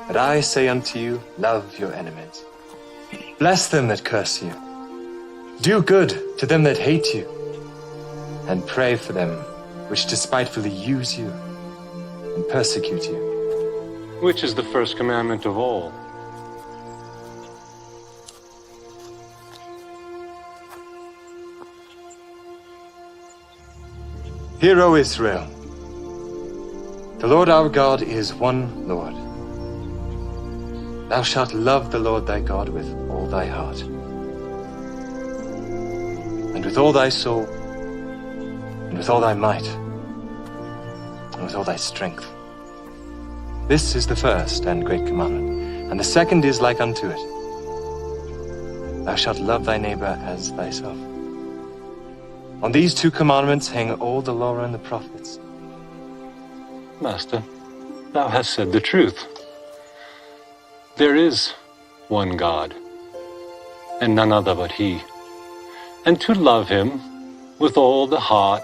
But I say unto you, love your enemies. Bless them that curse you. Do good to them that hate you. And pray for them which despitefully use you and persecute you. Which is the first commandment of all? Hear, O Israel, the Lord our God is one Lord. Thou shalt love the Lord thy God with all thy heart, and with all thy soul, and with all thy might, and with all thy strength. This is the first and great commandment, and the second is like unto it. Thou shalt love thy neighbor as thyself. On these two commandments hang all the law and the prophets. Master, thou hast said the truth. There is one God, and none other but He. And to love Him with all the heart,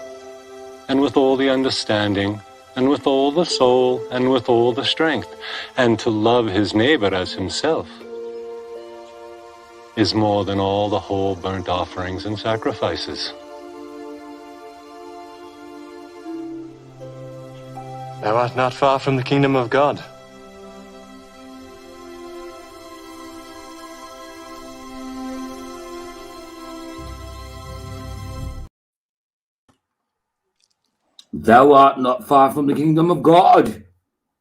and with all the understanding, and with all the soul, and with all the strength, and to love his neighbor as himself, is more than all the whole burnt offerings and sacrifices. Thou art not far from the kingdom of God. Thou art not far from the kingdom of God.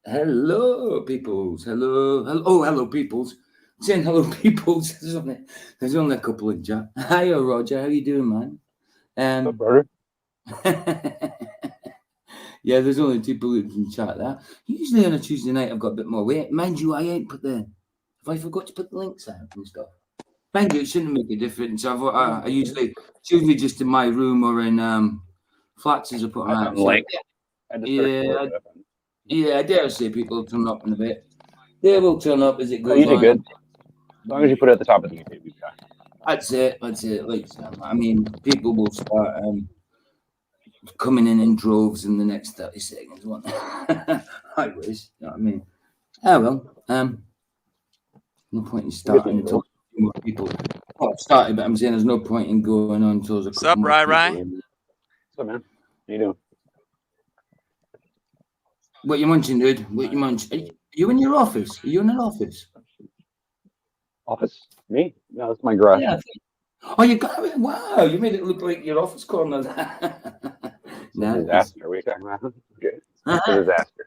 Hello, peoples. Hello. Oh, hello, peoples. Saying hello, peoples. There's only a couple in chat. Hiya, Roger. How you doing, man? What's up, brother? Yeah, there's only two people who can chat that. Usually on a Tuesday night, I've got a bit more weight. Mind you, I ain't put the... Have I forgot to put the links out and stuff? Mind you, it shouldn't make a difference. I usually... It's usually just in my room or in... flats as I put them out. Link. Yeah, I dare say people will turn up in a bit. They will turn up as it goes you did on. good. As long as you put it at the top of the YouTube. That's it. Like, I mean, people will start coming in droves in the next 30 seconds, won't they? I wish. You know what I mean? Oh, well. No point in starting until more people... Well, I've started, but I'm saying there's no point in going on until there's a couple more people. What's up, man? How you doing? What you munching, dude? What you munching? Are you in your office? Are you in an office? Office? Me? No, that's my garage. Yeah. Oh, you got it. Wow, you made it look like your office corner. Nice. Disaster. What are you talking about? Good. It's a disaster.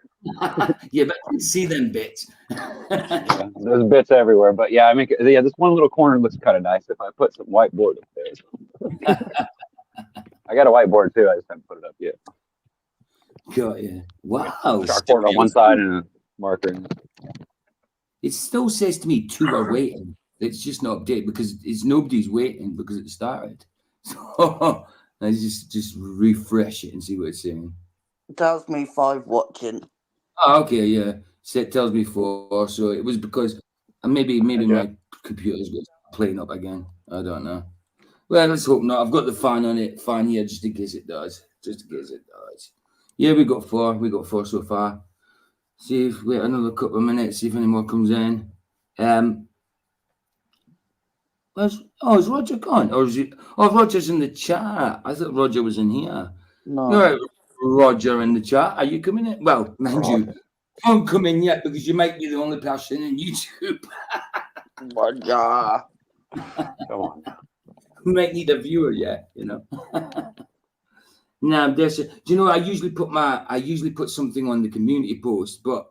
Yeah, but I can see them bits. Yeah, there's bits everywhere, but yeah, this one little corner looks kind of nice if I put some whiteboard up there. I got a whiteboard too. I just haven't put it up yet. Got you. Wow. Chalkboard on one side and a marker. It still says to me 2 are waiting. It's just not updated because nobody's waiting because it started. So I just refresh it and see what it's saying. It tells me 5 watching. Oh, okay, yeah. So it tells me 4. So it was because maybe my computer's playing up again. I don't know. Well, let's hope not. I've got the fan on it, fan here, just in case it does. Yeah, we got 4. We got 4 so far. See if wait another couple of minutes, see if any more comes in. Is Roger gone? Or is he? Oh, Roger's in the chat. I thought Roger was in here. No. No, Roger in the chat. Are you coming in? Well, mind you, don't come in yet because you might be the only person in YouTube. Roger. Come on. We might need a viewer yet, you know. No, do you know? I usually put something on the community post, but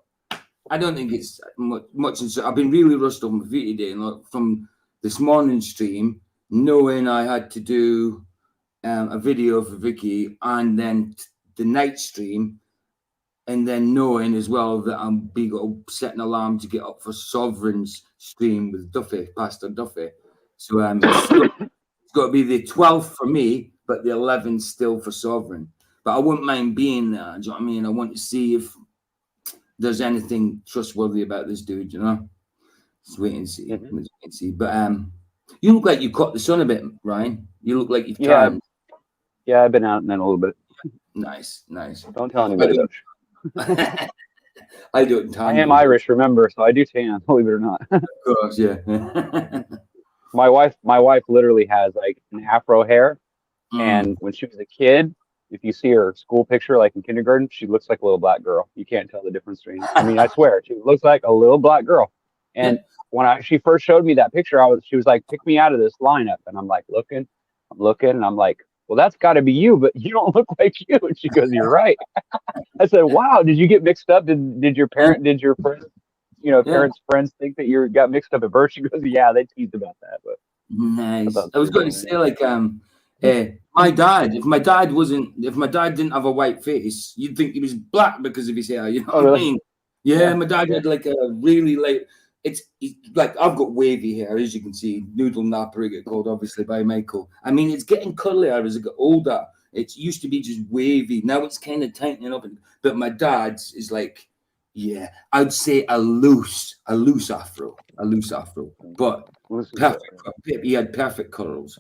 I don't think it's much. I've been really rushed on my feet today, and from this morning stream, knowing I had to do a video for Vicky, and then the night stream, and then knowing as well that I'm got to set an alarm to get up for Sovereign's stream with Duffy, Pastor Duffy. So it's got to be the 12th for me, but the 11th still for Sovereign. But I wouldn't mind being there. Do you know what I mean? I want to see if there's anything trustworthy about this dude, you know? Just wait and see. Mm-hmm. Wait and see. But you look like you caught the sun a bit, Ryan. You look like you've turned. Yeah, I've been out and then a little bit. Nice. Don't tell anybody though. I don't I tan. am though. Irish, remember, so I do tan, believe it or not. Of course, yeah. My wife literally has like an afro hair, and Mm. when she was a kid, if you see her school picture, like in kindergarten, she looks like a little black girl. You can't tell the difference between. I mean, I swear, she looks like a little black girl. And when she first showed me that picture, she was like, "Pick me out of this lineup," and I'm like, I'm looking, and I'm like, "Well, that's got to be you, but you don't look like you." And she goes, "You're right." I said, "Wow, did you get mixed up? Did your friends, Yeah. parents' friends think that you got mixed up at birth?" She goes, "Yeah, they teased about that, but I Nice. thought I it was was going to funny." say, like, my dad. If my dad didn't have a white face, you'd think he was black because of his hair. You know Oh, what I really? mean? Yeah, Yeah. my dad had like a really like. It's like I've got wavy hair, as you can see, noodle napper, it get called obviously by Michael. I mean, it's getting curlier as I get older. It used to be just wavy. Now it's kind of tightening up. But my dad's is like, yeah, I'd say a loose afro, but perfect. He had perfect curls.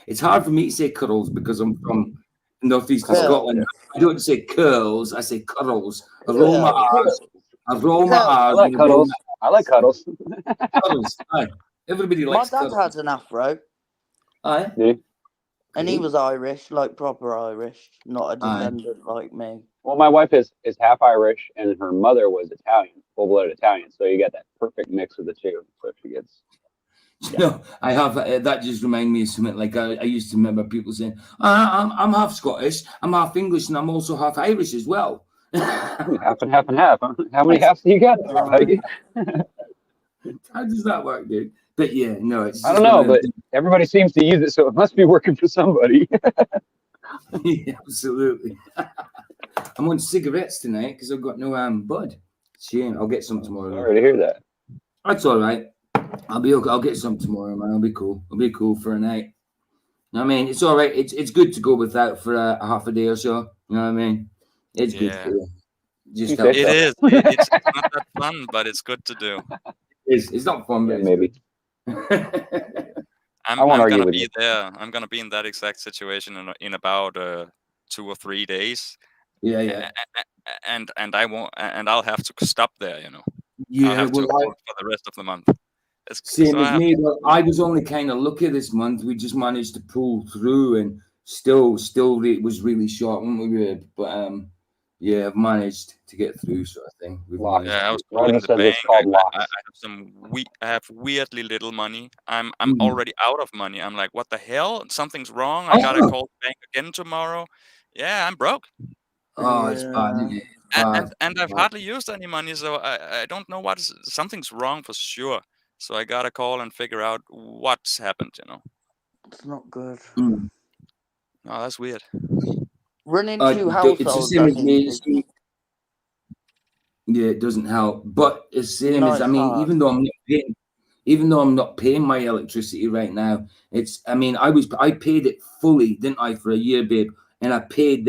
It's hard for me to say curls because I'm from northeast of Curl. Scotland. I don't say curls. I say curls. I roll my Curl. R's. I roll my Curl. I R's. like And I roll cuddles. I like cuddles. my cuddles. Aye. Everybody My likes dad cuddles. had an afro, Aye. Yeah. and he was Irish, like proper Irish, not a Aye. descendant like me. Well, my wife is half Irish, and her mother was Italian, full-blooded Italian. So you get that perfect mix of the two. So she gets. You know, I have that. Just remind me of something. Like I used to remember people saying, I'm half Scottish, I'm half English, and I'm also half Irish as well." Half and half and half. Huh? How many halves do you got there, buddy? How does that work, dude? But yeah, no, it's I just don't one know, of them but things. everybody seems to use it, so it must be working for somebody. Yeah, absolutely. I'm on cigarettes tonight because I've got no bud. Shame. I'll get some tomorrow. Sorry to hear that. That's all right. I'll be okay. I'll get some tomorrow, man. I'll be cool. I'll be cool for a night. I mean, it's all right. It's good to go without for a half a day or so. You know what I mean? It's good Yeah, for you. Just You helps. say it so. is. It's not that fun, but it's good to do. It's not fun, Yeah, but it's maybe. good. I won't I'm argue gonna with be you. there. I'm gonna be in that exact situation in about 2 or 3 days, Yeah, yeah. and I won't, and I'll have to stop there. I'll Yeah, have to well, hold for the rest of the month. same So I as have me. to. But I was only kind of lucky this month. We just managed to pull through, and still, it was really short, weren't we? But yeah, I've managed to get through, sort of thing. We've Locked. managed. Yeah, I was Roger pulling the says bank. it's called I locks. have I have weirdly little money. I'm Mhm. already out of money. I'm like, what the hell? Something's wrong. I gotta Oh, call the bank again tomorrow. Yeah, I'm broke. oh, it's bad, isn't Yeah. it? It's bad. And I've Bad. hardly used any money, so I don't know something's wrong for sure. So I gotta call and figure out what's happened. It's not good. Mm. Oh, that's weird. Running two It's the households, same I as think, me. is Yeah, it doesn't help. But it's the same no, as, I it's mean, hard. even though I'm not paying my electricity right now, I mean, I paid it fully, didn't I, for a year, babe? And I paid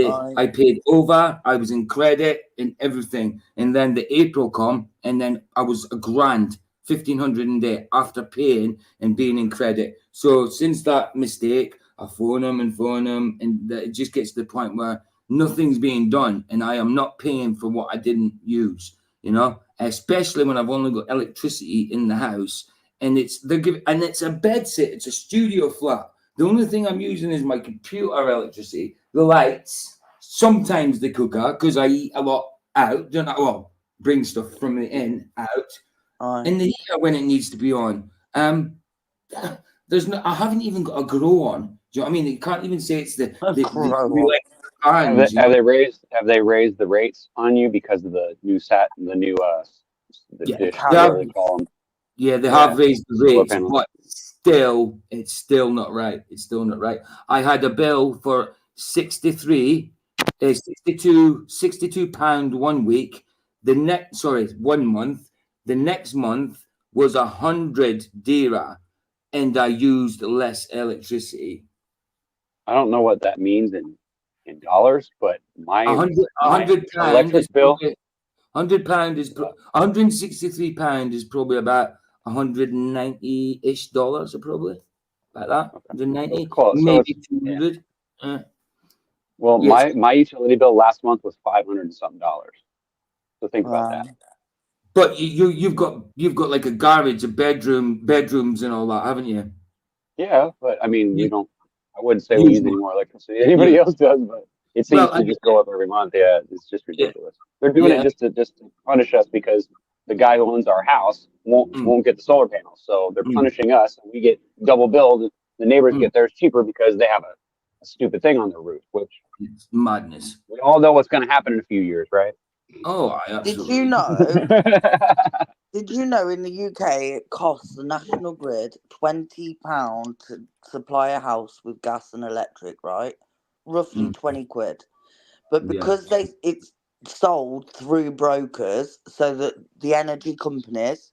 over, I was in credit and everything. And then the April come, and then I was a grand, 1,500 a day after paying and being in credit. So since that mistake, I phone them, and it just gets to the point where nothing's being done, and I am not paying for what I didn't use, especially when I've only got electricity in the house. And it's a bed sit, it's a studio flat. The only thing I'm using is my computer electricity, the lights, sometimes the cooker, because I eat a lot out, don't I? Well, bring stuff from the in out, Aye. and the heater when it needs to be on. I haven't even got a grow on. Do you know what I mean? You can't even say it's the Grow on. electric fans, Have they raised the rates on you because of the new the Yeah, dish, they whatever they call them? Yeah, they Yeah, have raised the solar rates, panels. but it's still not right. It's still not right. I had a bill for 62 pound 1 week. 1 month. The next month was 100 dira, and I used less electricity. I don't know what that means in dollars, but A hundred my pound is electric bill. probably £100 is £163 is probably about $190-ish dollars, probably like that. Okay, so 190, it's close. So maybe it's 200. well, Yes. my utility bill last month was $500 and something. So think about that. But you've got like a garage, a bedrooms and all that, haven't you? Yeah, but I mean, we don't. I wouldn't say we Use use any more. more electricity than anybody else does, but it seems Well, to just go up every month. Yeah, it's just ridiculous. They're doing it just to punish us because the guy who owns our house won't get the solar panels, so they're punishing us, and we get double billed. The neighbors get theirs cheaper because they have a stupid thing on their roof, which it's madness. we all know what's going to happen in a few years, right? Oh, absolutely. Did you know? Did you know in the UK it costs the National Grid £20 to supply a house with gas and electric, right? Roughly 20 quid. But because it's sold through brokers, so that the energy companies,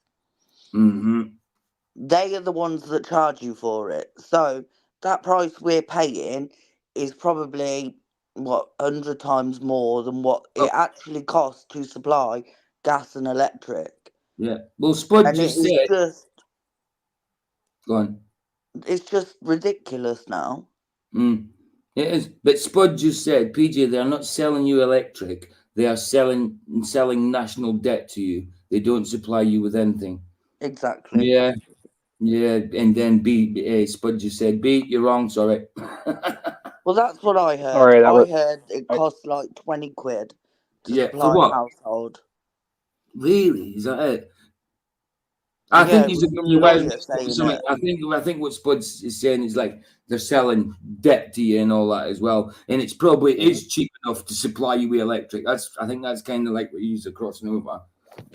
they are the ones that charge you for it. So that price we're paying is probably 100 times more than what it actually costs to supply gas and electric. Yeah. Well, Spud And just said. Go on. It's just ridiculous now. It is. But Spud just said, PJ, they're not selling you electric. They are selling national debt to you. They don't supply you with anything. Exactly. Yeah. Yeah. And then Spud just said, B, you're wrong. Sorry. Well, that's what I heard. Sorry, I heard it costs like 20 quid to supply for what? a household. Really? Is that it? I think he's some lawyer saying it. I think what Spud is saying is like they're selling debt to you and all that as well, and it's probably is cheap enough to supply you with electric. I think that's kind of like what you use across and over.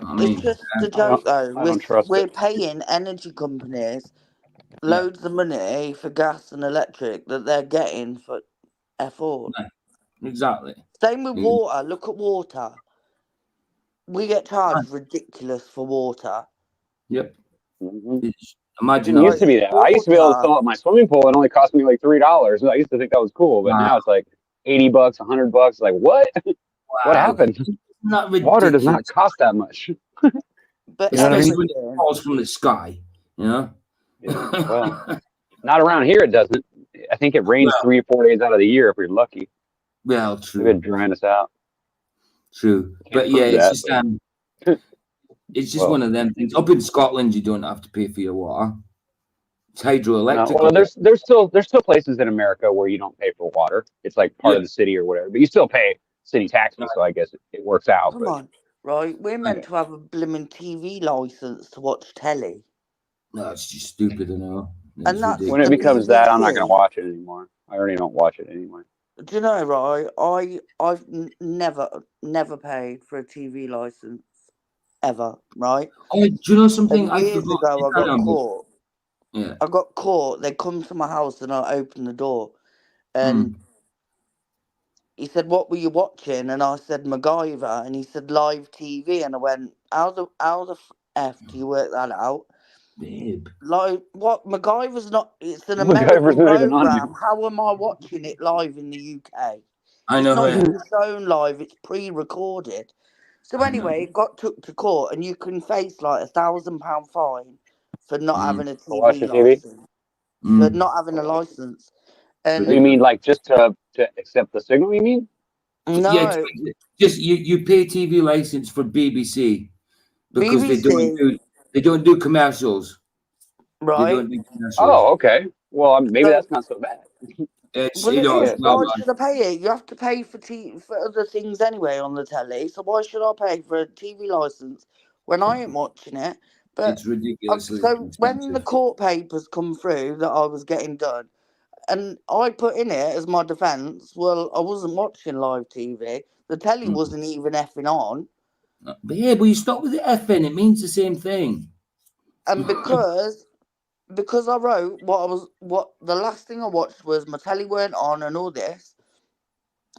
I mean, it's just a joke though. I don't trust we're it. paying energy companies loads of money for gas and electric that they're getting for F4. Exactly. Same with water. Look at water. We get charged ridiculous for water. Yep. Mm-hmm. Imagine. It used to be that. I used to be able to fill up my swimming pool. It only cost me like $3. I used to think that was cool, but now it's like $80, $100. Like what? What happened? Water does not cost that much. But especially when it falls from the sky, you know. Yeah, well, not around here. It doesn't. I think it rains 3 or 4 days out of the year if you're lucky. Well, true. They've been drying us out. True, but yeah, it's just one of them things. Up in Scotland, you don't have to pay for your water. It's hydroelectric. No, well, there's still places in America where you don't pay for water. It's like part of the city or whatever, but you still pay city taxes. So I guess it works out. Come on, right? We're meant to have a blooming TV license to watch telly. No, it's just stupid, I know. And that's when it becomes that, I'm not going to watch it anymore. I already don't watch it anymore. Do you know, right? I've never paid for a TV license ever, right? Oh, do you know something? Years ago, I got caught. Yeah. I got caught. They come to my house and I opened the door, and he said, "What were you watching?" And I said, "MacGyver." And he said, "Live TV." And I went, "How the f do you work that out?" Babe. Like, what? MacGyver's not. It's an American program. How am I watching it live in the UK? I know. It's not even shown live. It's pre-recorded. So anyway, it got took to court, and you can face like £1,000 fine for not having a TV license. For not having a license. And you mean like just to accept the signal? You mean? No. Yeah, just you pay TV license for BBC because they don't do commercials. Right. They don't do commercials. Oh, okay. Well, maybe that's not so bad. Why should I pay it? You have to pay for other things anyway on the telly. So why should I pay for a TV license when I ain't watching it? But it's ridiculously so when the court papers come through that I was getting done, and I put in it as my defence, well, I wasn't watching live TV. The telly wasn't even effing on. But yeah, but you stop with the effing. It means the same thing. And because I wrote what the last thing I watched was my telly weren't on and all this,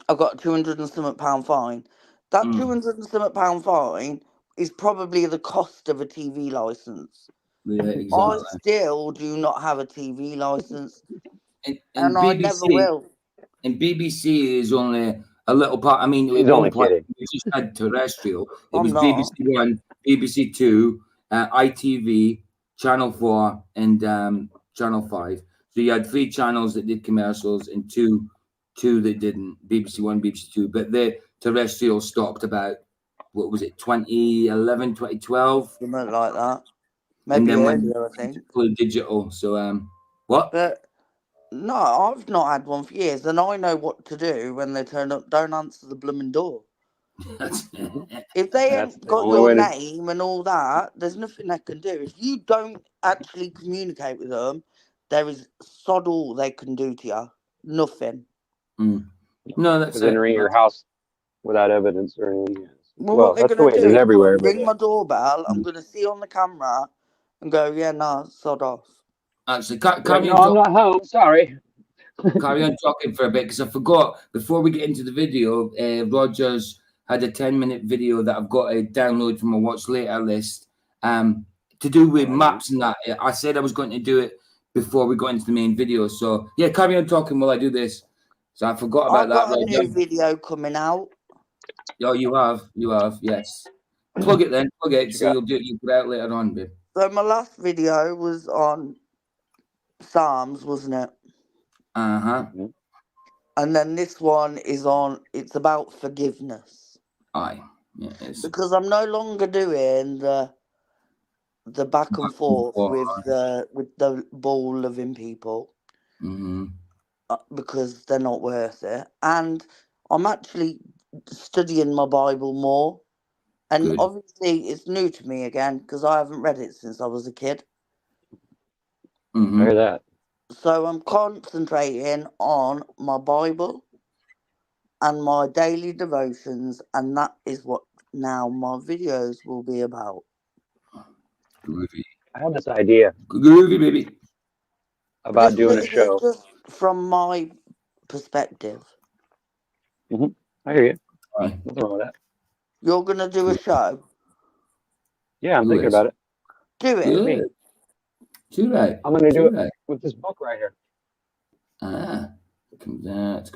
I got £200 and something fine. That £200 and something fine is probably the cost of a TV license. Yeah, exactly. I still do not have a TV license, and BBC, I never will. And BBC is only a little part. I mean, he's only kidding. We just had terrestrial. It was BBC One, BBC Two, ITV, Channel 4, and Channel 5. So you had 3 channels that did commercials and two that didn't. BBC One, BBC Two, but the terrestrial stopped about what was it, 2011, 2012? Something like that. And Maybe then when earlier, I think. fully digital. So, what? But no, I've not had one for years, and I know what to do when they turn up. Don't answer the blooming door. If they That's ain't the got only your way to. name and all that, there's nothing they can do. If you don't actually communicate with them, there is sod all they can do to you. Nothing. No, that's Because it. entering your house without evidence or anything. Well, Well, what they're that's the going way to it is do is everywhere. But ring my doorbell. I'm going to see on the camera and go, yeah, no, sod off. Actually, like, carry no, on I'm not home. Sorry. carry on talking for a bit because I forgot before we get into the video. Rogers had a 10-minute video that I've got to download from my watch later list. To do with maps and that. I said I was going to do it before we got into the main video. So yeah, carry on talking while I do this. So I forgot about I've that. got a new video coming out. Oh, you have, yes. Plug it then, plug it, you so got? you'll put it out later on, babe. So my last video was on Psalms, wasn't it? Uh-huh. And then this one is on, it's about forgiveness. Aye. Yes. Because I'm no longer doing the back and forth with the ball loving people. Mm-hmm. Because they're not worth it. And I'm actually studying my Bible more. And Good. obviously it's new to me again because I haven't read it since I was a kid. Mm-hmm. I hear that. So I'm concentrating on my Bible and my daily devotions, and that is what now my videos will be about. Groovy. I have this idea Groovy, baby. about doing a This show. is just from my perspective. I hear you. Aye. Nothing wrong with that. You're going to do a show. Yeah, I'm Who thinking is? about it. Do it. Good. Too right. I'm going to do Too it right. with this book right here. Ah. Convert.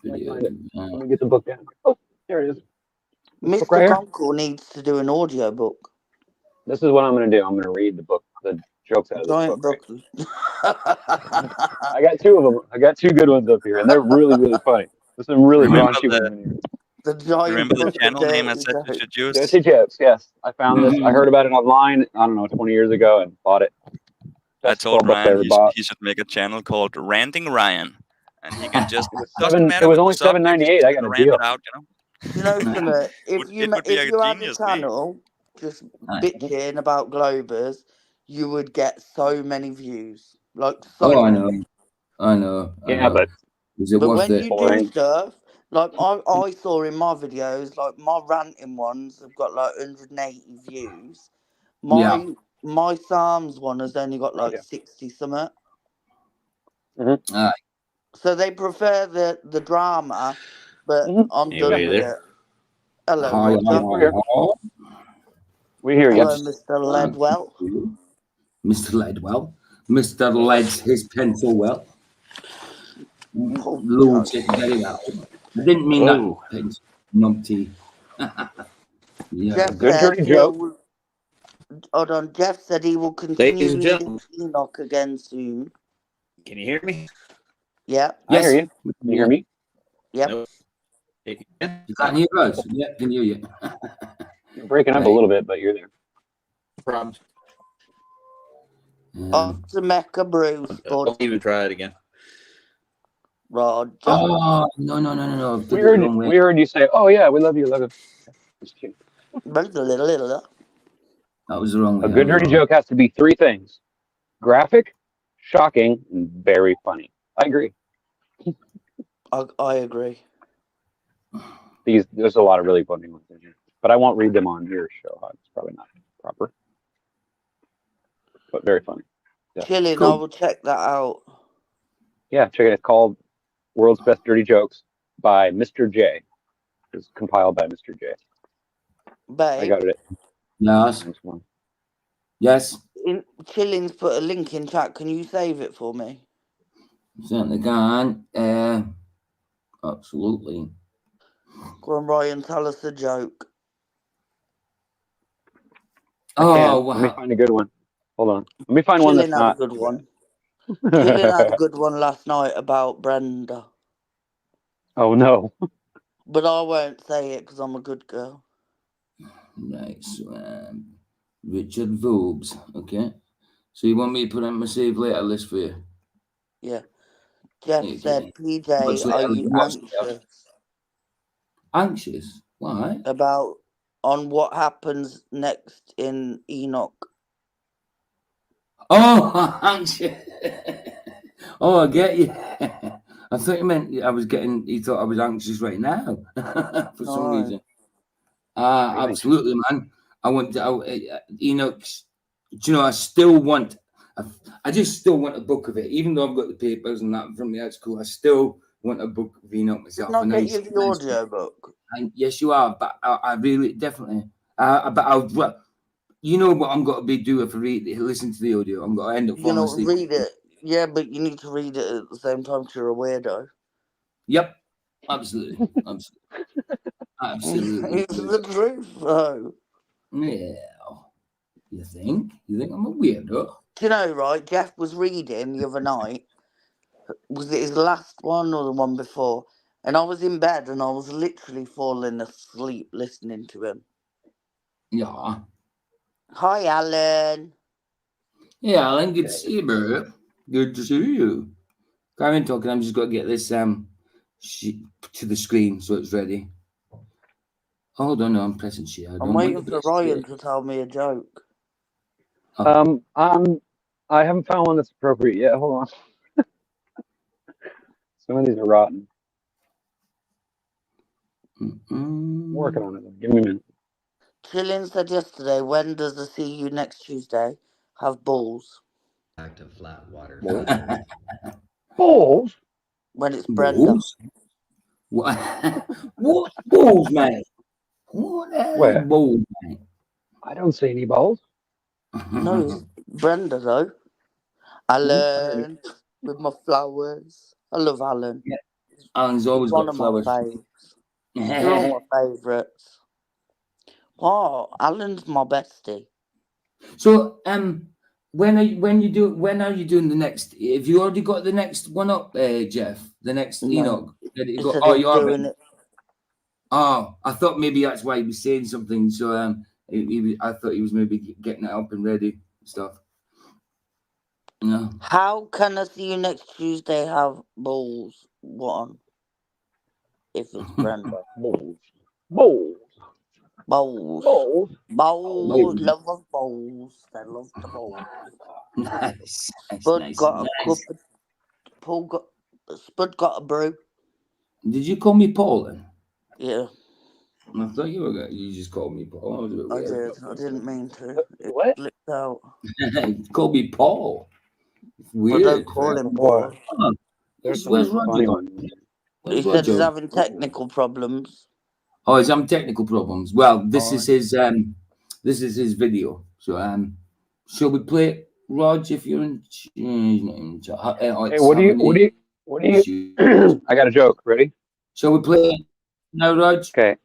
Video. Find it. Let me get the book down. Oh, there it is. This book Mr. right here. Conkle needs to do an audio book. This is what I'm going to do. I'm going to read the book, the jokes out of this Giant book. book. Right? I got two of them. I got two good ones up here, and they're really, really funny. There's some really Remember raunchy the ones in here. The giant remember the book of channel name I dirty said you jokes. should use? Dirty jokes. Yes, I found this. I heard about it online. I don't know, 20 years ago, and bought it. I Best told 12 books I Ryan ever bought. he should make a channel called Ranting Ryan, and he can just It was doesn't It matter was what only the subject, he's $7.98. just I got gonna a rant deal. it out, you know. You know something? It would be If a you had a genius name. channel just bitching about Globers, you would get so many views. Like so Oh, many. I know. Yeah, but Is it But worth when it? you do boring. stuff, like I saw in my videos, like my ranting ones have got like 180 views. Yeah. My Psalms one has only got like Roger. 60 something. Aye. So they prefer the drama, but I'm Anybody done with there? it. Hello, Hi, Roger. We hear you. Hello, Mr. Ledwell. Mr. Ledwell. Mr. Leds his pencil well. Oh, Loads Joe. it very well. I didn't mean Whoa. that pencil. Numpty. Yeah. Jeff Good said dirty joke. he'll. Hold on. Jeff said he will Ladies continue and reading gentlemen, Enoch again soon. can you hear me? Yep. I hear Yes. you. Can you hear me? Yep. Nope. Yeah. You can't hear us. Yeah, can hear you. You're breaking up a Right. little bit, but you're there. Problems. Off to Mecca Bruce, bud. Don't even try it again. Roger. Oh, no. Did We it heard. wrong way. We heard you say, "Oh yeah, we love you, love you." It's cute. That was the wrong way. A good dirty joke has to be three things: graphic, shocking, and very funny. I agree. I agree. There's a lot of really funny ones in here, but I won't read them on your show. It's probably not proper, but very funny. Yeah. Chilling, Cool. I will check that out. Yeah, check it. It's called "World's Best Dirty Jokes" by Mr. J. It's compiled by Mr. J. Babe. I got it. Yes. Nice one. Yes. Chilling's put a link in chat. Can you save it for me? Certainly can. Absolutely. Go on, Ryan, tell us a joke. Oh, Let me wow. find a good one. Hold on. Let me find one Chilling that's had a not. good one. Chilling had a good one last night about Brenda. Oh no. But I won't say it because I'm a good girl. Right, so Richard Vobes, okay. So you want me to put on my save later list for you? Yeah. Jeff Okay. said, Watch PJ, are later, you watch later. anxious Anxious? Why? about on what happens next in Enoch? Oh, anxious. Oh, I get you. I thought you meant I was getting. You thought I was anxious right now for some No. reason. Are you anxious? Absolutely, man. I want to. Enoch's. Do you know? I still want. I just still want a book of it, even though I've got the papers and that from the art school. I still want a book of Enoch myself. Can I A get you the audio book? And yes, you are. But I really definitely. But I'll. Well, you know what I'm going to be doing if I listen to the audio. I'm going to end up You falling know, asleep. read it. Yeah, but you need to read it at the same time because you're a weirdo. Yep, absolutely, absolutely. It's the truth, though. Yeah. You think? You think I'm a weirdo? Do you know, right? Jeff was reading the other night. Was it his last one or the one before? And I was in bed and I was literally falling asleep listening to him. Yeah. Hi, Alan. Yeah, Alan, good to see you, bro. Good to see you. Carry on talking. I'm just going to get this to the screen so it's ready. Hold on, no, I'm pressing share. I'm waiting for Ryan to tell me a joke. I haven't found one that's appropriate yet. Hold on. Some of these are rotten. I'm working on it. Give me a minute. Chillin said yesterday, when does the See You Next Tuesday have balls? Back to flat water. Balls? When it's Brenda. Balls? What? What balls, mate? What the hell Where? is balls, mate? I don't see any balls. No, it's Brenda, though. Alan, with my flowers. I love Alan. Yeah. Alan's always one got of flowers. my faves. They're all my favourites. What? Alan's my bestie. So, when are you doing the next? Have you already got the next one up, Jeff? The next Enoch? He Oh, said you he's are doing it. Oh, I thought maybe that's why he was saying something. So, I thought he was maybe getting it up and ready and stuff. No. How can I See You Next Tuesday have balls? One. If it's Brenda. Balls. Balls. Balls. Balls. Balls. Love of balls. They love the balls. Nice. Spud got a cup. Spud got a brew. Did you call me Paul then? Yeah. I thought you just called me Paul. I did. I didn't mean to. It What? slipped out. You called me Paul. It's weird. But don't call him Paul. Oh, There's where's some Roger? funny ones. He said he's having technical problems. Oh, he's having technical problems. Well, this is his video. So shall we play it, Rog? If you're in, Hey, what do you? I got a joke. Ready? Shall we play it now, Rog? Okay.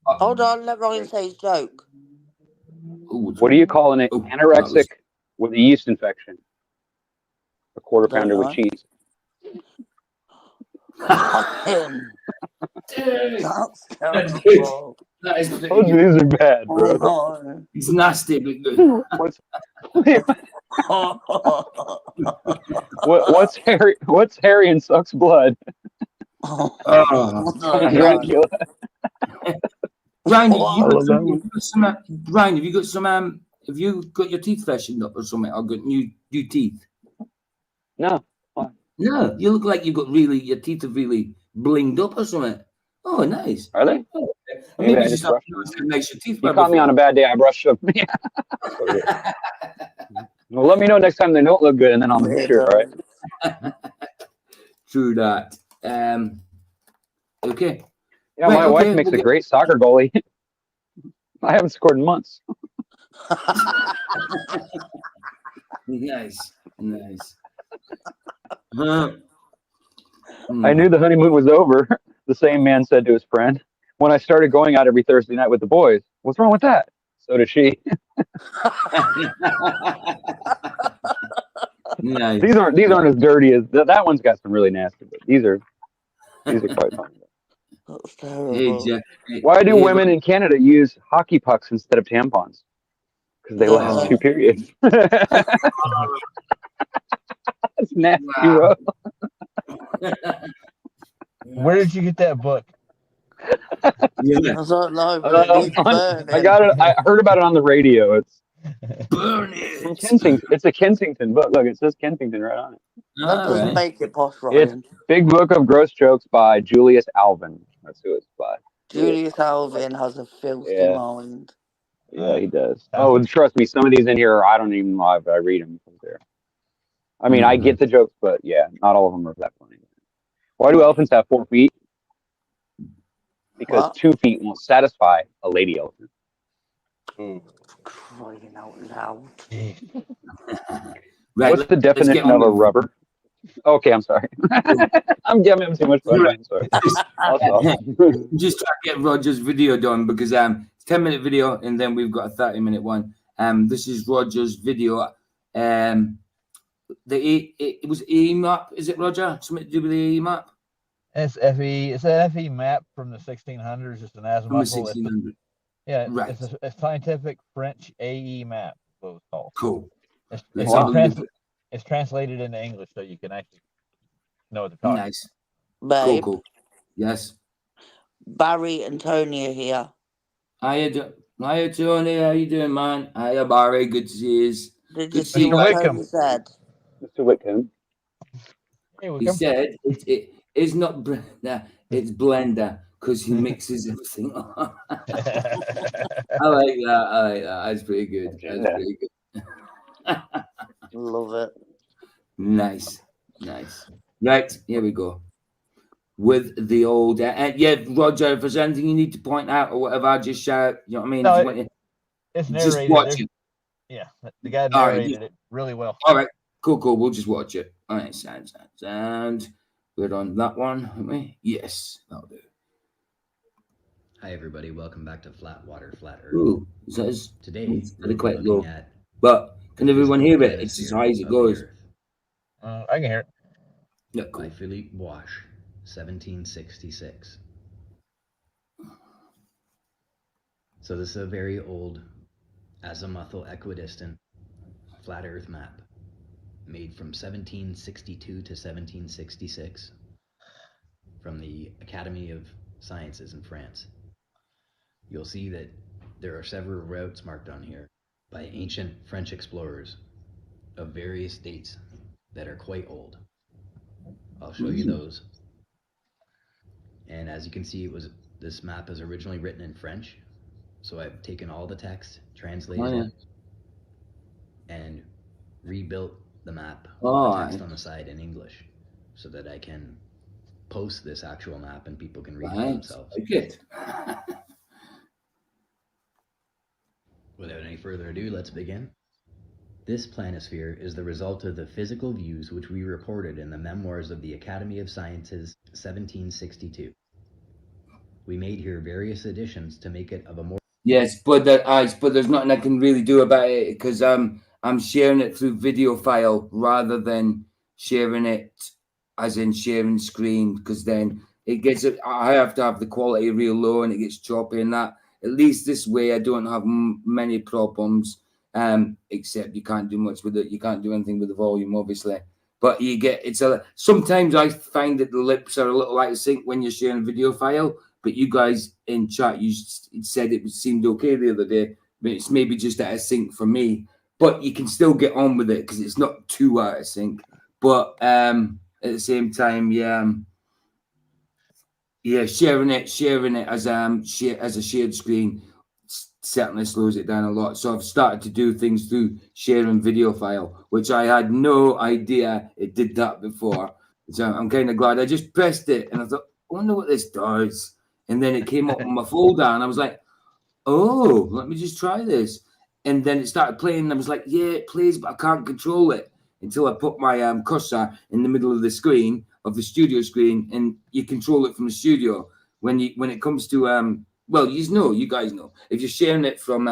Hold on, let Ryan say his joke. What do you call an anorexic with a yeast infection? A quarter pounder with cheese. That's terrible. That is these are bad, bro. Oh, it's nasty, but good. What's Harry and sucks blood? Dracula. Ryan, have you got your teeth freshened up or something? I've got new teeth. No. No, you look like you've got your teeth are really blinged up or something. Oh, nice. Are they? Oh, maybe I just brushed them. You caught me on a bad day. I brushed them. Well, let me know next time they don't look good, and then I'll make sure. All right. True that. Okay. Yeah, my wife makes a great soccer goalie. I haven't scored in months. Nice. I knew the honeymoon was over. The same man said to his friend, when I started going out every Thursday night with the boys. What's wrong with that? So did she. Nice. These aren't as dirty as that one's got some really nasty, but these are quite funny. That's terrible. Exactly. Why do Yeah, women in Canada use hockey pucks instead of tampons? Because they last Uh, 2 periods. That's nasty, wow. bro. Where did you get that book? Yeah. I don't know, but it needs burning. I got it. I heard about it on the radio. It's Burn from it. Kensington. It's a Kensington book. Look, it says Kensington right on it. That All doesn't right. make it posh, It's Ryan. Big Book of Gross Jokes by Julius Alvin. That's who it's by. Julius Alvin has a filthy Yeah. mind. Yeah, he does. Oh, trust me, some of these in here, I don't even know if I read them. I mean, I get the jokes, but yeah, not all of them are that funny. Why do elephants have 4 feet? Because What? 2 feet won't satisfy a lady elephant. Crying out loud. Right, What's the let's get definition on of a with- rubber? Okay, I'm sorry. I'm giving him too much fun. I'm sorry. I'll stop. Just try to get Roger's video done because it's 10-minute video and then we've got a 30-minute one. This is Roger's video. It was EMAP, is it, Roger? Something to do with the EMAP? It's FE. It's an FE map from the 1600s. It's an From the azimuthal. 1600. Yeah, Right. it's a scientific French AE map. What it's called. Cool. It's, Let's it's, have a look. it's translated into English, so you can actually know what they're talking. Nice. Babe, Cool. Yes. Barry and Tony are here. Hiya, Tony. How you doing, man? Hiya, Barry. Good to see you. Did Good you to see see you what guys. Tony said? Mr. Whitcomb. Hey, we He come. said it's not Blender, it's Blender because he mixes everything. I like that. That's pretty good. That's pretty good. Love it. Nice. Right, here we go. With the old, yeah, Roger. If there's anything you need to point out or whatever, I just shout. You know what I mean? No, If you want to- It's just narrated. watch it. Yeah, the guy All right, narrated it really well. All right, cool. We'll just watch it. All right, sound. We're on that one, aren't we? Yes, that'll do. Hi everybody, welcome back to Flat Water, Flat Earth. Ooh, it says Today it's we'll be quite looking low. at But can the everyone physical hear it? It's as chromosphere high as it of the goes. Earth I can hear it. Yeah, by cool. Philippe Bosch, 1766. So this is a very old azimuthal equidistant flat Earth map made from 1762 to 1766 from the Academy of Sciences in France. You'll see that there are several routes marked on here by ancient French explorers of various dates that are quite old. I'll show you those. And as you can see, this map is originally written in French, so I've taken all the text, translated it, and rebuilt the map with the text on the side in English so that I can post this actual map and people can read it for themselves. Good. Without any further ado, let's begin. This planisphere is the result of the physical views which we reported in the Memoirs of the Academy of Sciences, 1762. We made here various additions to make it of a more... Yes, but there's nothing I can really do about it because I'm sharing it through video file rather than sharing it as in sharing screen, because then it gets I have to have the quality real low and it gets choppy and that. At least this way I don't have many problems, except you can't do much with it. You can't do anything with the volume, obviously. But you get sometimes I find that the lips are a little out of sync when you're sharing a video file. But you guys in chat, you said it seemed okay the other day. But it's maybe just out of sync for me. But you can still get on with it because it's not too out of sync. But at the same time, sharing it as a shared screen certainly slows it down a lot. So I've started to do things through sharing video file, which I had no idea it did that before. So I'm kind of glad I just pressed it and I thought, I wonder what this does. And then it came up on my folder and I was like, oh, let me just try this. And then it started playing and I was like, yeah, it plays, but I can't control it until I put my cursor in the middle of the screen, of the studio screen, and you control it from the studio. When it comes to you guys know, if you're sharing it from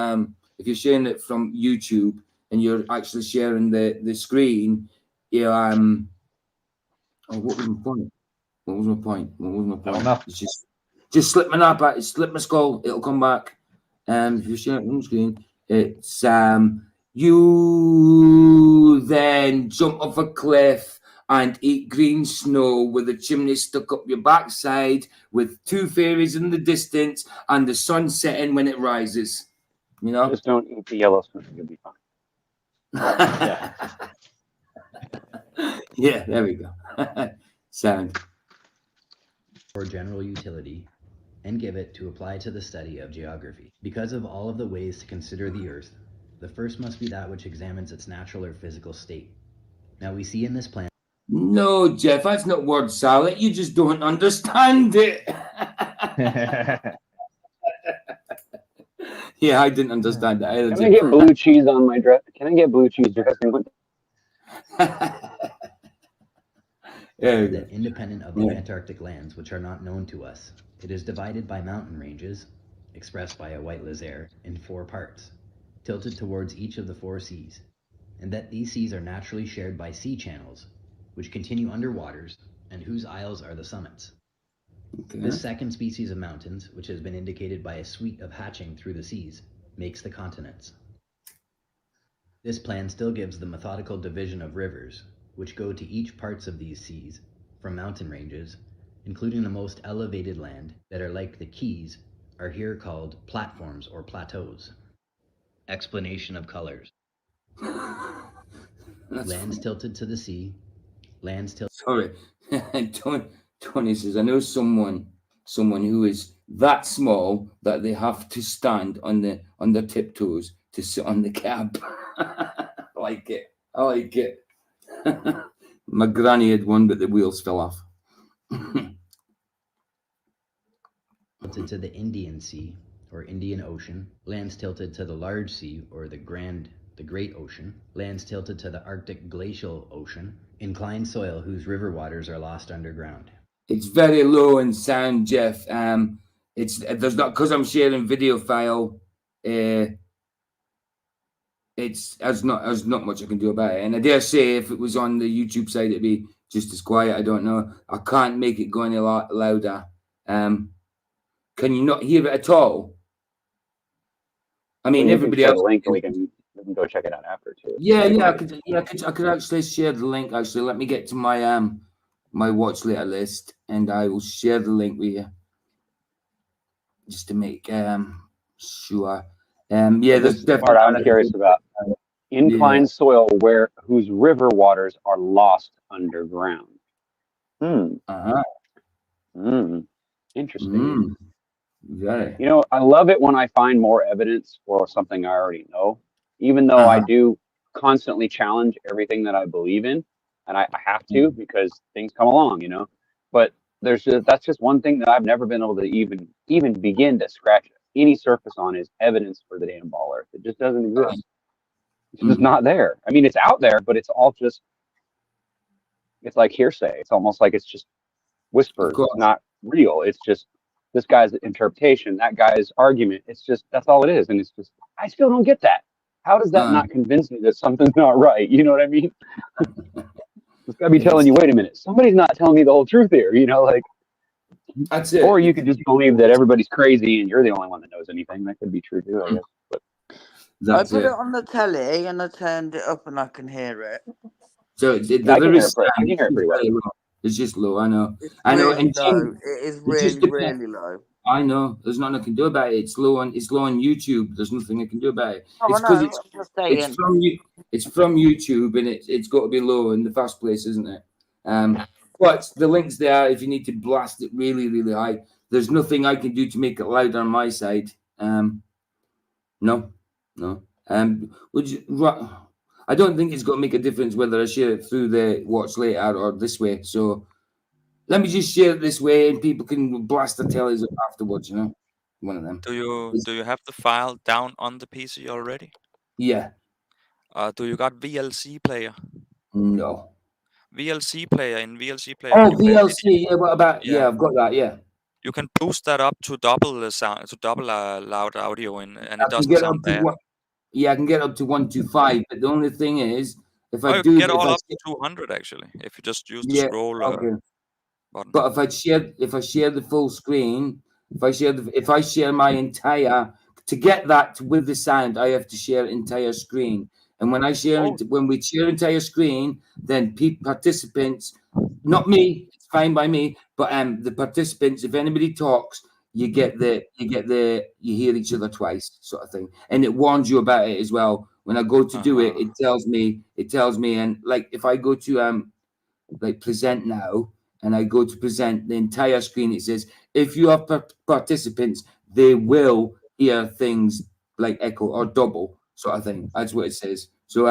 YouTube and you're actually sharing the screen, what was my point? It's Just slip my nap out, slip my skull, it'll come back. If you share it on screen, it's you then jump off a cliff and eat green snow with a chimney stuck up your backside with two fairies in the distance and the sun setting when it rises. You know? Just don't eat the yellow spoon. You'll be fine. Yeah, there we go. Sound. For general utility, and give it to apply to the study of geography. Because of all of the ways to consider the earth, the first must be that which examines its natural or physical state. Now we see in this plan. No, Jeff, that's not word salad. You just don't understand it. Yeah, I didn't understand that either. Can I get blue cheese on my dress? Can I get blue cheese dressing? That independent of the Antarctic lands, which are not known to us, it is divided by mountain ranges, expressed by a white laser, in 4 parts, tilted towards each of the 4 seas, and that these seas are naturally shared by sea channels, which continue under waters, and whose isles are the summits. Okay. This second species of mountains, which has been indicated by a suite of hatching through the seas, makes the continents. This plan still gives the methodical division of rivers, which go to each parts of these seas, from mountain ranges, including the most elevated land that are like the keys, are here called platforms or plateaus. Explanation of colors. Lands tilted to the sea, lands tilted... Sorry, Tony says, I know someone who is that small that they have to stand on their tiptoes to sit on the cab. I like it. My granny had one, but the wheels fell off. Tilted to the Indian Sea or Indian Ocean, lands tilted to the Large Sea or the Great Ocean, lands tilted to the Arctic Glacial Ocean, inclined soil whose river waters are lost underground. It's very low in sound, Jeff. There's not, because I'm sharing video file. There's not much I can do about it. And I dare say if it was on the YouTube side, it'd be just as quiet. I don't know. I can't make it go any louder. Can you not hear it at all? I mean, everybody else. The link, and we can go check it out after too. Yeah, I could actually share the link. Actually, let me get to my my watch later list, and I will share the link with you just to make sure. Yeah, there's the part I'm curious about. Inclined soil whose river waters are lost underground. Interesting. Very. You know, I love it when I find more evidence for something I already know, even though I do constantly challenge everything that I believe in, and I have to because things come along, you know. But that's just one thing that I've never been able to even begin to scratch any surface on is evidence for the damn ball Earth. It just doesn't exist. It's just not there. I mean, it's out there, but it's all just, it's like hearsay. It's almost like it's just whispered. It's not real. It's just this guy's interpretation, that guy's argument. It's just, that's all it is. And it's just, I still don't get that. How does that not convince me that something's not right? You know what I mean? It's got to be telling you, wait a minute, somebody's not telling me the whole truth here, you know, like. That's it. Or you could just believe that everybody's crazy and you're the only one that knows anything. That could be true too, I guess. But I put it on the telly and I turned it up and I can hear it. So I can hear it pretty well. It's just low, I know. It's really low. It is really low. I know. There's nothing I can do about it. It's low on YouTube. There's nothing I can do about it. Oh, it's because it's from YouTube and it's got to be low in the first place, isn't it? But the link's there if you need to blast it really, really high. There's nothing I can do to make it louder on my side. No. I don't think it's going to make a difference whether I share it through the watch later or this way. So let me just share it this way, and people can blast the tellies up afterwards. You know, one of them. Do you have the file down on the PC already? Yeah. Do you got VLC player? No. VLC player in VLC player. Oh, VLC. Yeah. What about? Yeah, I've got that. Yeah. You can boost that up to double the sound, to double loud audio, and it doesn't sound bad. Yeah, I can get up to 125, but the only thing is, if I you do, can get all up to 200 actually, if you just use the scroll button. But if I share the full screen, If I share my entire, to get that with the sound, I have to share entire screen. And when when we share entire screen, then participants, not me, it's fine by me, but the participants, if anybody talks, you hear each other twice, sort of thing. And it warns you about it as well. When I go to do it, it tells me, and like if I go to like present now, and I go to present the entire screen, it says if you have participants, they will hear things like echo or double, sort of thing. That's what it says. So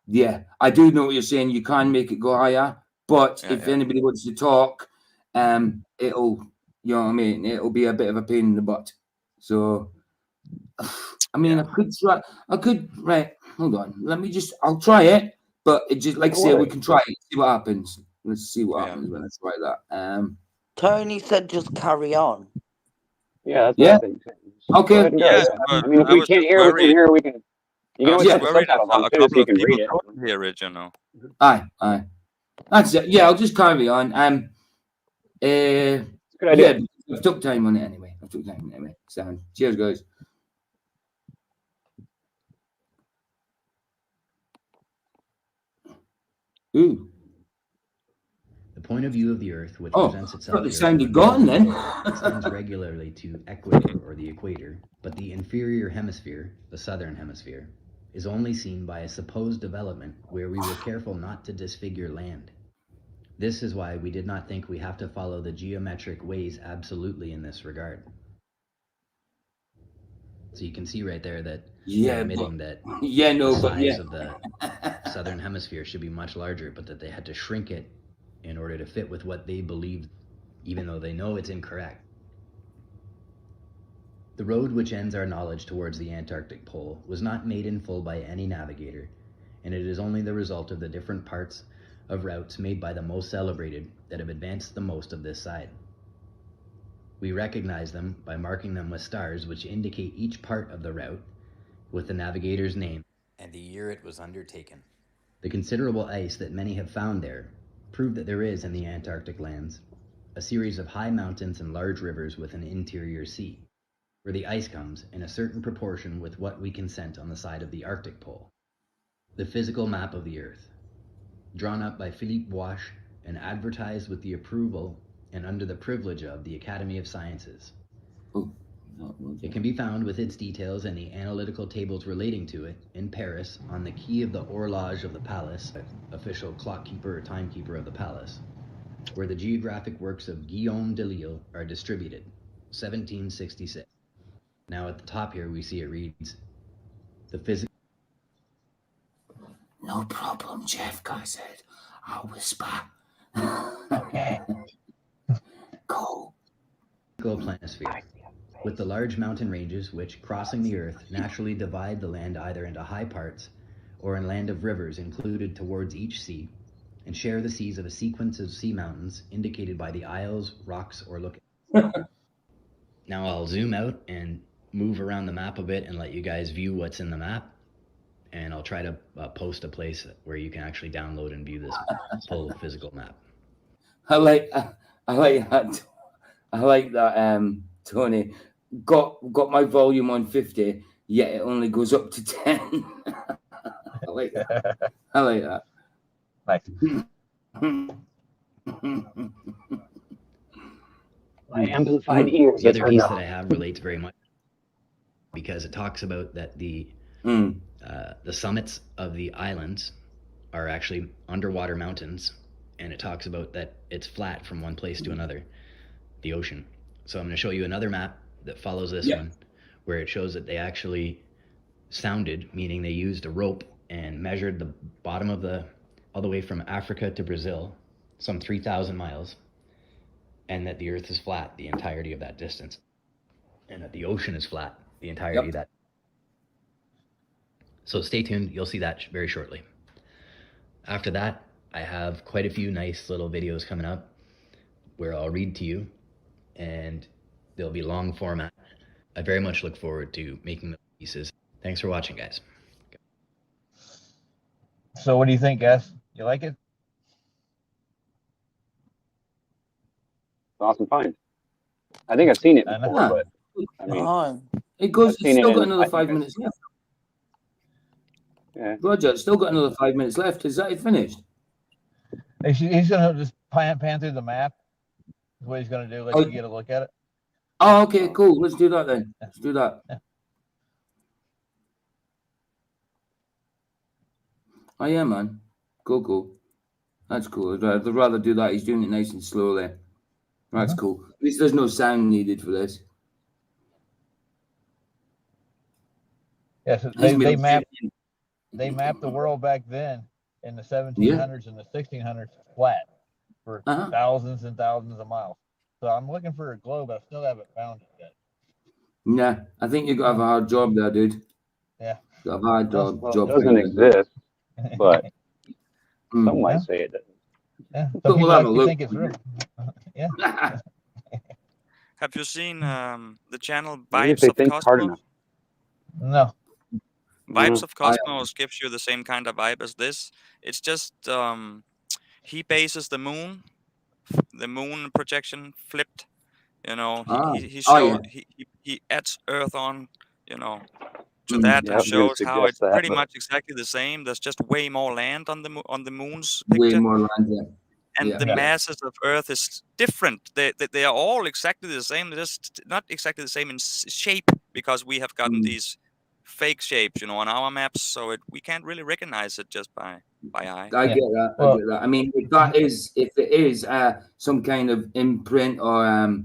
yeah, I do know what you're saying. You can make it go higher, but if anybody wants to talk, it'll, you know what I mean, it'll be a bit of a pain in the butt. So I mean, I could try. Right. Hold on. I'll try it. But it just, like I say, we can try it. See what happens. Let's see what happens when I try that. Tony said just carry on. Yeah, that's what I think. Okay. Go ahead and go. Yeah, I mean, if we can't hear with him here, we can. You can always put the subtitles on a too, so couple you of can people read it. couldn't hear it, you know. Aye. That's it. Yeah, I'll just carry on. Good idea. Yeah, I've took time on it anyway. So, cheers, guys. Ooh. The point of view of the Earth, which presents itself thought the sound had gone then. extends regularly to Ecuador or the equator, but the inferior hemisphere, the southern hemisphere, is only seen by a supposed development where we were careful not to disfigure land. This is why we did not think we have to follow the geometric ways absolutely in this regard. So you can see right there that they're admitting that the size of the southern hemisphere should be much larger, but that they had to shrink it in order to fit with what they believed, even though they know it's incorrect. The road which ends our knowledge towards the Antarctic pole was not made in full by any navigator, and it is only the result of the different parts of routes made by the most celebrated that have advanced the most of this side. We recognize them by marking them with stars which indicate each part of the route with the navigator's name and the year it was undertaken. The considerable ice that many have found there prove that there is in the Antarctic lands a series of high mountains and large rivers with an interior sea, where the ice comes in a certain proportion with what we can scent on the side of the Arctic pole. The physical map of the Earth, drawn up by Philippe Boische and advertised with the approval and under the privilege of the Academy of Sciences. It can be found with its details and the analytical tables relating to it in Paris on the key of the horloge of the palace, official clockkeeper or timekeeper of the palace, where the geographic works of Guillaume Delisle are distributed, 1766. Now at the top here we see it reads, the physical... No problem, Jeff, Guy said. I'll whisper. Okay. Go. Planisphere, with the large mountain ranges which, crossing the Earth, naturally divide the land either into high parts or in land of rivers included towards each sea, and share the seas of a sequence of sea mountains indicated by the isles, rocks, or lookouts. Now I'll zoom out and move around the map a bit and let you guys view what's in the map, and I'll try to post a place where you can actually download and view this full physical map. I like that. I like that, Tony. Got my volume on 50, yet it only goes up to 10. I like that. I like that. Nice. My amplified ears. The other piece that I have relates very much because it talks about that the summits of the islands are actually underwater mountains, and it talks about that it's flat from one place to another, the ocean. So I'm going to show you another map that follows this one, where it shows that they actually sounded, meaning they used a rope and measured the bottom of all the way from Africa to Brazil, some 3,000 miles, and that the Earth is flat the entirety of that distance, and that the ocean is flat the entirety of that. So stay tuned, you'll see that very shortly. After that, I have quite a few nice little videos coming up where I'll read to you, and they'll be long format. I very much look forward to making those pieces. Thanks for watching, guys. So what do you think, guys? You like it? Awesome find. I think I've seen it I know. before, but I mean, Oh. It goes. I've It's seen it still got in- another I 5 think minutes left. yeah. Roger, it's still got another 5 minutes left. Is that it finished? He's gonna just pan through the map. Is what he's gonna do. Let you get a look at it. Oh, okay, cool. Let's do that then. Let's do that. Oh yeah, man. Cool. That's cool. I'd rather do that. He's doing it nice and slowly. That's cool. At least there's no sound needed for this. Yes, yeah, so they mapped the world back then in the 1700s and the 1600s flat for thousands and thousands of miles. So I'm looking for a globe. I still haven't found it yet. Yeah, I think you got to have a hard job there, dude. Yeah. Got a hard job. Well, it doesn't exist, but some might Yeah. say it doesn't. Yeah. Some But we'll people have a actually look. think it's real. Yeah. Have you seen the channel Maybe if Vibes they of think hard Cosmos? enough. No. Vibes of Cosmos gives you the same kind of vibe as this. It's just he bases the moon projection flipped. You know, he adds Earth on, you know, to that Yeah, and I'm gonna shows how suggest it's that, pretty but- much exactly the same. There's just way more land on the moon's Way picture. more land, yeah. And Yeah. the Yeah. masses of Earth is different. They are all exactly the same. They're just not exactly the same in shape because we have gotten these fake shapes, you know, on our maps. So we can't really recognize it just by eye. I get that. I get that. I mean, if it is some kind of imprint or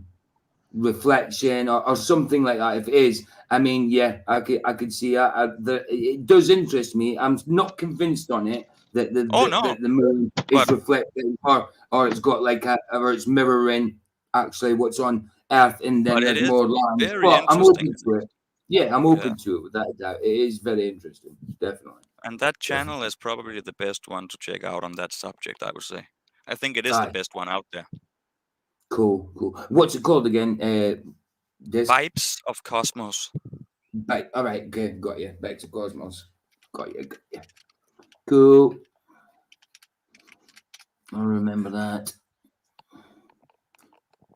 reflection or something like that, if it is, I mean, yeah, I could see it does interest me. I'm not convinced on it that the moon is reflecting or it's got like or it's mirroring actually what's on Earth, and then But it there's is more lines. very But I'm interesting. open to it. Yeah, I'm open to it without doubt. It is very interesting, definitely. And that channel is probably the best one to check out on that subject, I would say. I think it is the best one out there. Cool. What's it called again? Vibes of Cosmos. All right, okay, got you. Back to Cosmos. Got you. Cool. I remember that.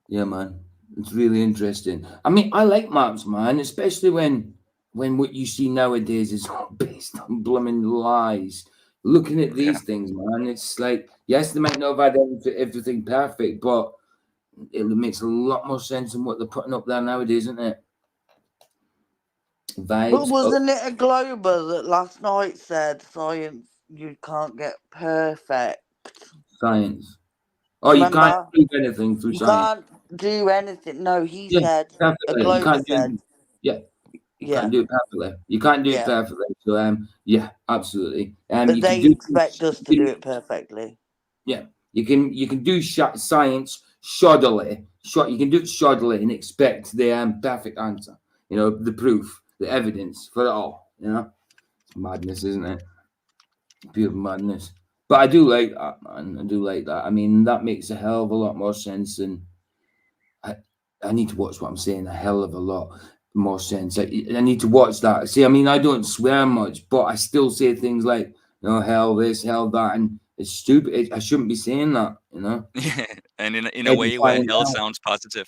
Yeah, man. It's really interesting. I mean, I like maps, man, especially when what you see nowadays is based on blooming lies. Looking at these things, man, it's like, yes, they might not have had everything perfect, but it makes a lot more sense than what they're putting up there nowadays, isn't it? Vibes. But wasn't it a Glober that last night said science, you can't get perfect? Science. Oh, Remember? you can't do anything through You science. can't do anything. No, he Yeah, said, a perfectly. You Glober can't do said. anything. You can't do it perfectly. You can't do it perfectly. So, yeah, absolutely. But you they can expect us to do it perfectly. Yeah, you can do science shoddily. You can do it shoddily and expect the perfect answer. You know, the proof, the evidence for it all. You know, it's madness, isn't it? Pure madness. But I do like that, man. I do like that. I mean, that makes a hell of a lot more sense than I need to watch what I'm saying. A hell of a lot more sense. I need to watch that. See, I mean, I don't swear much, but I still say things like, you know, hell this, hell that, and it's stupid. I shouldn't be saying that, you know. Yeah, and in a way where hell sounds positive.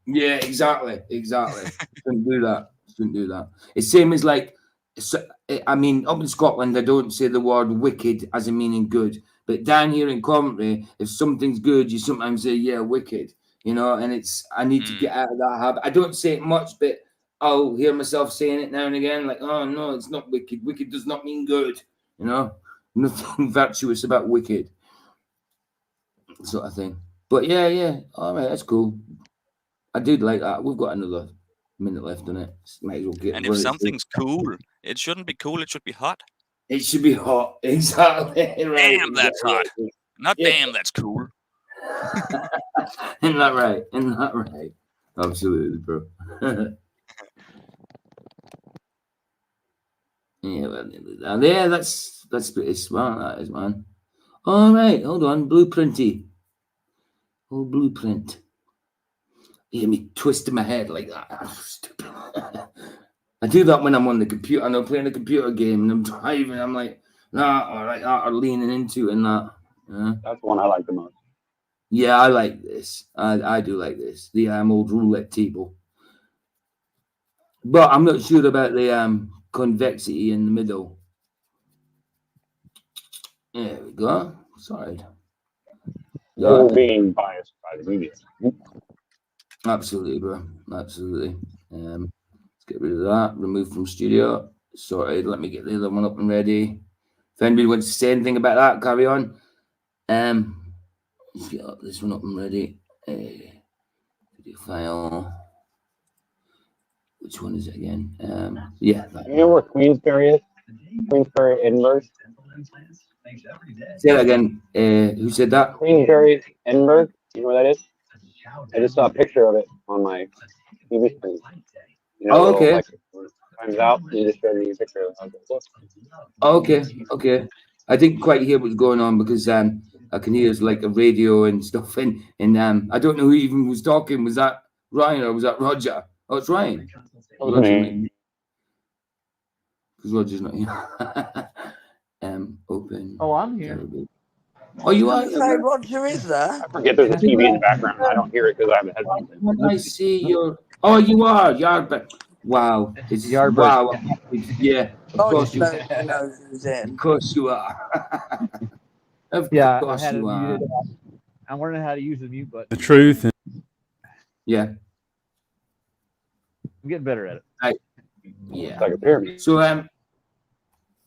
Yeah, exactly. Shouldn't do that. It's same as like, I mean, up in Scotland, they don't say the word wicked as a meaning good, but down here in Coventry, if something's good, you sometimes say, yeah, wicked. You know, and I need to get out of that habit. I don't say it much, but I'll hear myself saying it now and again, like, oh no, it's not wicked. Wicked does not mean good, you know, nothing virtuous about wicked, sort of thing. But yeah, all right, that's cool. I did like that. We've got another minute left on it. Might as well get. And if something's cool, it shouldn't be cool. It should be hot. It should be hot. Exactly. Right. Damn, that's hot. Not damn, that's cool. Isn't that right? Absolutely, bro. Yeah, that's pretty smart, that is, man. All right, hold on. Blueprinty. Oh, blueprint. You hear me twisting my head like that. Stupid. I do that when I'm on the computer and I'm playing a computer game and I'm driving. I'm like, nah, all right, or leaning into it and that. That's the one I like the most. Yeah, I like this. I do like this. The old roulette table. But I'm not sure about the convexity in the middle. There we go. Sorry. We're being biased by the media. Absolutely, bro. Absolutely. Let's get rid of that. Remove from studio. Sorted. Let me get the other one up and ready. If anybody wants to say anything about that, carry on. Let's get this one up and ready. Video file. Which one is it again? Yeah. You know where Queensbury is? Queensbury, Edinburgh. Say that again. Who said that? Queensbury, Edinburgh. You know where that is? I just saw a picture of it on my TV screen. You know, Oh, okay. Like, times out, you just showed me a picture of it. Okay. Okay. I didn't quite hear what's going on because I can hear like a radio and stuff, and I don't know who even was talking. Was that Ryan or was that Roger? Oh, it's Ryan. Because Roger's not here. Open. Oh, I'm here. Oh, you are? Say Roger is there? I forget there's a TV in the background. I don't hear it because I have a headphones in. When I see your... Oh, you are. Yardbird. Wow. It's Yardbird. Wow. Yeah. Of course you knows who's in. Of course you are. Of course you are. I'm learning how to use the mute button. The truth. Yeah. I'm getting better at it. Yeah. Like a pyramid. So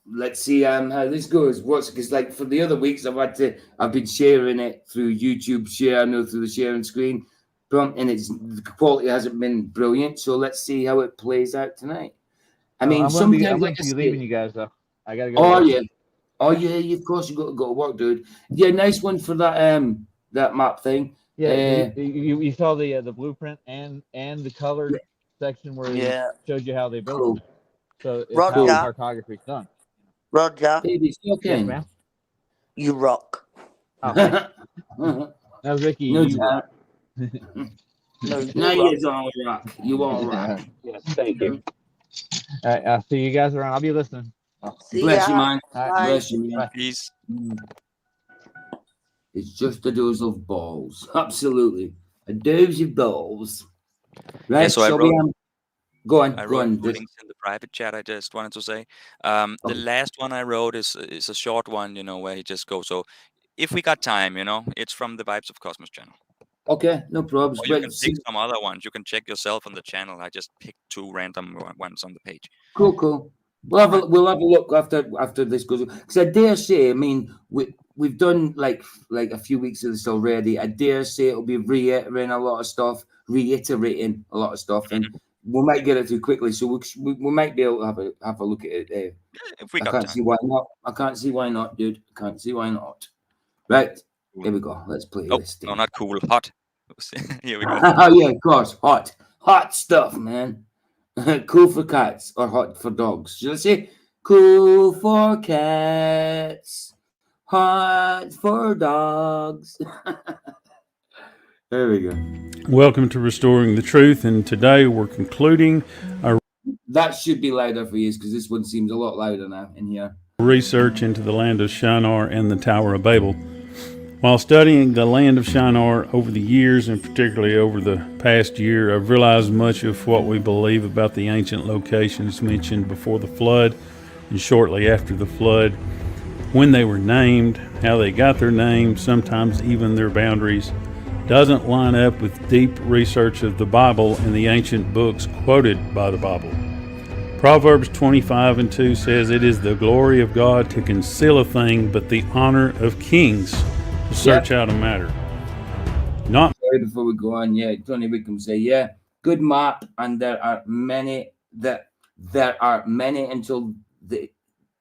let's see how this goes. Because like for the other weeks I've been sharing it through YouTube share, through the sharing screen, and the quality hasn't been brilliant. So let's see how it plays out tonight. I mean, sometimes I'm going to be leaving you guys though. I gotta go. Oh yeah. Of course you got to go to work, dude. Yeah, nice one for that map thing. Yeah, you saw the blueprint and the colored section where it showed you how they built it. So it's how the cartography's done. Roger. Baby, yes, ma'am. You rock. Oh, now, Ricky, you rock. Now you all rock. You all rock. Yes, thank you. All right, I'll see you guys around. I'll be listening. Bless you, man. Bye. Bless you, man. Peace. It's just a dose of balls. Absolutely. A dose of balls. Right, yeah, so I wrote, go on. I wrote links in the private chat. I just wanted to say the last one I wrote is a short one, where he just goes. So if we got time, it's from the Vibes of Cosmos channel. Okay, no problems. Or you can pick some other ones. You can check yourself on the channel. I just picked 2 random ones on the page. Cool. We'll have a look after this goes. Because I dare say, I mean, we've done like a few weeks of this already. I dare say it'll be reiterating a lot of stuff, and we might get it through quickly. So we might be able to have a look at it. If we got time. See why not. I can't see why not, dude. I can't see why not. Right. Here we go. Let's play this thing. No, not cool. Hot. Here we go. Oh, yeah, of course. Hot stuff, man. Cool for cats or hot for dogs. Should I say cool for cats, hot for dogs? There we go. Welcome to Restoring the Truth, and today we're concluding our... That should be louder for you because this one seems a lot louder now in here. ...research into the land of Shinar and the Tower of Babel. While studying the land of Shinar over the years, and particularly over the past year, I've realized much of what we believe about the ancient locations mentioned before the flood and shortly after the flood, when they were named, how they got their name, sometimes even their boundaries, doesn't line up with deep research of the Bible and the ancient books quoted by the Bible. Proverbs 25:2 says, "It is the glory of God to conceal a thing, but the honor of kings to search out a matter." Not before we go on, Tony Wickham say, good map, and there are many until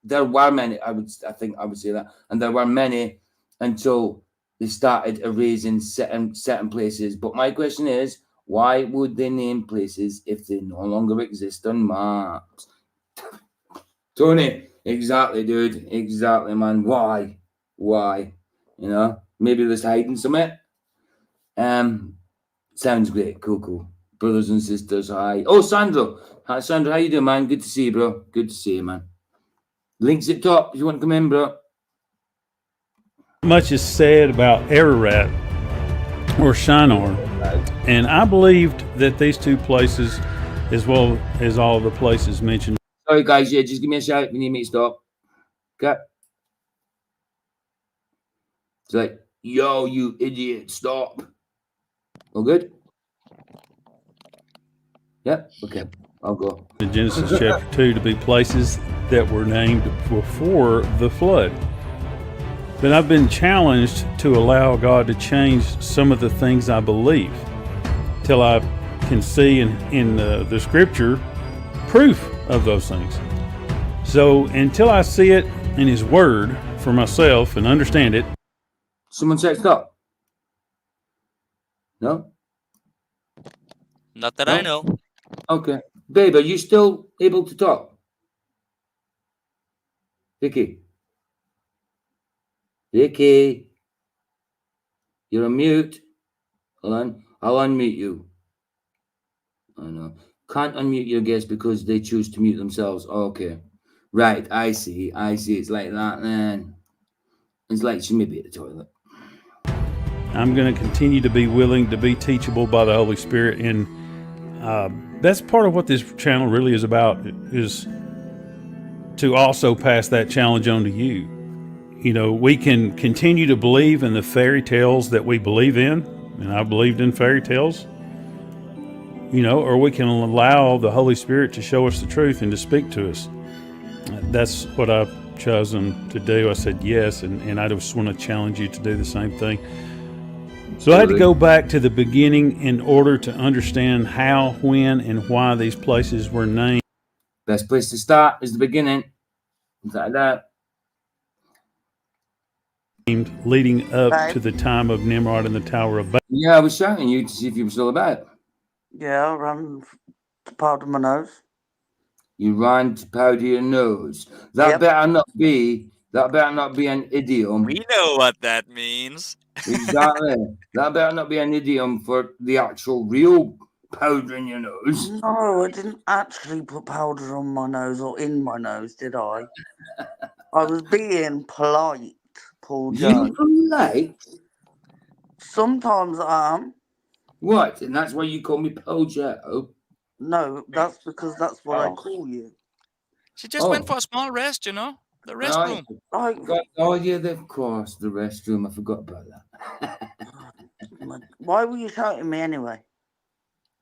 there were many. I think I would say that, and there were many until they started erasing certain places. But my question is, why would they name places if they no longer exist on maps? Tony, exactly, dude. Exactly, man. Why? Maybe there's hiding something. Sounds great. Cool. Brothers and sisters, hi. Oh, Sandro. Hi, Sandro. How you doing, man? Good to see you, bro. Good to see you, man. Links at top if you want to come in, bro. much is said about Ararat or Shinar. And I believed that these two places, as well as all the places mentioned. Sorry, guys. Yeah, just give me a shout if you need me to stop. Okay. It's like, yo, you idiot, stop. All good? Yep. Okay. I'll go. In Genesis chapter 2 to be places that were named before the flood. But I've been challenged to allow God to change some of the things I believe till I can see in the scripture proof of those things. So until I see it in His Word for myself and understand it. Someone said stop. No? Not that I know. Okay. Babe, are you still able to talk? Vicky. Vicky. You're on mute. Hold on. I'll unmute you. I know. Can't unmute your guests because they choose to mute themselves. Okay. Right. I see. It's like that then. It's like she may be at the toilet. I'm going to continue to be willing to be teachable by the Holy Spirit. And that's part of what this channel really is about, is to also pass that challenge on to you. You know, we can continue to believe in the fairy tales that we believe in, and I believed in fairy tales, you know, or we can allow the Holy Spirit to show us the truth and to speak to us. That's what I've chosen to do. I said yes, and I just want to challenge you to do the same thing. So I had to go back to the beginning in order to understand how, when, and why these places were named. Best place to start is the beginning. It's like that. Leading up to the time of Nimrod and the Tower of Babel. Yeah, I was shouting you to see if you were still about. Yeah, I ran to powder my nose. You ran to powder your nose. That better not be an idiom. We know what that means. Exactly. That better not be an idiom for the actual real powder in your nose. No, I didn't actually put powder on my nose or in my nose, did I? I was being polite, Paul Jones. You polite? Sometimes I am. What? And that's why you call me Paul Joe? No, that's because that's what I call you. She just went for a small rest, you know? The restroom. Oh, yeah, of course, the restroom. I forgot about that. Why were you shouting at me anyway?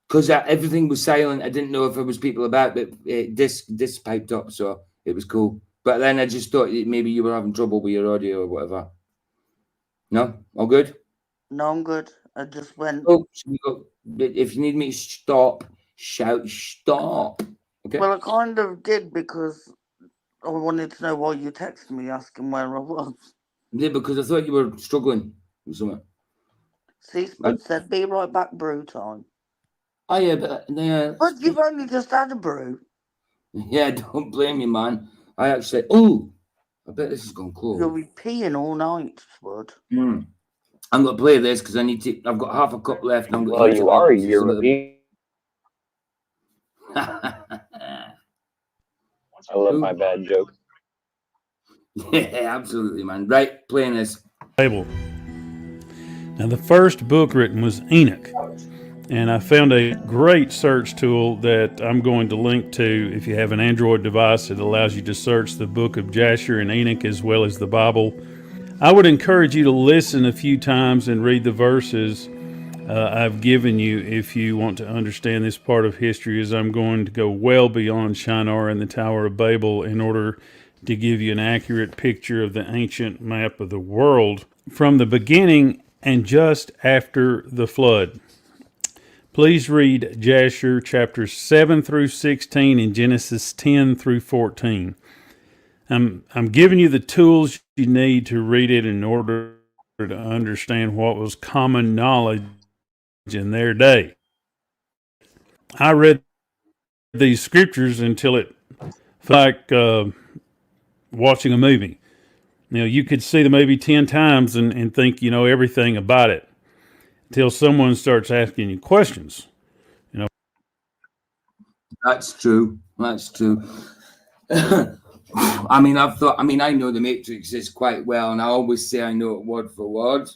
Because everything was silent. I didn't know if there was people about, but this piped up, so it was cool. But then I just thought maybe you were having trouble with your audio or whatever. No? All good? No, I'm good. I just went... Oh, if you need me to stop, shout stop. Okay? Well, I kind of did because I wanted to know why you texted me asking where I was. Yeah, because I thought you were struggling with something. See, Spud said, be right back, brew time. Oh, yeah, but... But you've only just had a brew. Yeah, don't blame me, man. I actually... Oh, I bet this is going cool. You'll be peeing all night, Spud. I'm going to play this because I need to... I've got half a cup left. And I'm well, you are. You're repeating. I love my bad joke. Yeah, absolutely, man. Right, playing this. Bible. Now, the first book written was Enoch. And I found a great search tool that I'm going to link to. If you have an Android device, it allows you to search the book of Jasher and Enoch as well as the Bible. I would encourage you to listen a few times and read the verses I've given you if you want to understand this part of history, as I'm going to go well beyond Shinar and the Tower of Babel in order to give you an accurate picture of the ancient map of the world from the beginning and just after the flood. Please read Jasher chapters 7 through 16 and Genesis 10 through 14. I'm giving you the tools you need to read it in order to understand what was common knowledge in their day. I read these scriptures until it felt like watching a movie. You know, you could see the movie 10 times and think you know everything about it until someone starts asking you questions. You know, That's true. I mean, I know the Matrix is quite well, and I always say I know it word for word,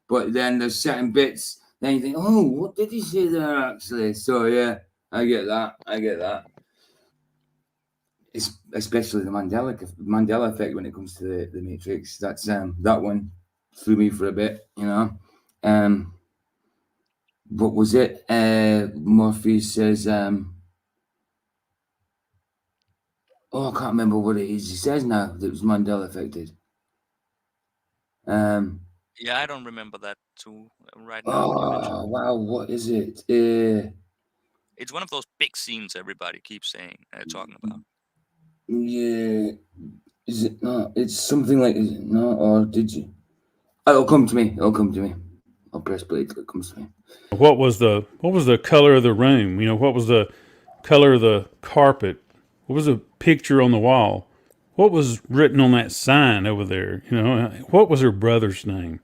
but then there's certain bits then you think, oh, what did he say there actually? So yeah, I get that. It's especially the Mandela effect when it comes to the Matrix. That's that one threw me for a bit, you know. What was it? Murphy says, oh, I can't remember what it is. He says now that it was Mandela affected. Yeah, I don't remember that too right now. Oh wow, what is it? It's one of those big scenes everybody keeps saying, talking about. Yeah, is it not? It's something like, is it not? Or did you? It'll come to me. I'll press play till it comes to me. What was the color of the room? You know, what was the color of the carpet? What was the picture on the wall? What was written on that sign over there? You know, what was her brother's name?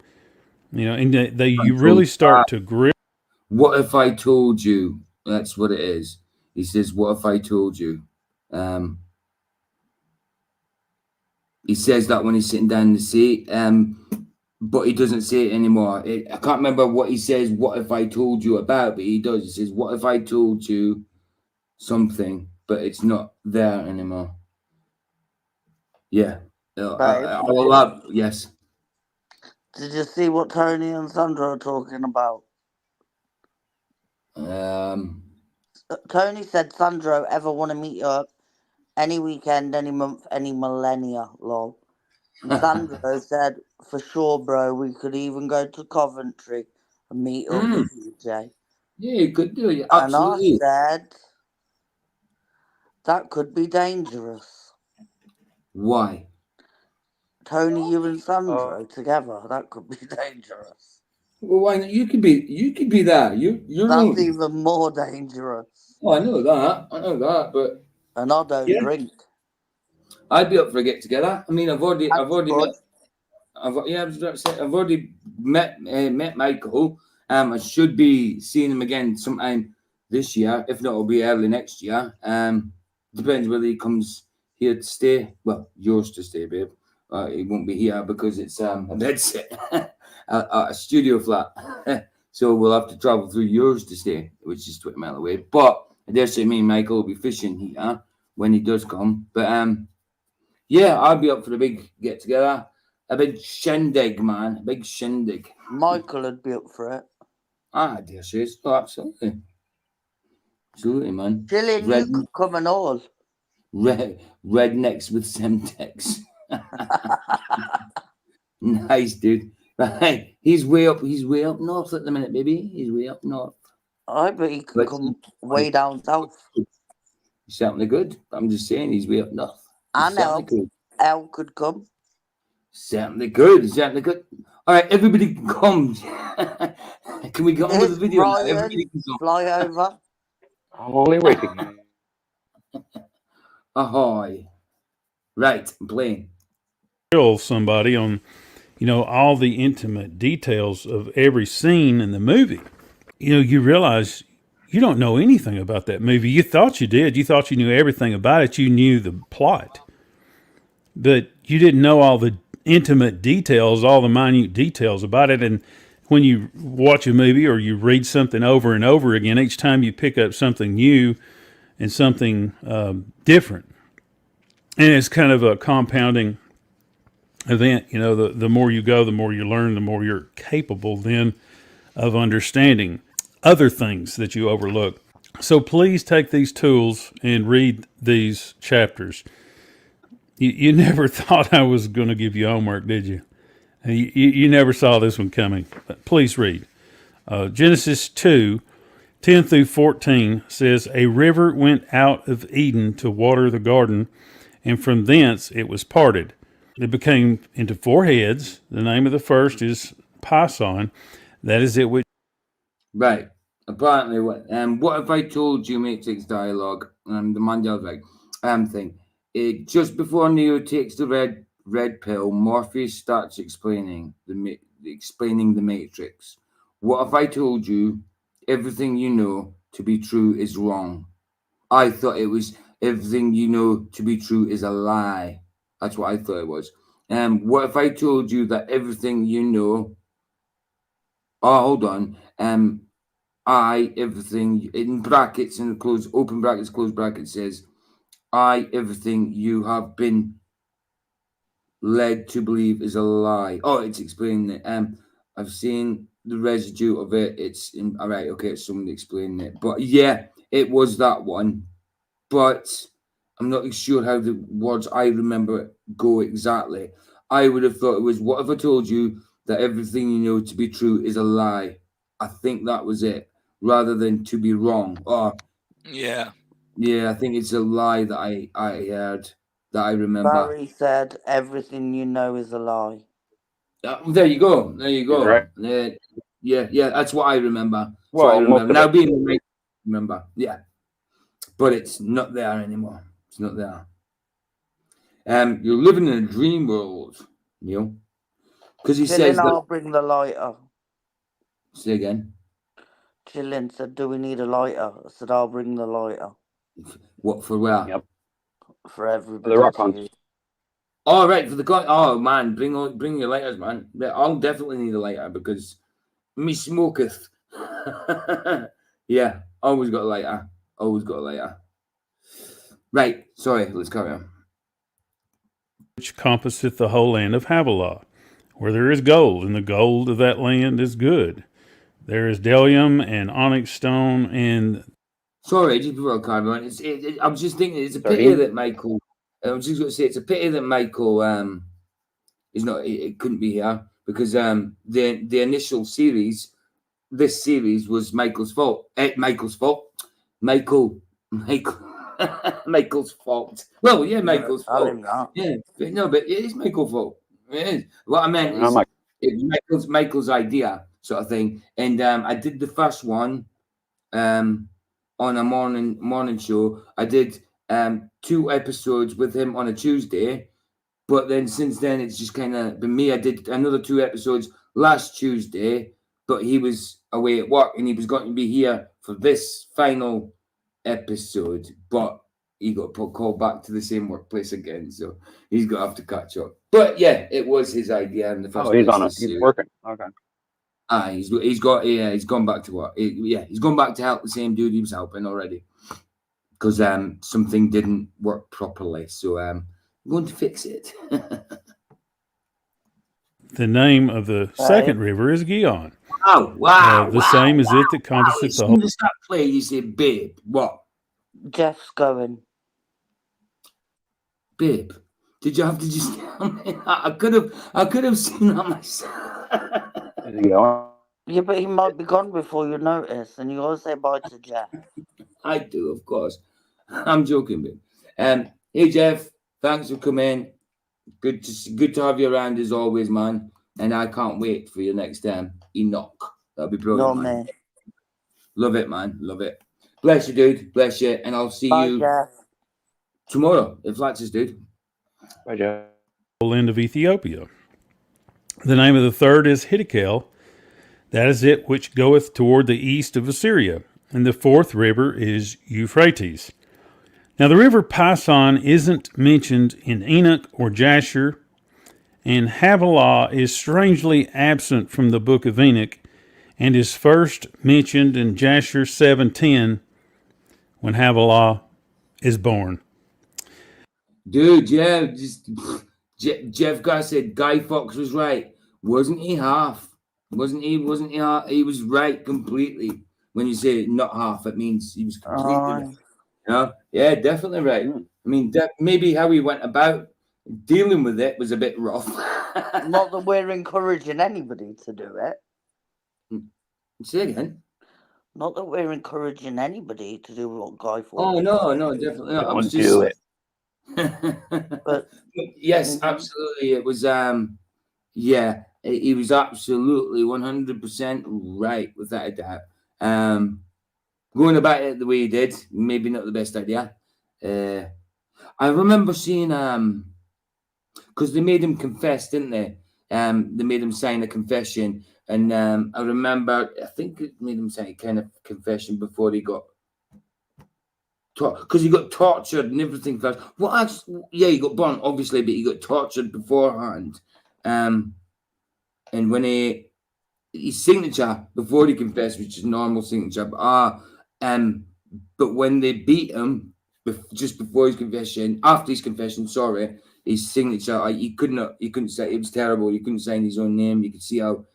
You know, and you really start to grip. What if I told you? That's what it is. He says, "What if I told you?" He says that when he's sitting down in the seat, but he doesn't say it anymore. I can't remember what he says. What if I told you about? But he does. He says, "What if I told you something?" But it's not there anymore. Yeah. Yes. Did you see what Tony and Sandra are talking about? Tony said, Sandro, ever want to meet you up any weekend, any month, any millennia, lol. And Sandro said, for sure, bro, we could even go to Coventry and meet up with you, Jay. Yeah, you could do it. Absolutely. And I said, that could be dangerous. Why? Tony, you and Sandro together, that could be dangerous. Well, why not? You could be there. That's even more dangerous. Oh, I know that, but and I don't drink. I'd be up for a get together. I mean, I've already met Michael. I should be seeing him again sometime this year. If not, it'll be early next year. Depends whether he comes here to stay. Well, yours to stay, babe. He won't be here because it's a bed sit, a studio flat. So we'll have to travel through yours to stay, which is 20 miles away. But I dare say me and Michael will be fishing here when he does come. But yeah, I'll be up for a big get together, a big shindig, man, a big shindig. Michael would be up for it. I dare say so. Oh, absolutely, man. Jillian, you could come and all. Rednecks with Semtex. Nice, dude. Right, he's way up north at the minute, baby. He's way up north. I bet he could come way down south. He's certainly good. I'm just saying, he's way up north. I know. Elle could come. Certainly good. All right, everybody come. Can we get on with the video? Ryan, fly over. I'm only waiting. Ahoy. Right, I'm playing. Somebody on, you know, all the intimate details of every scene in the movie. You know, you realize you don't know anything about that movie. You thought you did. You thought you knew everything about it. You knew the plot. But you didn't know all the intimate details, all the minute details about it. And when you watch a movie or you read something over and over again, each time you pick up something new and something different. And it's kind of a compounding event. You know, the more you go, the more you learn, the more you're capable then of understanding other things that you overlook. So please take these tools and read these chapters. You never thought I was going to give you homework, did you? You never saw this one coming. But please read. Genesis 2:10 through 14 says, a river went out of Eden to water the garden, and from thence it was parted. It became into four heads. The name of the first is Pison. That is it which... Right. Apparently, what if I told you Matrix dialogue and the Mandela thing? Just before Neo takes the red pill, Morpheus starts explaining the Matrix. What if I told you everything you know to be true is wrong? I thought it was everything you know to be true is a lie. That's what I thought it was. What if I told you that everything you know Oh, hold on. I, everything in brackets and close, open brackets, close brackets says, I, everything you have been led to believe is a lie. Oh, it's explaining it. I've seen the residue of it. It's in, all right. Okay, it's someone explaining it. But yeah, it was that one. But I'm not sure how the words I remember go exactly. I would have thought it was, what if I told you that everything you know to be true is a lie? I think that was it, rather than to be wrong. Oh, Yeah. yeah, I think it's a lie that I heard, that I remember. Barry said everything you know is a lie. There you go. There you He's go. right. Yeah, that's what I remember. That's what I Well, most remember. of Now it. being the remember, yeah. But it's not there anymore. It's not there. You're living in a dream world, Neil. Because he says Chillin', that. I'll bring the lighter. Say again. Chillin' said, do we need a lighter? I said, I'll bring the lighter. What for where? Yep. For everybody. The rock to cons. use. Oh, right, for the con. Oh man, bring your lighters, man. I'll definitely need a lighter because me smoketh. Yeah, always got a lighter. Always got a lighter. Right, sorry, let's carry on. Which compasseth the whole land of Havilah, where there is gold, and the gold of that land is good. There is bdellium and onyx stone, and sorry, just before I carry on, I'm just thinking it's a pity 13? that Michael. I was just going to say it's a pity that Michael is not. It couldn't be here because the initial series, this series was Michael's fault. Michael's fault. Michael's fault. Well, yeah, Michael's Tell fault. him that. Yeah, but no, but it is Michael's fault. It is. What I meant I'm is like, it's Michael's idea, sort of thing. And I did the first one on a morning show. I did 2 episodes with him on a Tuesday, but then since then it's just kind of been me. I did another 2 episodes last Tuesday, but he was away at work and he was going to be here for this final episode, but he got called back to the same workplace again, so he's got to have to catch up. But yeah, it was his idea in the first he's place. on it. He's working. Okay. He's gone back to work. He's gone back to help the same dude he was helping already, because something didn't work properly. So I'm going to fix it. the name of the second river is Gihon. Wow! The same is it that compasseth the As whole. soon as that play, you say, "Babe, what? Jeff's going. Babe, did you have to just tell me that? I could have seen that myself." Is he going? Yeah, but he might be gone before you notice, and you gotta say bye to Jeff. I do, of course. I'm joking, babe. Hey Jeff, thanks for coming. Good to have you around as always, man. And I can't wait for your next Enoch. That'll be brilliant, Not man. me. Love it, man. Love it. Bless you, dude. Bless you. And I'll see you Jeff. tomorrow, if that's his dude. Bye, Jeff. Land of Ethiopia. The name of the third is Hiddekel. That is it which goeth toward the east of Assyria. And the fourth river is Euphrates. Now the river Pison isn't mentioned in Enoch or Jasher, and Havilah is strangely absent from the book of Enoch, and is first mentioned in Jasher 7:10 when Havilah is born. Dude, yeah, Jeff Guy said Guy Fawkes was right. Wasn't he half? Wasn't he half? He was right completely. When you say not half, it means he was completely right. Yeah, definitely right. I mean, maybe how he went about dealing with it was a bit rough. Not that we're encouraging anybody to do it. Say again. Not that we're encouraging anybody to do what Guy Fawkes. Oh no, definitely not. Don't do it. But yes, absolutely. It was yeah, he was absolutely 100% right, without a doubt. Going about it the way he did, maybe not the best idea. I remember seeing because they made him confess, didn't they? They made him sign a confession, and I remember, I think it made him sign a kind of confession before he got because he got tortured and everything first. Well, actually, yeah, he got burnt, obviously, but he got tortured beforehand. And when he his signature before he confessed, which is normal signature. But when they beat him just before his confession, after his confession, sorry, his signature, he couldn't say, it was terrible. He couldn't sign his own name. You could see how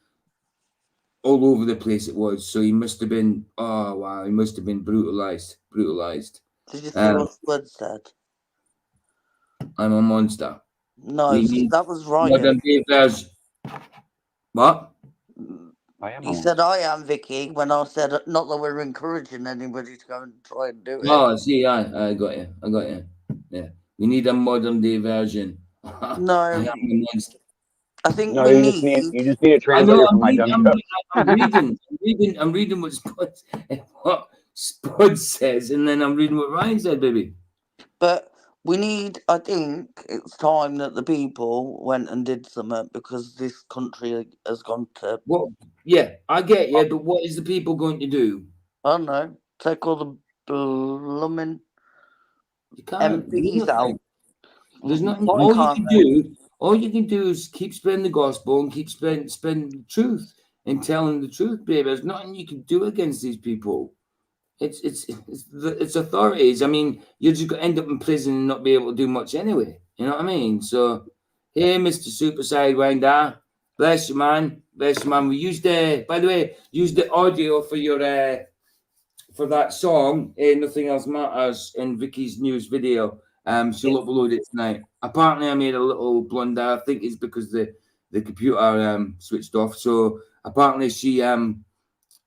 all over the place it was. So he must have been, oh wow, he must have been brutalized. Did you see what Spud said? I'm a monster. No, that was Ryan. What? He said, I am Vicky, when I said, not that we're encouraging anybody to go and try and do it. Oh, see, I got you. Yeah. We need a modern day version. No. I think no, you just need a translator for my dumb joke. I'm reading what Spud says, and then I'm reading what Ryan said, baby. But I think it's time that the people went and did something, because this country has gone to... Well, yeah, I get you, but what is the people going to do? I don't know. Take all the blooming MPs out. There's nothing. All you can do is keep spreading the gospel and keep spreading the truth and telling the truth, baby. There's nothing you can do against these people. It's authorities. I mean, you're just going to end up in prison and not be able to do much anyway. You know what I mean? So, hey, Mr. Super Sidewinder, bless you, man. We used by the way, used the audio for your for that song, Nothing Else Matters, in Vicky's news video. She'll upload it tonight. Apparently, I made a little blunder. I think it's because the computer switched off. So apparently, she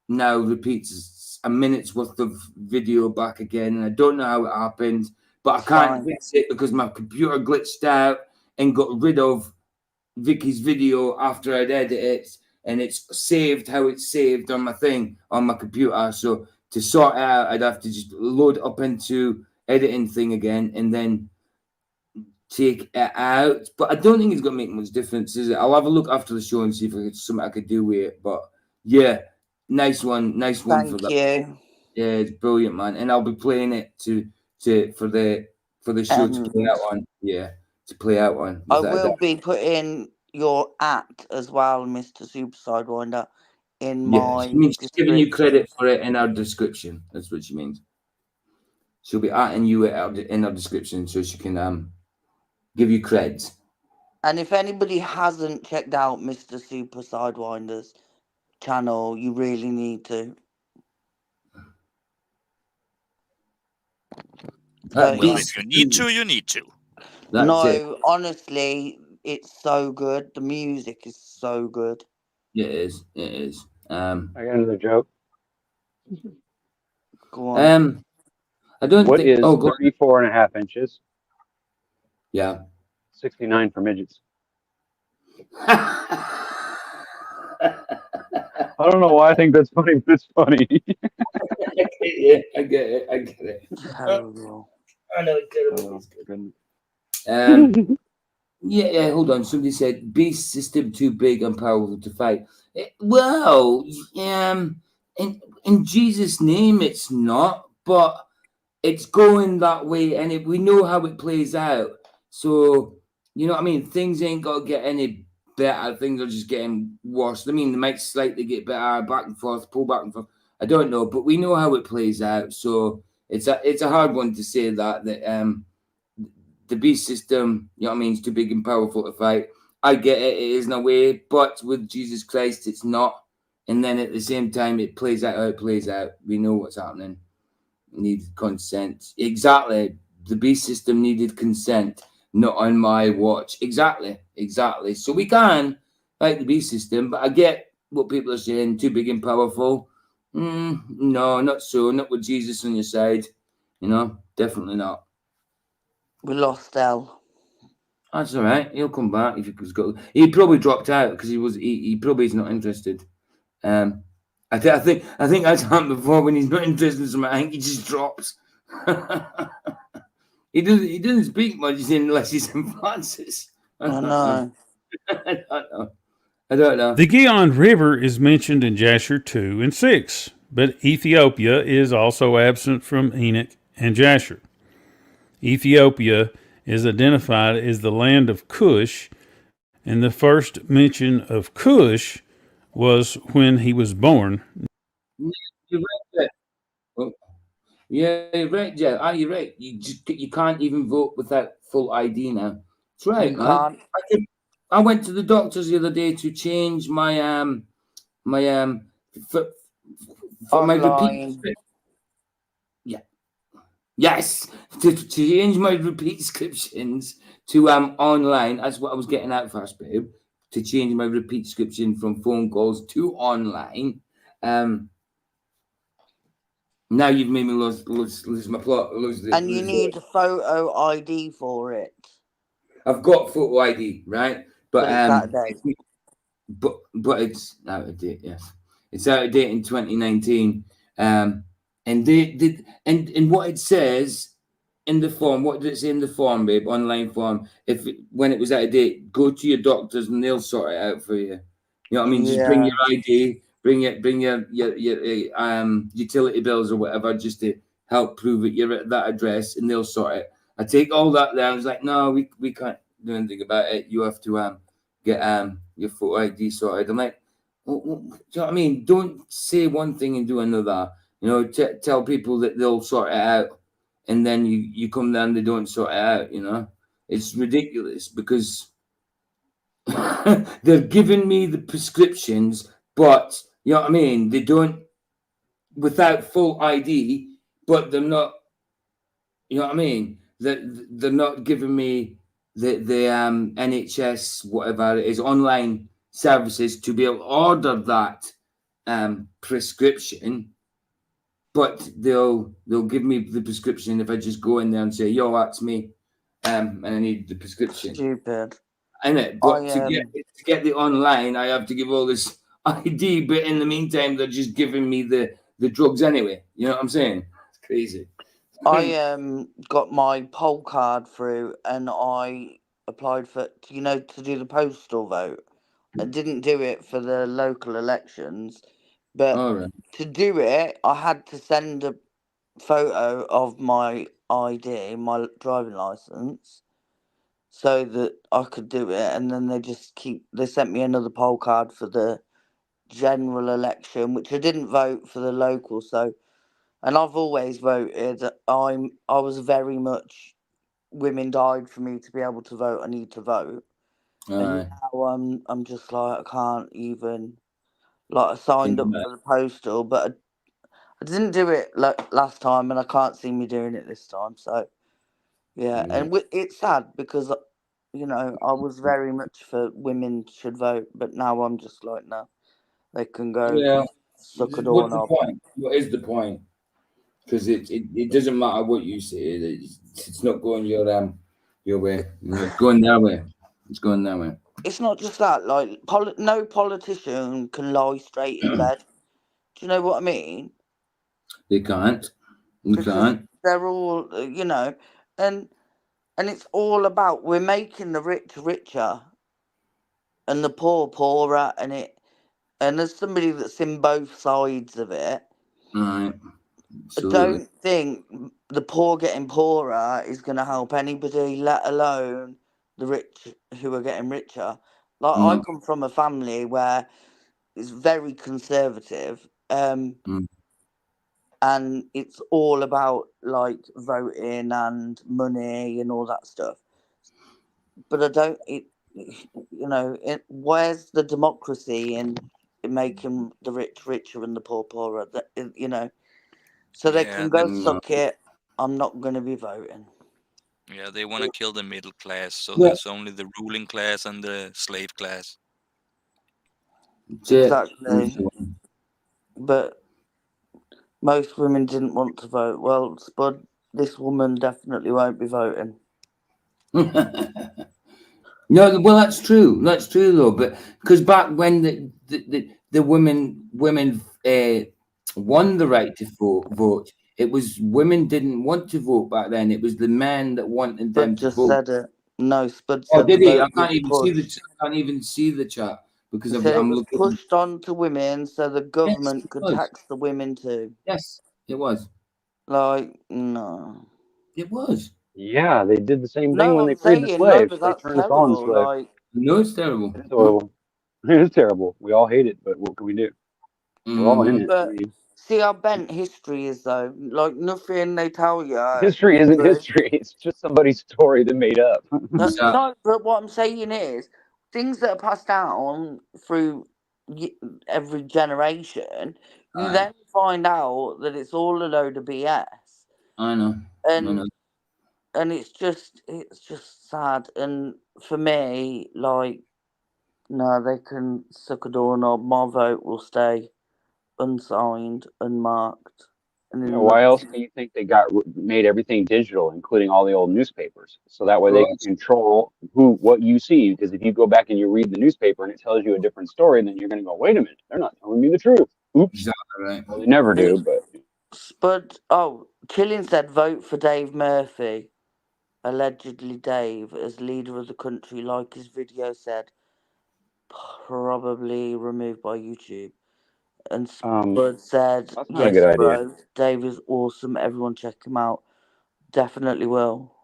now repeats a minute's worth of video back again. And I don't know how it happened, but I can't fix it because my computer glitched out and got rid of Vicky's video after I'd edited it, and it's saved how it's saved on my thing on my computer. So to sort it out, I'd have to just load it up into editing thing again and then take it out. But I don't think it's going to make much difference, is it? I'll have a look after the show and see if there's something I could do with it. But yeah, nice one for that. Thank you. Yeah, it's brilliant, man. And I'll be playing it for the show to play out on. Yeah, to play out on. I will be putting your act as well, Mr. Super Sidewinder, in my... She's giving you credit for it in our description. That's what she means. She'll be atting you in our description so she can give you creds. And if anybody hasn't checked out Mr. Super Sidewinder's channel, you really need to. If you need to, you need to. Honestly, it's so good. The music is so good. It is. I got another joke. Go on. I don't what think... is 34.5 inches? Yeah. 69 for midgets. I don't know why I think that's funny, but it's funny. I get it. Terrible. I know it's terrible. Yeah, hold on. Somebody said, beast system too big and powerful to fight. Well, in Jesus' name, it's not, but it's going that way, and we know how it plays out. So, you know what I mean? Things ain't got to get any better. Things are just getting worse. I mean, they might slightly get better, back and forth, pull back and forth. I don't know, but we know how it plays out. So it's a hard one to say that the beast system, you know what I mean, is too big and powerful to fight. I get it. It is in a way, but with Jesus Christ, it's not. And then at the same time, it plays out how it plays out. We know what's happening. Needed consent. Exactly. The beast system needed consent, not on my watch. Exactly. So we can fight the beast system, but I get what people are saying, too big and powerful. No, not so. Not with Jesus on your side. You know, definitely not. We lost El. That's all right. He'll come back if he's got. He probably dropped out because he probably is not interested. I think that's happened before when he's not interested in something. I think he just drops. He doesn't speak much unless he's in Francis. I know. I don't know. The Gihon River is mentioned in Jasher 2 and 6, but Ethiopia is also absent from Enoch and Jasher. Ethiopia is identified as the land of Cush, and the first mention of Cush was when he was born. You're right, oh, yeah, you're right, Jeff. You're right. You can't even vote without full ID now. That's right, You man. can't. I went to the doctors the other day to change my for my repeat. Online. Yeah. Yes, to change my repeat prescriptions to online. That's what I was getting out first, babe. To change my repeat prescription from phone calls to online. Now you've made me lose my plot. And you need a photo ID for it. I've got photo ID, right? But it's out of date. But it's out of date. Yes, it's out of date in 2019. And they did, and what it says in the form. What did it say in the form, babe? Online form. When it was out of date, go to your doctors and they'll sort it out for you. You know what I mean? Just bring your ID, bring your utility bills or whatever, just to help prove that you're at that address, and they'll sort it. I take all that there. I was like, no, we can't do anything about it. You have to get your photo ID sorted. I'm like, do you know what I mean? Don't say one thing and do another. You know, tell people that they'll sort it out, and then you come down, they don't sort it out. You know, it's ridiculous because they're giving me the prescriptions, but you know what I mean? They don't, without full ID, but they're not, you know what I mean? They're not giving me the NHS, whatever it is, online services to be able to order that prescription, but they'll give me the prescription if I just go in there and say, yo, that's me, and I need the prescription. Stupid. Innit? But to get the online, I have to give all this ID. But in the meantime, they're just giving me the drugs anyway. You know what I'm saying? It's crazy. I got my poll card through, and I applied for to do the postal vote. I didn't do it for the local elections, but to do it, I had to send a photo of my ID, my driving license, so that I could do it. And then they sent me another poll card for the general election, which I didn't vote for the local. So, and I've always voted. I was very much, women died for me to be able to vote. I need to vote. And now I'm just like, I can't even, like, I signed up for the postal, but I didn't do it like last time, and I can't see me doing it this time. So yeah, and it's sad because I was very much for women should vote, but now I'm just like, no, they can go suck a doorknob. What is the point? Because it doesn't matter what you say. It's not going your way. It's going their way. It's going their way. It's not just that. Like, no politician can lie straight in bed. Do you know what I mean? They can't. They can't. They're all, and it's all about, we're making the rich richer and the poor poorer, and as somebody that's in both sides of it, right. I don't think the poor getting poorer is going to help anybody, let alone the rich who are getting richer. Like, I come from a family where it's very conservative, and it's all about, like, voting and money and all that stuff. But I don't, where's the democracy in making the rich richer and the poor poorer? So they can go suck it. I'm not going to be voting. Yeah, they want to kill the middle class, so there's only the ruling class and the slave class. Exactly. But most women didn't want to vote. Well, Spud, this woman definitely won't be voting. No, well, that's true. That's true, though. But because back when the women won the right to vote, it was women didn't want to vote back then. It was the men that wanted them to vote. Spud just said it. No, Spud said did he? I can't even see the chat because I'm looking. Pushed on to women so the government could tax the women too. Yes, it was. Like, no. It was. Yeah, they did the same thing when they freed the slaves. They turned us on slaves. Like, no, it's terrible. It's horrible. It is terrible. We all hate it, but what can we do? We're all in it. I But mean, see how bent history is, though. Like, nothing they tell you history is isn't true. history. It's just somebody's story they made up. No, but what I'm saying is, things that are passed down through every generation, you then find out that it's all a load of BS. I know. And it's just sad. And for me, like, no, they can suck a doorknob. My vote will stay unsigned, unmarked. And Why else do you think they made everything digital, including all the old newspapers, so that way they can control what you see? Because if you go back and you read the newspaper and it tells you a different story, then you're going to go, wait a minute, they're not telling me the truth. Oops. Exactly right. Well, they never do, but Killing said vote for Dave Murphy. Allegedly, Dave, as leader of the country, like his video said, probably removed by YouTube. And Spud said, that's not a yes, good idea. bro, Dave is awesome. Everyone check him out. Definitely will.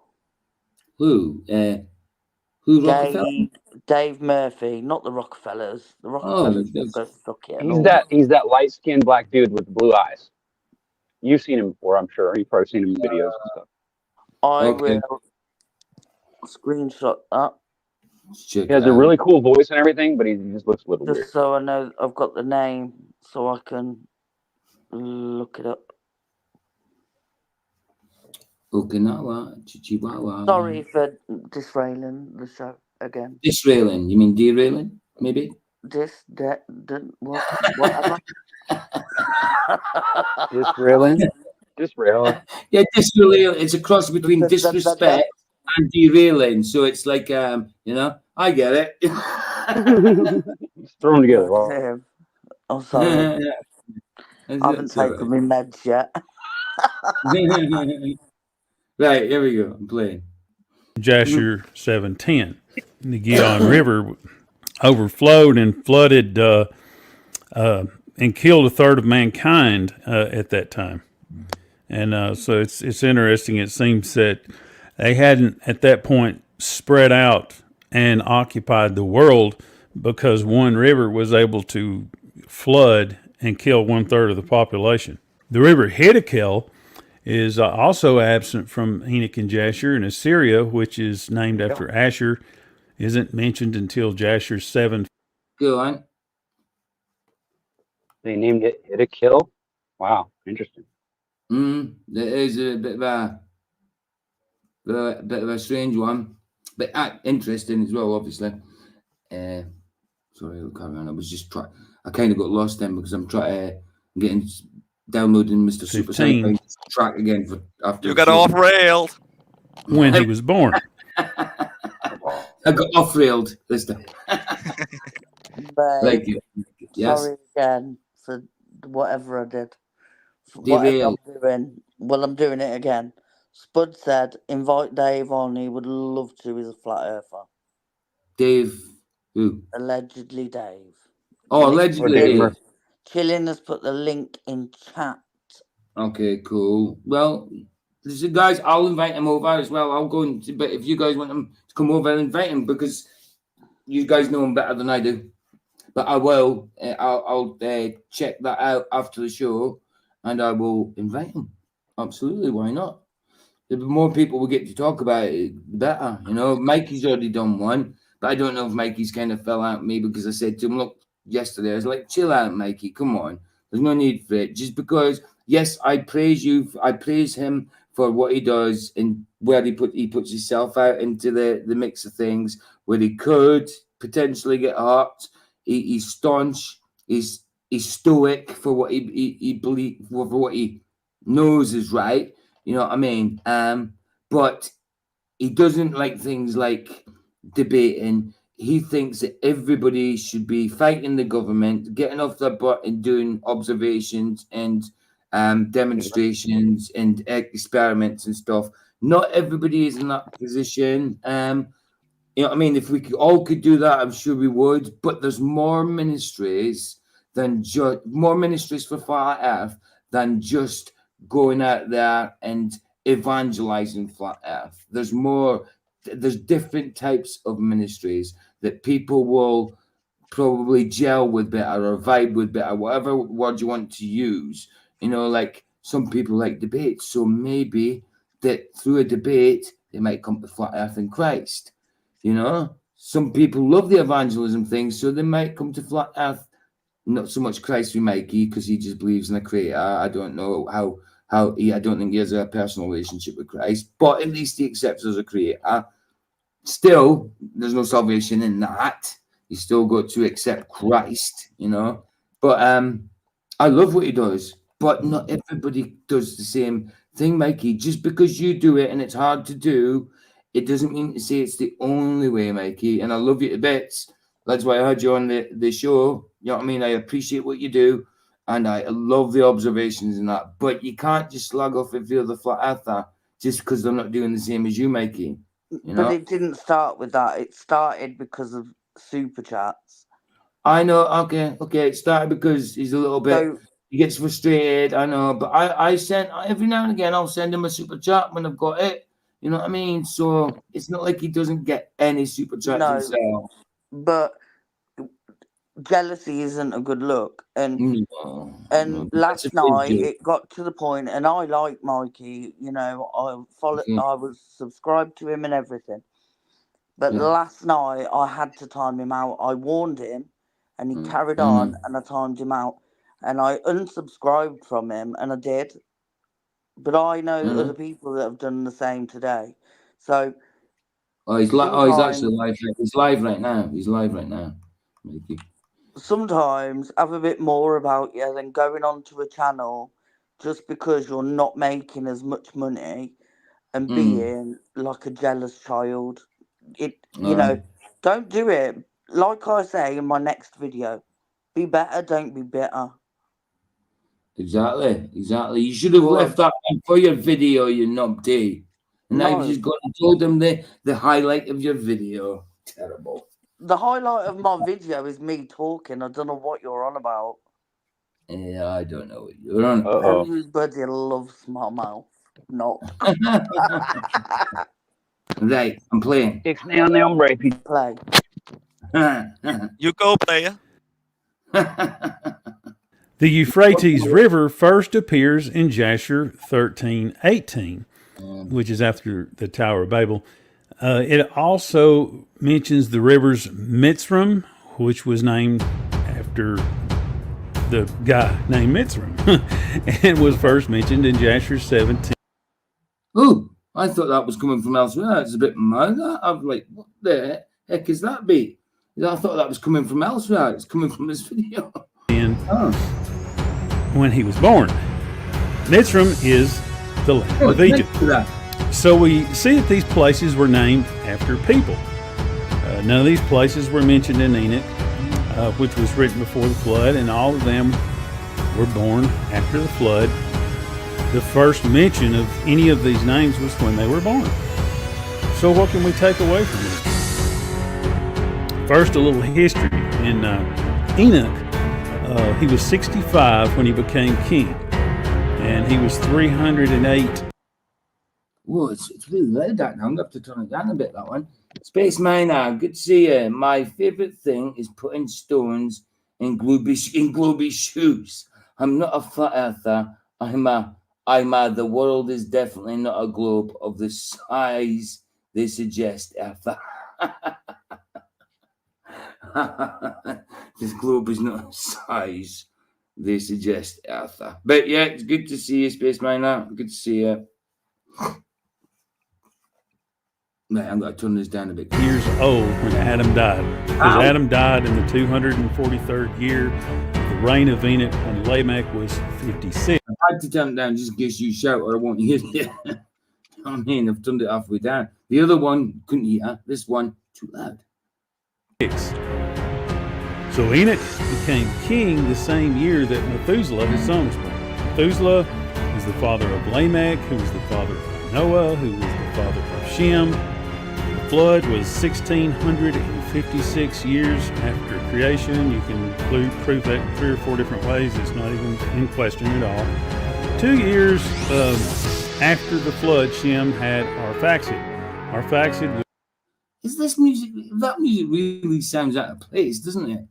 Who? Rockefeller? Dave Murphy, not the Rockefellers. The Rockefellers go suck it. He's that light-skinned black dude with blue eyes. You've seen him before, I'm sure. You've probably seen him in videos and stuff. I will screenshot that. He has a really cool voice and everything, but he just looks a little weird. Just so I know I've got the name, so I can look it up. Okinawa, Chichiwawa. Sorry for disrailing the show again. Disrailing? You mean derailing? Maybe. Whatever. Disrailing. Yeah, disrailing. It's a cross between disrespect and derailing. So it's like, I get it. Just throw them together. Wow. I'm sorry. I haven't taken my meds yet. Right, here we go. I'm playing. Jasher 7:10. The Gihon River overflowed and flooded and killed a third of mankind at that time. And so it's interesting. It seems that they hadn't at that point spread out and occupied the world because one river was able to flood and kill 1/3 of the population. The river Hiddekel is also absent from Enoch and Jasher, and Assyria, which is named after Asher, isn't mentioned until Jasher 7. Go on. They named it Hiddekel? Wow, interesting. That is a bit of a strange one, but interesting as well, obviously. Sorry, I'll carry on. I was just trying. I kind of got lost then because I'm downloading Mr. Super Saiyan track again for after. You got off railed when he was born. I got off railed this time. Thank you. Yes. Sorry again for whatever I did. Whatever I'm doing. Well, I'm doing it again. Spud said, invite Dave on. He would love to. He's a flat earther. Dave, who? Allegedly Dave. Oh, allegedly Dave. Chillin has put the link in chat. Okay, cool. Well, guys, I'll invite him over as well. I'll go but if you guys want him to come over, invite him because you guys know him better than I do. But I will. I'll check that out after the show, and I will invite him. Absolutely, why not? The more people we get to talk about it, the better. Mikey's already done one, but I don't know if Mikey's kind of fell out at me because I said to him, look, yesterday, I was like, chill out, Mikey, come on. There's no need for it. Just because, yes, I praise you. I praise him for what he does and where he puts himself out into the mix of things, where he could potentially get hurt. He's staunch. He's stoic for what he believes, for what he knows is right. You know what I mean? But he doesn't like things like debating. He thinks that everybody should be fighting the government, getting off their butt and doing observations and demonstrations and experiments and stuff. Not everybody is in that position. You know what I mean? If we all could do that, I'm sure we would. But there's more ministries for Flat Earth than just going out there and evangelizing Flat Earth. There's different types of ministries that people will probably gel with better or vibe with better, whatever word you want to use. You know, like some people like debates, so maybe that through a debate they might come to flat earth and Christ. You know, some people love the evangelism thing, so they might come to flat earth. Not so much Christ with Mikey because he just believes in a creator. I don't know how I don't think he has a personal relationship with Christ, but at least he accepts as a creator. Still, there's no salvation in that. You still got to accept Christ, you know. But I love what he does, but not everybody does the same thing, Mikey. Just because you do it and it's hard to do, it doesn't mean to say it's the only way, Mikey. And I love you to bits. That's why I had you on the show. You know what I mean? I appreciate what you do, and I love the observations and that. But you can't just slag off every other flat earther just because they're not doing the same as you, Mikey. You know? But it didn't start with that. It started because of super chats. I know. Okay. It started because he's a little bit. He gets frustrated. I know, but I send every now and again. I'll send him a super chat when I've got it. You know what I mean? So it's not like he doesn't get any super chats himself. But jealousy isn't a good look. And last night it got to the point, and I like Mikey. You know, I was subscribed to him and everything. But last night I had to time him out. I warned him, and he carried on, and I timed him out, and I unsubscribed from him, and I did. But I know other people that have done the same today. So. He's actually live. He's live right now. Mikey. Sometimes have a bit more about you than going onto a channel just because you're not making as much money and being like a jealous child. You know, don't do it. Like I say in my next video, be better, don't be bitter. Exactly. You should have left that one for your video, you numpty. And now you've just got and told them the highlight of your video. Terrible. The highlight of my video is me talking. I don't know what you're on about. Yeah, I don't know what you're on. Everybody loves my mouth. Not. Right, I'm playing. Ixnay on the hombre. Play. You go, player. The Euphrates River first appears in Jasher 13:18, which is after the Tower of Babel. It also mentions the rivers Mitzrayim, which was named after the guy named Mitzrayim, and was first mentioned in Jasher 17. Oh, I thought that was coming from elsewhere. It's a bit mad. I'm like, what the heck is that beat? I thought that was coming from elsewhere. It's coming from this video. And when he was born, Mitzrayim is the land of Egypt. So we see that these places were named after people. None of these places were mentioned in Enoch, which was written before the flood, and all of them were born after the flood. The first mention of any of these names was when they were born. So what can we take away from this? First, a little history. In Enoch, he was 65 when he became king, and he was 308. Whoa, it's really loud that now. I'm going to have to turn it down a bit, that one. Space Miner, good to see you. My favourite thing is putting stones in globy shoes. I'm not a flat earther. The world is definitely not a globe of the size they suggest, earther. This globe is not a size they suggest, earther. But yeah, it's good to see you, Space Miner. Good to see you. Right, I'm going to turn this down a bit. Years old when Adam died. Because Adam died in the 243rd year. The reign of Enoch and Lamech was 56. I had to turn it down just in case you shout or I won't hear you. I mean, I've turned it halfway down. The other one couldn't hear. This one, too loud. So Enoch became king the same year that Methuselah, his son, was born. Methuselah was the father of Lamech, who was the father of Noah, who was the father of Shem. The flood was 1,656 years after creation. You can prove that in 3 or 4 different ways. It's not even in question at all. 2 years after the flood, Shem had Arphaxad. Arphaxad was... Is this music... That music really sounds out of place, doesn't it?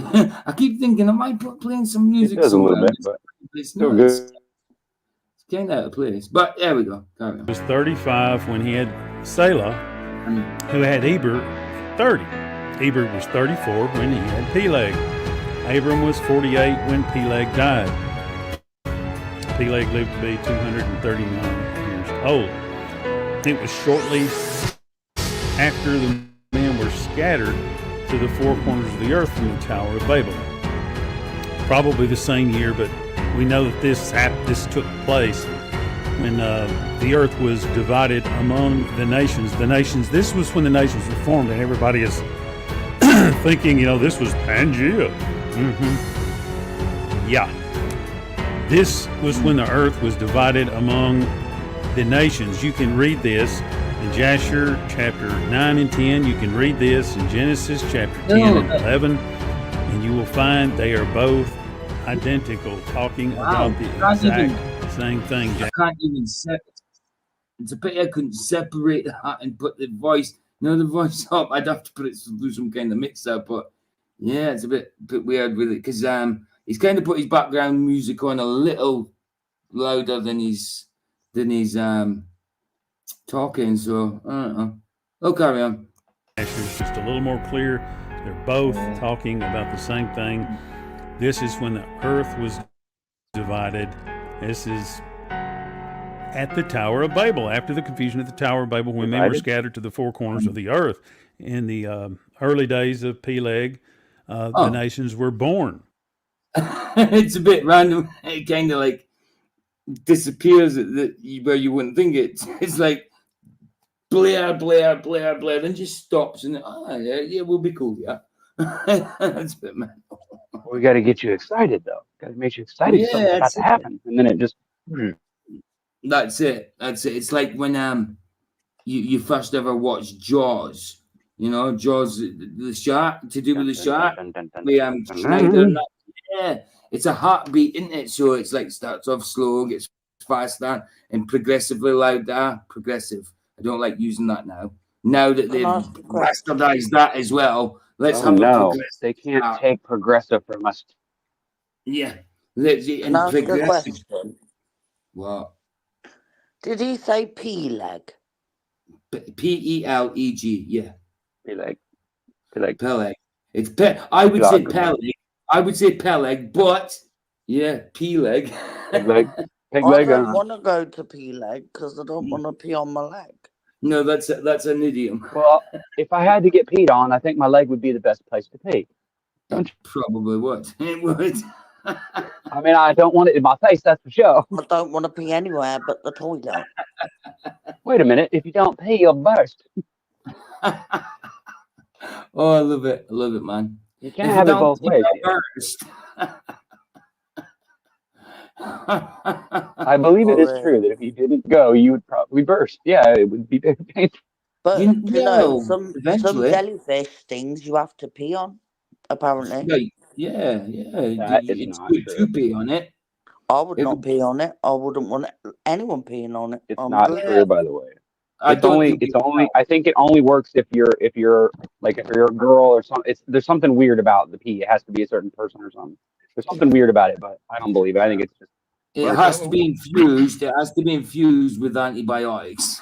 I keep thinking, am I playing some music It does a somewhere? little bit, but It's still not. good. It's kind of out of place. But there we go. Carry on. He was 35 when he had Selah, who had Eber 30. Eber was 34 when he had Peleg. Abram was 48 when Peleg died. Peleg lived to be 239 years old. It was shortly after the men were scattered to the four corners of the earth from the Tower of Babel. Probably the same year, but we know that this took place when the earth was divided among the nations. This was when the nations were formed, and everybody is thinking, this was Pangea. Yeah. This was when the earth was divided among the nations. You can read this in Jasher chapter 9 and 10. You can read this in Genesis chapter 10 and 11. And you will find they are both identical, talking about the exact same thing. I can't even it's a pity I couldn't separate that and put the voice up. I'd have to put it through some kind of mixer, but yeah, it's a bit weird with it because he's kind of put his background music on a little louder than he's talking, so I don't know. Oh, carry on. It's just a little more clear. They're both talking about the same thing. This is when the earth was divided. This is at the Tower of Babel, after the confusion at the Tower of Babel, when men were scattered to the four corners of the earth. In the early days of Peleg, the nations were born. It's a bit random. It kind of like disappears where you wouldn't think it. It's like Blair, then just stops and yeah, we'll be cool, yeah. That's a bit mad. We got to get you excited, though. Got to make you excited. Something's about to happen, and then it just. That's it. It's like when you first ever watched Jaws. Jaws, the shark, to do with the shark. Schneider. Yeah, it's a heartbeat, isn't it? So it's like starts off slow, gets faster, and progressively louder. Progressive. I don't like using that now. Now that they've bastardized that as well, let's have a progressive. They can't take progressive from us. Yeah. Can I ask a question? What? Did he say Peleg? Peleg, yeah. Peleg. It's I would say Peleg. I would say Peleg, but yeah, Peleg. I don't want to go to Peleg because I don't want to pee on my leg. No, that's an idiom. Well, if I had to get peed on, I think my leg would be the best place to pee. Don't you? Probably would. It would. I mean, I don't want it in my face, that's for sure. I don't want to pee anywhere but the toilet. Wait a minute. If you don't pee, you'll burst. Oh, I love it, man. You can't have it both ways. I believe it is true that if you didn't go, you would probably burst. Yeah, it would be very painful. But some jellyfish things you have to pee on, apparently. Yeah. It's good to pee on it. I would not pee on it. I wouldn't want anyone peeing on it. It's not true, by the way. I think it only works if you're like if you're a girl or something. There's something weird about the pee. It has to be a certain person or something. There's something weird about it, but I don't believe it. I think it's just. It has to be infused. It has to be infused with antibiotics.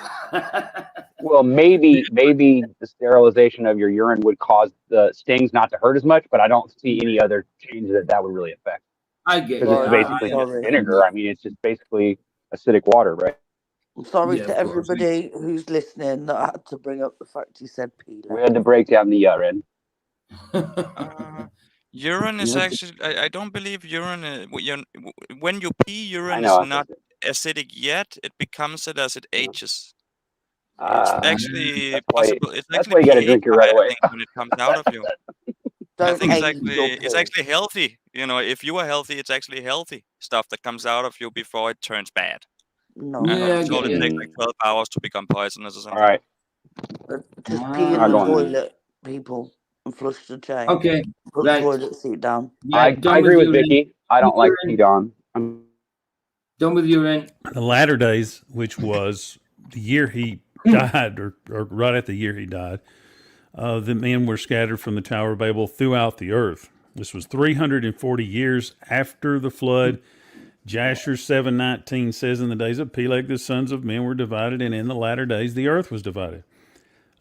Well, maybe the sterilization of your urine would cause the stings not to hurt as much, but I don't see any other change that would really affect. I get it. Because it's basically just vinegar. I mean, it's just basically acidic water, right? I'm sorry to everybody who's listening that I had to bring up the fact you said pee. We had to break down the urine. Urine is actually, I don't believe urine, when you pee, urine is not acidic yet. It becomes it as it ages. It's actually possible. That's why you got to drink it right away. When it comes out of you. I think it's actually healthy. If you are healthy, it's actually healthy stuff that comes out of you before it turns bad. No. So it takes like 12 hours to become poisonous or something. All right. Just pee in the toilet, people, and flush the chain. Okay. Put the toilet seat down. Yeah, I agree with Vicky. I don't like peed on. Done with urine. The latter days, which was the year he died, or right at the year he died, the men were scattered from the Tower of Babel throughout the earth. This was 340 years after the flood. Jasher 7:19 says, in the days of Peleg, the sons of men were divided, and in the latter days the earth was divided.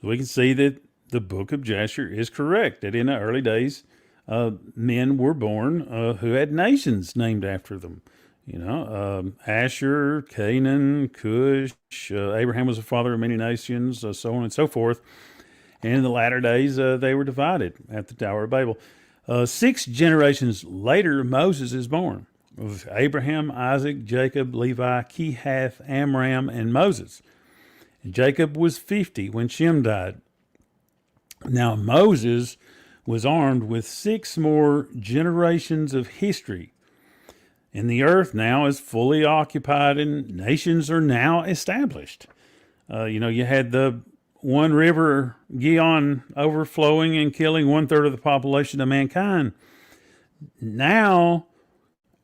So we can see that the book of Jasher is correct, that in the early days, men were born who had nations named after them. Asher, Canaan, Cush, Abraham was the father of many nations, so on and so forth. And in the latter days, they were divided at the Tower of Babel. 6 generations later, Moses is born of Abraham, Isaac, Jacob, Levi, Kehath, Amram, and Moses. And Jacob was 50 when Shem died. Now Moses was armed with 6 more generations of history. And the earth now is fully occupied and nations are now established. You had the one river, Gihon, overflowing and killing 1/3 of the population of mankind. Now,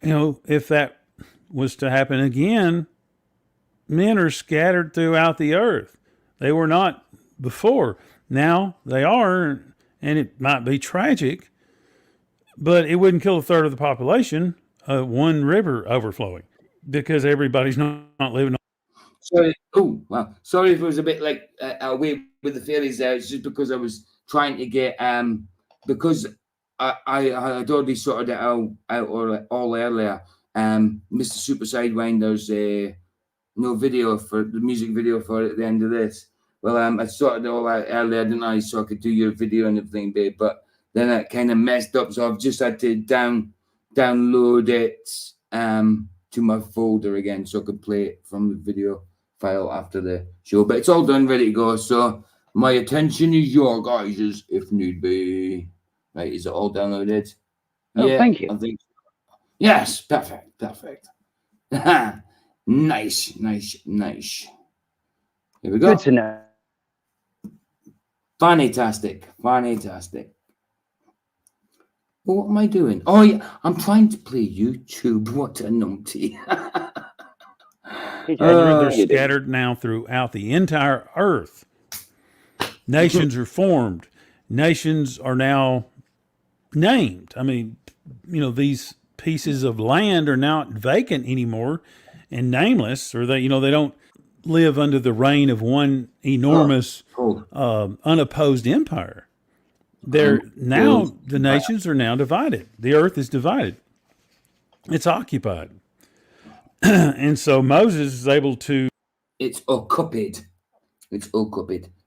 if that was to happen again, men are scattered throughout the earth. They were not before. Now they are, and it might be tragic, but it wouldn't kill 1/3 of the population, one river overflowing, because everybody's not living. Sorry. Oh, wow. Sorry if it was a bit like away with the fairies there. It's just because I was trying to get because I had already sorted it out all earlier. Mr. Super Sidewinder's no video for the music video for it at the end of this. Well, I sorted it all out earlier, didn't I? So I could do your video and everything, babe. But then it kind of messed up, so I've just had to download it to my folder again, so I could play it from the video file after the show. But it's all done, ready to go. So my attention is your guys's, if need be. Right, is it all downloaded? Oh, yeah, thank you. I think. Yes, perfect. Nice. Here we go. Good to know. Fantastic. Well, what am I doing? Oh, yeah, I'm trying to play YouTube. What a numpty. They're scattered now throughout the entire earth. Nations are formed. Nations are now named. I mean, these pieces of land are not vacant anymore and nameless, or they don't live under the reign of one enormous, unopposed empire. The nations are now divided. The earth is divided. It's occupied. And so Moses is able to... It's occupied.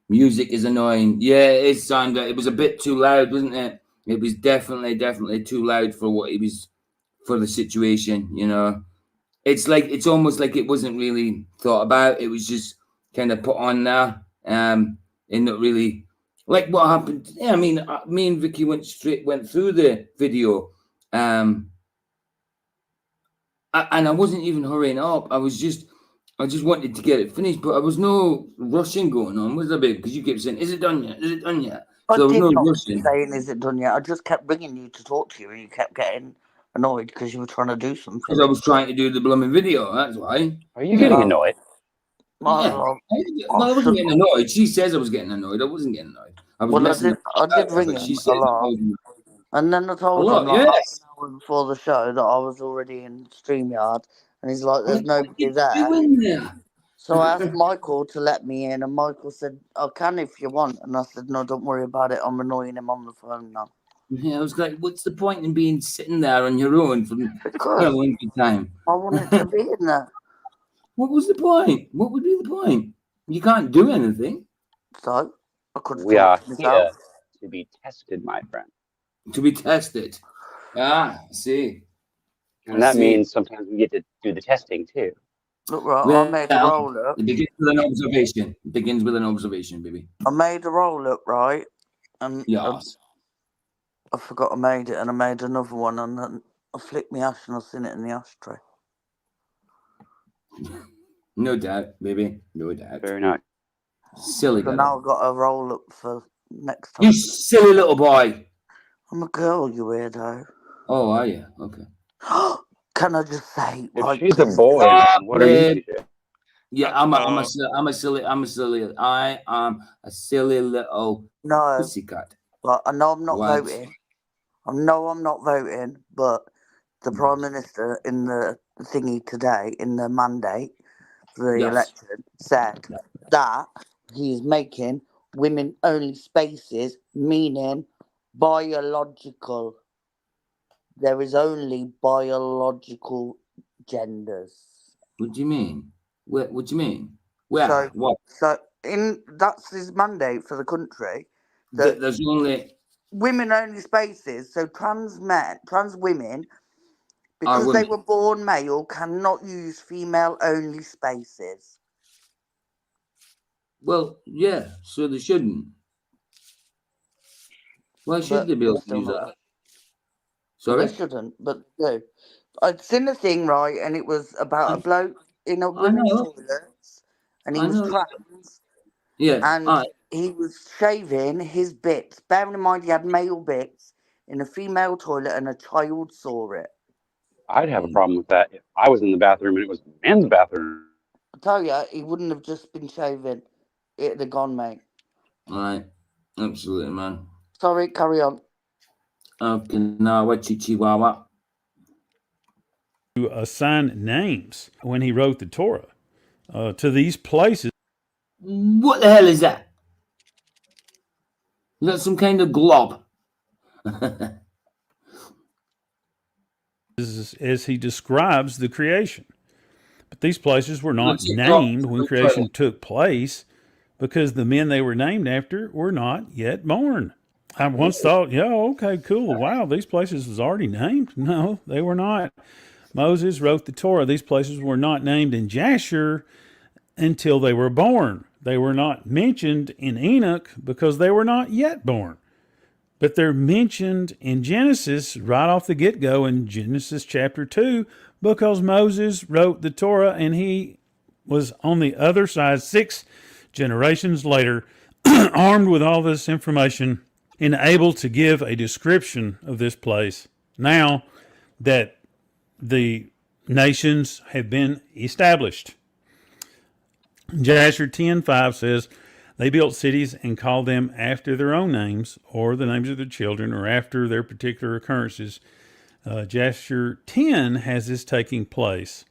Music is annoying. Yeah, it is, Sandra. It was a bit too loud, wasn't it? It was definitely too loud for what it was, for the situation, It's almost like it wasn't really thought about. It was just kind of put on there. And not really... Like what happened? Yeah, I mean, me and Vicky went through the video, and I wasn't even hurrying up. I just wanted to get it finished, but there was no rushing going on, was there, babe? Because you kept saying, "Is it done yet? Is it done yet?" I So there was did no not rushing. keep saying, "Is it done yet?" I just kept ringing you to talk to you, and you kept getting annoyed because you were trying to do something. Because I was trying to do the blooming video. That's why. Are you getting annoyed? Yeah. I wasn't getting annoyed. She says I was getting annoyed. I wasn't getting annoyed. I did ring him a lot. And then I told him half an hour before the show that I was already in StreamYard, and he's like, "There's nobody there." So I asked Michael to let me in, and Michael said, "I can if you want." And I said, "No, don't worry about it. I'm annoying him on the phone now." Yeah, I was like, "What's the point in being sitting there on your own for a lengthy time?" I wanted to be in there. What was the point? What would be the point? You can't do anything. So I could. We are here to be tested, my friend. To be tested. Ah, see. And that means sometimes we get to do the testing too. Look, right, I made a roll up. It begins with an observation. It begins with an observation, baby. I made a roll up, right? And yes. I forgot I made it, and I made another one, and then I flicked my ash and I seen it in the ashtray. No doubt, baby. No doubt. Very nice. Silly girl. So now I've got a roll up for next time. You silly little boy. I'm a girl, you weirdo. Oh, are you? Okay. Can I just say, if she's a boy, what are you? Yeah, I am a silly little pussycat. But I know I'm not voting. No, I'm not voting, but the Prime Minister in the thingy today, in the mandate for the election, said that he's making women-only spaces, meaning biological. There is only biological genders. What do you mean? What do you mean? Where? What? So that's his mandate for the country. There's only women-only spaces. So trans women, because they were born male, cannot use female-only spaces. Well, yeah, so they shouldn't. Why should they be able to use that? Sorry? They shouldn't, but they do. I'd seen a thing, right, and it was about a bloke in a women's toilets, and he was trans. Yeah. And he was shaving his bits. Bearing in mind he had male bits in a female toilet and a child saw it. I'd have a problem with that if I was in the bathroom and it was a men's bathroom. I tell you, he wouldn't have just been shaving. It'd have gone, mate. Right. Absolutely, man. Sorry, carry on. Okinawa, Chihuahua. To assign names when he wrote the Torah to these places. What the hell is that? Is that some kind of glob? As he describes the creation. But these places were not named when creation took place because the men they were named after were not yet born. I once thought, yeah, okay, cool. Wow, these places was already named. No, they were not. Moses wrote the Torah. These places were not named in Jasher until they were born. They were not mentioned in Enoch because they were not yet born. But they're mentioned in Genesis right off the get-go in Genesis chapter 2 because Moses wrote the Torah and he was on the other side 6 generations later, armed with all this information and able to give a description of this place now that the nations have been established. Jasher 10:5 says, they built cities and called them after their own names or the names of their children or after their particular occurrences. Jasher 10 has this taking place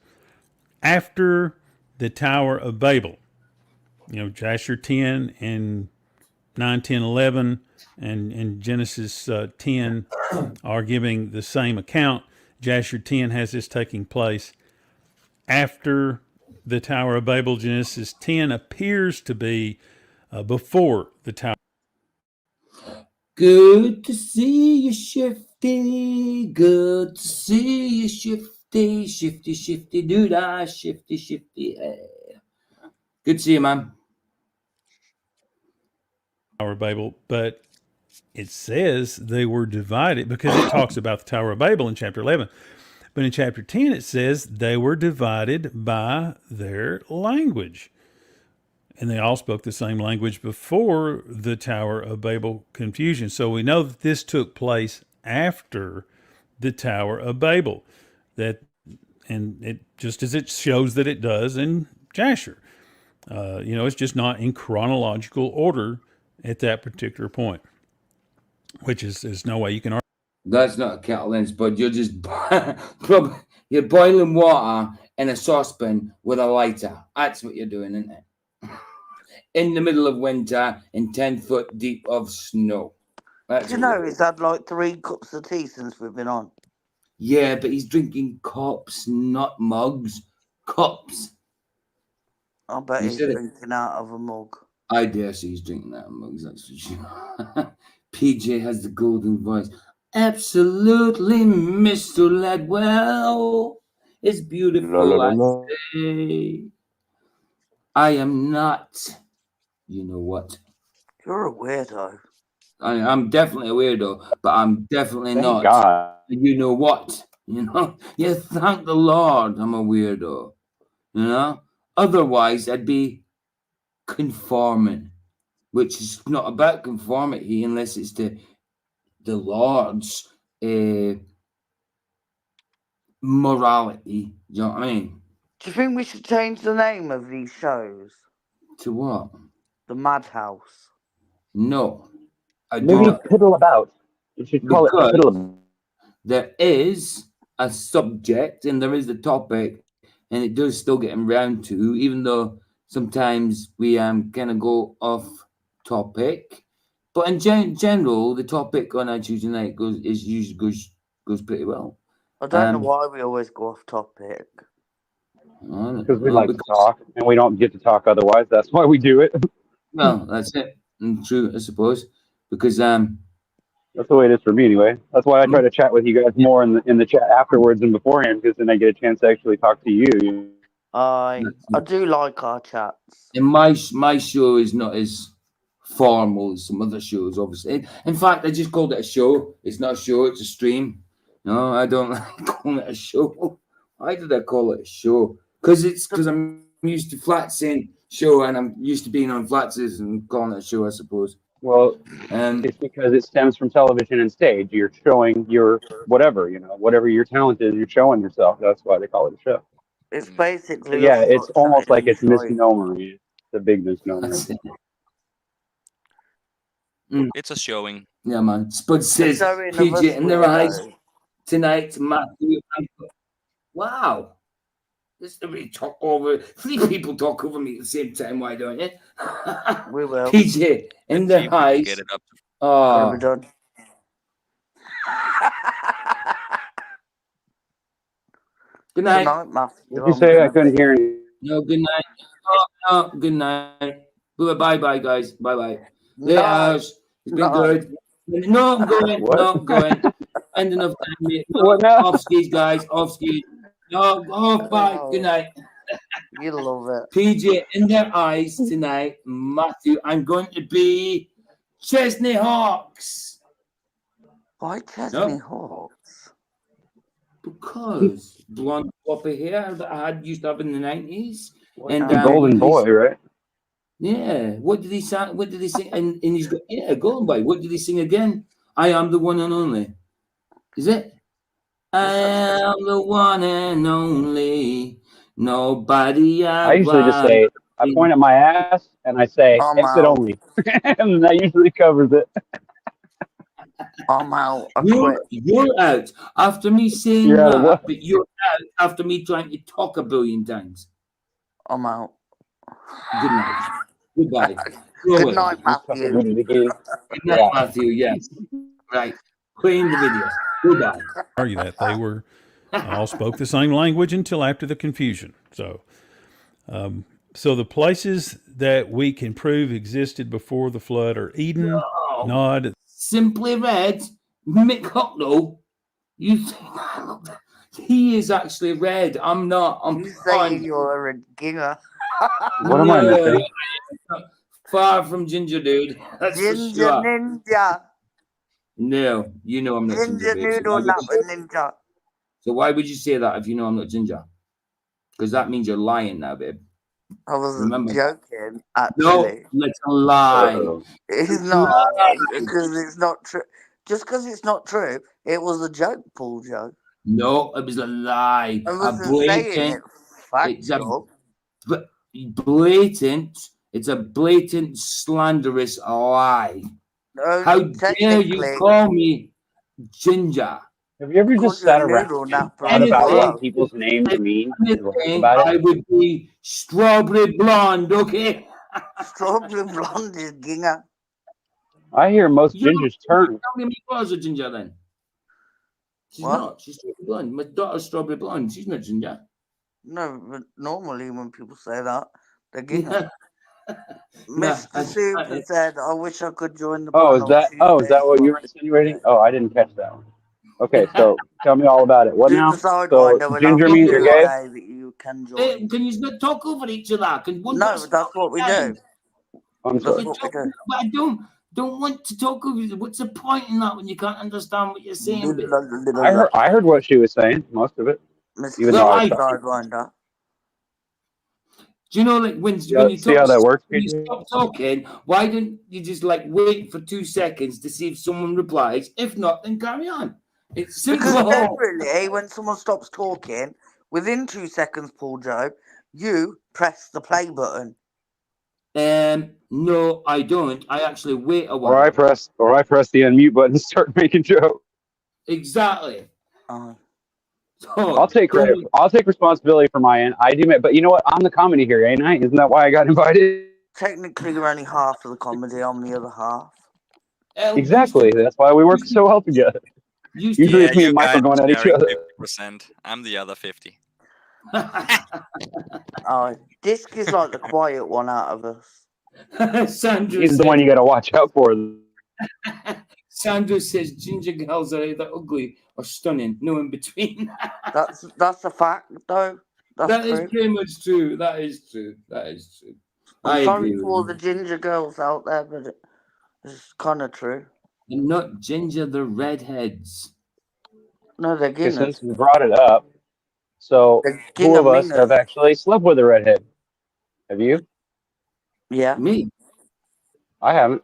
after the Tower of Babel. You know, Jasher 10 and 9, 10, 11 and Genesis 10 are giving the same account. Jasher 10 has this taking place after the Tower of Babel. Genesis 10 appears to be before the Tower. Good to see you, Shifty. Good to see you, Shifty. Shifty, Shifty, doo-dah. Shifty, Shifty. Good to see you, man. Tower of Babel, but it says they were divided because it talks about the Tower of Babel in chapter 11. But in chapter 10, it says they were divided by their language. And they all spoke the same language before the Tower of Babel confusion. So we know that this took place after the Tower of Babel. And it just as it shows that it does in Jasher. It's just not in chronological order at that particular point, which is no way you can argue. That's not a kettle lens, but you're just you're boiling water in a saucepan with a lighter. That's what you're doing, isn't it? In the middle of winter in 10 foot deep of snow. Did you know he's had like 3 cups of tea since we've been on? Yeah, but he's drinking cups, not mugs. Cups. I bet he's drinking out of a mug. I dare say he's drinking out of mugs, that's for sure. PJ has the golden voice. Absolutely, Mr. Ladwell. It's beautiful, I say. I am not. You know what? You're a weirdo. I'm definitely a weirdo, but I'm definitely not. God. You know what? Yeah, thank the Lord I'm a weirdo. Otherwise, I'd be conforming, which is not about conformity unless it's the Lord's morality. Do you know what I mean? Do you think we should change the name of these shows? To what? The Madhouse. No. Maybe piddle about. You should call it fiddle. There is a subject and there is a topic, and it does still get around to, even though sometimes we kind of go off topic. But in general, the topic on our Tuesday night goes pretty well. I don't know why we always go off topic. Because we like to talk, and we don't get to talk otherwise. That's why we do it. Well, that's it. True, I suppose. Because that's the way it is for me, anyway. That's why I try to chat with you guys more in the chat afterwards and beforehand, because then I get a chance to actually talk to you. I do like our chats. And my show is not as formal as some other shows, obviously. In fact, I just called it a show. It's not a show, it's a stream. No, I don't like calling it a show. Why did I call it a show? Because I'm used to flat saying show, and I'm used to being on Flatses and calling it a show, I suppose. Well, it's because it stems from television and stage. You're showing your whatever, whatever your talent is, you're showing yourself. That's why they call it a show. It's basically... Yeah, it's almost like it's misnomer. It's a big misnomer. It's a showing. Yeah, man. Spud says, PJ in their eyes tonight, Matthew. Wow. This is really talk over. 3 people talk over me at the same time. Why don't you? We will. PJ in their eyes. Get it up. Oh. We're done. Good night. Good night, Matthew. What did you say? I couldn't hear you. No, good night. No, good night. Bye, guys. Bye. Later. It's been good. No, I'm going. No, I'm going. End enough time, mate. No, what now? Off skis, guys. Off skis. No, bye. Good night. You love it. PJ in their eyes tonight, Matthew. I'm going to be Chesney Hawks. Why Chesney Hawks? Because blonde floppy hair that I used to have in the 90s. And Golden Boy, right? Yeah. What did he sing? What did he sing? And he's got Golden Boy. What did he sing again? I am the one and only. Is it? I am the one and only. Nobody I usually just say, I point at my ass and I say, exit only. And that usually covers it. I'm out. You're out after me saying that, but you're out after me trying to talk a billion times. I'm out. Good night. Goodbye. Good night, Matthew. Good night, Matthew. Yes. Right. Playing the video. Goodbye. Argue that they were all spoke the same language until after the confusion. So the places that we can prove existed before the flood are Eden, Nod. Simply read, Mick Hucknall. You think he is actually red? I'm not. You say you're a ginger. What am I missing? Far from ginger, dude. That's ginger for sure. ninja. No, you know I'm not ginger. Ginger noodle, not a ninja. So why would you say that if you know I'm not ginger? Because that means you're lying now, babe. I was joking, actually. No, it's a lie. It's not, because it's not true. Just because it's not true, it was a joke, Paul Joe. No, it was a lie. It's a blatant, slanderous lie. No, how dare you call me ginger? Have you ever just sat around and thought about what people's names mean? I would be strawberry blonde, okay? Strawberry blonde is ginger. I hear most gingers turn. Tell me my daughter's a ginger then. She's not. She's strawberry blonde. My daughter's strawberry blonde. She's not ginger. No, but normally when people say that, they're ginger. Mr. Super said, I wish I could join the is that what you were insinuating? Oh, I didn't catch that one. Okay, so tell me all about it. What now? So ginger means you're gay? You can join. Can you not talk over each other? No, that's what we do. I'm sorry. But I don't want to talk over you. What's the point in that when you can't understand what you're saying? I heard what she was saying, most of it. Even though I do you know, like when you talk, how that works, when you stop talking, why don't you just wait for 2 seconds to see if someone replies? If not, then carry on. It's simple. Because generally, when someone stops talking, within 2 seconds, Paul Joe, you press the play button. No, I don't. I actually wait a while. Or I press the unmute button and start making jokes. Exactly. Oh. So, I'll take credit. I'll take responsibility for my end. I do, but you know what? I'm the comedy here, ain't I? Isn't that why I got invited? Technically, you're only half of the comedy. I'm the other half. Exactly. That's why we work so well together. Usually it's me and Michael going at each other. 50%. I'm the other 50. Oh, Disc is like the quiet one out of us. Sandra He's says, the one you got to watch out for. Sandra says ginger girls are either ugly or stunning, no in between. That's a fact, though. That is pretty much true. That is true. I'm sorry for all the ginger girls out there, but it's kind of true. They're not ginger, they're redheads. No, they're Guinness. Since we brought it up, so who of us have actually slept with a redhead? Have you? Yeah. Me. I haven't.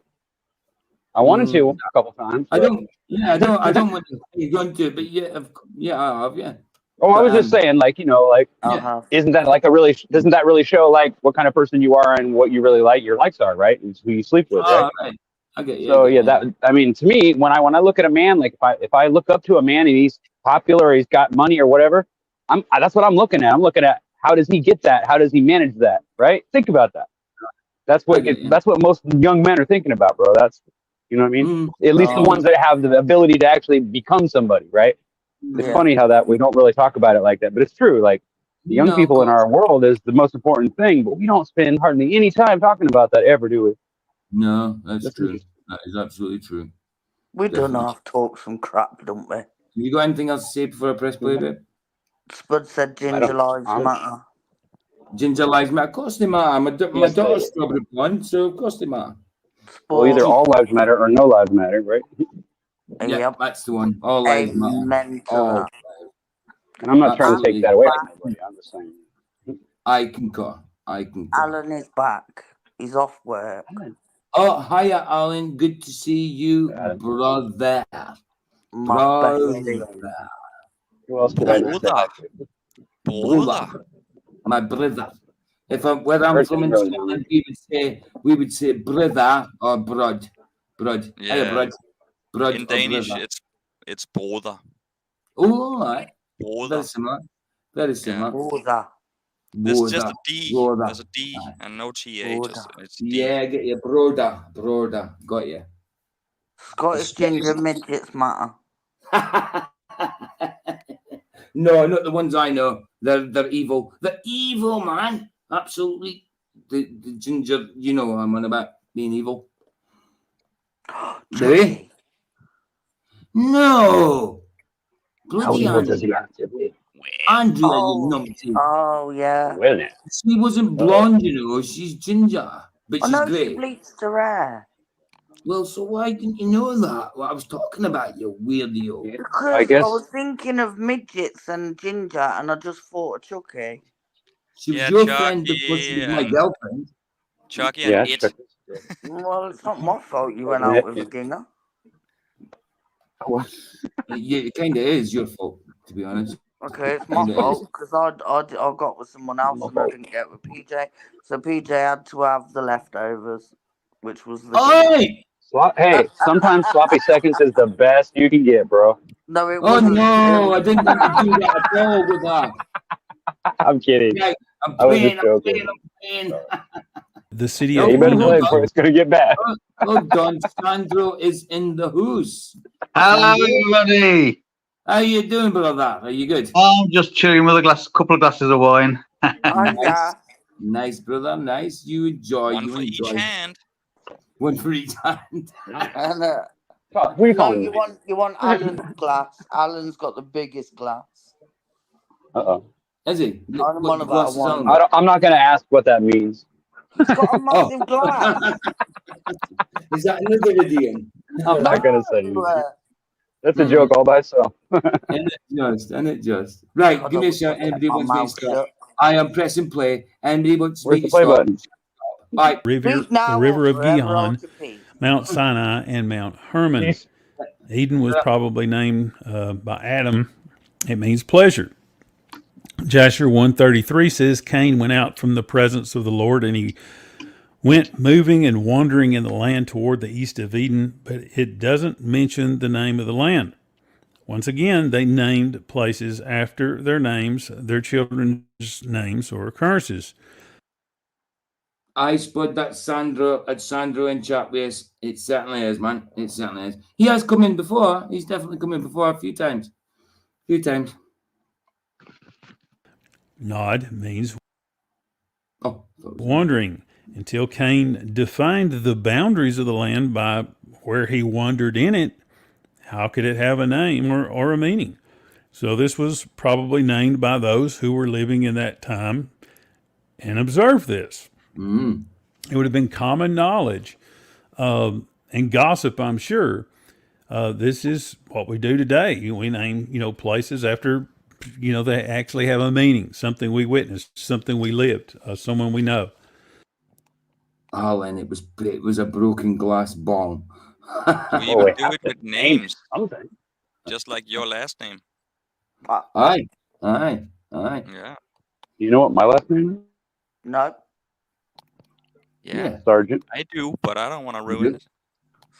I wanted to a couple times. I don't want to go into it, but yeah, I have, yeah. Oh, I was just saying, like, you know, like, isn't that like doesn't that really show like what kind of person you are and what you really like, your likes are, right? It's who you sleep with, right? Right. Okay. So I mean, to me, when I look at a man, like if I look up to a man and he's popular or he's got money or whatever, that's what I'm looking at. I'm looking at how does he get that? How does he manage that? Right? Think about that. That's what most young men are thinking about, bro. You know what I mean? At least the ones that have the ability to actually become somebody, right? It's funny how that we don't really talk about it like that, but it's true. Like the young people in our world is the most important thing, but we don't spend hardly any time talking about that ever, do we? No, that's true. That is absolutely true. We don't half talk some crap, don't we? You got anything else to say before I press play, babe? Spud said ginger lives matter. Ginger lives matter. Of course they matter. My daughter's strawberry blonde, so of course they matter. Well, either all lives matter or no lives matter, right? Yeah, that's the one. All lives matter. All. And I'm not trying to take that away from anybody. I'm just saying. I concur. Alan is back. He's off work. Oh, hiya, Alan. Good to see you, brother. Who else could I know? Brother. My brother. Where I'm from in Scotland, we would say brother or brod. Brod. Yeah. Hiya, brod. Brod. In Danish, it's brother. Oh, all right. Brother. Very similar. Brother. There's just a D. Brother. There's a D and no TH. It's D. Yeah, get you. Broder. Got you. Scottish ginger midgets matter. No, not the ones I know. They're evil. They're evil, man. Absolutely. The ginger, you know what I'm on about being evil. Do we? No. Bloody Andrea, you numpty. Oh, yeah. She wasn't blonde, you know. She's ginger. But she's great. She bleached her hair. Well, so why didn't you know that? What I was talking about, you weirdo. Because I was thinking of midgets and ginger, and I just thought of Chucky. She was your friend because she was my girlfriend. Chucky and it. Well, it's not my fault you went out with a ginger. Yeah, it kind of is your fault, to be honest. Okay, it's my fault because I got with someone else and I didn't get with PJ. So PJ had to have the leftovers, which was the. Hey, sometimes sloppy seconds is the best you can get, bro. No, it wasn't. No, I didn't want to do that at all with that. I'm kidding. Yeah, I'm playing. The city of... You better play before it's going to get bad. Don Sandro is in the house. Hello, everybody. How you doing, brother? Are you good? I'm just chilling with couple of glasses of wine. Nice, brother. Nice. You enjoy. One for each hand. One for each hand. You want Alan's glass. Alan's got the biggest glass. Is he? I'm not going to ask what that means. He's got a massive glass. Is that another idiom? I'm not going to say anything. That's a joke all by itself. And it just. Right, give me a shout. Anybody wants me to start? I am pressing play. Anybody wants me to start? Where's the play button? Right. The river of Gihon, Mount Sinai, and Mount Hermon. Eden was probably named by Adam. It means pleasure. Jasher 1:33 says, Cain went out from the presence of the Lord, and he went moving and wandering in the land toward the east of Eden, but it doesn't mention the name of the land. Once again, they named places after their names, their children's names or occurrences. I spud that Sandro in chat with. It certainly is, man. It certainly is. He has come in before. He's definitely come in before a few times. Nod means wandering, until Cain defined the boundaries of the land by where he wandered in it. How could it have a name or a meaning? So this was probably named by those who were living in that time and observed this. It would have been common knowledge and gossip, I'm sure. This is what we do today. We name, places after, they actually have a meaning, something we witnessed, something we lived, someone we know. Oh, and it was a broken glass bong. We even do it with names. Just like your last name. Aye. Yeah. You know what my last name is? No. Yeah. Sergeant. I do, but I don't want to ruin it.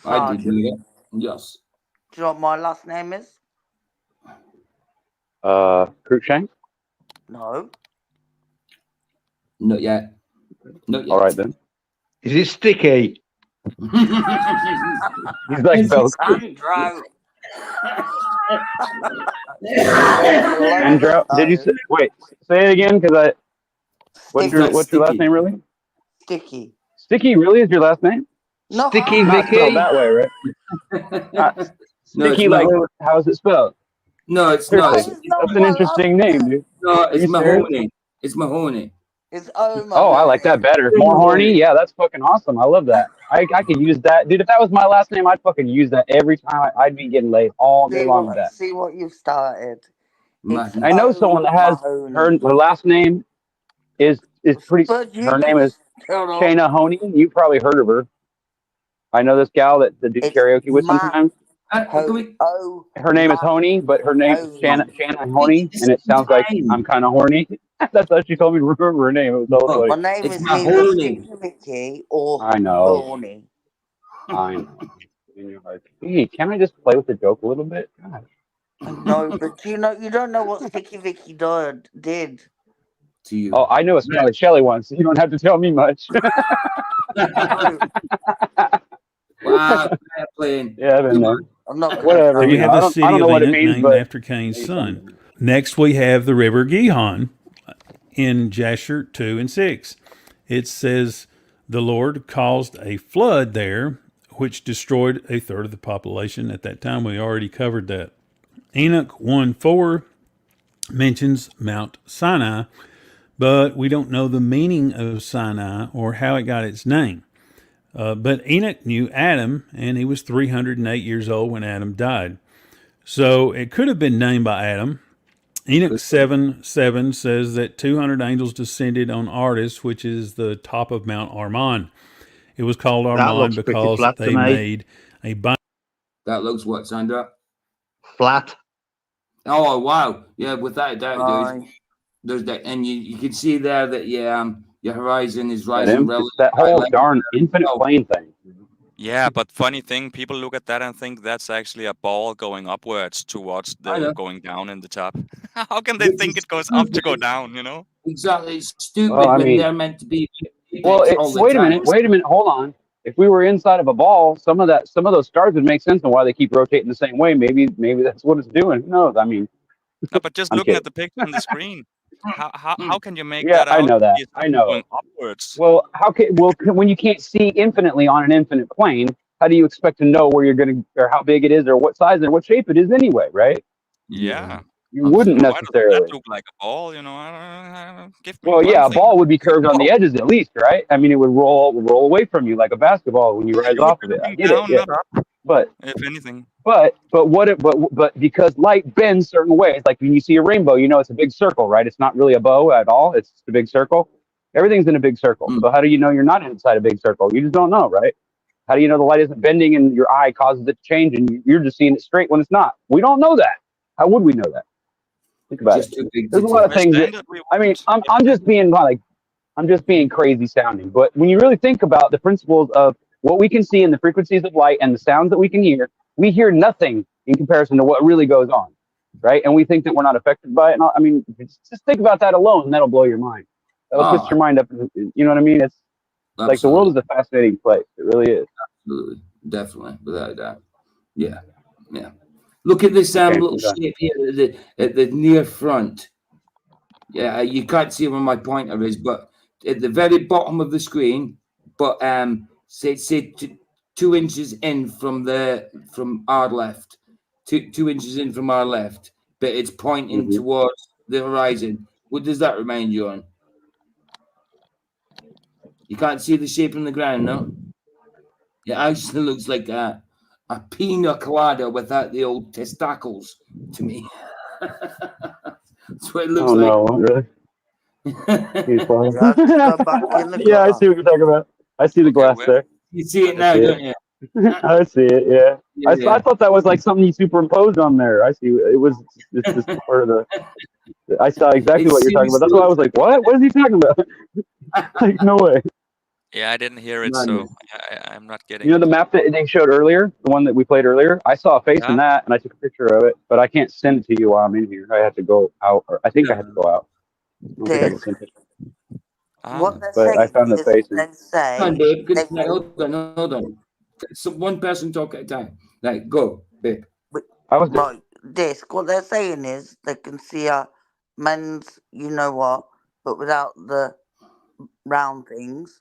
I do, yeah. Yes. Do you know what my last name is? Cruikshank? No. Not yet. All right then. Is it Sticky? He's like Sandro. Andrew, did you say? Wait, say it again, because what's your last name really? Sticky. Sticky really is your last name? No. Sticky Not Vicky. spelled that way, right? Sticky, like how is it spelled? No, it's Seriously, not. That's an interesting name, dude. No, it's Mahoney. It's Mahoney. It's Mahoney. Oh, I like that better. More horny? Yeah, that's fucking awesome. I love that. I could use that. Dude, if that was my last name, I'd fucking use that every time. I'd be getting laid all day long with that. See what you've started. I know someone that has her last name is pretty. Her name is Shayna Honey. You probably heard of her. I know this gal that do karaoke with sometimes. Her name is Honey, but her name is Shanna Honey, and it sounds like I'm kind of horny. That's how she told me to remember her name. It was so funny. My name is either Sticky Vicky or I know. Horny. I know. Hey, can I just play with the joke a little bit? God. No, but you don't know what Sticky Vicky did to you. Oh, I know a Smelly Shelly once. So you don't have to tell me much. Wow, playing. Yeah, I've been there. I'm not. Whatever. We have the city of Enoch named but after Cain's son. Next, we have the river Gihon in Jasher 2 and 6. It says the Lord caused a flood there, which destroyed a third of the population. At that time, we already covered that. Enoch 1:4 mentions Mount Sinai, but we don't know the meaning of Sinai or how it got its name. But Enoch knew Adam, and he was 308 years old when Adam died. So it could have been named by Adam. Enoch 7:7 says that 200 angels descended on Ardis, which is the top of Mount Armon. It was called Armon because they made a bind. That looks what, Sandra? Flat. Oh, wow. Yeah, without a doubt, there's that. And you can see there that, your horizon is rising. That whole darn infinite plane thing. Yeah, but funny thing, people look at that and think that's actually a ball going upwards towards the going down in the top. How can they think it goes up to go down, Exactly. It's stupid when they're meant to be. Well, wait a minute, hold on. If we were inside of a ball, some of those stars would make sense on why they keep rotating the same way. Maybe that's what it's doing. Who knows? I mean, no, but just looking at the picture on the screen, how can you make that out? I know that. I know. Going upwards. Well, when you can't see infinitely on an infinite plane, how do you expect to know where you're going to, or how big it is, or what size and what shape it is anyway, right? Yeah. You wouldn't necessarily. That look like a ball, I don't Well, yeah, a ball would be curved on the edges at least, right? I mean, it would roll away from you like a basketball when you rise off of it. I get it. Yeah. But if anything. But because light bends certain ways, like when you see a rainbow, it's a big circle, right? It's not really a bow at all. It's just a big circle. Everything's in a big circle. So how do you know you're not inside a big circle? You just don't know, right? How do you know the light isn't bending and your eye causes it to change and you're just seeing it straight when it's not? We don't know that. How would we know that? Think about it. There's a lot of things that, I mean, I'm just being like I'm just being crazy sounding. But when you really think about the principles of what we can see in the frequencies of light and the sounds that we can hear, we hear nothing in comparison to what really goes on, right? And we think that we're not affected by it. And I mean, just think about that alone, and that'll blow your mind. That'll twist your mind up. You know what I mean? It's like the world is a fascinating place. It really is. Absolutely, definitely, without a doubt. Yeah. Look at this little shape here at the near front. Yeah, you can't see where my pointer is, but at the very bottom of the screen, but say 2 inches in from our left, 2 inches in from our left, but it's pointing towards the horizon. What does that remind you on? You can't see the shape in the ground, no? It actually looks like a pina colada without the old testicles to me. That's what it looks like. Oh, no, really? Yeah, I see what you're talking about. I see the glass there. You see it now, don't you? I see it, yeah. I thought that was like something you superimposed on there. I see. It's just part of the... I saw exactly what you're talking about. That's why I was like, what? What is he talking about? Like, no way. Yeah, I didn't hear it, so I'm not getting You know the map that they showed earlier, the one that we played earlier? I saw a face in that, and I took a picture of it, but I can't send it to you while I'm in here. I have to go out, or I think I have to go out. I don't think I can send it. What they're But saying I found the is face. they say... Come on, babe. Hold on. So one person talk at a time. Like, go, babe. Right, Disc, what they're saying is they can see a men's you-know-what, but without the round things.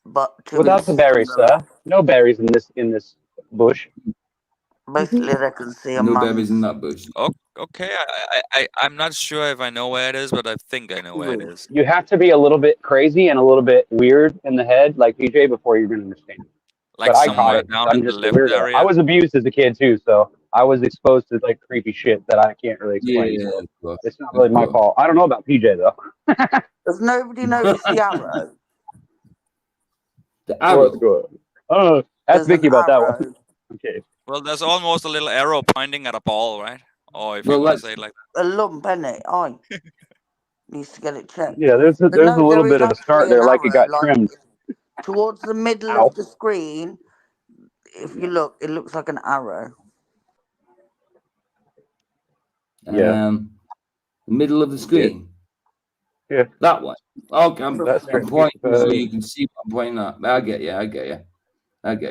But without the berries, sir. No berries in this bush. Basically, they can see a no berries in that bush. Okay, I'm not sure if I know where it is, but I think I know where it is. You have to be a little bit crazy and a little bit weird in the head, like PJ, before you're going to understand. Like but I caught it. down I'm in just the a left weirdo. area. I was abused as a kid too, so I was exposed to like creepy shit that I can't really explain. Yeah, so it's not really my fault. I don't know about PJ though. Does nobody notice the arrow? The arrow. Oh, ask Vicky about that one. Okay. Well, there's almost a little arrow pointing at a ball, right? Or if you want to say it like that. A lump, innit? Needs to get it checked. Yeah, there's a little bit of a start there, like it got trimmed. Towards the middle of the screen, if you look, it looks like an arrow. Yeah. The middle of the screen. Yeah. That one. Okay, I'm pointing so you you can see what I'm pointing at. I get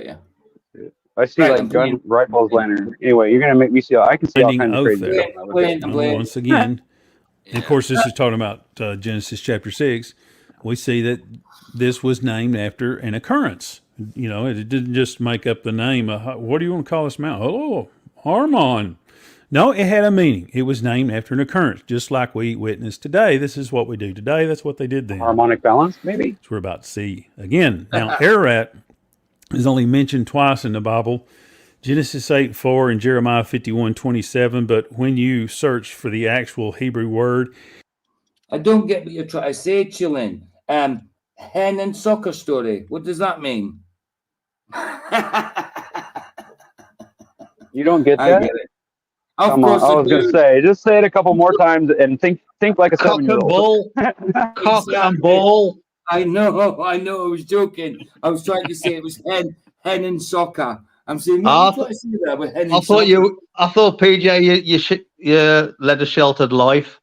you. I see like gun rifles lantern. Anyway, you're gonna make me see. I can see all kinds of crazy stuff. Once again, and of course, this is talking about Genesis chapter 6. We see that this was named after an occurrence. You know, it didn't just make up the name. What do you want to call this mountain? Oh, Harmon. No, it had a meaning. It was named after an occurrence, just like we witness today. This is what we do today. That's what they did then. Harmonic balance, maybe. That's what we're about to see again. Now, Ararat is only mentioned twice in the Bible, Genesis 8:4 and Jeremiah 51:27. But when you search for the actual Hebrew word, I don't get what you're trying to say, Chillin. Hen and soccer story. What does that mean? You don't get that? I get it. Come on. I was gonna say, just say it a couple more times and think like a 7-year-old. Cock and ball. I know. I was joking. I was trying to say it was hen and soccer. I'm saying, what I say that with hen and soccer? I thought PJ, you led a sheltered life.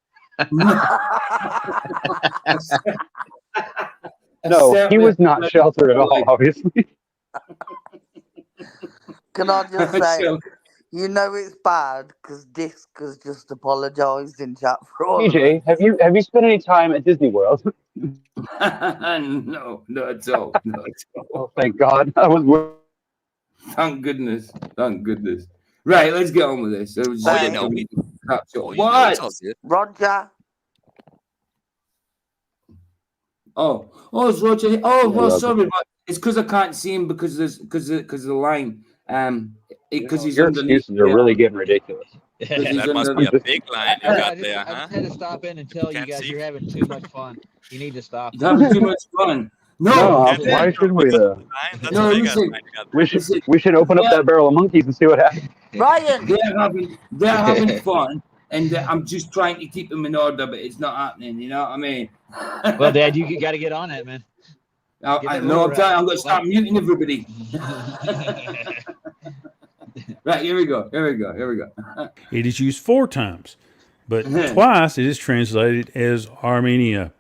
No, he was not sheltered at all, obviously. Can I just say, you know it's bad because Disc has just apologised in chat for all. PJ, have you spent any time at Disney World? No, not at all. Oh, thank God. I was. Thank goodness. Right, let's get on with this. What? Roger. Oh, it's Roger. Sorry, it's because I can't see him because of the line. Because he's your underneath. excuses are really getting ridiculous. That must be a big line you got there, I huh? just had to stop in and tell you guys you're having too much fun. You need to stop. You're having too much fun. No, why should we? We should open up that barrel of monkeys and see what happens. Ryan, they're having fun, and I'm just trying to keep them in order, but it's not happening. You know what I mean? Well, Dad, you got to get on it, man. I know. I'm trying. I'm going to start muting everybody. Right, here we go. It is used 4 times, but twice it is translated as Armenia.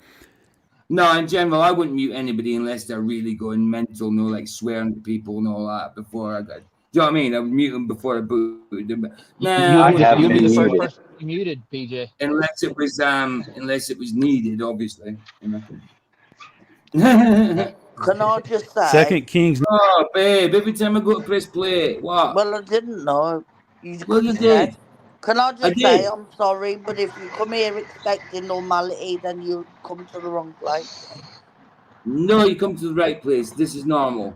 No, in general, I wouldn't mute anybody unless they're really going mental, no, like swearing to people and all that before I got. Do you know what I mean? I would mute them before I booted them. Nah, you'll be the first person muted, PJ. Unless it was needed, obviously. You know? Can I just say? 2 Kings. Oh, babe! Every time I go to press play, what? Well, I didn't know. You did. Can I just say I'm sorry, but if you come here expecting normality, then you come to the wrong place. No, you come to the right place. This is normal.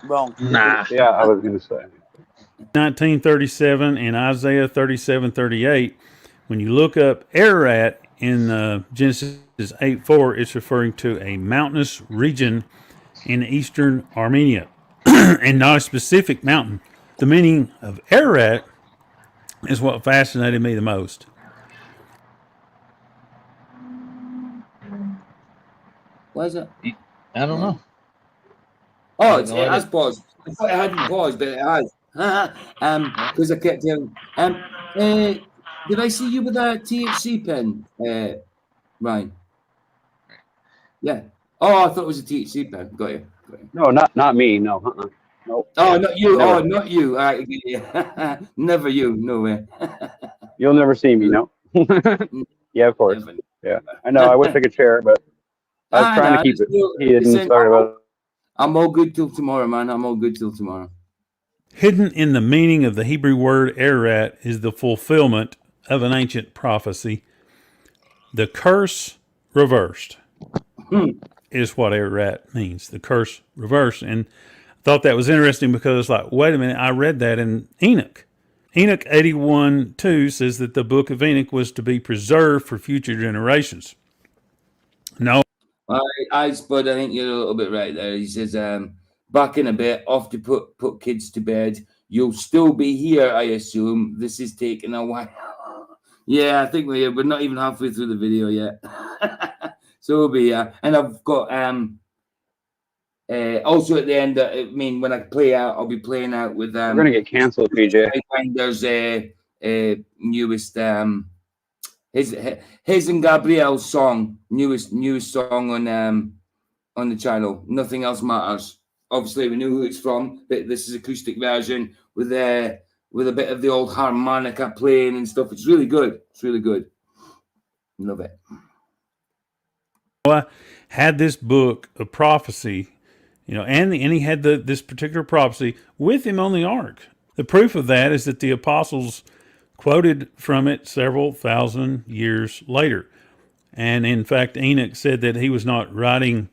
Wrong. Nah. Yeah, I was going to say. 1937 and Isaiah 37:38. When you look up Ararat in Genesis 8:4, it's referring to a mountainous region in eastern Armenia, and not a specific mountain. The meaning of Ararat is what fascinated me the most. Why is it? I don't know. Oh, it has paused. I thought it hadn't paused, but it has. Because I kept hearing. Did I see you with a THC pen, Ryan? Yeah. Oh, I thought it was a THC pen. Got you. No, not me. No. Nope. Oh, not you. Never. Oh, not you. All right. Yeah. Never you. No way. You'll never see me. No. Yeah, of course. Never. Yeah. I know. I wish I could share it, but I was trying to keep it hidden. Sorry about it. I'm all good till tomorrow, man. I'm all good till tomorrow. Hidden in the meaning of the Hebrew word Ararat is the fulfillment of an ancient prophecy. The curse reversed is what Ararat means. The curse reversed. And I thought that was interesting because it's like, wait a minute, I read that in Enoch. Enoch 81:2 says that the book of Enoch was to be preserved for future generations. No. Spud, I think you're a little bit right there. He says, back in a bit, off to put kids to bed. You'll still be here, I assume. This is taking a while. Yeah, I think we're not even halfway through the video yet. So we'll be here. And I've got also at the end, I mean, when I play out, I'll be playing out with we're gonna get canceled, PJ. There's newest his and Gabriel's song, newest song on the channel. Nothing Else Matters. Obviously, we know who it's from, but this is acoustic version with a bit of the old harmonica playing and stuff. It's really good. It's really good. Love it. Noah had this book of prophecy, and he had this particular prophecy with him on the ark. The proof of that is that the apostles quoted from it several thousand years later. And in fact, Enoch said that he was not writing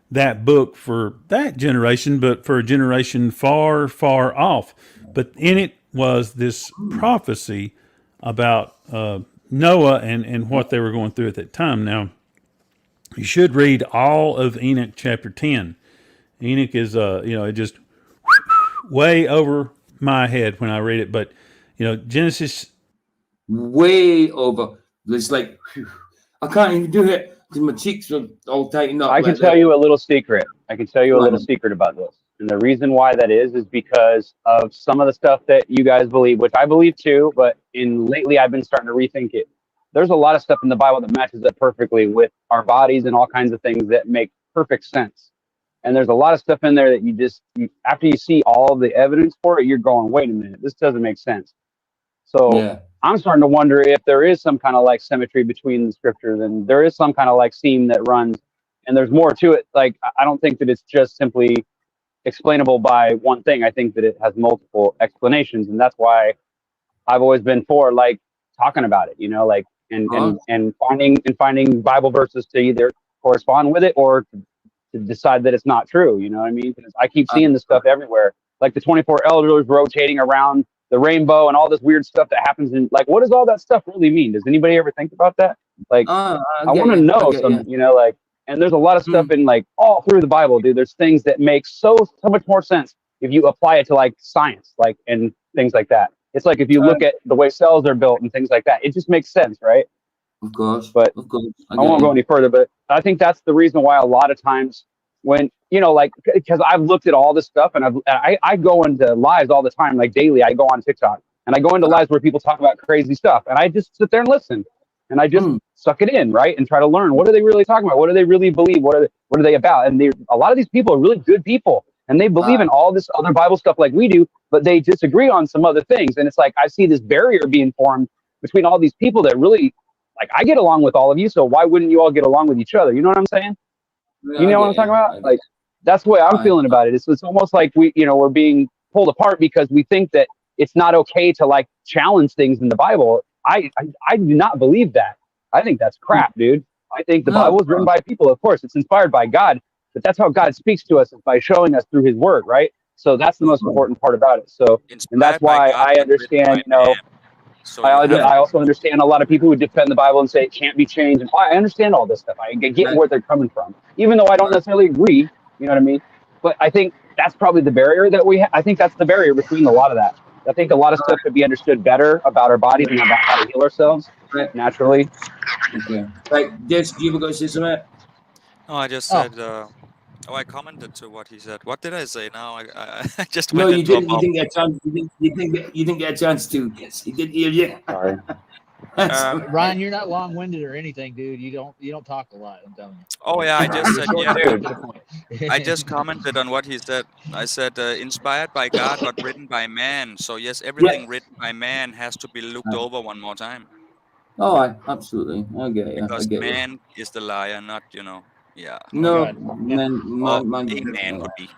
that book for that generation, but for a generation far, far off. But in it was this prophecy about Noah and what they were going through at that time. Now, you should read all of Enoch chapter 10. Enoch is, it just way over my head when I read it. But, Genesis. Way over. It's like, I can't even do it because my cheeks are all tightened up. I can tell you a little secret. I can tell you a little secret about this. And the reason why that is because of some of the stuff that you guys believe, which I believe too, but lately I've been starting to rethink it. There's a lot of stuff in the Bible that matches up perfectly with our bodies and all kinds of things that make perfect sense. And there's a lot of stuff in there that after you see all the evidence for it, you're going, wait a minute, this doesn't make sense. So yeah. I'm starting to wonder if there is some kind of like symmetry between the scriptures and there is some kind of like seam that runs and there's more to it. Like, I don't think that it's just simply explainable by one thing. I think that it has multiple explanations. And that's why I've always been for like talking about it, and finding Bible verses to either correspond with it or to decide that it's not true. You know what I mean? Because I keep seeing this stuff everywhere, like the 24 elders rotating around the rainbow and all this weird stuff that happens. In like, what does all that stuff really mean? Does anybody ever think about that? Like, I want to know and there's a lot of stuff in like all through the Bible, dude. There's things that make so much more sense if you apply it to like science, like and things like that. It's like if you look at the way cells are built and things like that, it just makes sense, right? Of course. But Of course. I won't go any further, but I think that's the reason why a lot of times when, you know, like, because I've looked at all this stuff and I go into lives all the time, like daily, I go on TikTok and I go into lives where people talk about crazy stuff and I just sit there and listen and I just suck it in, right? And try to learn, what are they really talking about? What do they really believe? What are they about? And a lot of these people are really good people and they believe in all this other Bible stuff like we do, but they disagree on some other things. And it's like, I see this barrier being formed between all these people that really, like, I get along with all of you, so why wouldn't you all get along with each other? You know what I'm saying? Yeah, you know what I'm talking about? Like, that's the way I'm feeling about it. It's almost like we're being pulled apart because we think that it's not okay to like challenge things in the Bible. I do not believe that. I think that's crap, dude. I think the Bible is written by people. Of course, it's inspired by God, but that's how God speaks to us, is by showing us through his word, right? So that's the most important part about it. So, and that's why I understand, you know, I also understand a lot of people who defend the Bible and say it can't be changed. And I understand all this stuff. I get where they're coming from, even though I don't necessarily agree. You know what I mean? But I think that's probably the barrier that we have. I think that's the barrier between a lot of that. I think a lot of stuff could be understood better about our bodies and about how to heal ourselves naturally. Okay. Like, Jess, do you ever go to say something? No, I just said. I commented to what he said. What did I say now? I just No, went you into a didn't. You bomb. didn't get a chance. You didn't get a chance to. Yes, he didn't hear you. Sorry. Ryan, you're not long-winded or anything, dude. You don't talk a lot. I'm telling you. Oh yeah, I just said yeah. Dude. I just commented on what he said. I said inspired by God but written by man. So yes, everything written by man has to be looked over one more time. Oh, absolutely. I get you. Because I get man is the liar, not Yeah. No, Or man. a man could be,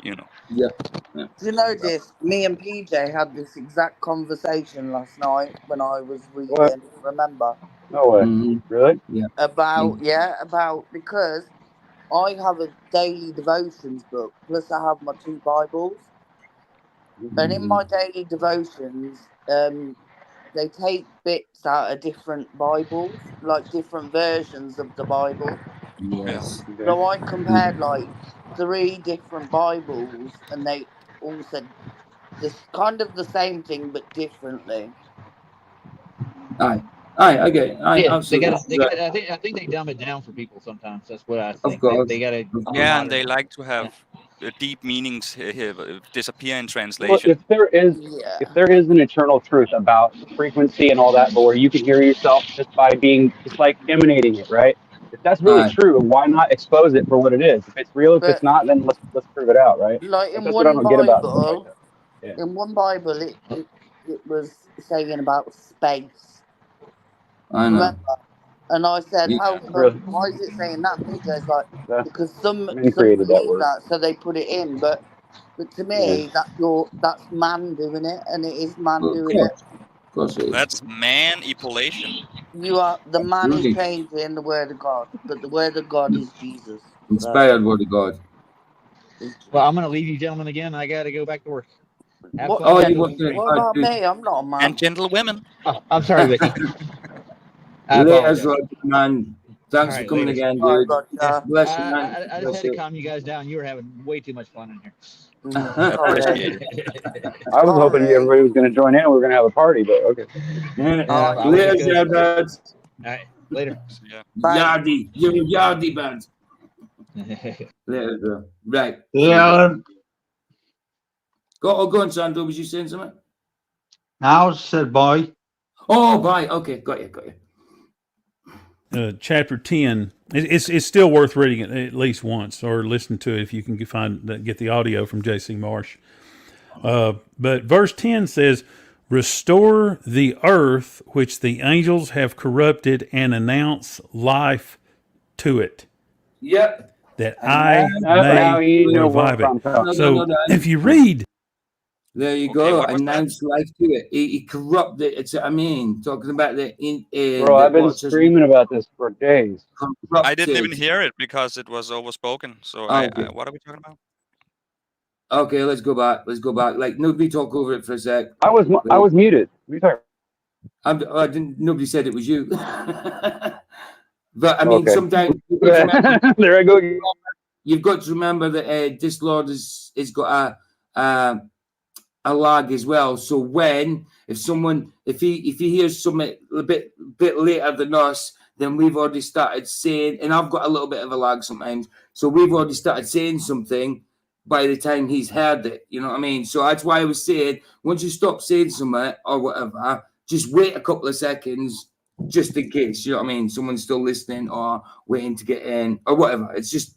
Yeah. Do you know this? Me and PJ had this exact conversation last night when I was reading. What? Remember? No way. Really? Yeah. About because I have a daily devotions book, plus I have my 2 Bibles. And in my daily devotions, they take bits out of different Bibles, like different versions of the Bible. Yes. So I compared like 3 different Bibles, and they all said this kind of the same thing but differently. Aye, I get it. Absolutely. I think they dumb it down for people sometimes. That's what I think. Of course. They got to. Yeah, and they like to have deep meanings disappear in Well, translation. if there is an eternal truth about frequency and all that, but where you can hear yourself just by being just like emanating it, right? If that's really true, why not expose it for what it is? If it's real, if it's not, then let's prove it out, right? Like in that's what I one don't get about stuff Bible, like that. Yeah. in one Bible, it was saying about space. I know. Remember? And I said, "How come? Really? Why is it saying that?" PJ's like, "Because some created that believe word. that, so they put it in." But to me, that's man doing it, and it is man doing it. Of course it is. That's manipulation. The man is changing the word of God, but the word of God is Jesus. Inspired word of God. Well, I'm going to leave you gentlemen again. I got to go back to work. What about me? I'm not a man. And gentlewomen. Oh, I'm sorry, Vicky. Later, man. Thanks for coming again, dude. Bless you, man. I just had to calm you guys down. You were having way too much fun in here. Appreciate it. I was hoping everybody was going to join in and we were going to have a party, but okay. Later, buds. All right, later. Yardy, you're a Yardy band. Later, bro. Right. Yeah. Go on, Sandro. Was you saying something? Now said bye. Oh, bye. Okay, got you. Chapter 10. It's still worth reading it at least once, or listen to it if you can get the audio from J.C. Marsh. But verse 10 says, "Restore the earth which the angels have corrupted, and announce life to it." Yep. That I may revive it. So if you read. There you go. Announce life to it. He corrupted it. Talking about Bro, I've been screaming about this for days. I didn't even hear it because it was overspoken. So what are we talking about? Okay, let's go back. Like, nobody talk over it for a sec. I was muted. What are you talking? Nobody said it was you. But I mean, sometimes there I go. You've got to remember that this Lord has got a lag as well. So if he hears something a bit later than us, then we've already started saying, and I've got a little bit of a lag sometimes. So we've already started saying something by the time he's heard it. You know what I mean? So that's why I was saying, once you stop saying something or whatever, just wait a couple of seconds, just in case. You know what I mean? Someone's still listening or waiting to get in or whatever. It's just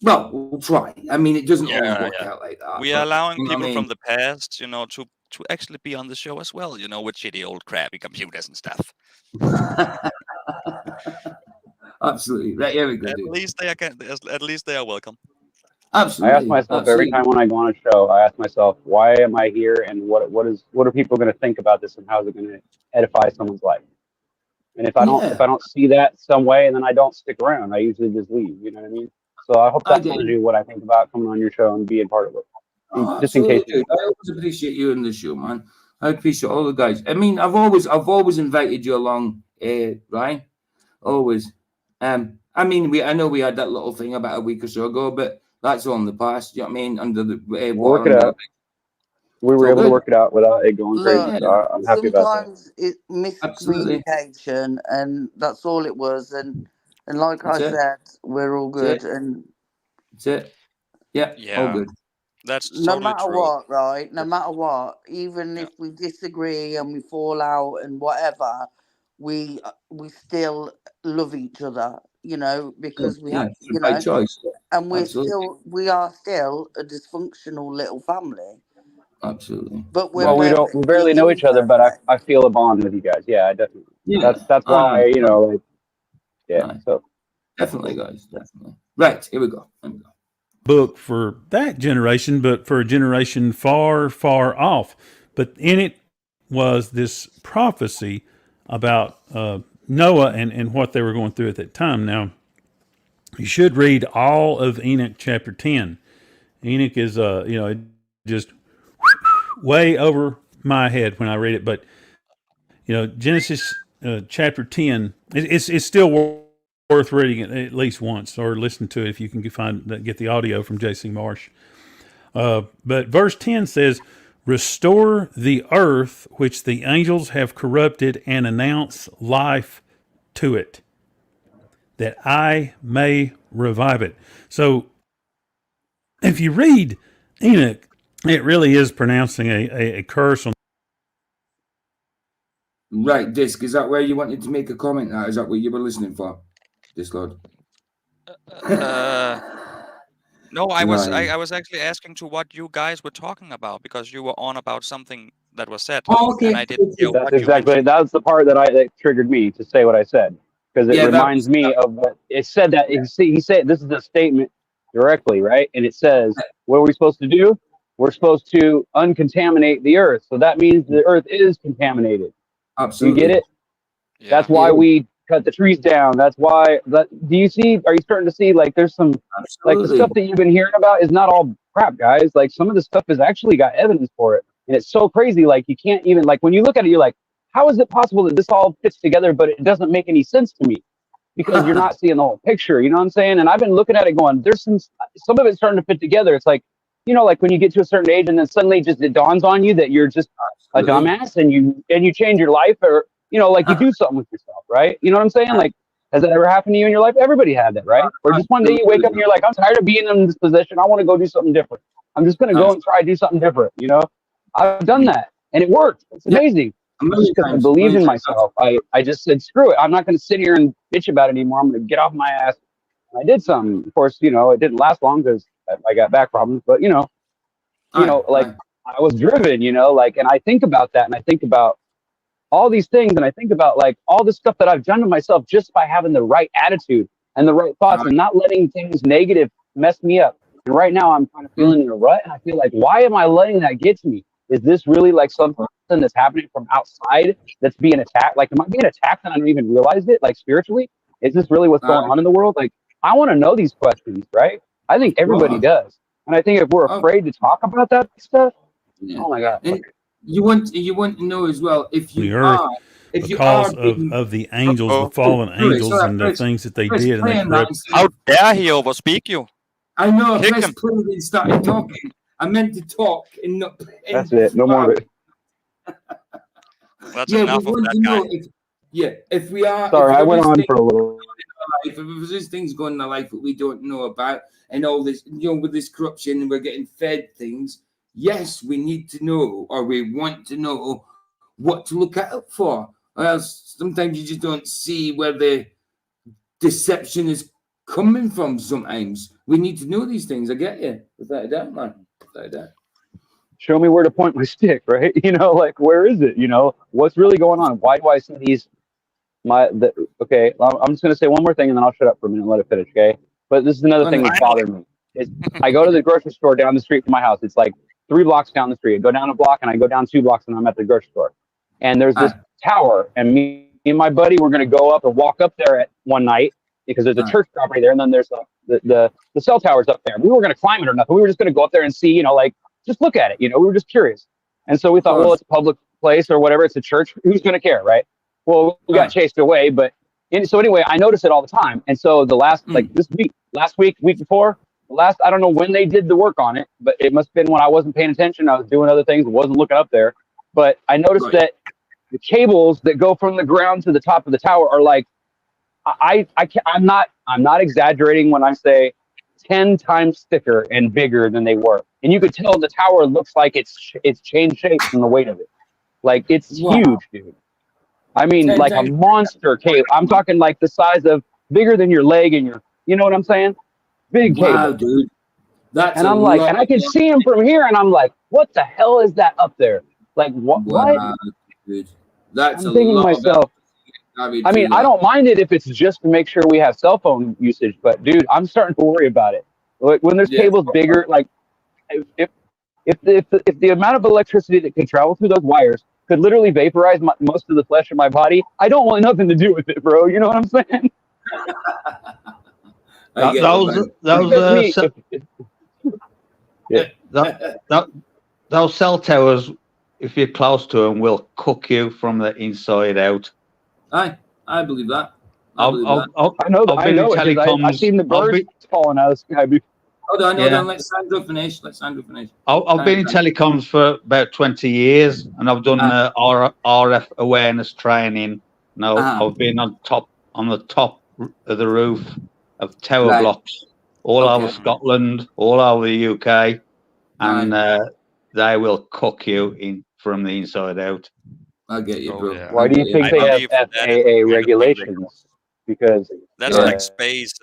well, we'll try. I mean, it doesn't always work out like that. We are allowing people from the past, you know, to actually be on the show as well, you know, with shitty old crappy computers and stuff. Absolutely. Right, here we go. At least they are welcome. Absolutely. I ask myself every time when I go on a show, I ask myself, why am I here, and what are people going to think about this, and how is it going to edify someone's life? And if I don't see that some way, and then I don't stick around, I usually just leave. You know what I mean? So I hope that's going to do what I think about coming on your show and being part of it. Just in case. I always appreciate you on the show, man. I appreciate all the guys. I mean, I've always invited you along, Ryan. Always. I mean, I know we had that little thing about a week or so ago, but that's all in the past. You know what I mean? Under the work it out. We were able to work it out without it going crazy. So I'm happy about that. Sometimes it's miscommunication, and that's all it was. And like I said, we're all good. And that's it. Yeah, all good. That's no totally matter true. what, right? No matter what, even if we disagree and we fall out and whatever, we still love each other, you know, because we have, you know, choice. And we are still a dysfunctional little family. Absolutely. But we barely know each other, but I feel a bond with you guys. Yeah, I definitely. Yeah. That's why, you know, like, so definitely, guys, definitely. Right, here we go. Book for that generation, but for a generation far, far off. But in it was this prophecy about Noah and what they were going through at that time. Now, you should read all of Enoch chapter 10. Enoch is, just way over my head when I read it. But, Genesis chapter 10, it's still worth reading it at least once, or listen to it if you can get the audio from J.C. Marsh. But verse 10 says, "Restore the earth which the angels have corrupted, and announce life to it, that I may revive it." So if you read Enoch, it really is pronouncing a curse on. Right, Disc, is that where you wanted to make a comment now? Is that what you were listening for? Lord. No, I was actually asking to what you guys were talking about, because you were on about something that was said. Oh, okay. And I didn't hear that's what exactly you that was the part that triggered me to say what I said, because it reminds me of what it said. That he said this is a statement directly, right? And it says, what are we supposed to do? We're supposed to uncontaminate the earth. So that means the earth is contaminated. Absolutely. You get it? Yeah. That's why we cut the trees down. That's why. Are you starting to see, like, there's some, like, the stuff that you've been hearing about is not all crap, guys. Like, some of the stuff has actually got evidence for it. And it's so crazy. Like, you can't even, like, when you look at it, you're like, how is it possible that this all fits together, but it doesn't make any sense to me? Because you're not seeing the whole picture. You know what I'm saying? And I've been looking at it going, there's some of it's starting to fit together. It's like, like when you get to a certain age and then suddenly it dawns on you that you're just a dumbass, and you change your life, or, like, you do something with yourself, right? You know what I'm saying? Like, has that ever happened to you in your life? Everybody had that, right? Or just one day you wake up and you're like, I'm tired of being in this position. I want to go do something different. I'm just going to go and try to do something different. I've done that, and it worked. It's amazing. Just because I believed in myself. I just said, screw it. I'm not going to sit here and bitch about it anymore. I'm going to get off my ass. And I did something. Of course, it didn't last long because I got back problems, but like, I was driven, and I think about that, and I think about all these things, and I think about, like, all the stuff that I've done to myself just by having the right attitude and the right thoughts and not letting things negative mess me up. And right now I'm kind of feeling in a rut, and I feel like, why am I letting that get to me? Is this really like something that's happening from outside that's being attacked? Like, am I being attacked and I don't even realize it? Like, spiritually, is this really what's going on in the world? Like, I want to know these questions, right? I think everybody does. And I think if we're afraid to talk about that stuff, oh my God. And you want to know as well, if you because of the angels, the fallen angels, and the things that they did. And how dare he overspeak you? I know. Chris played and started talking. I meant to talk and not. That's it. No more of it. That's Yeah, enough we of want that to guy. know if we are. Sorry, if I went there is on things for a little. in our life, if there's things going on in our life that we don't know about, and all this, with this corruption, and we're getting fed things. Yes, we need to know, or we want to know what to look out for. Or else sometimes you just don't see where the deception is coming from. Sometimes we need to know these things. I get you, without a doubt, man. Without a doubt. Show me where to point my stick, right? Like, where is it? What's really going on? Why do I see these? Okay, I'm just going to say one more thing and then I'll shut up for a minute and let it finish, okay? But this is another thing that's bothering me. Is I go to the grocery store down the street from my house. It's like 3 blocks down the street. I go down a block and I go down 2 blocks and I'm at the grocery store. And there's this tower, and me and my buddy were going to go up and walk up there at one night because there's a church property there, and then there's the cell towers up there. We weren't going to climb it or nothing. We were just going to go up there and see, like, just look at it. We were just curious. And so we thought, well, it's a public place or whatever. It's a church. Who's going to care, right? Well, we got chased away. So anyway, I notice it all the time. And so the last, last week before, I don't know when they did the work on it, but it must have been when I wasn't paying attention. I was doing other things, wasn't looking up there. But I noticed that the cables that go from the ground to the top of the tower are like, I'm not exaggerating when I say 10 times thicker and bigger than they were. And you could tell the tower looks like it's changed shape from the weight of it. Like, it's huge, dude. I mean, like a monster cable. I'm talking like the size of bigger than your leg and you know what I'm saying? Big cable. Dude. And I'm like, and I can see him from here, and I'm like, what the hell is that up there? Like, what? Dude. That's I'm thinking to myself, I mean, I don't mind it if it's just to make sure we have cell phone usage, but dude, I'm starting to worry about it. Like, when there's cables bigger, like if the amount of electricity that can travel through those wires could literally vaporize most of the flesh of my body, I don't want nothing to do with it, bro. You know what I'm saying? Those cell towers, if you're close to them, will cook you from the inside out. I believe that. I know. I've seen the birds falling out of the sky. Hold on. Let Sandra finish. I've been in telecoms for about 20 years, and I've done RF awareness training. Now I've been on the top of the roof of tower blocks all over Scotland, all over the UK, and they will cook you in from the inside out. I get you, bro. Yeah. Why do you think they have FAA regulations? Because that's like space.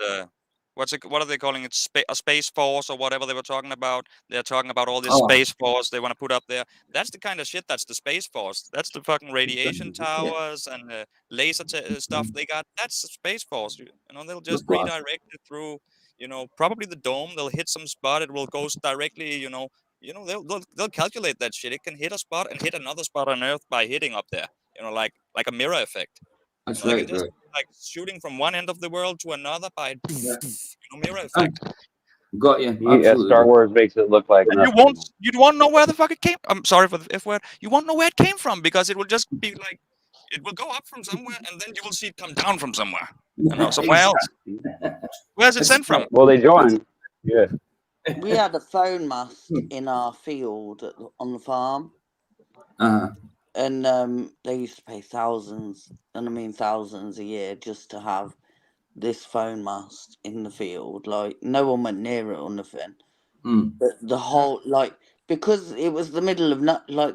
What are they calling it? A space force or whatever they were talking about. They're talking about all this space force they want to put up there. That's the kind of shit. That's the space force. That's the fucking radiation towers and laser stuff they got. That's the space force. They'll just redirect it through. Probably the dome. They'll hit some spot. It will go directly. They'll calculate that shit. It can hit a spot and hit another spot on Earth by hitting up there. Like a mirror effect. That's right. Just, like shooting from one end of the world to another by mirror effect. Got you. Yeah, Star Wars makes it look like you won't know where the fuck it came. I'm sorry for the F word. You won't know where it came from because it will just be like it will go up from somewhere and then you will see it come down from somewhere. Somewhere else. Where's it sent from? Well, they joined. Yeah. We had a phone mast in our field on the farm. And they used to pay thousands, and I mean thousands a year just to have this phone mast in the field. Like, no one went near it or nothing. But the whole, because it was the middle of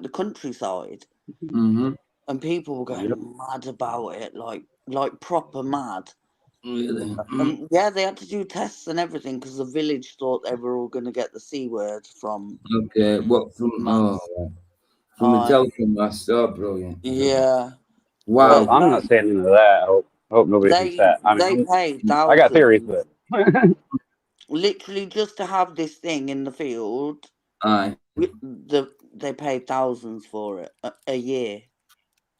the countryside, and people were going mad about it, like proper mad. Really? Yeah, they had to do tests and everything because the village thought they were all going to get the C word from. Okay, what from? From the telephone mast, brilliant. Yeah. Wow. Well, I'm not saying into that. I hope nobody thinks that. They paid thousands. I got theories, but literally just to have this thing in the field. They paid thousands for it a year.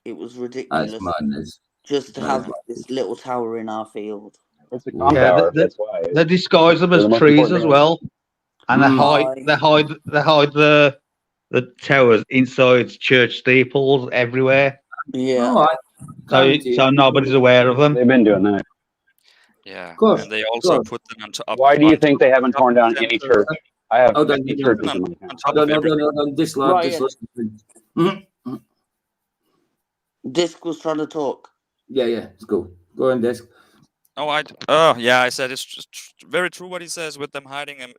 It was ridiculous. That's madness. Just to have this little tower in our field. It's a tower. That's why. They disguise them as trees as well, and they hide the towers inside church steeples everywhere. Yeah. So nobody's aware of them. They've been doing that. Yeah. And they also put them on top. Why do you think they haven't torn down any church? I have Hold on, surgeons in my town. hold on. This lad, Ryan. Mm-hmm. Disc was trying to talk. Yeah, let's go. Go on, Disc. Oh, yeah, I said it's just very true what he says with them hiding them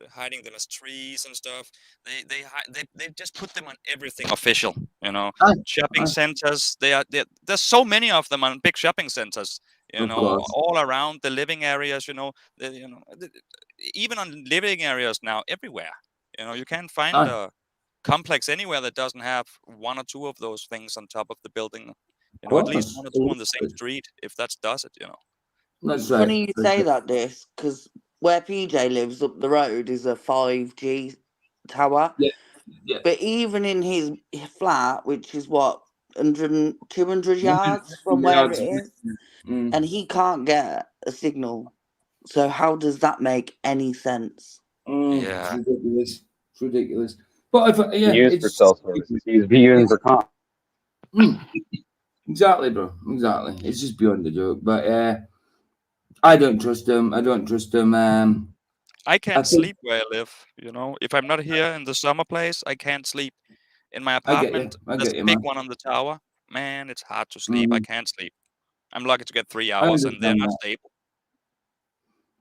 as trees and stuff. They just put them on everything official, shopping centers. There's so many of them on big shopping centers, all around the living areas, even on living areas now everywhere. You can't find a complex anywhere that doesn't have one or two of those things on top of the building. At least one or two on the same street, if that does it, That's Funny you say that, Disc, because where PJ lives up the road is a 5G tower. Yeah. But even in his flat, which is what, 200 yards from where it is, and he can't get a signal. So how does that make any sense? Yeah, it's ridiculous. But used for cell services. He's using for comp. Exactly, bro. Exactly. It's just beyond the joke. But I don't trust them. I can't sleep where I live. If I'm not here in the summer place, I can't sleep. In my apartment, there's a big one on the tower. Man, it's hard to sleep. I can't sleep. I'm lucky to get 3 hours, and they're not stable.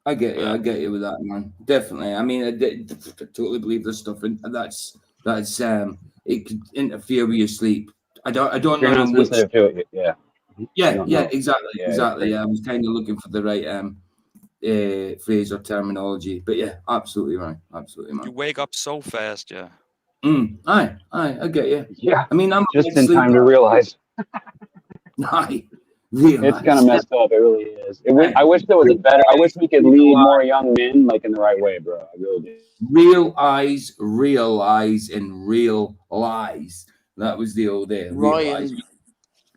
I get you. I get you with that, man. Definitely. I mean, I totally believe this stuff, and that's it could interfere with your sleep. I don't You're know not in which. sensitive to it. Yeah. Yeah, exactly. Yeah, Exactly. Yeah, I was kind of looking for the right phrase or terminology, but yeah, absolutely right. Absolutely, man. You wake up so fast, yeah. Aye, I get you. Yeah. I mean, I'm just in time to realize. Aye. It's kind of messed up. It really is. I wish there was a better. I wish we could lead more young men like in the right way, bro. I really do. Realize, and real lies. That was the old day.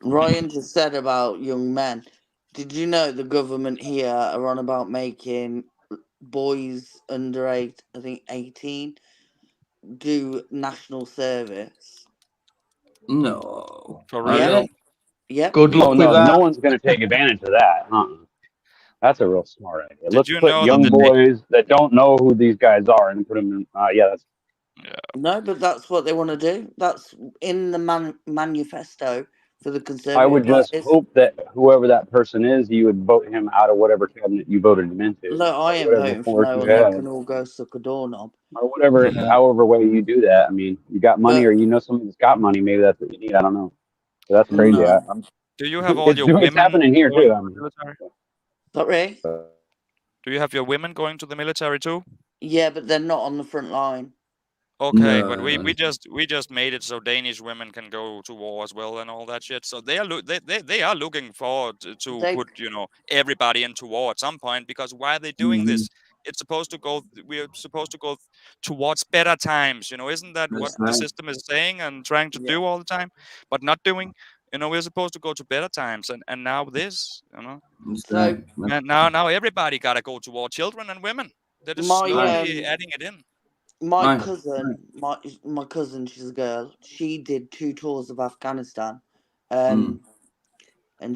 Ryan just said about young men. Did you know the government here are on about making boys under 18, do national service? No. For real? Yep. Good luck with no, that. no one's going to take advantage of that, huh? That's a real smart idea. Let's you put know young that boys that don't know who these guys are and put them in. That's. Yeah. No, but that's what they want to do. That's in the manifesto for the Conservative I would just Party. hope that whoever that person is, you would vote him out of whatever cabinet you voted him into. Look, I ain't whatever voting for force no you one. They have. can all go suck a doorknob. Or whatever, however way you do that. I mean, you got money, or somebody that's got money. Maybe that's what you need. I don't know. But that's crazy. No. Do you have all your women? It's happening here too. Sorry? Do you have your women going to the military too? Yeah, but they're not on the front line. Okay, but we just made it so Danish women can go to war as well and all that shit. So they are looking forward to put everybody into war at some point, because why are they doing this? It's supposed to go. We're supposed to go towards better times. Isn't that what the system is saying and trying to do all the time, but not doing? We're supposed to go to better times, and now this. So and now everybody gotta go to war. Children and women. They're just slowly adding it in. My cousin, she's a girl. She did 2 tours of Afghanistan, and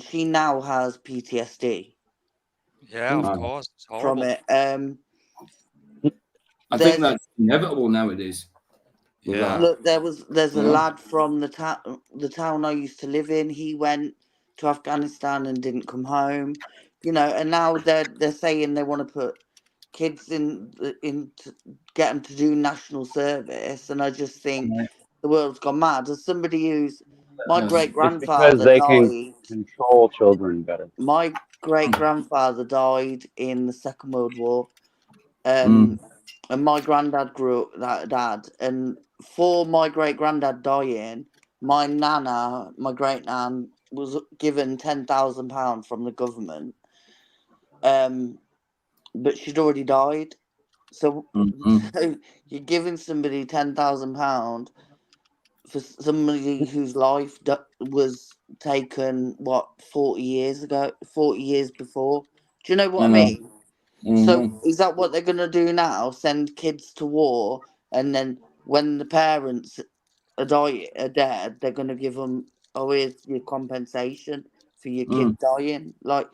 she now has PTSD. Yeah, of course, it's horrible. From it. I think that's inevitable nowadays. Yeah. Look, there's a lad from the town I used to live in. He went to Afghanistan and didn't come home. And now they're saying they want to put kids in to get them to do national service, and I just think the world's gone mad. As somebody who's my great grandfather they died. can control children better. My great grandfather died in the Second World War, and my granddad grew up that dad. And for my great granddad dying, my nana, my great nan, was given £10,000 from the government. But she'd already died. So you're giving somebody £10,000 for somebody whose life was taken 40 years ago, 40 years before. Do you know what I mean? So is that what they're gonna do now? Send kids to war, and then when the parents are dead, they're gonna give them, here's your compensation for your kid dying. Like,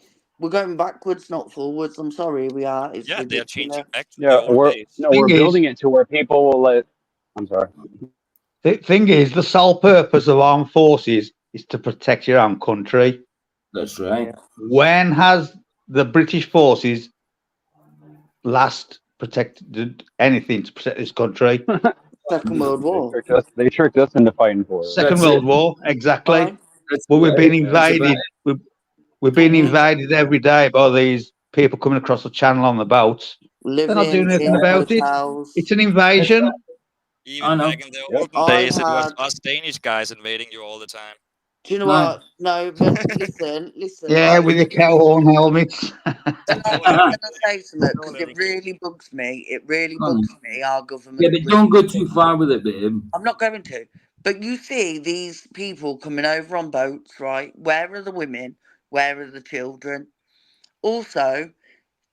We're going backwards, not forwards. I'm sorry, we are. It's Yeah, they are ridiculous. changing back to the Yeah, old days. we're building it to where people will let. I'm sorry. The thing is, the sole purpose of armed forces is to protect your own country. That's right. Yeah. When has the British forces last protected anything to protect this country? Second World War. They tricked us into fighting for it. Second World War, exactly. Right. But we've been That's invaded. We've been invaded every day by these people coming across the channel on the boats. They're not doing Living anything in about it. hotels. It's an invasion. Even back in the olden I've days, it was had- us Danish guys invading you all the time. Do you know what? No, but listen. Yeah, with your cow horn helmets. I'm gonna say something because it really bugs me. It really bugs me. Our government. Yeah, but don't go too far with it, babe. I'm not going to. But you see these people coming over on boats, right? Where are the women? Where are the children? Also,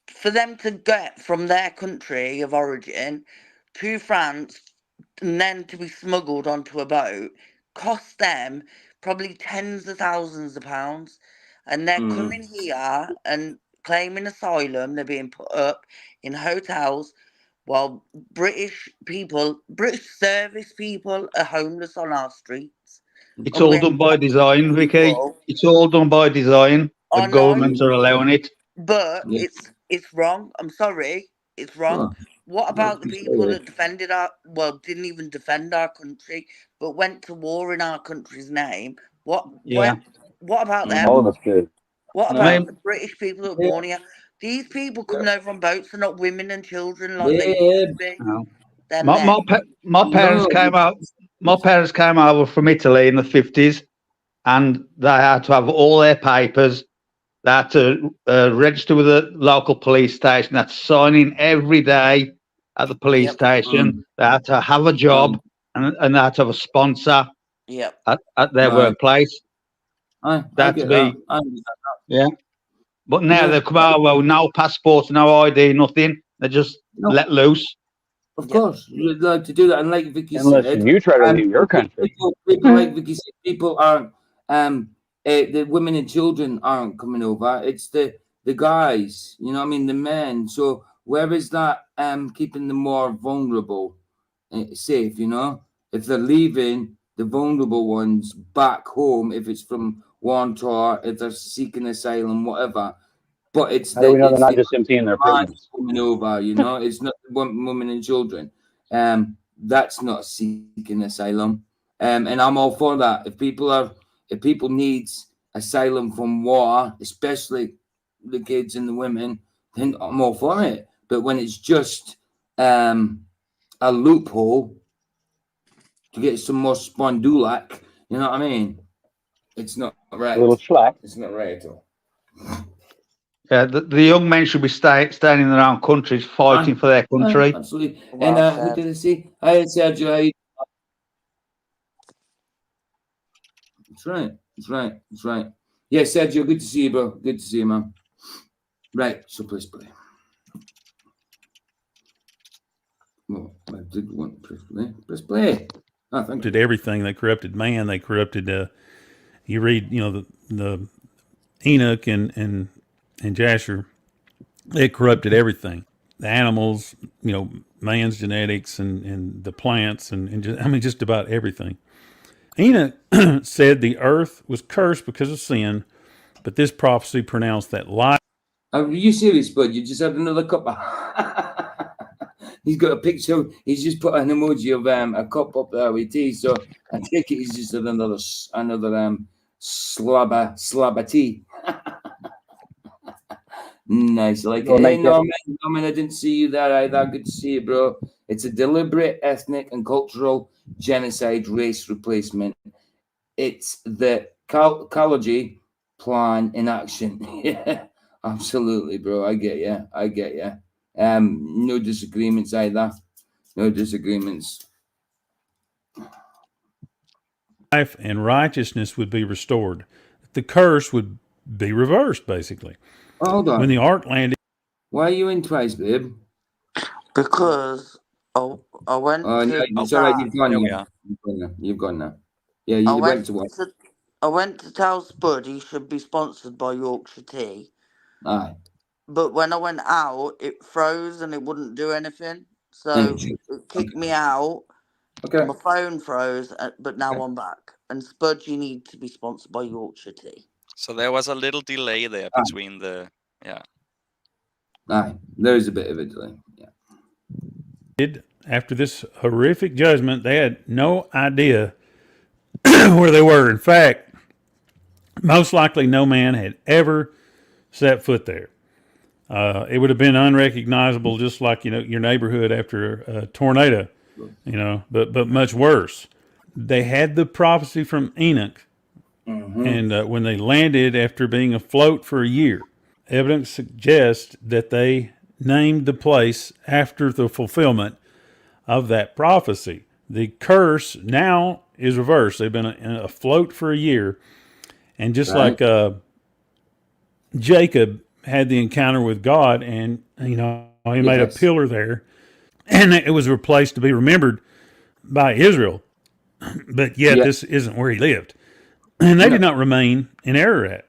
for them to get from their country of origin to France and then to be smuggled onto a boat cost them probably tens of thousands of pounds. And they're coming here and claiming asylum. They're being put up in hotels while British service people are homeless on our streets. It's all done by design, Vicky. It's all done by design. The governments are allowing it. But it's wrong. I'm sorry. It's wrong. What about the people that didn't even defend our country, but went to war in our country's name? What about them? All of us did. What about the British people that were born here? These people coming over on boats are not women and children like they used to be. My parents came out. My parents came over from Italy in the 50s, and they had to have all their papers. They had to register with the local police station. That's signing every day at the police station. They had to have a job, and they had to have a sponsor at their workplace. That's be But now they've come out, well, no passports, no ID, nothing. They're just let loose. Of course, you'd like to do that, and like Vicky Unless said, you try to leave your country. People like Vicky said, people aren't. The women and children aren't coming over. It's the guys. You know what I mean? The men. So where is that? Keeping them more vulnerable, safe. You know, if they're leaving the vulnerable ones back home, if it's from one tour, if they're seeking asylum, whatever. But it's How do we know they're not just emptying their prisons? Coming over, you know, it's not women and children. That's not seeking asylum. And I'm all for that. If people need asylum from war, especially the kids and the women, then I'm all for it. But when it's just a loophole to get some more spondulak, you know what I mean? It's not right. A little slack. It's not right at all. Yeah, the young men should be staying in their own countries, fighting for their country. Absolutely. And who did I see? Hi, Sergio. That's right. That's right. That's right. Yeah, Sergio, good to see you, bro. Good to see you, man. Right, so press play. Well, I did want to press play. Press play. Oh, thank you. Did everything. They corrupted man. They corrupted. You read, the Enoch and Jasher. They corrupted everything. The animals, man's genetics and the plants and just about everything. Enoch said the earth was cursed because of sin, but this prophecy pronounced that life. Are you serious, bud? You just had another cup of... He's got a picture. He's just put an emoji of a cup up there with tea. So I take it he's just had another slab of tea. Nice. Like, hey, Norman, I didn't see you there either. Good to see you, bro. It's a deliberate ethnic and cultural genocide race replacement. It's the ecology plan in action. Yeah, absolutely, bro. I get you. No disagreements either. No disagreements. Life and righteousness would be restored. The curse would be reversed, basically. Hold on. When the ark landed. Why are you in twice, babe? Because I went to... It's all right. You've gone now. You've gone now. Yeah, you went to what? I went to tell Spud he should be sponsored by Yorkshire Tea. Aye. But when I went out, it froze and it wouldn't do anything. So it kicked me out. Okay. My phone froze, but now I'm back. And Spud, you need to be sponsored by Yorkshire Tea. So there was a little delay there between the Aye, there is a bit of a delay. Yeah. After this horrific judgment, they had no idea where they were. In fact, most likely no man had ever set foot there. It would have been unrecognizable, just like your neighborhood after a tornado, but much worse. They had the prophecy from Enoch, and when they landed after being afloat for a year, evidence suggests that they named the place after the fulfillment of that prophecy. The curse now is reversed. They've been afloat for a year, and just like Jacob had the encounter with God, and he made a pillar there, and it was replaced to be remembered by Israel. But yet this isn't where he lived, and they did not remain in Ararat.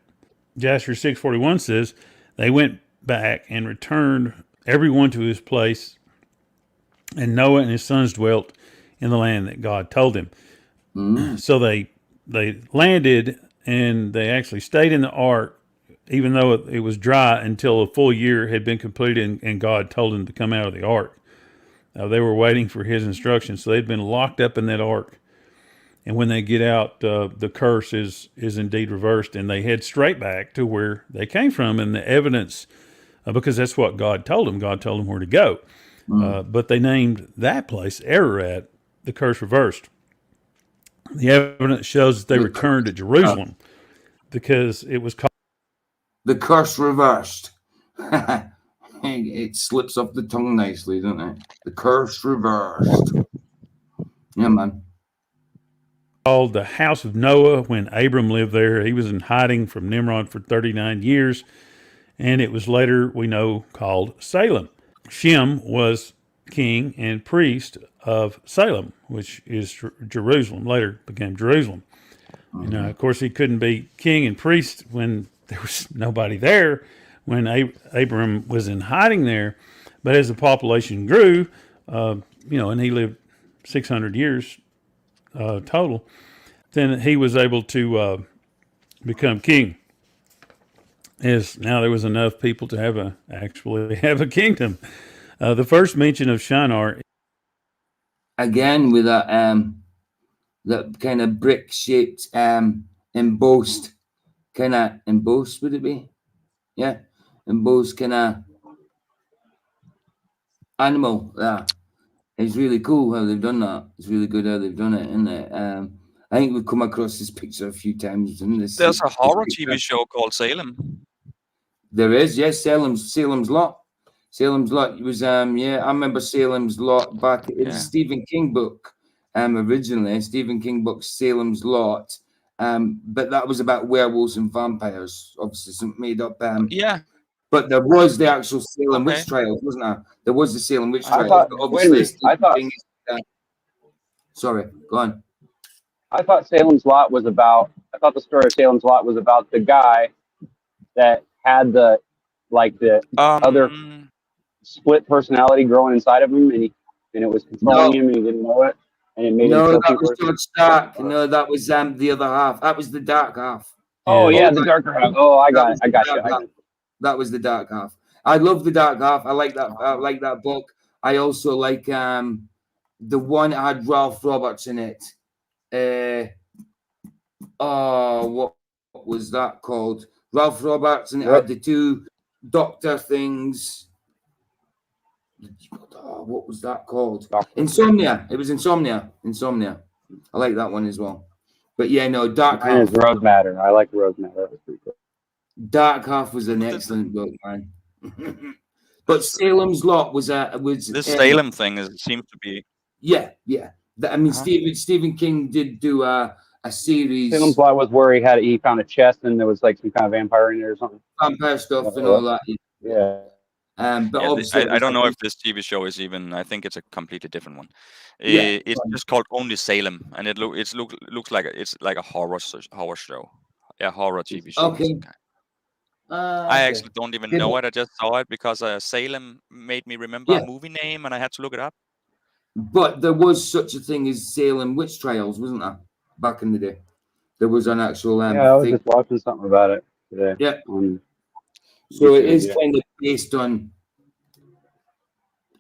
Jasher 6:41 says they went back and returned everyone to his place, and Noah and his sons dwelt in the land that God told them. So they landed, and they actually stayed in the ark, even though it was dry, until a full year had been completed, and God told them to come out of the ark. They were waiting for his instructions, so they'd been locked up in that ark. And when they get out, the curse is indeed reversed, and they head straight back to where they came from. And the evidence, because that's what God told them. God told them where to go. But they named that place Ararat, the curse reversed. The evidence shows that they returned to Jerusalem because it was called the curse reversed. It slips off the tongue nicely, doesn't it? The curse reversed. Yeah, man. Called the house of Noah when Abram lived there. He was in hiding from Nimrod for 39 years, and it was later, we know, called Salem. Shem was king and priest of Salem, which is Jerusalem, later became Jerusalem. And of course, he couldn't be king and priest when there was nobody there, when Abram was in hiding there. But as the population grew, and he lived 600 years total, then he was able to become king. As now there was enough people to actually have a kingdom. The first mention of Shinar, again with that kind of brick shaped embossed would it be? Yeah, embossed kind of animal. Yeah, it's really cool how they've done that. It's really good how they've done it, isn't it? I think we've come across this picture a few times. There's a horror TV show called Salem. There is, yes, Salem's Lot. Salem's Lot. It was I remember Salem's Lot back. It was a Stephen King book. Originally, Stephen King book Salem's Lot. But that was about werewolves and vampires. Obviously, some made up. But there was the actual Salem witch trials, wasn't there? There was the Salem witch trials. Sorry, go on. I thought Salem's Lot was about. I thought the story of Salem's Lot was about the guy that had the other split personality growing inside of him, and it was controlling him, and he didn't know it, and it made him kill people. That was George Stark. No, that was the other half. That was the dark half. Oh yeah, the darker half. Oh, I got you. That was the dark half. I love the dark half. I like that. I like that book. I also like the one that had Ralph Roberts in it. What was that called? Ralph Roberts, and it had the two doctor things. What was that called? Insomnia. It was Insomnia. I like that one as well. But yeah, no, Dark Half. Rose Matter. I like Rose Matter. That was pretty cool. Dark Half was an excellent book, man. But Salem's Lot was this Salem thing seems to be. Yeah. I mean, Stephen King did do a series. Salem's Lot was where he found a chest and there was like some kind of vampire in there or something. Vampire stuff and all that. Yeah. But obviously, I don't know if this TV show is even. I think it's a completely different one. It's just called Only Salem, and it looks like it's like a horror show. Yeah, horror TV show. I Okay. actually don't even Yeah, know but- it. I just saw it because Salem made me remember Yeah. a movie name, and I had to look it up. But there was such a thing as Salem witch trials, wasn't there? Back in the day, there was an actual Yeah, I was thing. just watching something about it today. Yeah. On So it YouTube, is yeah. kind of based on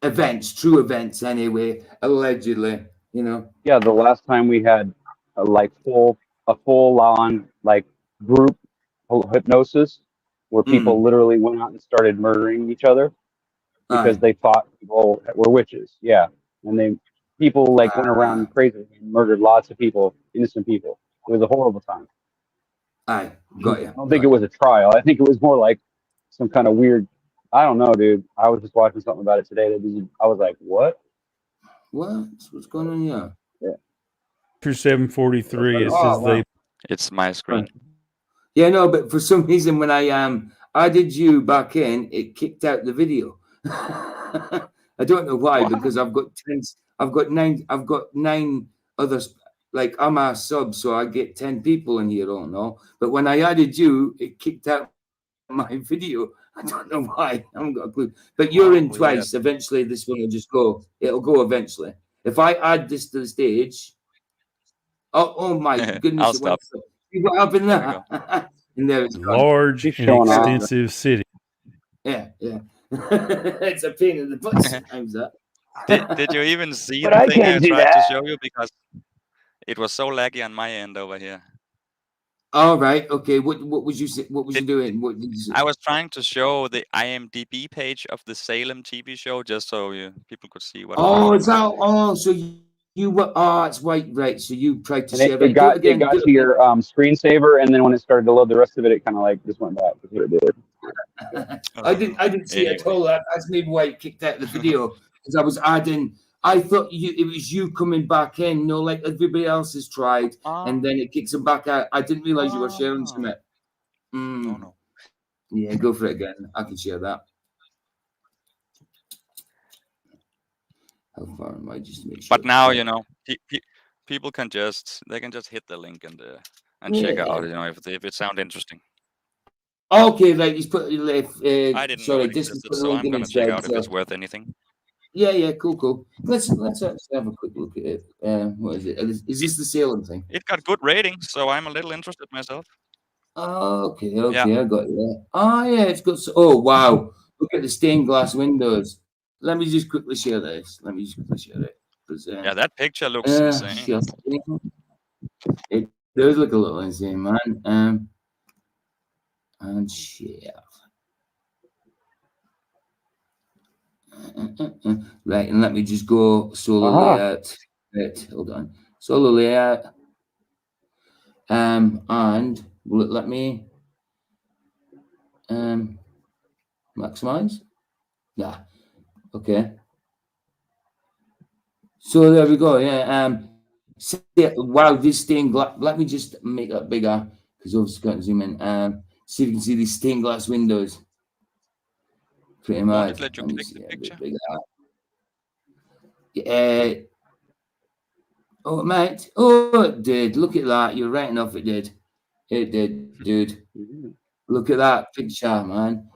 events, true events, anyway. Allegedly, you know. Yeah, the last time we had a full on like group hypnosis where people literally went out and started murdering each other because Aye. they thought people were witches. Yeah, and people like went around crazy and murdered lots of people, innocent people. It was a horrible time. Aye, got you. I don't think it was a trial. I think it was more like some kind of weird. I don't know, dude. I was just watching something about it today. I was like, what? What's going on here? Yeah. Chapter 743. It says they. It's my screen. Yeah, no, but for some reason when I added you back in, it kicked out the video. I don't know why, because I've got nine others. Like I'm a sub, so I get 10 people in here. I don't know, but when I added you, it kicked out my video. I don't know why. I haven't got a clue. But you're in twice. Eventually, this one will just go. It'll go eventually. If I add this to the stage, oh my goodness! I'll stop. See what happened there? And there it's gone. Large and extensive city. Yeah. It's a pain in the butt sometimes. That. Did you even see But the I thing I can't do tried to that. show you? Because it was so laggy on my end over here. All right. Okay. What was you doing? What did you I was trying to show the IMDb page of the Salem TV show just so people could see what. It's out. Oh, so you were. Oh, it's right. So you tried to And share it got to your screensaver, and then when it started to load the rest of it, it kind of like just went back. That's what it did. I didn't see it at all. That's maybe why it kicked out the video, because I was adding. I thought it was you coming back in, like everybody else has tried, and then it kicks them back out. I didn't realize you were sharing something. No. Yeah, go for it again. I can share that. How far am I? Just to make sure. But now people can just hit the link and check out. If it sounds interesting. Okay, right. He's put. I didn't know it existed, so I'm gonna check out if it's worth anything. Yeah, cool. Let's actually have a quick look at it. What is it? Is this the Salem thing? It got good ratings, so I'm a little interested myself. Okay, Yeah. I got you. Yeah, it's got. Oh wow! Look at the stained glass windows. Let me just quickly share this. Yeah, that picture looks insane. It does look a little insane, man. And share. Right, and let me just go solo layout. Right, hold on. Solo layout. And will it let me maximize? Yeah. Okay. So there we go. Yeah. Wow, this stained glass. Let me just make that bigger because obviously can't zoom in. See if you can see these stained glass windows. Pretty much. Won't it let you click the picture? Yeah. Oh, mate. Oh, it did. Look at that. You're right enough. It did. It did, dude. Look at that picture, man.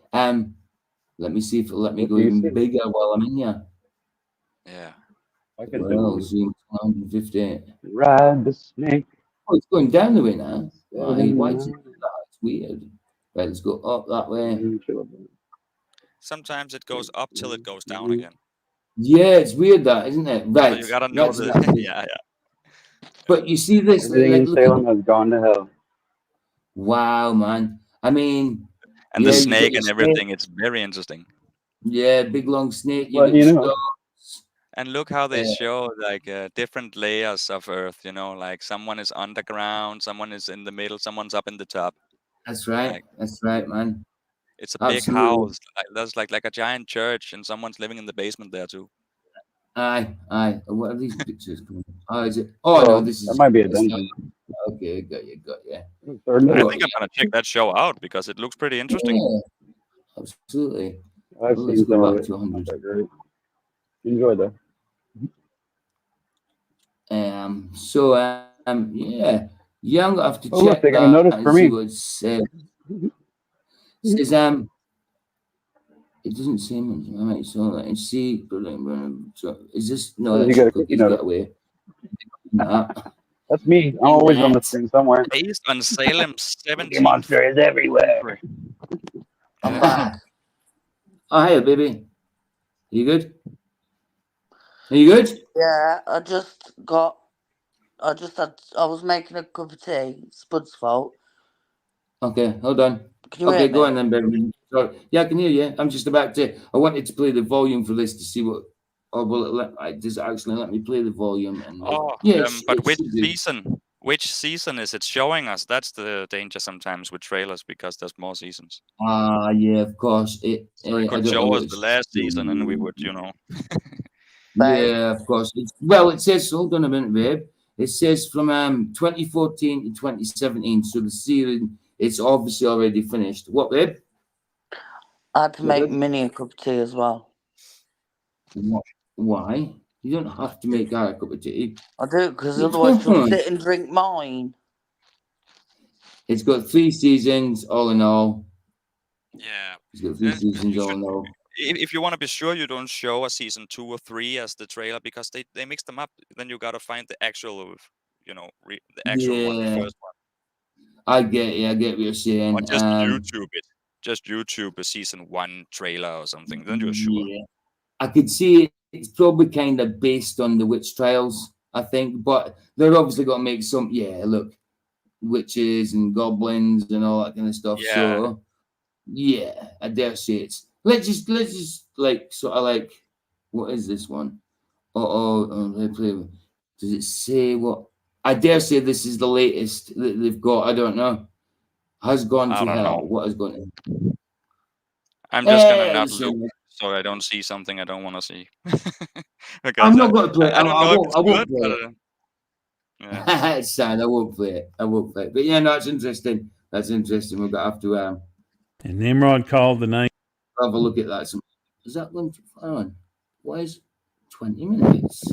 Let me see if it'll let me go even bigger while I'm in here. Yeah. Well, zoom 150. Ride the snake. Oh, it's going down the way now. Why is it that? It's weird. Right, let's go up that way. Sometimes it goes up till it goes down again. Yeah, it's weird that, isn't it? Right. So you gotta know yeah. But you see this? Everything in Salem has gone to hell. Wow, man. I mean, and the snake and everything. It's very interesting. Yeah, big long snake. And look how they show like different layers of Earth. Like someone is underground, someone is in the middle, someone's up in the top. That's right. That's right, man. It's a big house. There's like a giant church, and someone's living in the basement there too. Aye. What are these pictures? Is it? Oh no, this is. That might be a dungeon. Okay, got you. I think I'm gonna check that show out because it looks pretty interesting. Yeah, absolutely. I've seen some of it. Great. Enjoy that. So yeah, I'm gonna have to check look, they got a notice for me. It says it doesn't say much. I might saw that and see. So is this no? You That's got a cookies. cookie Get notice. away. Nah. That's me. I'm always on the screen somewhere. Based on Salem Cookie Monster 17th. is everywhere. I'm back. Oh, hey, baby. You good? Are you good? Yeah, I was making a cup of tea. Spud's fault. Okay, hold on. Can you Okay, hear go me? on then, baby. Sorry. Yeah, I can hear you. I'm just about to. I wanted to play the volume for this to see what. Or will it does it actually let me play the volume? And yeah, But it which should do. season? Which season is it showing us? That's the danger sometimes with trailers because there's more seasons. Yeah, of course. So it I could don't know show what us the last season, and we would, you know. Yeah, of course. It says. Hold on a minute, babe. It says from 2014 to 2017. So the series, it's obviously already finished. What, babe? I had to make Minnie a cup of tea as well. Why? You don't have to make her a cup of tea. I do, because otherwise she'll sit and drink mine. It's got 3 seasons, all in all. Yeah. It's got 3 seasons, all in all. If you want to be sure you don't show a season 2 or 3 as the trailer, because they mix them up, then you gotta find the actual, you know, the actual one, the first one. I get you. I get what you're saying. Or just YouTube it. Just YouTube a season 1 trailer or something. Then you're sure. Yeah, I could see it's probably kind of based on the witch trials, I think, but they're obviously going to make some. Yeah, look, witches and goblins and all that kind of stuff. Yeah. So, yeah, I dare say it's. Let's just like sort of like, what is this one? Does it say what? I dare say this is the latest that they've got. I don't know. Has gone to hell. What has gone to? I'm just gonna not look so I don't see something I don't want to see. I'm not going to play it. I don't know if it's won't good, play but, it. yeah. It's sad. I won't play it. But yeah, no, it's interesting. That's interesting. We're gonna have to And Nimrod called the name. have a look at that. Is that going too far on? Why is 20 minutes?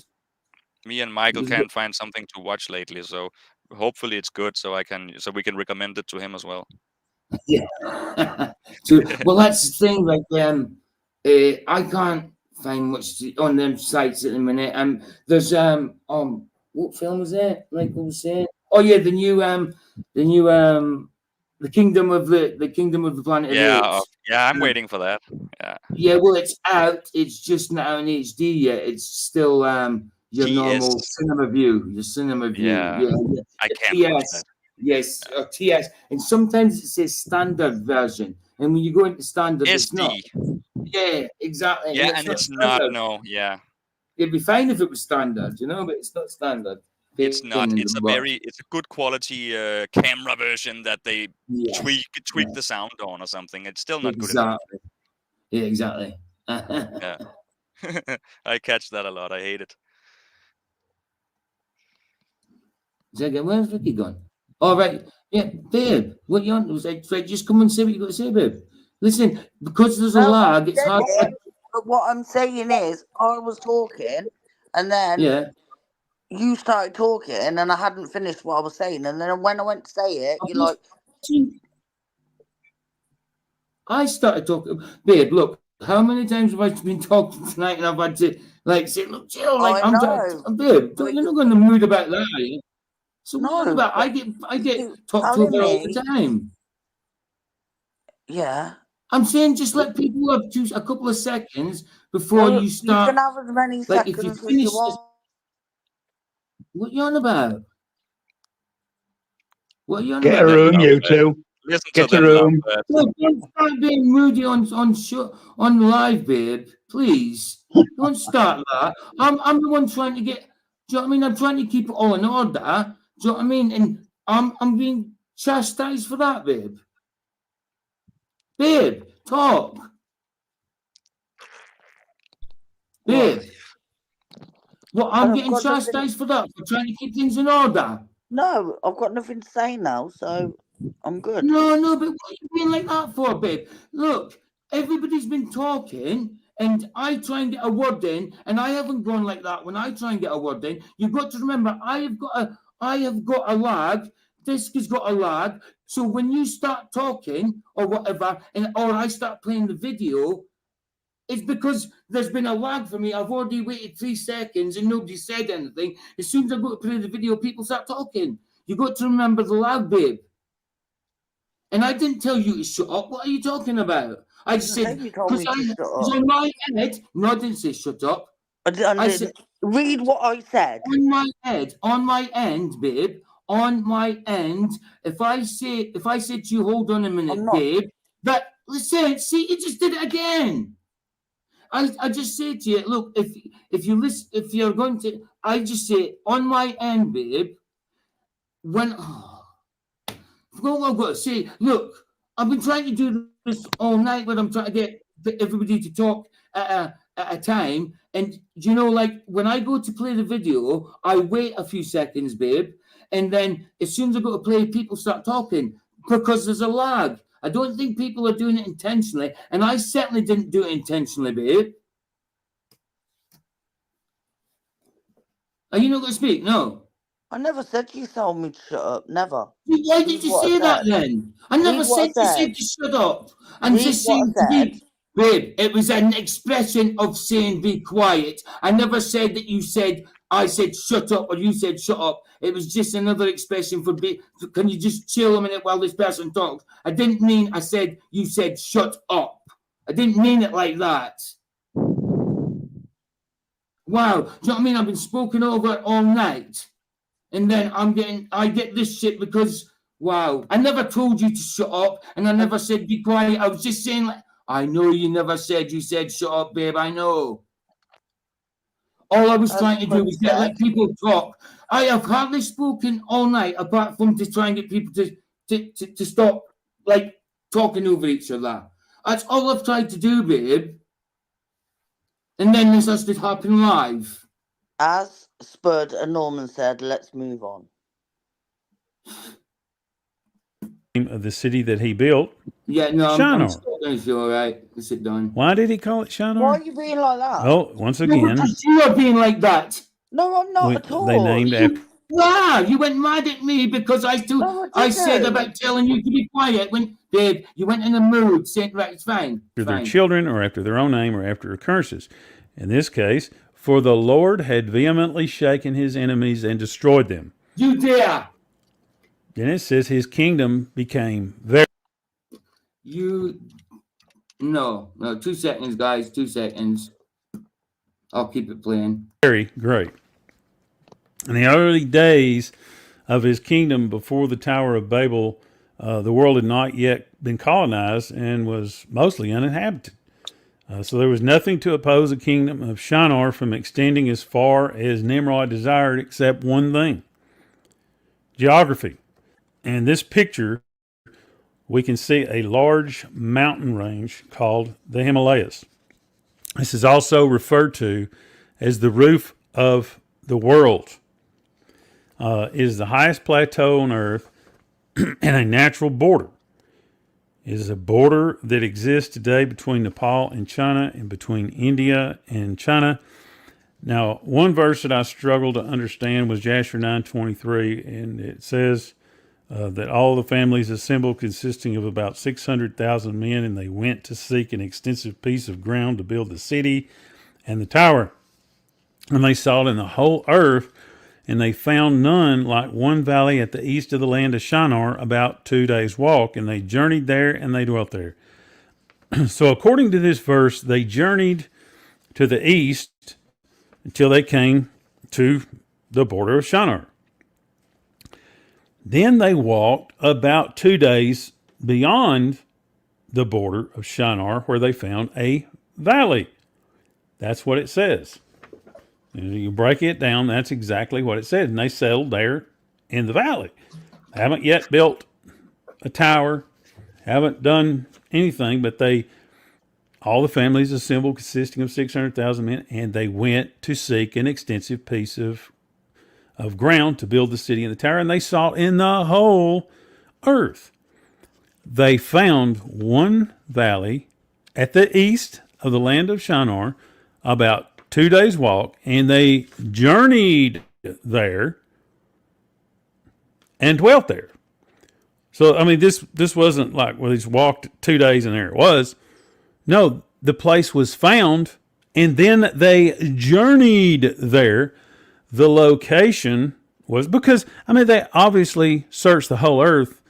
Me and Michael can't find something to watch lately, so hopefully it's good, so we can recommend it to him as well. Yeah. So, well, that's the thing. Like, I can't find much on them sites at the minute. There's what film was that? Like I was saying. Oh yeah, the new the Kingdom of the Planet of the Apes. Yeah, I'm waiting for that. Yeah. Yeah, well, it's out. It's just not in HD yet. It's still your normal cinema view. Your cinema view. Yeah. I can't watch that. Yes, TS. And sometimes it says standard version. And when you go into standard, it's not. Yeah, exactly. Yeah, and it's not. No, yeah. It'd be fine if it was standard, you know, but it's not standard. It's not. It's a good quality camera version that they tweak the sound on or something. It's still not good enough. Yeah, exactly. Yeah. I catch that a lot. I hate it. Where's Ricky gone? All right. Yeah, babe. What you on? Was I just come and say what you got to say, babe? Listen, because there's a lag, it's hard. But what I'm saying is, I was talking, and then you started talking, and I hadn't finished what I was saying, and then when I went to say it, you're like, I started talking, babe. Look, how many times have I been talking tonight, and I've had to like say, look, Jill, like I'm babe. You're not going to mood about that, are you? So what about? I get talked to all the time. Yeah. I'm saying just let people have a couple of seconds before you start. You can have as many seconds as you want. What are you on about? What are you on Get about? a room, you two. Get a room. Look, don't start being moody on live, babe. Please, don't start that. I'm the one trying to get. Do you know what I mean? I'm trying to keep it all in order. Do you know what I mean? And I'm being chastised for that, babe. Babe, talk. Babe. Well, I'm getting chastised for that, for trying to keep things in order. No, I've got nothing to say now, so I'm good. No, but what are you being like that for, babe? Look, everybody's been talking, and I try and get a word in, and I haven't gone like that when I try and get a word in. You've got to remember, I have got a lag disc has got a lag. So when you start talking or whatever, or I start playing the video, it's because there's been a lag for me. I've already waited 3 seconds and nobody said anything. As soon as I go to play the video, people start talking. You got to remember the lag, babe. And I didn't tell you to shut up. What are you talking about? I just said, because on my head, no, I didn't say shut up. I said, read what I said. On my head, on my end, babe, on my end, if I said to you, hold on a minute, babe, but listen, see, you just did it again. I just say to you, look, if you listen, if you're going to, I just say on my end, babe, when well, I've got to say, look, I've been trying to do this all night, but I'm trying to get everybody to talk at a time. And you know, like when I go to play the video, I wait a few seconds, babe, and then as soon as I go to play, people start talking because there's a lag. I don't think people are doing it intentionally, and I certainly didn't do it intentionally, babe. Are you not going to speak? No. I never said you told me to shut up. Never. Why did you say that then? I never said you said to shut up. I'm just saying to be, babe, it was an expression of saying be quiet. I never said that you said, I said shut up or you said shut up. It was just another expression for be. Can you just chill a minute while this person talks? I didn't mean I said you said shut up. I didn't mean it like that. Wow, do you know what I mean? I've been spoken over all night. And then I get this shit because, wow, I never told you to shut up and I never said be quiet. I was just saying, like, I know you never said you said shut up, babe, I know. All I was trying to do was let people talk. I have hardly spoken all night apart from to try and get people to stop, like, talking over each other. That's all I've tried to do, babe. And then this has to happen live. As Spud and Norman said, let's move on. Of the city that he built. Yeah, no, Shinar. I'm all right. Sit down. Why did he call it Shinar? Why are you being like that? Oh, once again. No, you are being like that. No, I'm not at all. They named after. Wow, you went mad at me because I said about telling you to be quiet when, babe, you went in a mood saying, right, it's fine. After their children or after their own name or after occurrences. In this case, for the Lord had vehemently shaken his enemies and destroyed them. You dare. Then it says his kingdom became very. No, 2 seconds, guys, 2 seconds. I'll keep it playing. Very great. In the early days of his kingdom before the Tower of Babel, the world had not yet been colonized and was mostly uninhabited. So there was nothing to oppose the kingdom of Shinar from extending as far as Nimrod desired except one thing: geography. In this picture, we can see a large mountain range called the Himalayas. This is also referred to as the roof of the world. It is the highest plateau on Earth and a natural border. It is a border that exists today between Nepal and China and between India and China. Now, one verse that I struggled to understand was Jasher 9:23, and it says that all the families assembled, consisting of about 600,000 men, and they went to seek an extensive piece of ground to build the city and the tower. And they sought in the whole earth, and they found none like one valley at the east of the land of Shinar, about 2 days' walk. And they journeyed there, and they dwelt there. So according to this verse, they journeyed to the east until they came to the border of Shinar. Then they walked about 2 days beyond the border of Shinar, where they found a valley. That's what it says. You break it down, that's exactly what it said. And they settled there in the valley. Haven't yet built a tower, haven't done anything, but all the families assembled, consisting of 600,000 men, and they went to seek an extensive piece of ground to build the city and the tower, and they sought in the whole earth. They found one valley at the east of the land of Shinar, about 2 days' walk, and they journeyed there, and dwelt there. So, I mean, this wasn't like, well, he's walked 2 days and there it was. No, the place was found, and then they journeyed there. The location was, because, I mean, they obviously searched the whole earth.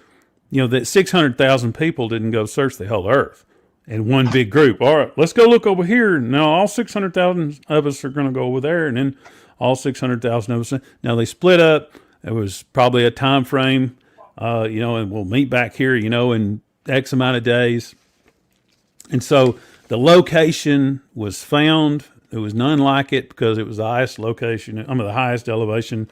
You know, that 600,000 people didn't go search the whole earth in one big group. All right, let's go look over here. Now, all 600,000 of us are going to go over there, and then all 600,000 of us. Now, they split up. It was probably a time frame, you know, and we'll meet back here, you know, in X amount of days. And so the location was found. There was none like it because it was the highest location, the highest elevation.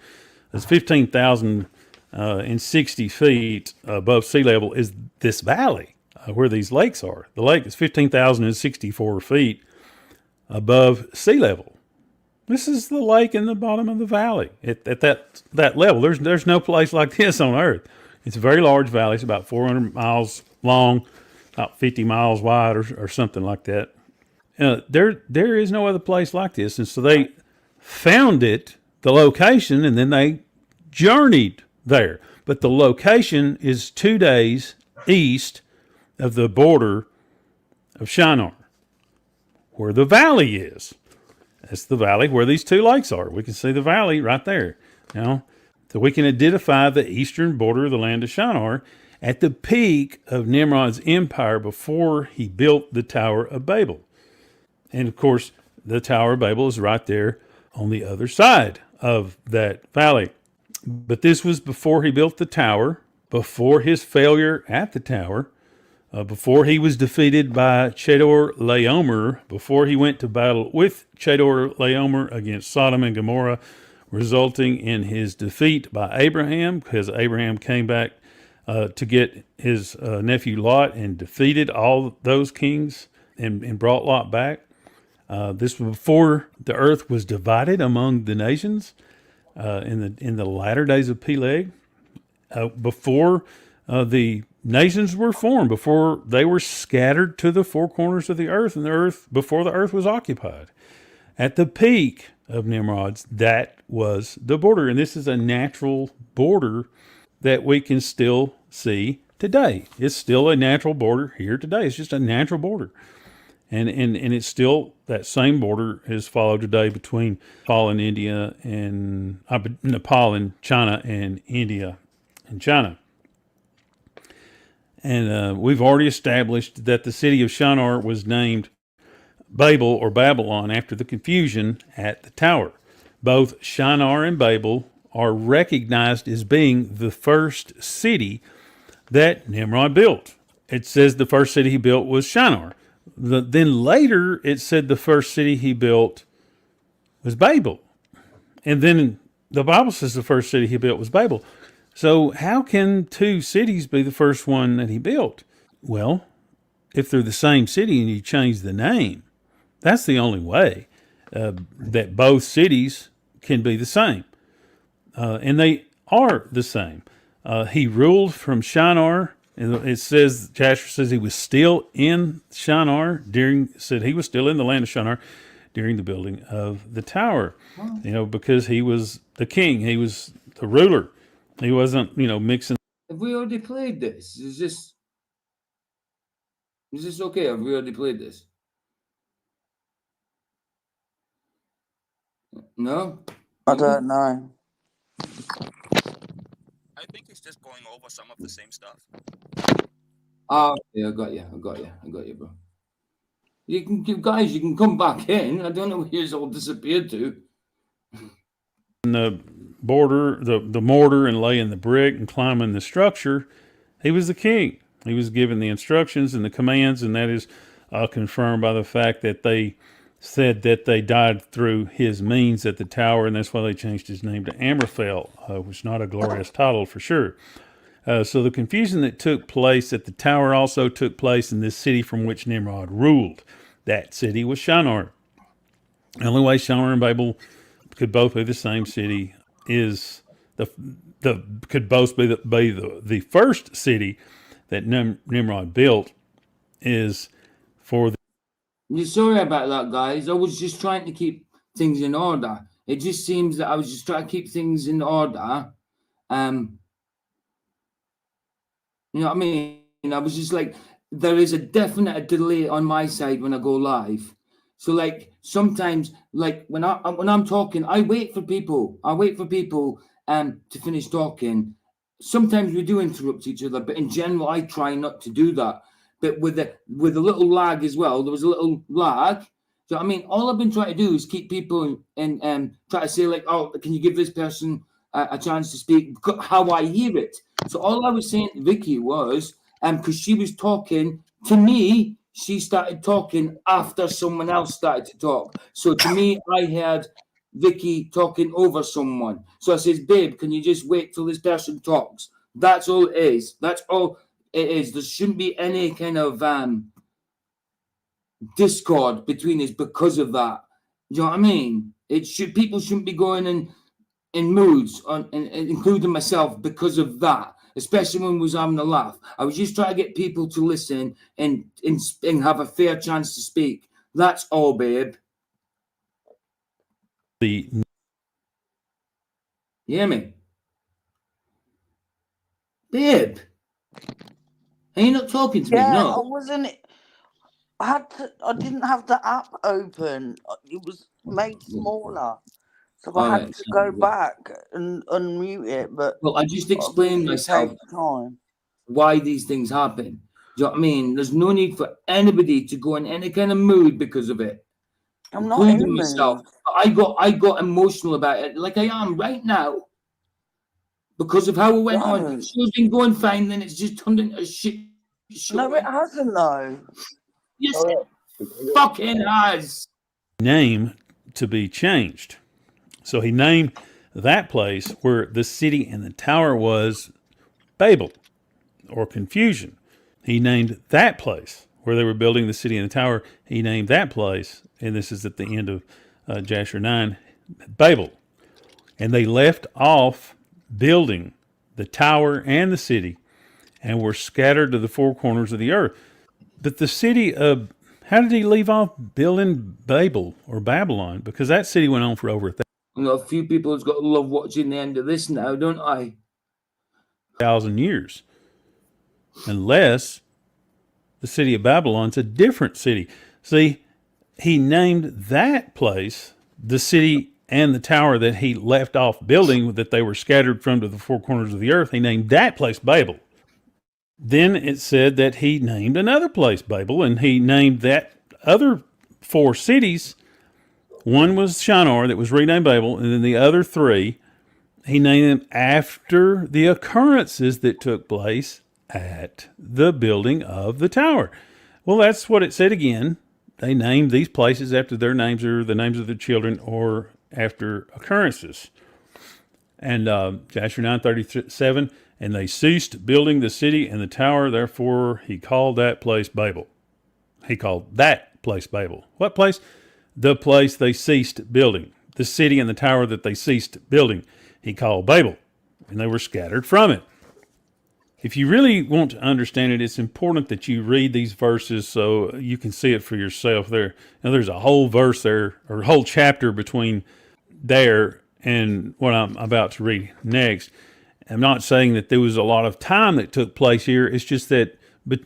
It's 15,060 feet above sea level is this valley where these lakes are. The lake is 15,064 feet above sea level. This is the lake in the bottom of the valley at that level. There's no place like this on earth. It's a very large valley. It's about 400 miles long, about 50 miles wide or something like that. There is no other place like this. And so they found it, the location, and then they journeyed there. But the location is 2 days east of the border of Shinar, where the valley is. That's the valley where these two lakes are. We can see the valley right there. Now, so we can identify the eastern border of the land of Shinar at the peak of Nimrod's empire before he built the Tower of Babel. And of course, the Tower of Babel is right there on the other side of that valley. But this was before he built the tower, before his failure at the tower, before he was defeated by Chedorlaomer, before he went to battle with Chedorlaomer against Sodom and Gomorrah, resulting in his defeat by Abraham, because Abraham came back to get his nephew Lot and defeated all those kings and brought Lot back. This was before the earth was divided among the nations in the latter days of Peleg, before the nations were formed, before they were scattered to the four corners of the earth, and before the earth was occupied. At the peak of Nimrod's, that was the border, and this is a natural border that we can still see today. It's still a natural border here today. It's just a natural border. And it's still, that same border is followed today between Nepal and India and Nepal and China and India and China. And we've already established that the city of Shinar was named Babel or Babylon after the confusion at the tower. Both Shinar and Babel are recognized as being the first city that Nimrod built. It says the first city he built was Shinar. Then later it said the first city he built was Babel. And then the Bible says the first city he built was Babel. So how can two cities be the first one that he built? Well, if they're the same city and you change the name, that's the only way that both cities can be the same. And they are the same. He ruled from Shinar. It says, Jasher says he was still in Shinar said he was still in the land of Shinar during the building of the tower. Because he was the king. He was the ruler. He wasn't, mixing. Have we already played this? Is this okay? Have we already played this? No? I don't know. I think he's just going over some of the same stuff. Oh, yeah, I got you, bro. You can come back in. I don't know where you're all disappeared to. The border, the mortar, and laying the brick and climbing the structure, he was the king. He was given the instructions and the commands, and that is confirmed by the fact that they said that they died through his means at the tower, and that's why they changed his name to Amraphel, which is not a glorious title for sure. So the confusion that took place at the tower also took place in this city from which Nimrod ruled. That city was Shinar. The only way Shinar and Babel could both be the same city is could both be the first city that Nimrod built is for the. Sorry about that, guys. I was just trying to keep things in order. It just seems that I was just trying to keep things in order. You know what I mean? I was just like, there is a definite delay on my side when I go live. So like sometimes, like when I'm talking, I wait for people. To finish talking. Sometimes we do interrupt each other, but in general, I try not to do that. But with a little lag as well, there was a little lag. So I mean, all I've been trying to do is keep people and try to say like, oh, can you give this person a chance to speak? How I hear it. So all I was saying to Vicky was, because she was talking to me, she started talking after someone else started to talk. So to me, I heard Vicky talking over someone. So I says, babe, can you just wait till this person talks? That's all it is. That's all it is. There shouldn't be any kind of discord between us because of that. Do you know what I mean? People shouldn't be going in moods on, and including myself because of that, especially when we was having a laugh. I was just trying to get people to listen and have a fair chance to speak. That's all, babe. You hear me? Babe, are you not talking to me? Yeah, No. I wasn't. I didn't have the app open. It was made smaller. So I had to go back and unmute it, but well, I just explained myself why these things happen. Do you know what I mean? There's no need for anybody to go in any kind of mood because of it. I'm not in myself. I got emotional about it, like I am right now, because of how it went on. Show's been going fine, then it's just turned into a shit show. No, it hasn't though. Yes, it fucking has. Name to be changed. So he named that place where the city and the tower was Babel, or confusion. He named that place where they were building the city and the tower. He named that place, and this is at the end of Jasher 9, Babel. And they left off building the tower and the city and were scattered to the four corners of the earth. But the city of, how did he leave off building Babel or Babylon? Because that city went on for over 1,000. You know, a few people has got to love watching the end of this now, don't I? 1,000 years. Unless the city of Babylon's a different city. See, he named that place the city and the tower that he left off building, that they were scattered from to the four corners of the earth. He named that place Babel. Then it said that he named another place Babel, and he named that other four cities. One was Shinar that was renamed Babel, and then the other three, he named them after the occurrences that took place at the building of the tower. Well, that's what it said again. They named these places after their names or the names of their children or after occurrences. And Jasher 9:37, and they ceased building the city and the tower, therefore he called that place Babel. He called that place Babel. What place? The place they ceased building. The city and the tower that they ceased building, he called Babel, and they were scattered from it. If you really want to understand it, it's important that you read these verses so you can see it for yourself there. Now, there's a whole verse there, or a whole chapter between there and what I'm about to read next. I'm not saying that there was a lot of time that took place here. It's just that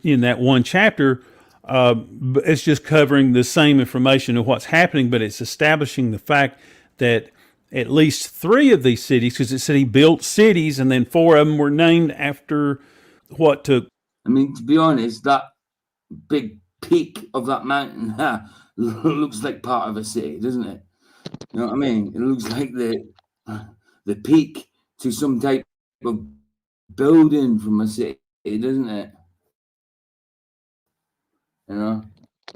in that one chapter, it's just covering the same information of what's happening, but it's establishing the fact that at least 3 of these cities, because it said he built cities, and then 4 of them were named after what took. I mean, to be honest, that big peak of that mountain looks like part of a city, doesn't it? You know what I mean? It looks like the peak to some type of building from a city, doesn't it? You know?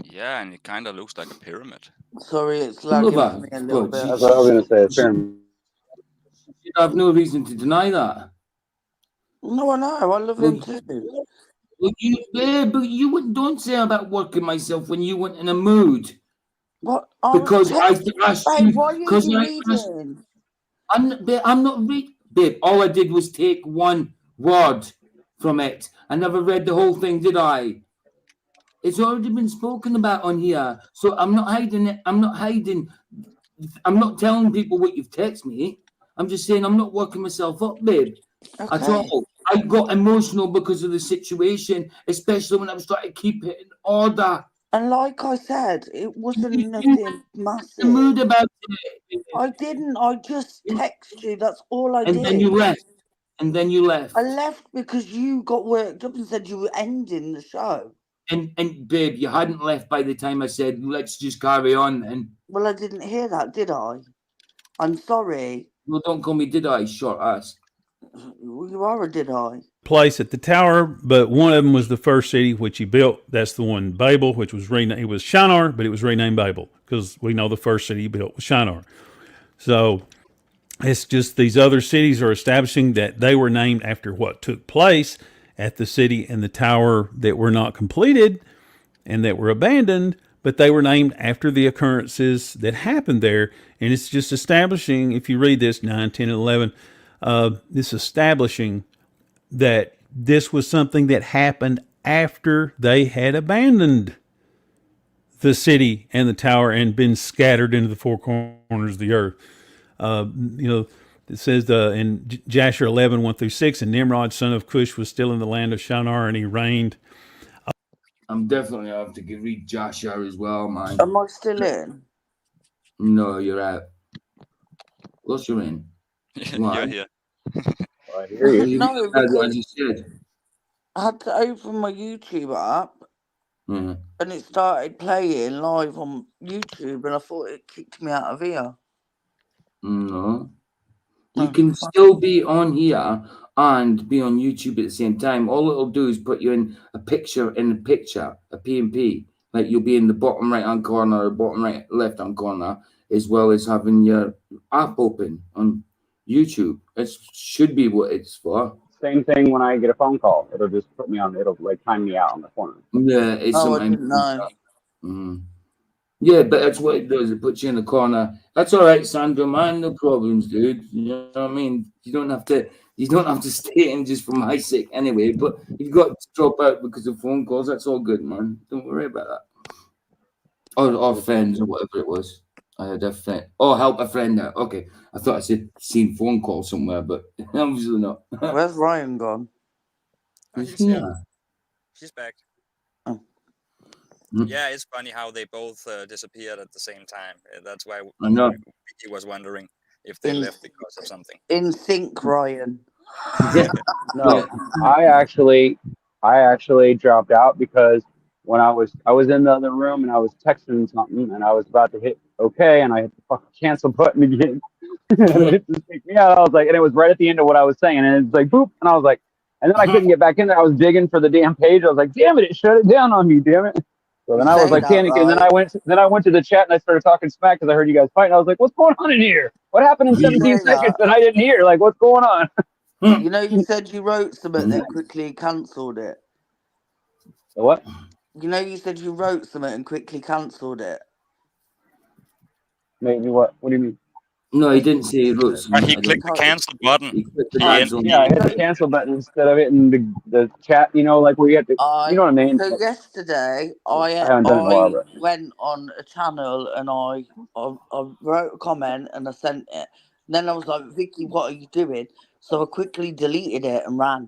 Yeah, and it kind of looks like a pyramid. Sorry, it's lagging for me a little bit. That's what I was going to say. You have no reason to deny that. No, I know. I love him too. But you don't say about working myself when you weren't in a mood. What? Because I asked you. Why are you reading? I'm not reading. Babe, all I did was take one word from it. I never read the whole thing, did I? It's already been spoken about on here. So I'm not hiding it. I'm not hiding. I'm not telling people what you've texted me. I'm just saying I'm not working myself up, babe. Okay. At all. I got emotional because of the situation, especially when I was trying to keep it in order. And like I said, it wasn't nothing massive. Mood about it. I didn't. I just texted you. That's all I did. And then you left. And then you left. I left because you got worked up and said you were ending the show. And babe, you hadn't left by the time I said, let's just carry on. And well, I didn't hear that, did I? I'm sorry. Well, don't call me did I, short ass. You are a did I? Place at the tower, but one of them was the first city which he built. That's the one, Babel, which was renamed. It was Shinar, but it was renamed Babel because we know the first city he built was Shinar. So it's just these other cities are establishing that they were named after what took place at the city and the tower that were not completed and that were abandoned, but they were named after the occurrences that happened there. And it's just establishing, if you read this 9, 10, and 11, this establishing that this was something that happened after they had abandoned the city and the tower and been scattered into the four corners of the earth. It says in Jasher 11, 1-6, and Nimrod, son of Cush, was still in the land of Shinar, and he reigned. I'm definitely have to read Jasher as well, man. Am I still in? No, you're out. Of course you're in. You're here. I hear you. No, As you said. I had to open my YouTube app and it started playing live on YouTube, and I thought it kicked me out of here. No. You can still be on here and be on YouTube at the same time. All it'll do is put you in a picture, a P&P. Like you'll be in the bottom right-hand corner or bottom right left-hand corner, as well as having your app open on YouTube. It should be what it's for. Same thing when I get a phone call. It'll just put me on, it'll like time me out on the corner. Yeah, it's I didn't know. Yeah, but that's what it does. It puts you in the corner. That's all right, Sandra, man. No problems, dude. You know what I mean? You don't have to stay in just for my sake anyway. But you've got to drop out because of phone calls. That's all good, man. Don't worry about that. Or friends or whatever it was. I had a friend. Oh, help a friend out. Okay. I thought I said seen phone call somewhere, but obviously not. Where's Ryan gone? She's back. Oh. Yeah, it's funny how they both disappeared at the same time. That's why I know. he was wondering if they left because of something. In sync, Ryan. No, I actually dropped out because when I was in the other room and I was texting something and I was about to hit OK and I hit the fucking cancel button again. And it just kicked me out. I was like, and it was right at the end of what I was saying, and it's like boop, and I was like, and then I couldn't get back in there. I was digging for the damn page. I was like, damn it shut it down on me, damn it. So then I was like panicking, and then I went to the chat and I started talking smack because I heard you guys fighting. I was like, what's going on in here? What happened in 17 seconds that I didn't hear? Like, what's going on? You know, you said you wrote something, then quickly cancelled it. So what? You know, you said you wrote something and quickly cancelled it. Maybe what? What do you mean? No, he didn't say he wrote something. He clicked the cancel button. Yeah, I hit the cancel button instead of hitting the chat, you know, like where you have to, you know what I mean? So yesterday, I went on a channel and I wrote a comment and I sent it. And then I was like, Vicky, what are you doing? So I quickly deleted it and ran.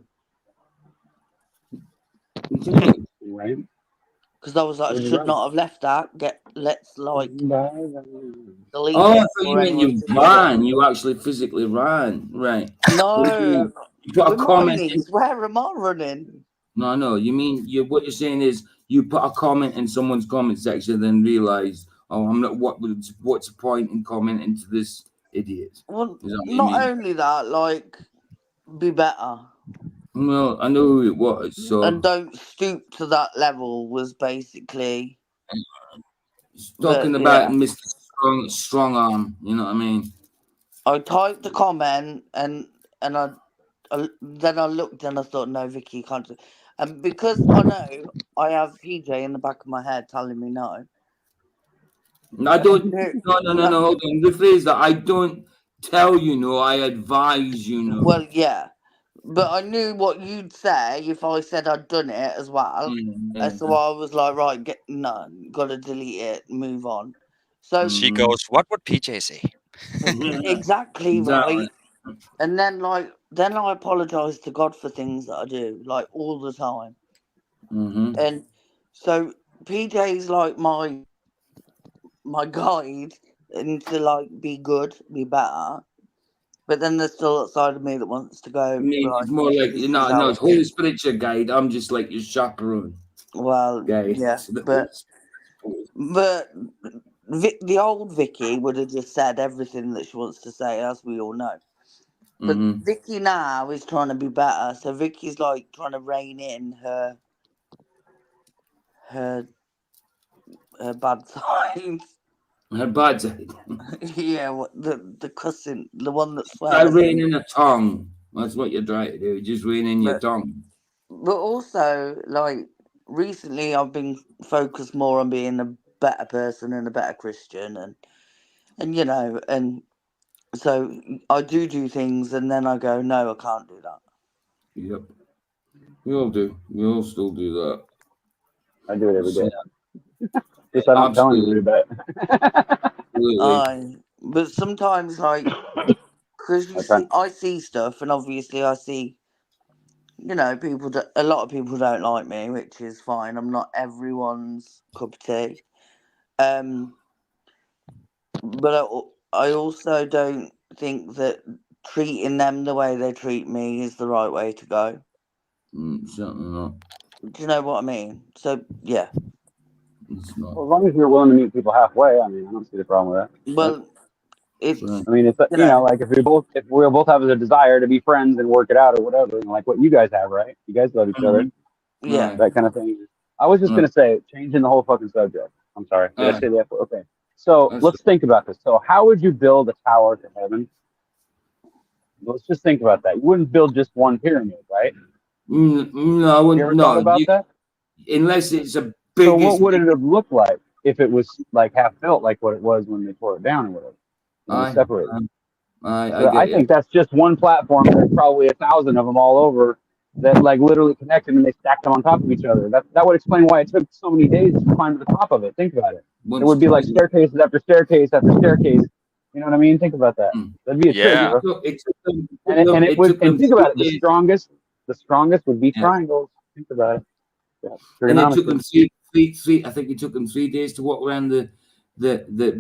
Right. Because I was like, I should not have left that. Let's like delete Oh, it. I thought you meant you ran. You actually physically ran, right? No. You put a comment. Where am I running? No. You mean what you're saying is you put a comment in someone's comment section, then realize, oh, I'm not. What's the point in commenting to this idiot? Well, not only that, like, be better. Well, I know who it was, so and don't stoop to that level was basically talking about Mr. Strong Arm. You know what I mean? I typed the comment and I then I looked and I thought, no, Vicky, you can't do it. And because I know I have PJ in the back of my head telling me no. I don't. No. Hold on. Rephrase that. I don't tell you no. I advise you no. Well, yeah. But I knew what you'd say if I said I'd done it as well. So I was like, right, gotta delete it, move on. So she goes, what would PJ say? Exactly right. And then like then I apologise to God for things that I do, like all the time. Mm-hmm. And so PJ's like my guide into like be good, be better. But then there's still that side of me that wants to go. I mean, Right, it's more like this is no, how it's it Holy is. Spirit's your guide. I'm just like your chaperone. Well, Guide. yeah, but the old Vicky would have just said everything that she wants to say, as we all know. But Vicky now is trying to be better, so Vicky's like trying to rein in her bad sides. Her bad side. Yeah, the cussing, the one that Try swears. reining a tongue. That's what you're trying to do. Just rein in your tongue. But also, like recently, I've been focused more on being a better person and a better Christian, and you know, and so I do things, and then I go, no, I can't do that. Yep. We all do. We all still do that. I do it every day. Just I don't tell anybody about it. But sometimes, like, because I see stuff, and obviously I see, you know, a lot of people don't like me, which is fine. I'm not everyone's cup of tea. But I also don't think that treating them the way they treat me is the right way to go. Certainly not. Do you know what I mean? So, yeah. It's not. Well, as long as you're willing to meet people halfway, I mean, I don't see the problem with that. Well, it's. I mean, it's you know, like if we both have a desire to be friends and work it out or whatever, like what you guys have, right? You guys love each other, Yeah, that kind of thing. I was just gonna say, changing the whole fucking subject. I'm sorry. Did I say that? Okay. So let's think about this. So how would you build a tower to heaven? Let's just think about that. You wouldn't build just one pyramid, right? No, I wouldn't. You ever thought about that? Unless it's a big. So what would it have looked like if it was like half built, like what it was when they tore it down or whatever? Separated. I think that's just one platform. There's probably 1,000 of them all over that like literally connected and they stacked them on top of each other. That would explain why it took so many days to climb to the top of it. Think about it. It would be like staircases after staircase after staircase. You know what I mean? Think about that. That'd be a trick, bro. And it would. And think about it. The strongest would be triangles. Think about it. Yeah, and it took them three. I think it took them 3 days to walk around the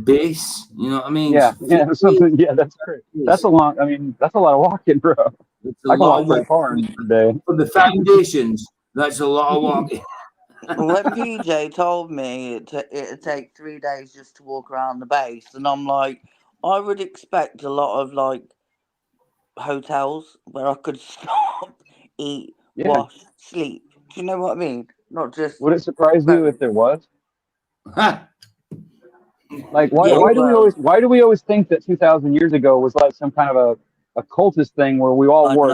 base. You know what I mean? Yeah, something. Yeah, that's great. That's a long. I mean, that's a lot of walking, bro. I can walk pretty far in a day. For the foundations, that's a lot of walking. When PJ told me it'd take 3 days just to walk around the base, and I'm like, I would expect a lot of like hotels where I could stop, eat, wash, sleep. Do you know what I mean? Not just. Would it surprise you if there was? Like why do we always think that 2,000 years ago was like some kind of a cultist thing where we all wore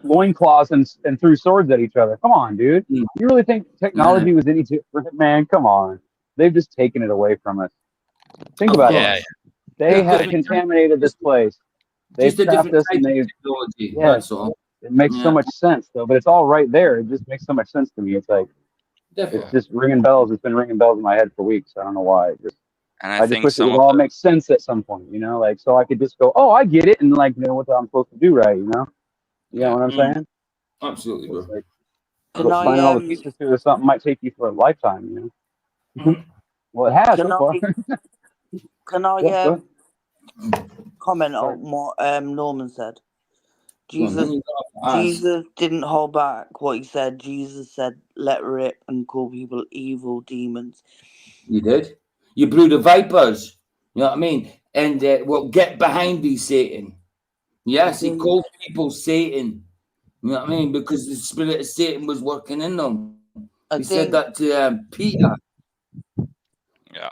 loincloths and threw swords at each other? Come on, dude. You really think technology was any different? Man, come on. They've just taken it away from us. Think about it. They have contaminated this place. They've trapped us and they've technology. That's all. It makes so much sense though, but it's all right there. It just makes so much sense to me. It's like it's just ringing bells. It's been ringing bells in my head for weeks. I don't know why. I just wish it would all make sense at some point, you know, like so I could just go, oh, I get it, and like know what I'm supposed to do, right? You know what I'm saying? Absolutely, bro. Like, finding all the pieces to something might take you for a lifetime, you know. Well, it has so far. Can I comment on what Norman said? Jesus didn't hold back what he said. Jesus said, "Let rip," and call people evil demons. You did. You brood of vipers. You know what I mean? And get behind thee, Satan. Yes, he called people Satan. You know what I mean? Because the spirit of Satan was working in them. He said that to Peter. Yeah.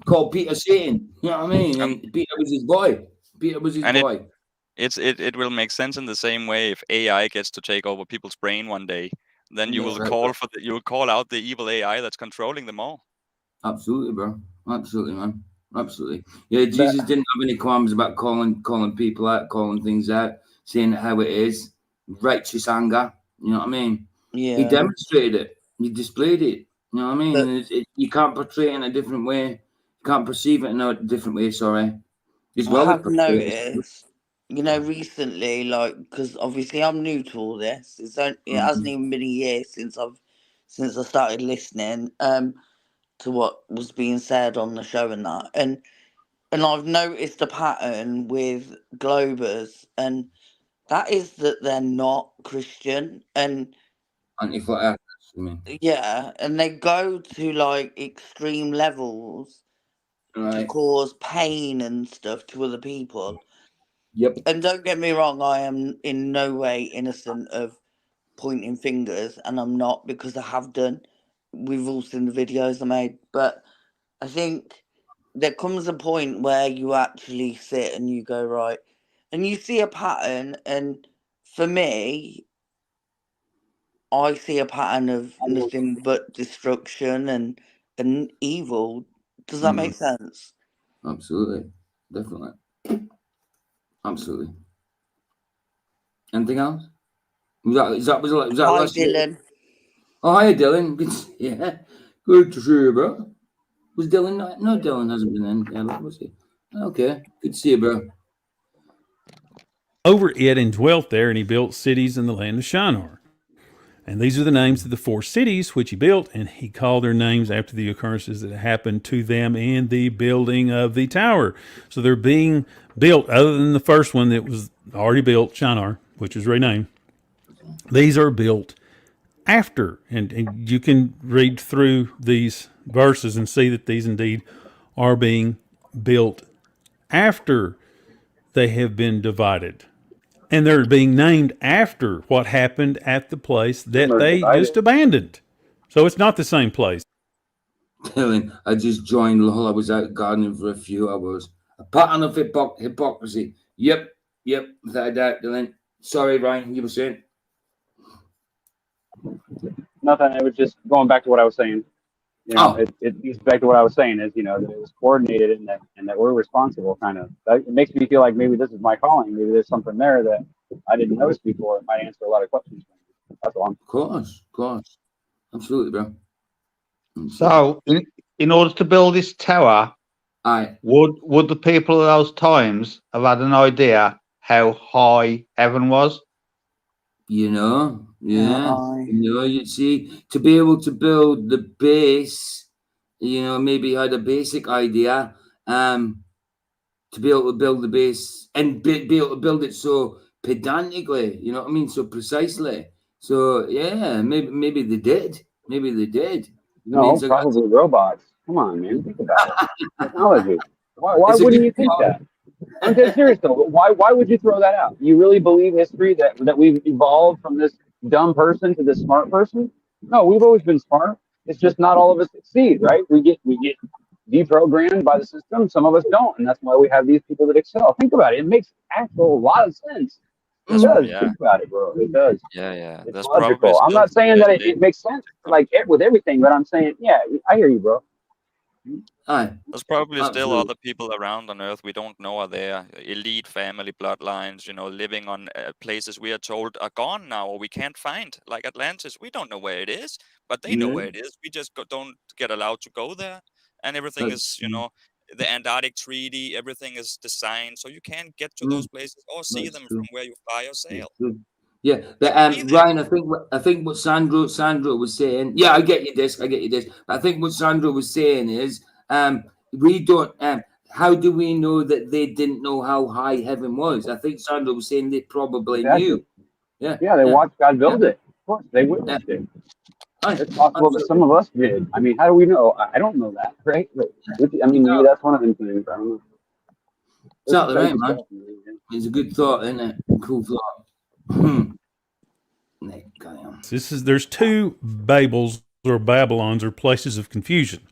Called Peter Satan. You know what I mean? And Peter was his boy. It will make sense in the same way if AI gets to take over people's brain one day. Then you will call out the evil AI that's controlling them all. Absolutely, bro. Absolutely, man. Absolutely. Yeah, Jesus didn't have any qualms about calling people out, calling things out, saying how it is. Righteous anger. You know what I mean? Yeah. He demonstrated it. He displayed it. You know what I mean? You can't portray it in a different way. You can't perceive it in a different way, sorry. I have noticed you know, recently, like, because obviously I'm new to all this. It hasn't even been a year since I started listening to what was being said on the show and that, and I've noticed a pattern with Globers, and that is that they're not Christian, and Anti-flat earthers, you mean? yeah, and they go to like extreme levels to cause pain and stuff to other people. Yep. And don't get me wrong, I am in no way innocent of pointing fingers, and I'm not, because I have done. We've all seen the videos I made, but I think there comes a point where you actually sit and you go, right, and you see a pattern, and for me, I see a pattern of nothing but destruction and evil. Does that make sense? Absolutely. Definitely. Absolutely. Anything else? Was that Hi, last year? Dylan. Oh, hi, Dylan. Good. Yeah. Good to see you, bro. Was Dylan not? No, Dylan hasn't been in. Yeah, was he? Okay. Good to see you, bro. Over it and dwelt there, and he built cities in the land of Shinar. And these are the names of the 4 cities which he built, and he called their names after the occurrences that happened to them in the building of the tower. So they're being built, other than the first one that was already built, Shinar, which was renamed. These are built after, and you can read through these verses and see that these indeed are being built after they have been divided. And they're being named after what happened at the place that they just abandoned. So it's not the same place. Dylan, I just joined LOL. I was out gardening for a few hours. A pattern of hypocrisy. Yep, without a doubt, Dylan. Sorry, Ryan, you were saying? Nothing. It was just going back to what I was saying. You know, it leads back to what I was saying is, you know, that it was coordinated and that we're responsible, kind of. It makes me feel like maybe this is my calling. Maybe there's something there that I didn't notice before. It might answer a lot of questions. That's all. Of course. Absolutely, bro. So, in order to build this tower, would the people of those times have had an idea how high heaven was? You know, you see, to be able to build the base, you know, maybe had a basic idea, to be able to build the base and be able to build it so pedantically, you know what I mean, so precisely. So yeah, maybe they did. No, probably robots. Come on, man, think about it. Technology. Why wouldn't you think that? I'm dead serious though. Why would you throw that out? You really believe history that we've evolved from this dumb person to this smart person? No, we've always been smart. It's just not all of us succeed, right? We get deprogrammed by the system. Some of us don't, and that's why we have these people that excel. Think about it. It makes actual a lot of sense. It does. Yeah. Think about it, bro. It does. Yeah. It's That's logical. I'm not saying that it makes sense like with everything, but I'm saying, yeah, I hear you, bro. There's probably still other people around on Earth we don't know are there. Elite family bloodlines, you know, living on places we are told are gone now or we can't find, like Atlantis. We don't know where it is, but they know where it is. We just don't get allowed to go there. And everything is, you know, the Antarctic Treaty, everything is designed so you can't get to those places or see them from where you fly or sail. Yeah, but Ryan, I think what Sandro was saying. Yeah, I get you this. But I think what Sandro was saying is, we don't. How do we know that they didn't know how high heaven was? I think Sandro was saying they probably knew. Yeah, they watched God build it. Of course, they witnessed it. It's possible that some of us did. I mean, how do we know? I don't know that, right? But I mean, maybe that's one of them things. I don't know. Exactly right, man. It's a good thought, isn't it? Cool thought. There's 2 Babels or Babylons or places of confusion.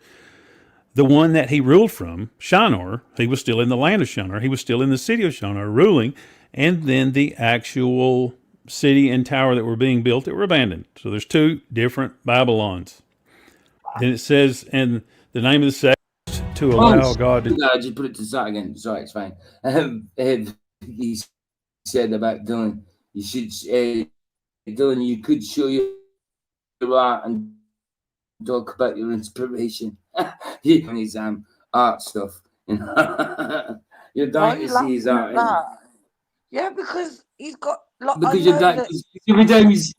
The one that he ruled from, Shinar, he was still in the land of Shinar. He was still in the city of Shinar ruling, and then the actual city and tower that were being built that were abandoned. So there's 2 different Babylons. Then it says, and the name of the sect to allow God to... I just put it to the side again. Sorry, it's fine. He said about Dylan, you should... Dylan, you could show your art and talk about your inspiration. His art stuff. You're dying to see his art. Yeah, because he's got like I Because you're know that. that. Every time he's,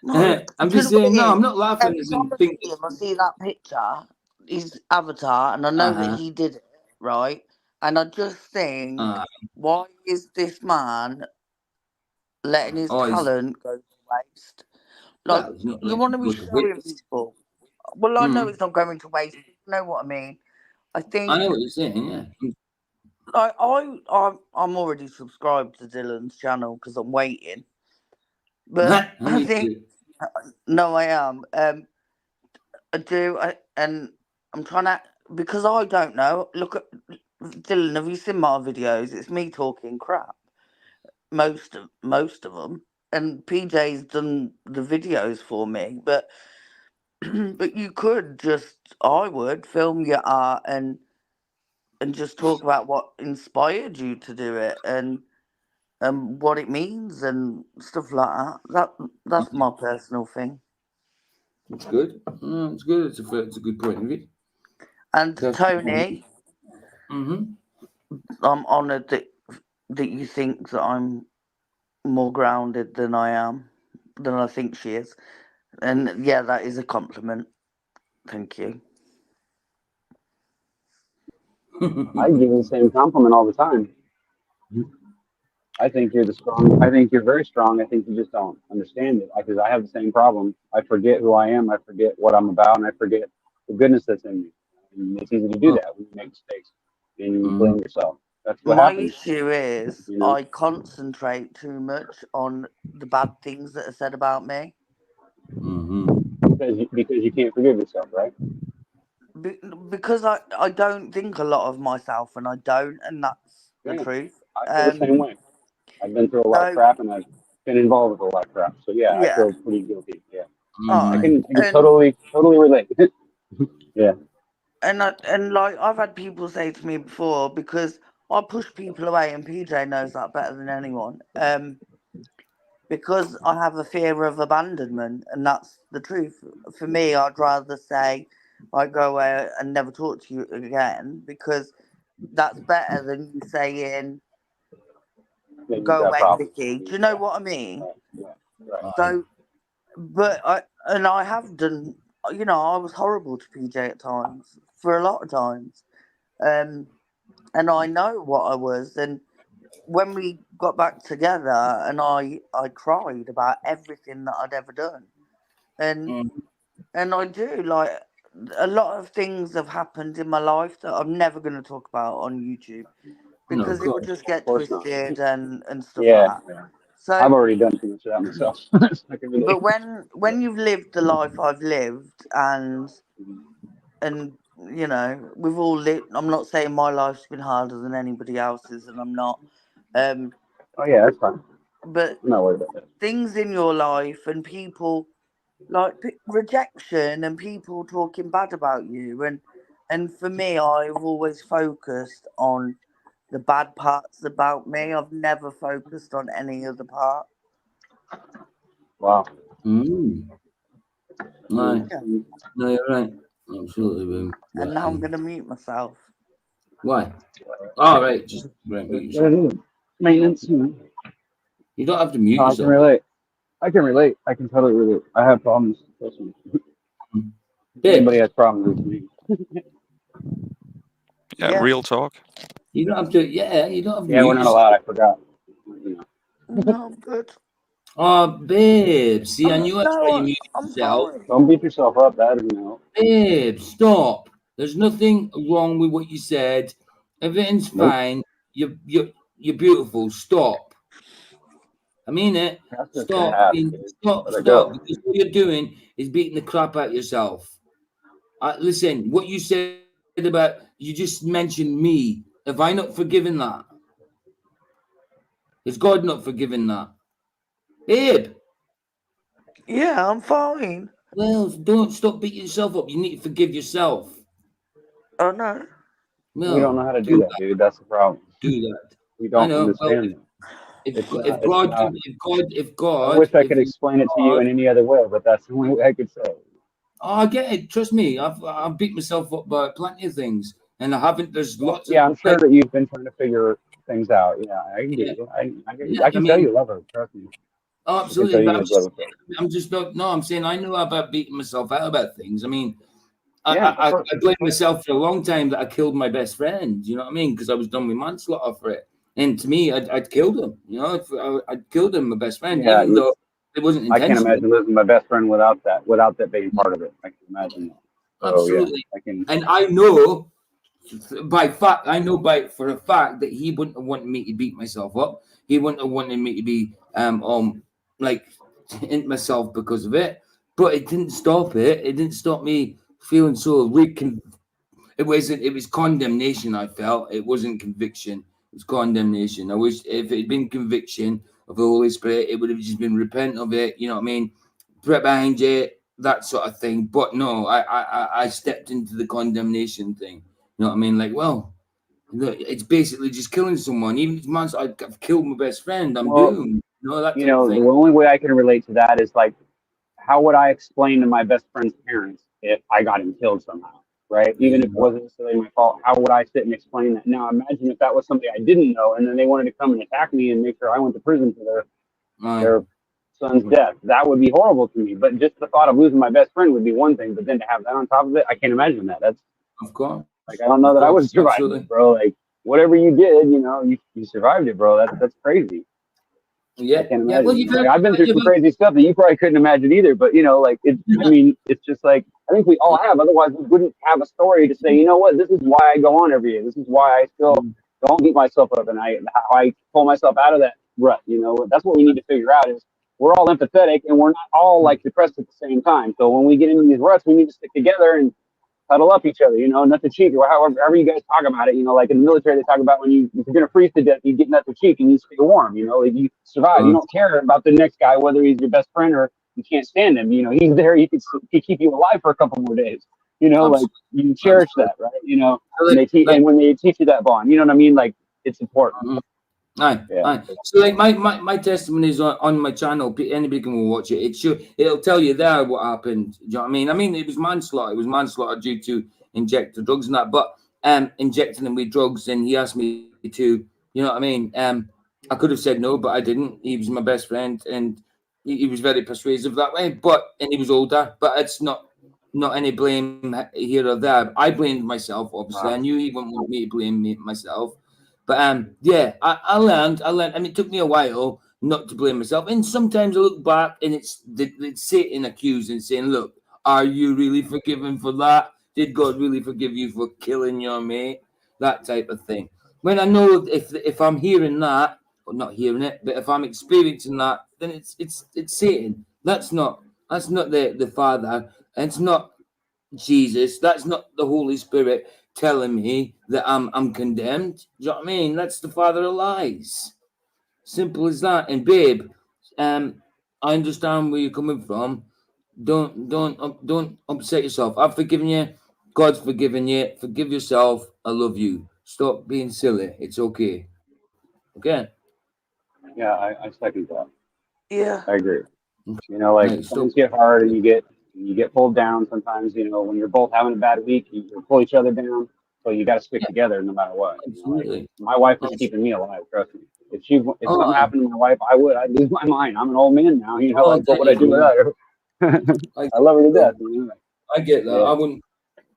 No, I'm do you just know what saying. it No, is? I'm not laughing. Every As time in I think. see him, I see that picture, his avatar, and I know that he did it, right? And I just think, why is this man letting his Oh, he's talent go to waste? Like, well. It's not you like want to be go to showing waste. people. Well, I know it's not going to waste. You know what I mean? I I think know what you're saying. Yeah. I'm already subscribed to Dylan's channel because I'm waiting. But I I mean, think no, I am. I do, and I'm trying to because I don't know. Look at Dylan. Have you seen my videos? It's me talking crap. Most of them, and PJ's done the videos for me. But but you could just, I would film your art and just talk about what inspired you to do it and what it means and stuff like that. That's my personal thing. it's good. It's good. It's a good point of view. And Tony, Mm-hmm. I'm honoured that you think that I'm more grounded than I think she is. And yeah, that is a compliment. Thank you. I give you the same compliment all the time. I think you're I think you're very strong. I think you just don't understand it. Because I have the same problem. I forget who I am. I forget what I'm about, and I forget the goodness that's in me. And it's easy to do that when you make mistakes and you blame yourself. That's what My happens. issue is You know, I concentrate too much on the bad things that are said about me. because you can't forgive yourself, right? Because I don't think a lot of myself, and I don't, and that's the Yeah, truth. I feel the same way. I've been through a lot of So crap, and I've been involved with a lot of crap. So yeah, I yeah, feel pretty guilty. Yeah, I oh, can and totally relate. Yeah. and like I've had people say to me before because I push people away, and PJ knows that better than anyone. Because I have a fear of abandonment, and that's the truth. For me, I'd rather say I go away and never talk to you again because that's better than you saying Then you go got away, problems. Vicky. Do you know what I mean? Yeah, right. So, but I have done. You know, I was horrible to PJ at times for a lot of times, and I know what I was. And when we got back together, and I cried about everything that I'd ever done, and I do like a lot of things have happened in my life that I'm never going to talk about on YouTube No, because of it would course. just get Of course not. twisted and stuff like Yeah, that. yeah. I've So, already done too much of that myself. I can relate. but when you've lived the life I've lived and you know we've all lived, I'm not saying my life's been harder than anybody else's, and I'm not. Oh yeah, that's fine. But I'm not worried about that. things in your life and people like rejection and people talking bad about you and for me I've always focused on the bad parts about me. I've never focused on any other part. Wow. Right. Yeah. No, you're right. Absolutely, boom. And now I'm gonna mute myself. Why? All right, just mute yourself. Maintenance. You don't have to mute I yourself. can relate. I can relate. I can totally relate. I have problems. Trust me. Anybody has problems with me. Yeah, real talk. You don't have to. Yeah, you don't have to Yeah, we're mute not yourself. allowed. I forgot. No, I'm good. Oh, babe. See, I knew I saw you mute I'm yourself. fine. Don't beat yourself up. That is no. Babe, stop. There's nothing wrong with what you said. Everything's fine. You're beautiful. Stop. I mean it. Stop. Stop. Let it go. Because what you're doing is beating the crap out of yourself. Listen, what you said about you just mentioned me. Have I not forgiven that? Is God not forgiven that? Babe. Yeah, I'm fine. Well, don't stop beating yourself up. You need to forgive yourself. Oh no. We don't know how to do that, dude. That's the problem. Do that. We don't I know. understand. If God, I wish I could explain it to you in any other way, but that's the only way I could say it. Oh, I get it. Trust me. I've beat myself up by plenty of things, and I haven't. There's lots of. Yeah, I'm sure that you've been trying to figure things out. Yeah, I can get you. I can I tell mean, you love her. Trust me. oh, I can absolutely. tell you But guys love her. I'm just not. No, I'm saying I know about beating myself out about things. I mean, Yeah, I blamed myself for a long time that I killed my best friend. You know what I mean? Because I was done with manslaughter for it. And to me, I'd killed him. You know, I'd killed him, my best friend, Yeah, even though it wasn't I can't intentional. imagine losing my best friend without that being part of it. I can imagine that. So, Absolutely. yeah, I can. And I know for a fact that he wouldn't have wanted me to beat myself up. He wouldn't have wanted me to be like into myself because of it. But it didn't stop it. It didn't stop me feeling so weak. It was condemnation. I felt it wasn't conviction. It was condemnation. I wish if it had been conviction of the Holy Spirit, it would have just been repent of it. You know what I mean? Put behind it, that sort of thing. But no, I stepped into the condemnation thing. You know what I mean? Like, well, look, it's basically just killing someone. Even if months I've killed my best friend, I'm doomed. You know, that type of The thing. only way I can relate to that is like, how would I explain to my best friend's parents if I got him killed somehow, right? Even if it wasn't necessarily my fault, how would I sit and explain that? Now, imagine if that was somebody I didn't know, and then they wanted to come and attack me and make sure I went to prison for their son's death. That would be horrible to me. But just the thought of losing my best friend would be one thing, but then to have that on top of it, I can't imagine that. That's of course. Like, I don't know that I would survive it, bro. Like, whatever you did, you survived it, bro. That's crazy. Yeah, I can't imagine. yeah. Well, Like, I've been through some crazy stuff that you probably couldn't imagine either. But I mean, it's just like, I think we all have. Otherwise, we wouldn't have a story to say, you know what, this is why I go on every year. This is why I still don't beat myself up, and how I pull myself out of that rut. That's what we need to figure out is we're all empathetic, and we're not all like depressed at the same time. So when we get into these ruts, we need to stick together and huddle up each other, not to cheek, or however you guys talk about it. Like in the military, they talk about if you're going to freeze to death, you get not to cheek and you stay warm. If you survive, you don't care about the next guy, whether he's your best friend or you can't stand him. He's there. He can keep you alive for a couple more days. Like you cherish that, right? And when they teach you that bond, you know what I mean? Like, it's important. Aye. So like my testimony is on my channel. Anybody can watch it. It'll tell you there what happened. Do you know what I mean? I mean, it was manslaughter. It was manslaughter due to inject the drugs and that. But injecting him with drugs, and he asked me to. You know what I mean? I could have said no, but I didn't. He was my best friend, and he was very persuasive that way. And he was older. But it's not any blame here or there. I blamed myself. Obviously, I knew he wouldn't want me to blame myself. But I learned. I mean, it took me a while not to blame myself. And sometimes I look back and it's Satan accusing, saying, look, are you really forgiven for that? Did God really forgive you for killing your mate? That type of thing. When I know if I'm hearing that, or not hearing it, but if I'm experiencing that, then it's Satan. That's not the Father. And it's not Jesus. That's not the Holy Spirit telling me that I'm condemned. Do you know what I mean? That's the father of lies. Simple as that. And babe, I understand where you're coming from. Don't upset yourself. I've forgiven you. God's forgiven you. Forgive yourself. I love you. Stop being silly. It's okay. Okay. Yeah, I second that. Yeah. I agree. Like, things get hard and you get pulled down sometimes. When you're both having a bad week, you pull each other down. So you got to stick together no matter what. Absolutely. My wife is keeping me alive. Trust me. If something happened to my wife, I'd lose my mind. I'm an old man now. What would I do without her? I love her to death. I get that. Yeah. I wouldn't.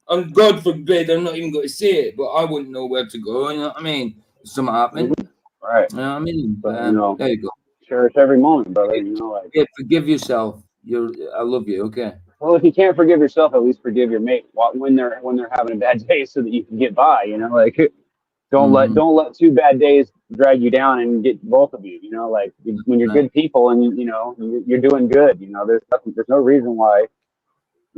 And God forbid, I'm not even going to say it, but I wouldn't know where to go. You know what I mean? If something happened. Right. You know what I mean? But, there you go. Cherish every moment, brother. Forgive yourself. I love you. Okay. Well, if you can't forgive yourself, at least forgive your mate when they're having a bad day, so that you can get by. Don't let 2 bad days drag you down and get both of you. When you're good people and you're doing good. There's no reason why.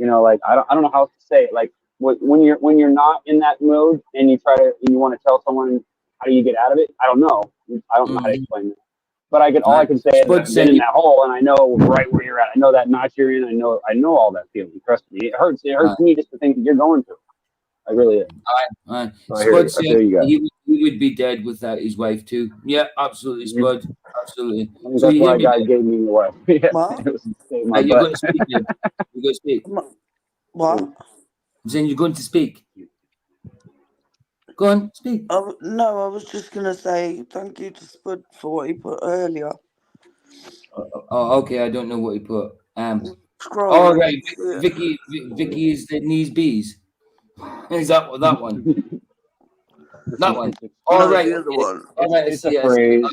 I don't know how to say it. Like, when you're not in that mode and you want to tell someone how do you get out of it. I don't know. I don't know how to explain it. But all I can say is I've been in that hole and I know right where you're at. I know that notch you're in. I know all that feeling. Trust me. It hurts. It hurts me just to think that you're going through. I really is. So Spud said he would be dead without his wife too. Yeah, absolutely, Spud. Absolutely. So that's why God gave me a wife. What? You're going to speak. You're going to speak. What? I'm saying you're going to speak. Go on, speak. No, I was just gonna say thank you to Spud for what he put earlier. Oh, okay. I don't know what he put. Scroll. All right, Vicky is the knees bees. Is that one? That one. All No, right. the other one. All right. It's a phrase.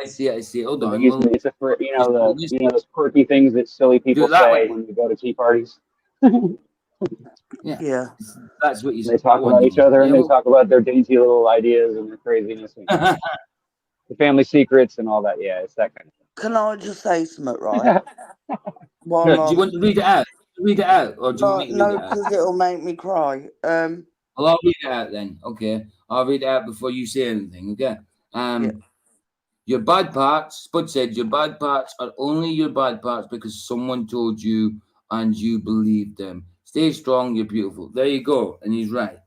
I see. Hold So on. it's a those quirky things that silly people that say way. when they go to tea parties. Yeah. That's what you They talk about each other and they talk about their dainty little ideas and their craziness and the family secrets and all that. Yeah, it's that kind of thing. Can I just say something, right? Do you want to read it out? Read it out, or do you want me to read it out? because it'll make me cry. Well, I'll read it out then. Okay, I'll read it out before you say anything. Okay. Your bad parts, Spud said, your bad parts are only your bad parts because someone told you and you believed them. Stay strong, you're beautiful. There you go. And he's right.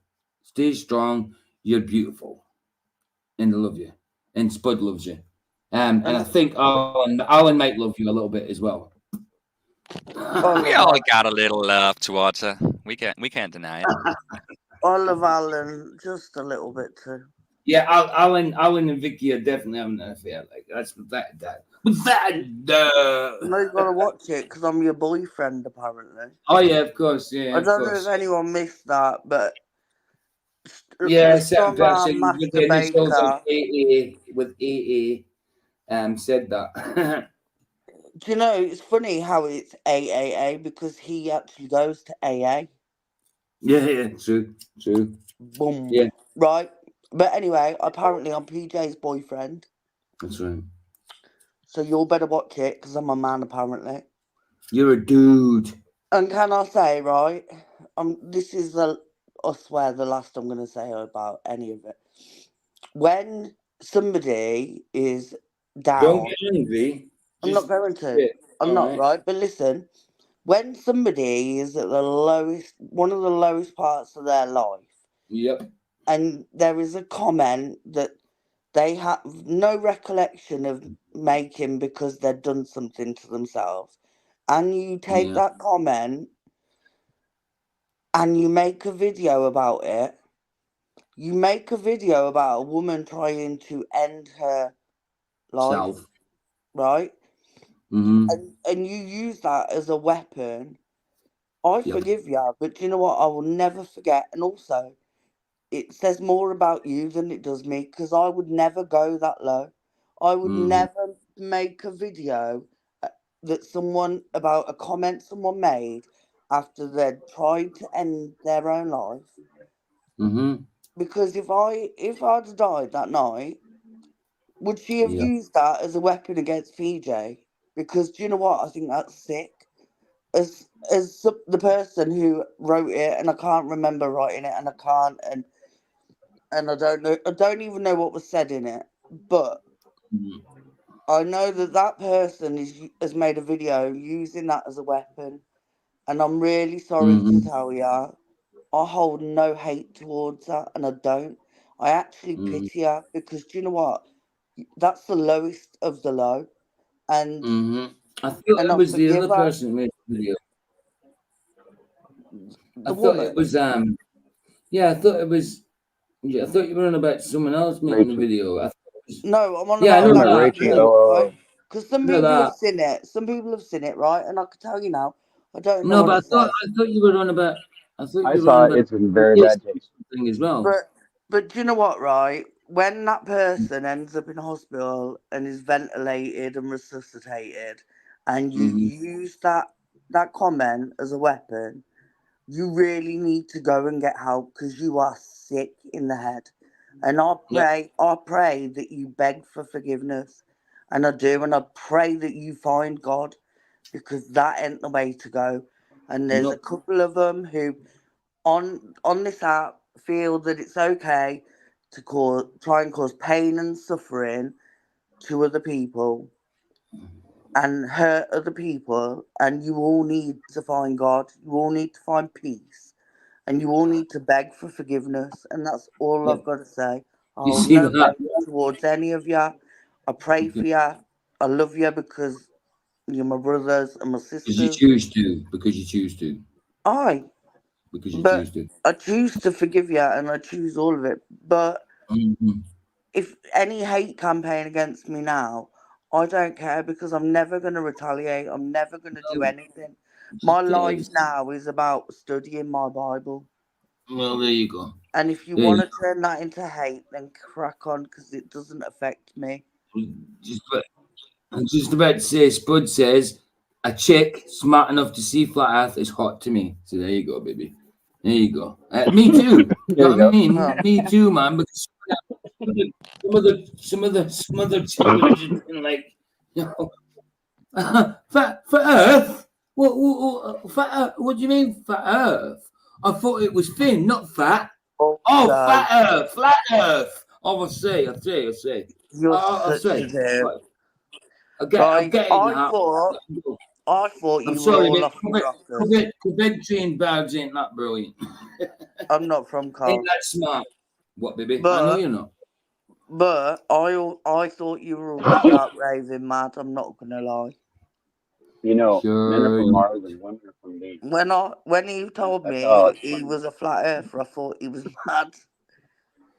Stay strong, you're beautiful. And I love you. And Spud loves you. And I think Alan might love you a little bit as well. We all got a little love towards her. We can't deny it. I love Alan just a little bit too. Yeah, Alan and Vicky are definitely having an affair. Like that's that. No, you gotta watch it because I'm your boyfriend, apparently. Oh yeah, of course. Yeah, I don't know if anyone missed that, but yeah, some with the initials of masturbator. AA with AA, said that. Do you know it's funny how it's AAA because he actually goes to AA. Yeah, true. Boom. Yeah, right. But anyway, apparently I'm PJ's boyfriend. that's right. So you all better watch it because I'm a man, apparently. You're a dude. And can I say, right? This is I swear the last I'm going to say about any of it. When somebody is down, Don't get angry. I'm not going to. I'm not right. But listen, when somebody is at the lowest, one of the lowest parts of their life. Yep. And there is a comment that they have no recollection of making because they've done something to themselves. And you take that comment and you make a video about it. You make a video about a woman trying to end her life, right? Mm-hmm. And you use that as a weapon. I forgive you, but do you know what? I will never forget. And also, it says more about you than it does me because I would never go that low. I would never make a video about a comment someone made after they'd tried to end their own life. Mm-hmm. Because if I'd died that night, would she have used that as a weapon against PJ? Because do you know what? I think that's sick. As the person who wrote it, and I can't remember writing it, and I can't, and I don't know. I don't even know what was said in it, but I know that person has made a video using that as a weapon, and I'm really sorry to tell you, I hold no hate towards that, and I don't. I actually pity her because do you know what? That's the lowest of the low, and I thought it was the other person who made the video. The woman. It was yeah, I thought it was. Yeah, I thought you were on about someone else making the video. No, I'm on about Rachel. Because some people have seen it. Some people have seen it, right? And I can tell you now, I don't know. No, but I thought you were on about. I saw it. It's in very bad taste. Thing as well. But do you know what, right? When that person ends up in hospital and is ventilated and resuscitated, and you use that comment as a weapon, you really need to go and get help because you are sick in the head. And I pray that you beg for forgiveness, and I do, and I pray that you find God, because that ain't the way to go. And there's a couple of them who, on this app, feel that it's okay to try and cause pain and suffering to other people and hurt other people, and you all need to find God. You all need to find peace. And you all need to beg for forgiveness, and that's all I've got to say. I hold no hate towards any of you. I pray for you. I love you because you're my brothers and my sisters. Because you choose to. Aye. because you But choose to. I choose to forgive you, and I choose all of it. But if any hate campaign against me now, I don't care, because I'm never going to retaliate. I'm never going to do anything. My life now is about studying my Bible. Well, there you go. And if you want to turn that into hate, then crack on, because it doesn't affect me. I'm just about to say, Spud says, a chick smart enough to see flat Earth is hot to me. So there you go, baby. There you go. Me too. You know what I mean? Me too, man. Because some of the children are just been like, you know, fat Earth. What do you mean, fat Earth? I thought it was thin, not fat. Oh, fat Earth, flat Earth. Oh, I say. You're I'll such say. a dick. I'm getting that. I thought you I'm sorry, were all mate. off your rockers. Coventry and Bards ain't that brilliant. I'm not from Carl. Ain't that smart? What, baby? I know you're not. But I thought you were all start raving mad. I'm not gonna lie. You know, men are from Mars and women are from Venus. When he told me he was a flat earther, I thought he was mad.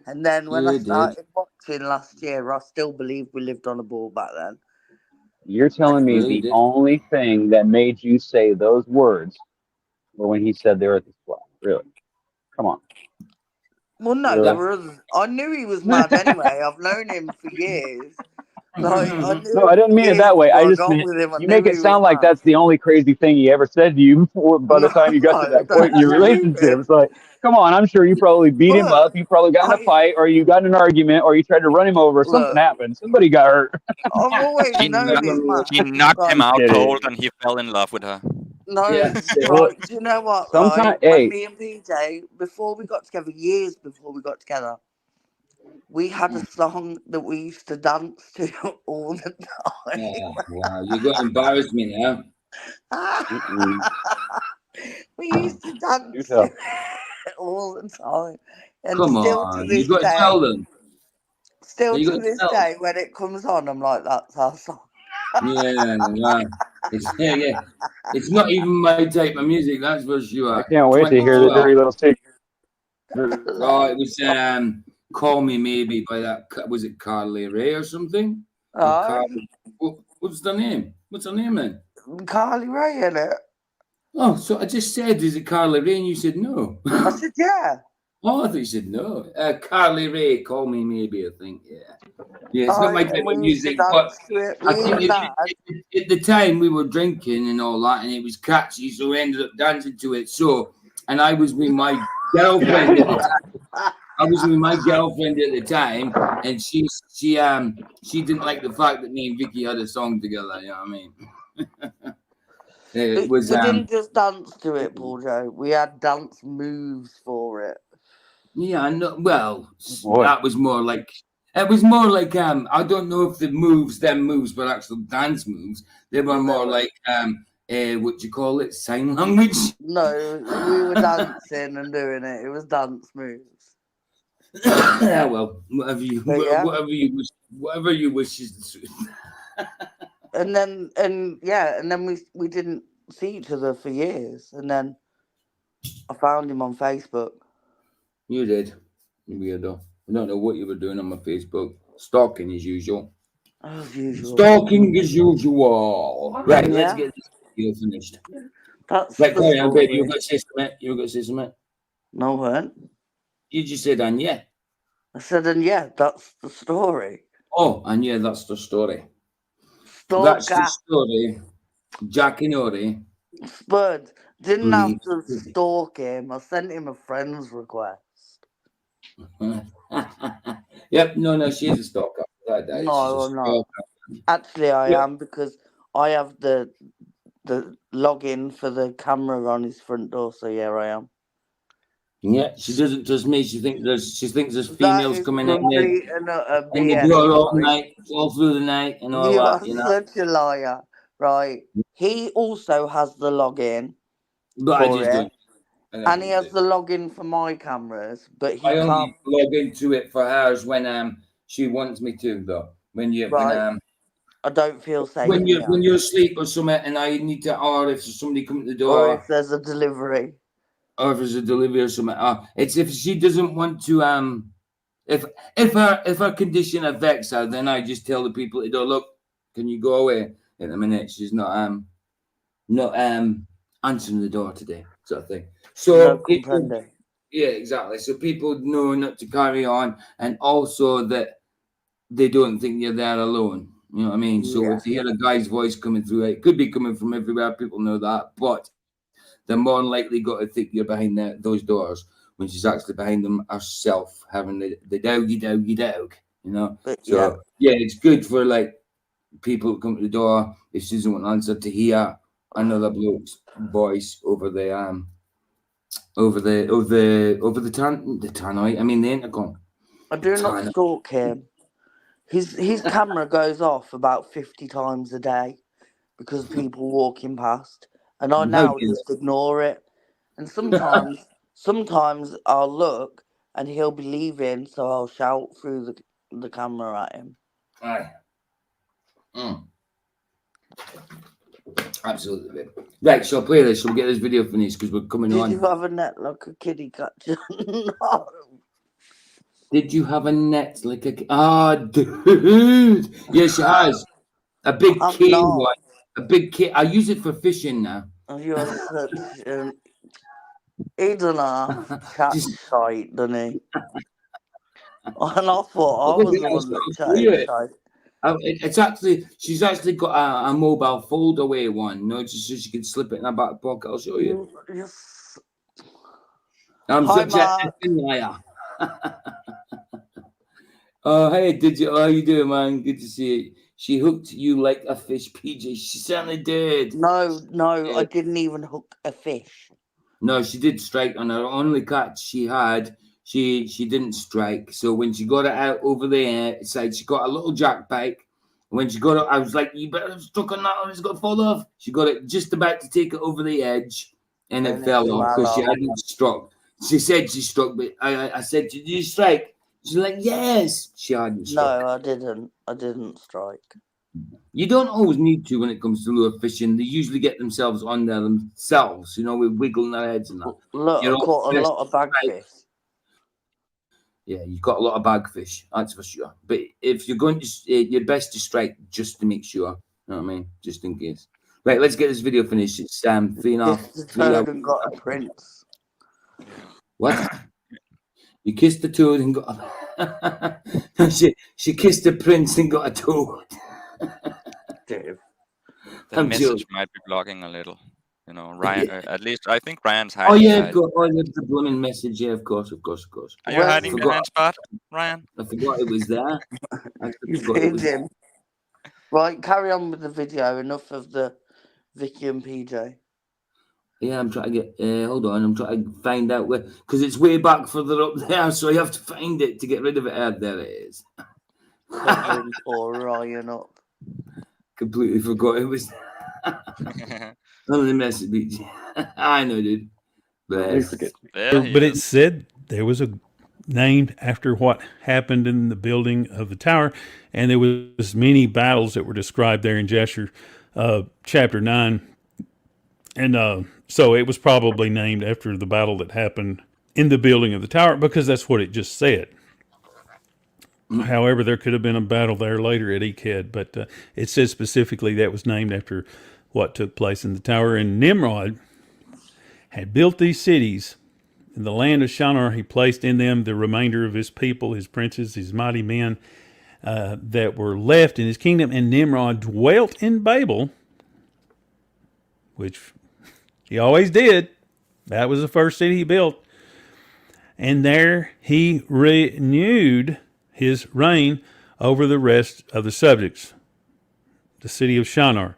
And then when I started watching last year, I still believed we lived on a ball back then. You're telling me the only thing that made you say those words were when he said the Earth is flat? Really? Come on. Well, no, there were others. I knew he was mad anyway. I've known him for years. Like, No, I didn't mean it that way. I just meant you make it sound like that's the only crazy thing he ever said to you before, by the time you got to that point in your relationship. It's like, come on, I'm sure you probably beat him up. You probably got in a fight, or you got in an argument, or you tried to run him over. Something happened. Somebody got hurt. I've always known he's mad. She knocked him out cold and he fell in love with her. No, Well, do you know what, sometimes, right? When me and PJ, before we got together, years before we got together, we had a song that we used to dance to all the time. Oh, wow, you're going to embarrass me now. We used to dance to it all the time. And Come still on, to this you got to day, tell them. still You to got to this tell day, when it comes on, I'm like, that's our song. Yeah. It's not even my type of music, that's for sure. I can't wait to hear the dirty little secret. Oh, it was "Call Me Maybe" by that. Was it Carly Rae or something? What's the name? What's her name then? Carly Rae, innit? Oh, so I just said, is it Carly Rae? And you said no. I said, yeah. Oh, I thought you said no. Carly Rae, "Call Me Maybe," I think. Yeah, it's not my type of music, but I think at the time we were drinking and all that, and it was catchy, so we ended up dancing to it. So, and I was with my girlfriend at the time. And she didn't like the fact that me and Vicky had a song together. You know what I mean? We didn't just dance to it, Paul Joe. We had dance moves for it. Yeah, I know. Well, that was more like. It was more like I don't know if the moves were actual dance moves. They were more like what you call it, sign language. No, we were dancing and doing it. It was dance moves. Yeah, well, whatever you wish is the truth. and then we didn't see each other for years, and then I found him on Facebook. You did, you weirdo. I don't know what you were doing on my Facebook. Stalking as usual. As usual. Stalking as usual. Right, let's get this video finished. That's right, carry on, baby. You've got to say something. You've got to say something. No, what? You just said, and yeah. I said, and yeah, that's the story. Oh, and yeah, that's the story. Stalker. That's the story. Jack and Ori. Spud didn't have to stalk him. I sent him a friend's request. Yep, no, she's a stalker. No, I'm not. Actually, I am, because I have the login for the camera on his front door. So yeah, I am. Yeah, she doesn't trust me. She thinks there's females coming in there and the door all night, all through the night, and all that. You know, such a liar, right? He also has the login, but I just don't. And he has the login for my cameras, but he I can't only log into it for hers when she wants me to, though. When I don't feel safe when you're asleep or something, and I need to, or if somebody comes to the door, or if there's a delivery. or if it's a delivery or something. It's if she doesn't want to if her condition affects her, then I just tell the people at the door, look, can you go away in a minute? She's not answering the door today, sort of thing. So No people, comprende. yeah, exactly. So people know not to carry on, and also that they don't think you're there alone. You know what I mean? So Yeah. if you hear a guy's voice coming through, it could be coming from everywhere. People know that, but they're more than likely got to think you're behind those doors when she's actually behind them herself, having the doggy, you know? But So, yeah, it's good for, like, people who come to the door, if she doesn't want to answer, to hear another bloke's voice over the tannoy. I mean, the intercom. I do not stalk him. His camera goes off about 50 times a day because people walking past, and I now just ignore it. And sometimes I'll look and he'll be leaving, so I'll shout through the camera at him. Aye. Absolutely. Right, so I'll play this. So we'll get this video finished because we're coming on. Did you have a net like a kiddie catcher? No. Did you have a net like a... dude. Yes, she has. A big cane one. A big cane. I use it for fishing now. You're such an... He done a chat shite, doesn't he? And I thought I was the one that chatted shite. It's actually, she's actually got a mobile fold-away one, just so she can slip it in her back pocket. I'll show you. I'm such a liar. Oh, hey, how you doing, man? Good to see you. She hooked you like a fish, PJ. She certainly did. No, I didn't even hook a fish. No, she did strike on her only catch she had. She didn't strike. So when she got it out over the side, she got a little jack pike. When she got it, I was like, you better have struck on that or it's going to fall off. She got it just about to take it over the edge, and it fell off because she hadn't struck. She said she struck, but I said, did you strike? She's like, yes. She hadn't struck. No, I didn't. I didn't strike. You don't always need to when it comes to lure fishing. They usually get themselves on there themselves, with wiggling their heads and that. Look, I caught a lot of bagfish. Yeah, you've got a lot of bagfish, that's for sure. But if you're going to, you're best to strike just to make sure. You know what I mean? Just in case. Right, let's get this video finished. It's 3.5. Kissed the toad and got a prince. What? You kissed the toad and got she kissed the prince and got a toad. Dave. The message might be blocking a little. Ryan, at least I think Ryan's hiding. Oh, yeah, of course. Oh, the blooming message. Yeah, of course. Are you hiding behind Spot, Ryan? I forgot it was there. Right, carry on with the video. Enough of the Vicky and PJ. Yeah, I'm trying to get... hold on, I'm trying to find out where... Because it's way back further up there, so you have to find it to get rid of it. There it is. Covering for Ryan up. Completely forgot it was... On the message. I know, dude. But it said there was a named after what happened in the building of the tower, and there was many battles that were described there in Jasher chapter 9. And so it was probably named after the battle that happened in the building of the tower, because that's what it just said. However, there could have been a battle there later at Eked, but it says specifically that was named after what took place in the tower. And Nimrod had built these cities in the land of Shinar. He placed in them the remainder of his people, his princes, his mighty men that were left in his kingdom. And Nimrod dwelt in Babel, which he always did. That was the first city he built. And there he renewed his reign over the rest of the subjects. The city of Shinar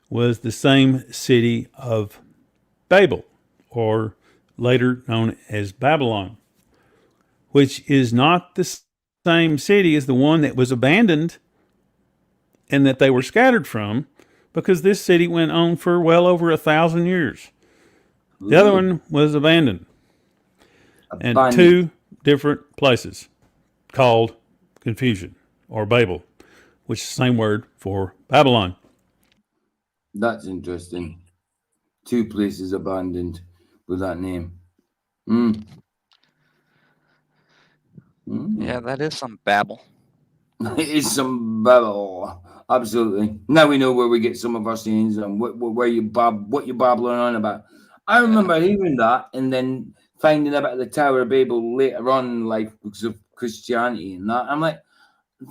was the same city of Babel, or later known as Babylon, which is not the same city as the one that was abandoned and that they were scattered from, because this city went on for well over 1,000 years. The other one was abandoned. And two different places called confusion, or Babel, which is the same word for Babylon. That's interesting. Two places abandoned with that name. Yeah, that is some babble. It is some babble. Absolutely. Now we know where we get some of our scenes and what you're babbling on about. I remember hearing that and then finding about the Tower of Babel later on in life because of Christianity and that. I'm like,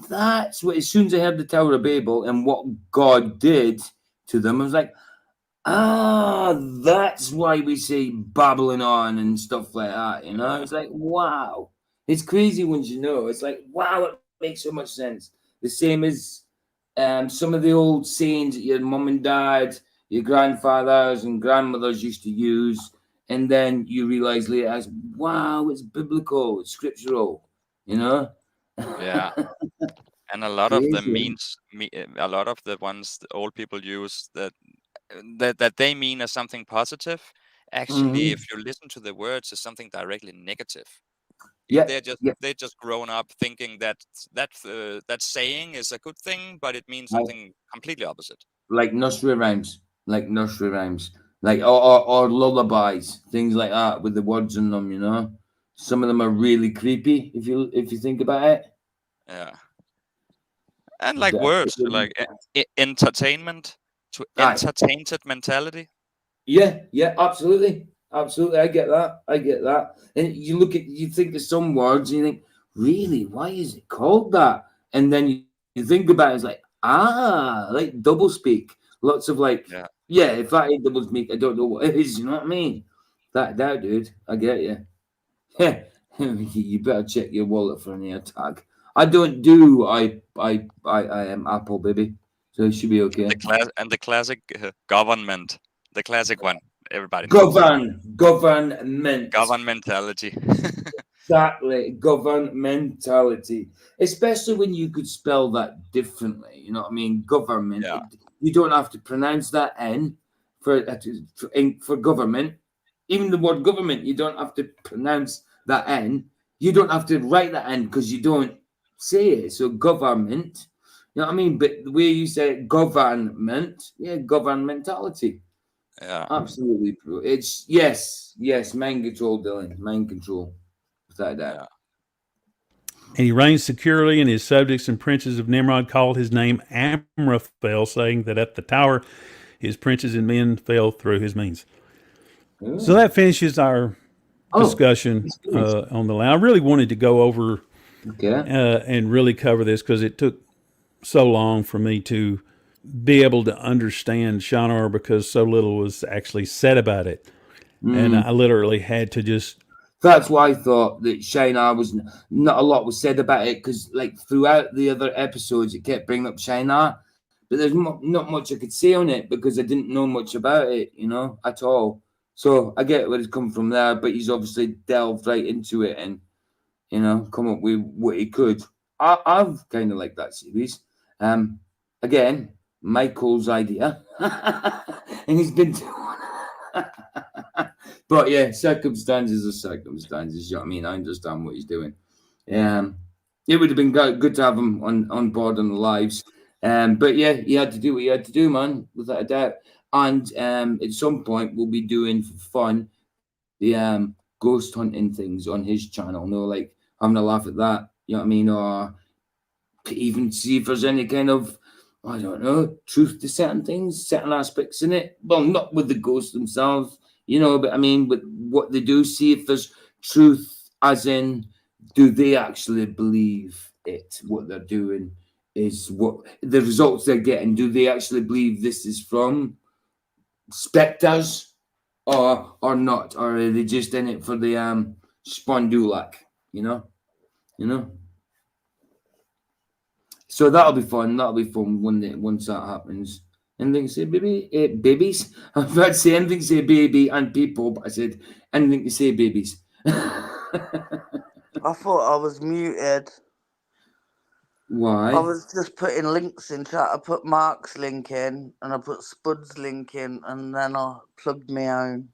that's what, as soon as I heard the Tower of Babel and what God did to them, I was like, that's why we say babbling on and stuff like that, you know? It's like, wow. It's crazy once you know. It's like, wow, it makes so much sense. The same as some of the old sayings that your mum and dad, your grandfathers and grandmothers used to use, and then you realize later, as wow, it's biblical, it's scriptural, you know? Yeah. And a lot of them means a lot of the ones the old people use that they mean as something positive. Actually, if you listen to the words, is something directly negative. Yeah, they're just grown up thinking that that saying is a good thing, but it means something completely opposite. Like nursery rhymes, or lullabies, things like that with the words in them. You know, some of them are really creepy if you think about it. Yeah. And like words, like entertainment to entertained mentality. Yeah, absolutely. I get that. And you think of some words and you think, really, why is it called that? And then you think about it, it's like, like double speak. Lots of like, yeah, if that ain't double speak, I don't know what it is, you know what I mean? That dude, I get you. Yeah. You better check your wallet for an air tag. I don't do I am Apple, baby. So it should be okay. The classic government, the classic one. Everybody knows. Governmentality. Exactly, governmentality. Especially when you could spell that differently. You know what I mean? Government. Yeah. You don't have to pronounce that N for government. Even the word government, you don't have to pronounce that N. You don't have to write that N because you don't say it. So government. You know what I mean? But the way you say it, government, governmentality. Yeah. Absolutely. It's yes, mind control, Dylan. Mind control. Without that. Yeah. And he reigned securely, and his subjects and princes of Nimrod called his name Amraphel, saying that at the tower his princes and men fell through his means. Ooh. So that finishes our discussion on the land. I really wanted to go over and really cover this because it took so long for me to be able to understand Shinar because so little was actually said about it. And I literally had to just... That's why I thought that Shinar was not a lot was said about it because, like, throughout the other episodes, it kept bringing up Shinar, but there's not much I could say on it because I didn't know much about it, you know, at all. So I get where it's come from there, but he's obviously delved right into it and, you know, come up with what he could. I've kind of liked that series. Again, Michael's idea, and he's been doing. But yeah, circumstances are circumstances. You know what I mean? I understand what he's doing. It would have been good to have him on board on the lives. But yeah, he had to do what he had to do, man, without a doubt. And at some point, we'll be doing for fun the ghost hunting things on his channel. No, like having a laugh at that. You know what I mean? Or even see if there's any kind of, I don't know, truth to certain things, certain aspects in it. Well, not with the ghosts themselves, you know, but I mean, with what they do, see if there's truth, as in, do they actually believe it? What they're doing is what the results they're getting. Do they actually believe this is from specters or not? Or are they just in it for the spondulak, you know? So that'll be fun. That'll be fun once that happens. Anything to say, baby? Babies? I was about to say anything to say baby and people, but I said anything to say babies. I thought I was muted. Why? I was just putting links in chat. I put Mark's link in and I put Spud's link in and then I plugged my own.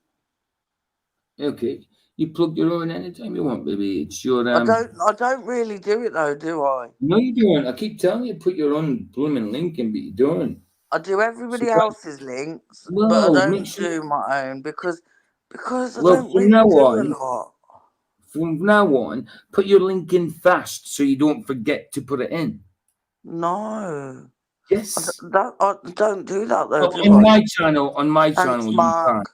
Okay. You plug your own anytime you want, baby. It's your I don't really do it though, do I? No, you don't. I keep telling you put your own blooming link in, but you don't. I do everybody else's links, but I don't do my own because Because I Well, don't really do a lot. from now on, put your link in fast so you don't forget to put it in. No. Yes. I don't do that though, Oh, do on I? my channel, Thanks, you Mark.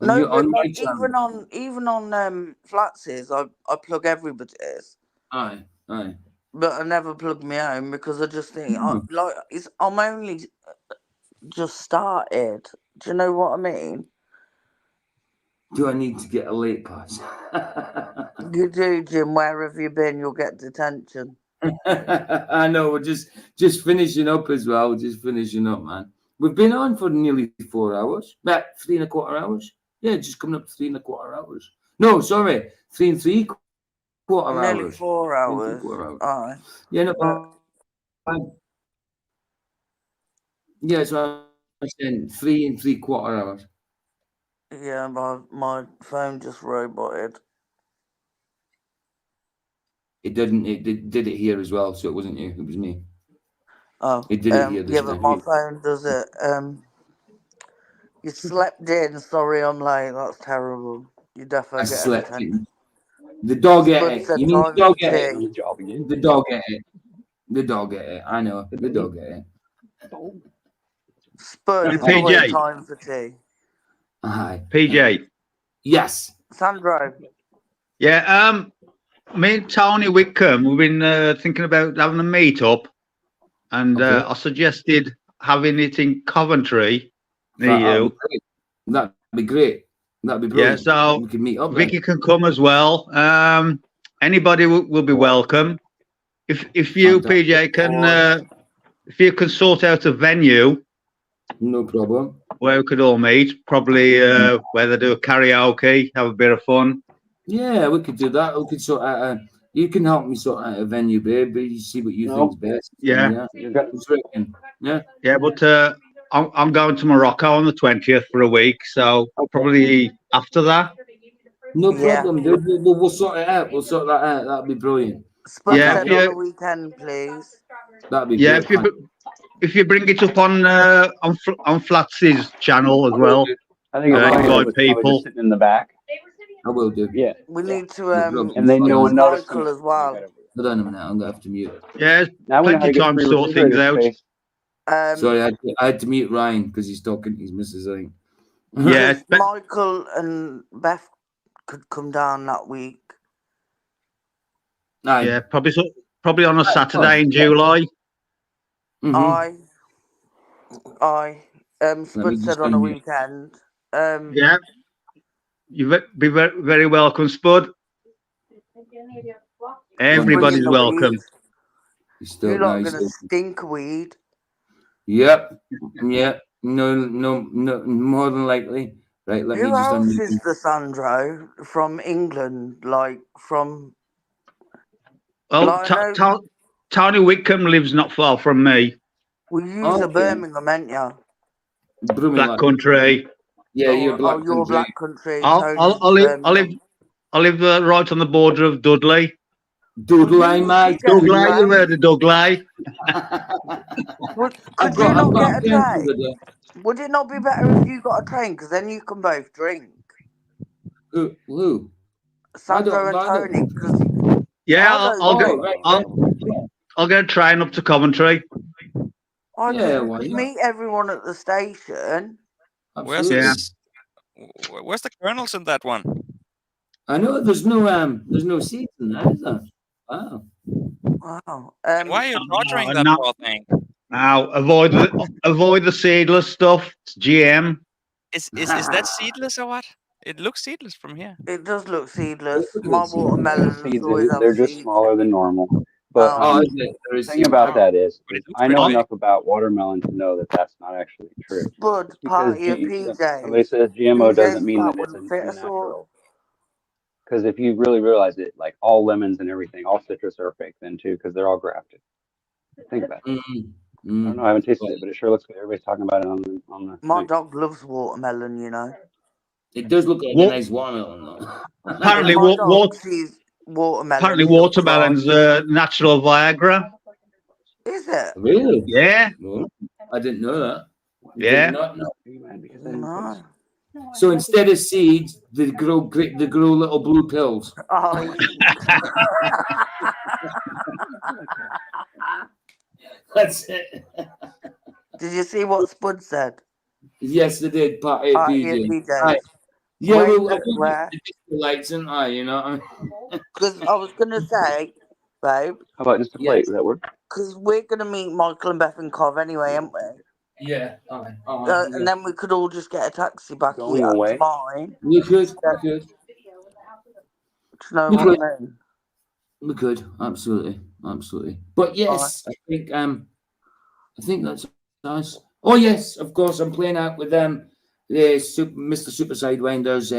can. No, but On my like channel. even on Flatsies, I plug everybody's. Aye. But I never plug my own because I just think I'm only just started. Do you know what I mean? Do I need to get a late pass? You do, Jim. Where have you been? You'll get detention. I know. We're just finishing up as well. Just finishing up, man. We've been on for nearly 4 hours. About 3.25 hours. Yeah, just coming up to 3.25 hours. No, sorry, 3.75 hours. Nearly 4 hours. 3.75 hours. Aye. Yeah, no. Yeah, so I'm saying 3.75 hours. Yeah, my phone just roboted. It didn't. It did it here as well. So it wasn't you. It was me. Oh, It did it here this yeah, but time. my phone does it. You slept in. Sorry, I'm late. That's terrible. You I definitely get a slept detention. in. The dog ate Spud it. said You mean the time dog for ate tea. it? The dog ate it. The dog ate it. I know. The dog ate it. Spud, Hey, call it PJ. time for tea. Hi. PJ. Yes. Sandro. Yeah. Me and Tony Whitcomb, we've been thinking about having a meet-up, and Okay. I suggested having it in Coventry near you. That'd be great. That'd be Yeah, brilliant. so We can meet up Vicky then. can come as well. Anybody will be welcome. If you, Fantastic. PJ, can if you can sort out a venue, No problem. where we could all meet, probably where they do a karaoke, have a bit of fun. Yeah, we could do that. We could sort out you can help me sort out a venue, babe, but you see what you think's best. Yeah. Yeah. Yeah, but I'm going to Morocco on the 20th for a week, so probably after that. No Yeah. problem, dude. We'll sort it out. We'll sort that out. That'd be brilliant. Spud Yeah, said on the weekend, please. That'd be Yeah, brilliant. if you bring it up on Flats's channel as well, I think it's invite people. just sitting in the back. I will do. Yeah. We need to And then no one noticed Michael as well. Hold on a minute. I'm gonna have to mute. Yeah, Now we know how plenty to of time get to free sort things refrigerator out. space. Sorry, I had to mute Ryan because he's talking. He's missus, I think. Yeah, Michael and Beth could come down that week. yeah, probably on a Saturday in July. Aye. Spud just said on a unmute. weekend. Yeah, you be very welcome, Spud. Everybody's welcome. You're not gonna stink weed. Yep. Yeah. No. More than likely. Right. Let me Who just else unmute. is the Sandro from England? Like from. Well, Tony Whitcomb lives not far from me. Well, you's a Birmingham, ain't you? Black country. Yeah, you're black country. You're black country. I live right on the border of Dudley. Dudley, mate. Dudley, you've heard of Dudley. Could you not get a train? Would it not be better if you got a train? Because then you can both drink. Who? Sandro and Tony. Because yeah, I'll get a train up to Coventry. I could meet everyone at the station. Where's the kernels in that one? I know there's no seats in that, is there? Wow. Wow. Why are you torturing that poor thing? Now avoid the seedless stuff. It's GM. Is that seedless or what? It looks seedless from here. It does look seedless. My watermelons always have They're just seeds. smaller than normal. But the thing about that is, I know enough about watermelon to know that that's not actually true. Spud, party of PJ. Somebody says GMO doesn't mean that it's unnatural. Because if you really realize it, like all lemons and everything, all citrus are fake then too, because they're all grafted. Think about it. I don't know. I haven't tasted it, but it sure looks good. Everybody's talking about it on the. My dog loves watermelon, you know. It does look like a nice watermelon, though. Apparently, watermelon. Watermelon's natural Viagra. Is it? Really? Yeah. No, I didn't know that. Yeah. Did not know. No. So instead of seeds, they grow little blue pills. Oh, That's it. did you see what Spud said? Yes, they did. Part 8 Yes, BJ. he did. Right. Yeah, Wait, well, I think where? the lights, aren't I? You know. Because I was gonna say, babe. How about just a plate? Would that work? Because we're gonna meet Michael and Beth and Cov anyway, aren't we? Yeah. And then we could all just get a taxi back Going here away? to mine. We could. Do you know what I mean? We could. Absolutely. But yes, I think that's nice. Oh yes, of course. I'm playing out with them. Mr. Super Sidewinders.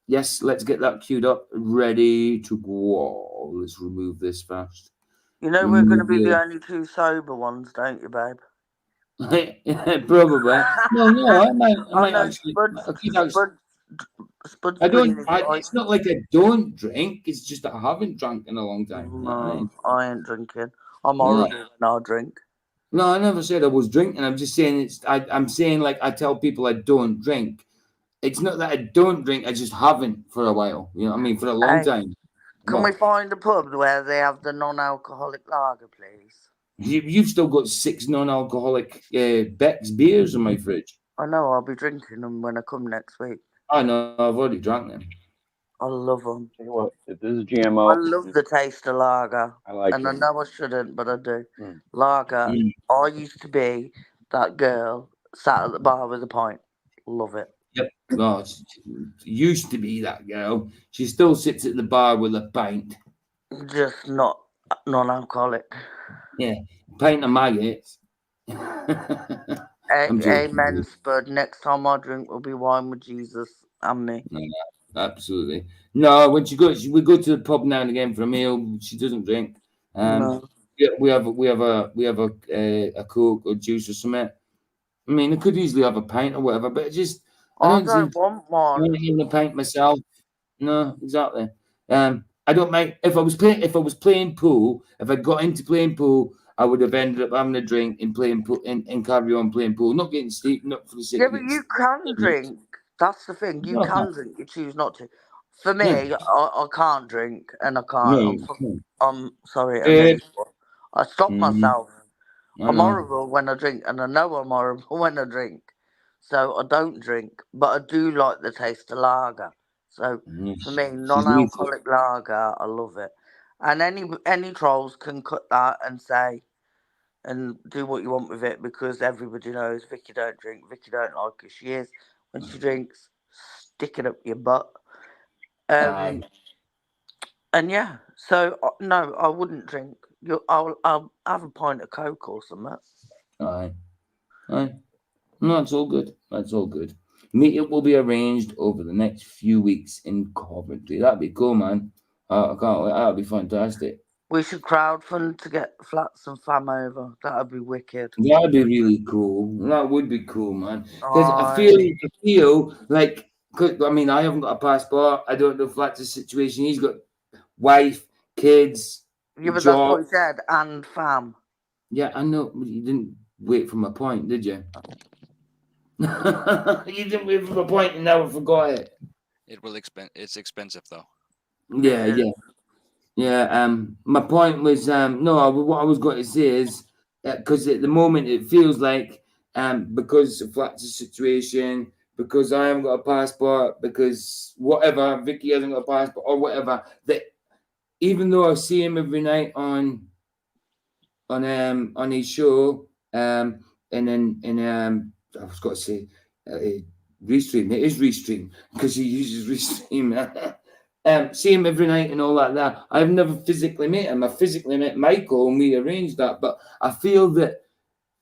Yes, let's get that queued up, ready to go. Let's remove this first. You know we're going to be the only two sober ones, don't you, babe? Probably. No, I might actually. Spud's I don't. bringing his It's not like I don't drink. It's just that I haven't drunk in a long time. No, I ain't drinking. I'm horrible when I drink. No, I never said I was drinking. I'm just saying I'm saying like I tell people I don't drink. It's not that I don't drink. I just haven't for a while. You know what I mean? For a long time. Can we find a pub where they have the non-alcoholic lager, please? You've still got 6 non-alcoholic Beck's beers in my fridge. I know. I'll be drinking them when I come next week. I know. I've already drank them. I love them. Tell you what, if this is GMO, I love the taste of lager. I like it. I know I shouldn't, but I do. Lager. I used to be that girl sat at the bar with a pint. Love it. Yep. No, used to be that girl. She still sits at the bar with a pint. Just not non-alcoholic. Yeah, pint of maggots. Amen, Spud. Next time I drink will be wine with Jesus and me. No, absolutely. No, when we go to the pub now and again for a meal. She doesn't drink. No. We have a Coke or juice or something. I mean, I could easily have a pint or whatever, but I don't want one. In the pint myself. No, exactly. I don't mind if I was playing pool. If I got into playing pool, I would have ended up having a drink and playing pool and carry on playing pool, not getting sleep, not for the sake. Yeah, but you can drink. That's the thing. You can drink. You choose not to. For me, I can't drink, and I can't. I'm sorry. I stop myself. I'm horrible when I drink, and I know I'm horrible when I drink. So I don't drink, but I do like the taste of lager. So for me, non-alcoholic lager, I love it. And any trolls can cut that and say, and do what you want with it, because everybody knows Vicky don't drink. Vicky don't like who she is. When she drinks, stick it up your butt. And yeah, so no, I wouldn't drink. I'll have a pint of Coke or something. Aye. No, it's all good. That's all good. Meetup will be arranged over the next few weeks in Coventry. That'd be cool, man. I can't wait. That'd be fantastic. We should crowdfund to get Flats and Fam over. That'd be wicked. That'd be really cool. That would be cool, man. Because I feel like, I mean, I haven't got a passport. I don't know Flats' situation. He's got wife, kids. Yeah, but job. that's what he said. And fam. Yeah, I know. You didn't wait for my point, did you? You didn't wait for my point, and now I forgot it. It's expensive though. Yeah. My point was what I was going to say is because at the moment it feels like because of Flats' situation, because I haven't got a passport, because whatever, Vicky hasn't got a passport or whatever, that even though I see him every night on his show, and then I was going to say Restream. It is Restream because he uses Restream. See him every night and all like that. I've never physically met him. I physically met Michael and we arranged that. But I feel that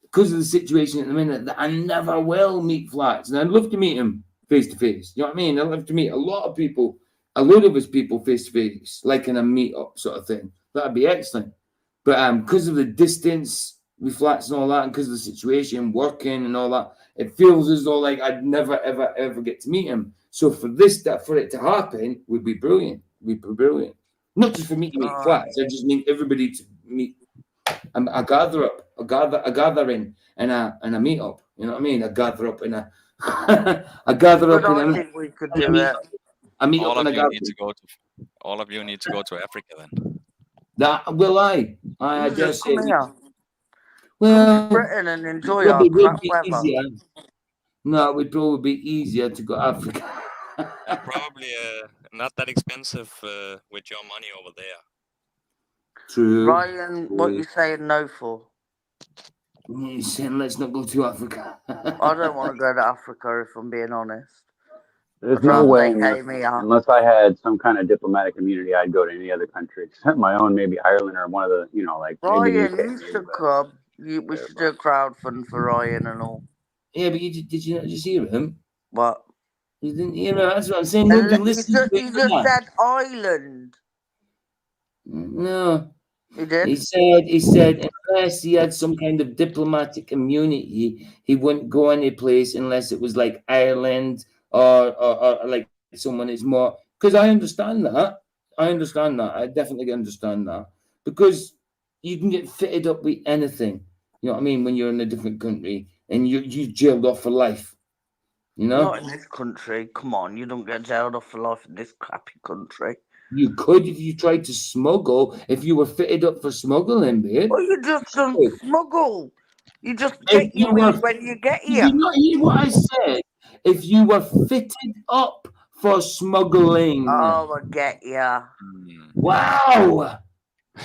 because of the situation at the minute, that I never will meet Flats. And I'd love to meet him face to face. You know what I mean? I'd love to meet a lot of people, a load of his people face to face, like in a meet-up sort of thing. That'd be excellent. But because of the distance with Flats and all that, and because of the situation, working and all that, it feels as though like I'd never, ever, ever get to meet him. So for it to happen would be brilliant. Not just for me to meet Flats. I just mean everybody to meet a gathering and a meet up. You know what I mean? A gather up and I gather But up in I America. think we could do it. I meet All up in of a you gather. need to go to. All of you need to go to Africa then. That will I You dare just say. come here. Come to Well, Britain and enjoy it our would crap be weather. easier. No, it would probably be easier to go to Africa. And probably not that expensive with your money over there. True. Ryan, what you saying no for? You're saying let's not go to Africa. I don't want to go to Africa if I'm being honest. There's I'd no rather way they pay me out. unless I had some kind of diplomatic immunity, I'd go to any other country except my own, maybe Ireland or one of the, like maybe the Ryan, UK. you should come. We should do a crowdfund for Ryan and all. Yeah, but did you not just hear him? What? You didn't hear him? That's what I'm saying. Nobody listened to He just said Ireland. No. He did? He said unless he had some kind of diplomatic immunity, he wouldn't go any place unless it was like Ireland or like someone is more. Because I understand that. I definitely understand that. Because you can get fitted up with anything. You know what I mean? When you're in a different country and you jailed off for life. You know? Not in this country. Come on, you don't get jailed off for life in this crappy country. You could if you tried to smuggle, if you were fitted up for smuggling, babe. Well, you just don't smuggle. You just get you in when you get here. Did you not hear what I said? If you were fitted up for smuggling. Oh, I get ya. Wow.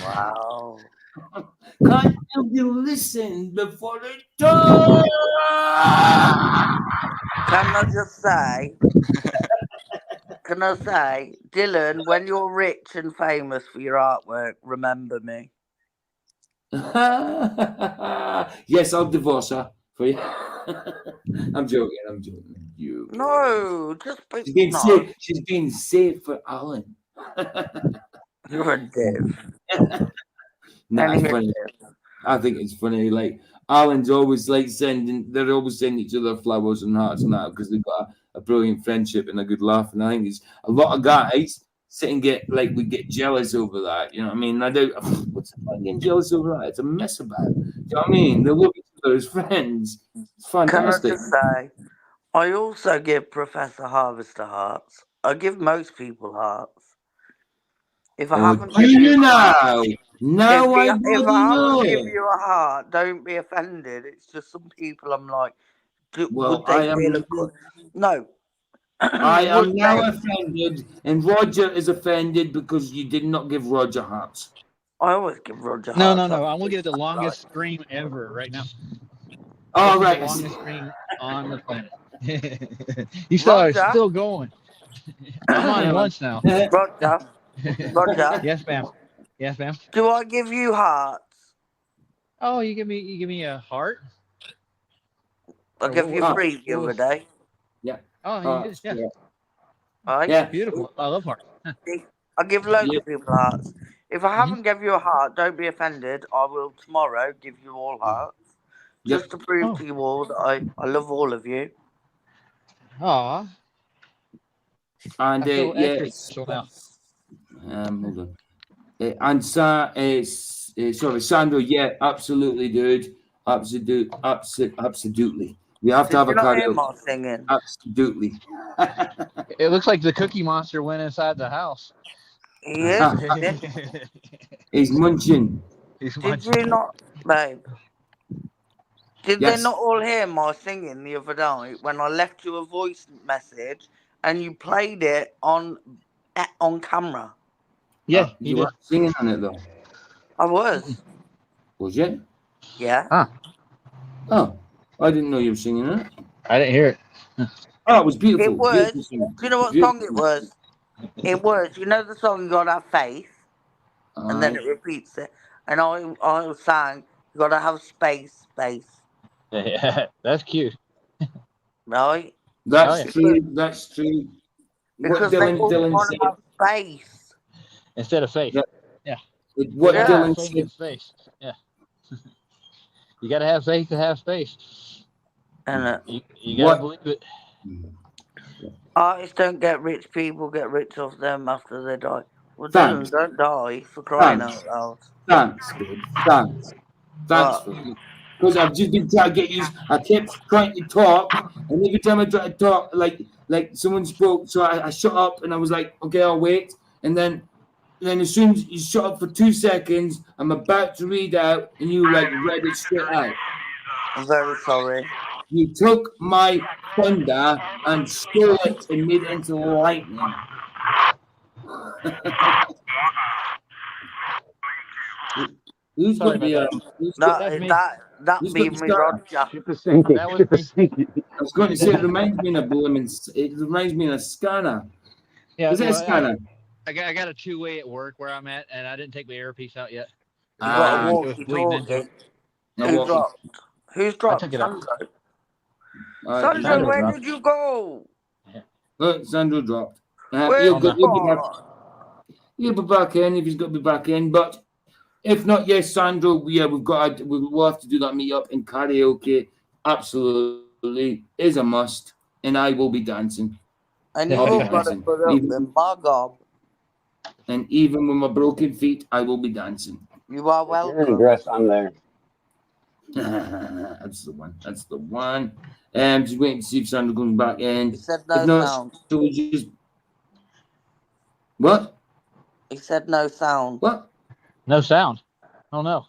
Wow. Can't you listen before it talk? Can I say, Dylan, when you're rich and famous for your artwork, remember me. Yes, I'll divorce her for you. I'm joking. No, just she's been saved for Alan. You're a div. Nah, it's funny. I think it's funny. Like Alan's always they're always sending each other flowers and hearts and that because they've got a brilliant friendship and a good laugh. And I think it's a lot of guys sit and get jealous over that. You know what I mean? I don't. What's the point getting jealous over that? It's a mess about it. Do you know what I mean? They love each other as friends. It's fantastic. Can I just say, I also give Professor Harvester hearts. I give most people hearts. If I haven't given you if I haven't know. given you a heart, don't be offended. It's just some people I'm like, would they feel a good? No. I am now offended, and Roger is offended because you did not give Roger hearts. I always give Roger No, hearts. no. I'm gonna get the longest scream ever right now. All right. The longest scream on the planet. You saw it's still going. I'm on lunch now. Roger. Yes, ma'am. Yes, ma'am. Do I give you hearts? Oh, you give me a heart? I gave you 3 the other day. Yeah. Oh, you did, yeah. All right. Yeah. Beautiful. I love hearts. I give loads of people hearts. If I haven't given you a heart, don't be offended. I will tomorrow give you all hearts. Just to prove to you all that I love all of you. Aw. And I feel extra special now. Hold on. And Sandro, yeah, absolutely, dude. Absolutely. We have to have a karaoke. Singing. Absolutely. It looks like the Cookie Monster went inside the house. He is. He's munching. Did you not, babe? Did they not all hear my singing the other night when I left you a voice message and you played it on camera? Yeah, you were singing on it though. I was. Was you? Yeah. Oh, I didn't know you were singing it. I didn't hear it. Oh, it was beautiful. It was. Beautiful. Do you know what song it was? It was. You know the song "You Gotta Have Faith," and then it repeats it. And I sang "You Gotta Have Space." Yeah, that's cute. Right. That's true. That's true. Because they all want to have space instead of faith. Yeah. What Dylan said. Space. Yeah. You gotta have faith to have space. And you gotta believe it. Artists don't get rich. People get rich off them after they die. Well, Dylan, don't die for crying out loud. Thanks, babe. Thanks. because I've just been trying to get used. I kept trying to talk, and every time I try to talk, like someone spoke, so I shut up and I was like, okay, I'll wait. And then as soon as you shut up for 2 seconds, I'm about to read out, and you like read it straight out. I'm very sorry. You took my thunder and stole it and made it into lightning. Who's Sorry got the about That who's be got the me, star? Roger. Ship is sinking. That was Ship me. is sinking. I was going to say it reminds me of a scanner. Yeah, Is it a well, scanner? I got a two-way at work where I'm at, and I didn't take my earpiece out yet. You got a Ah, It was bleeding into walkie-talkie. it. no Who walkie. dropped? Who's I dropped? took it out. Sandro. Sandro Sandro, where dropped. did you go? Look, Sandro dropped. Where's He'll Oh, go. no. He'll be back in if he's got to be back in. But if not, yes, Sandro. Yeah, we'll have to do that meet up in karaoke. Absolutely is a must, and I will be dancing. And I'll be you've got to dancing. put up the bug. And even with my broken feet, I will be dancing. You are If you're in welcome. dress, I'm there. That's the one. That's the one. Just waiting to see if Sandra comes back in. He said If no not, sound. so we just what? He said no sound. What? No sound. Oh no.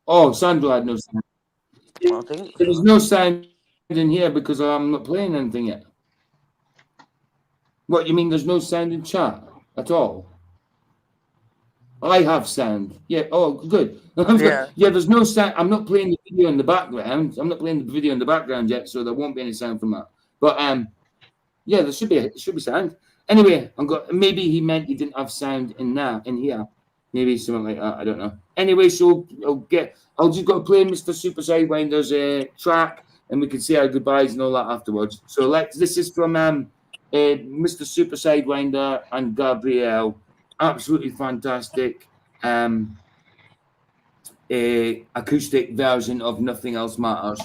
Oh, Sandra had no sound. I think There was so. no sound in here because I'm not playing anything yet. What you mean? There's no sound in chat at all? I have sound. Yeah. Oh, good. Yeah. Yeah. There's no sound. I'm not playing the video in the background. I'm not playing the video in the background yet, so there won't be any sound from that. But yeah, there should be sound. Anyway, maybe he meant he didn't have sound in here. Maybe something like that. I don't know. Anyway, so I'll just go play Mr. Super Sidewinder's track, and we can say our goodbyes and all that afterwards. So this is from Mr. Super Sidewinder and Gabrielle. Absolutely fantastic acoustic version of Nothing Else Matters.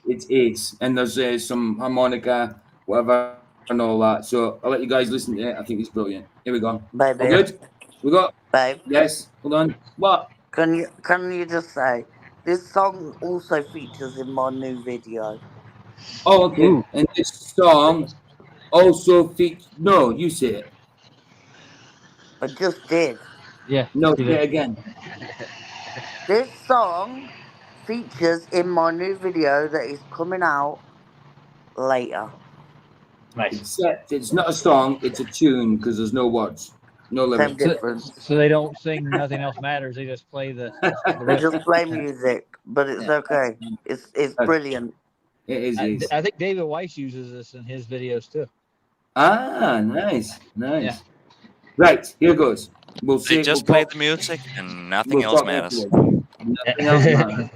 It is, and there's some harmonica, whatever, and all that. So I'll let you guys listen to it. I think it's brilliant. Here we go. Baby. All good? We got. Babe. Yes. Hold on. What? Can you just say this song also features in my new video? Oh, okay. Ooh. And this song also features. No, you say it. I just did. Yeah. No, say it again. This song features in my new video that is coming out later. Nice. Except it's not a song; it's a tune because there's no words, no Same lyrics. difference. So they don't sing Nothing Else Matters. They just play the They rest. just play music, but it's okay. It's brilliant. It is. I think David Weiss uses this in his videos too. Ah, nice. Yeah. Right, here goes. We'll see. They just play the music and nothing we'll else talk matters. afterwards. Nothing else matters.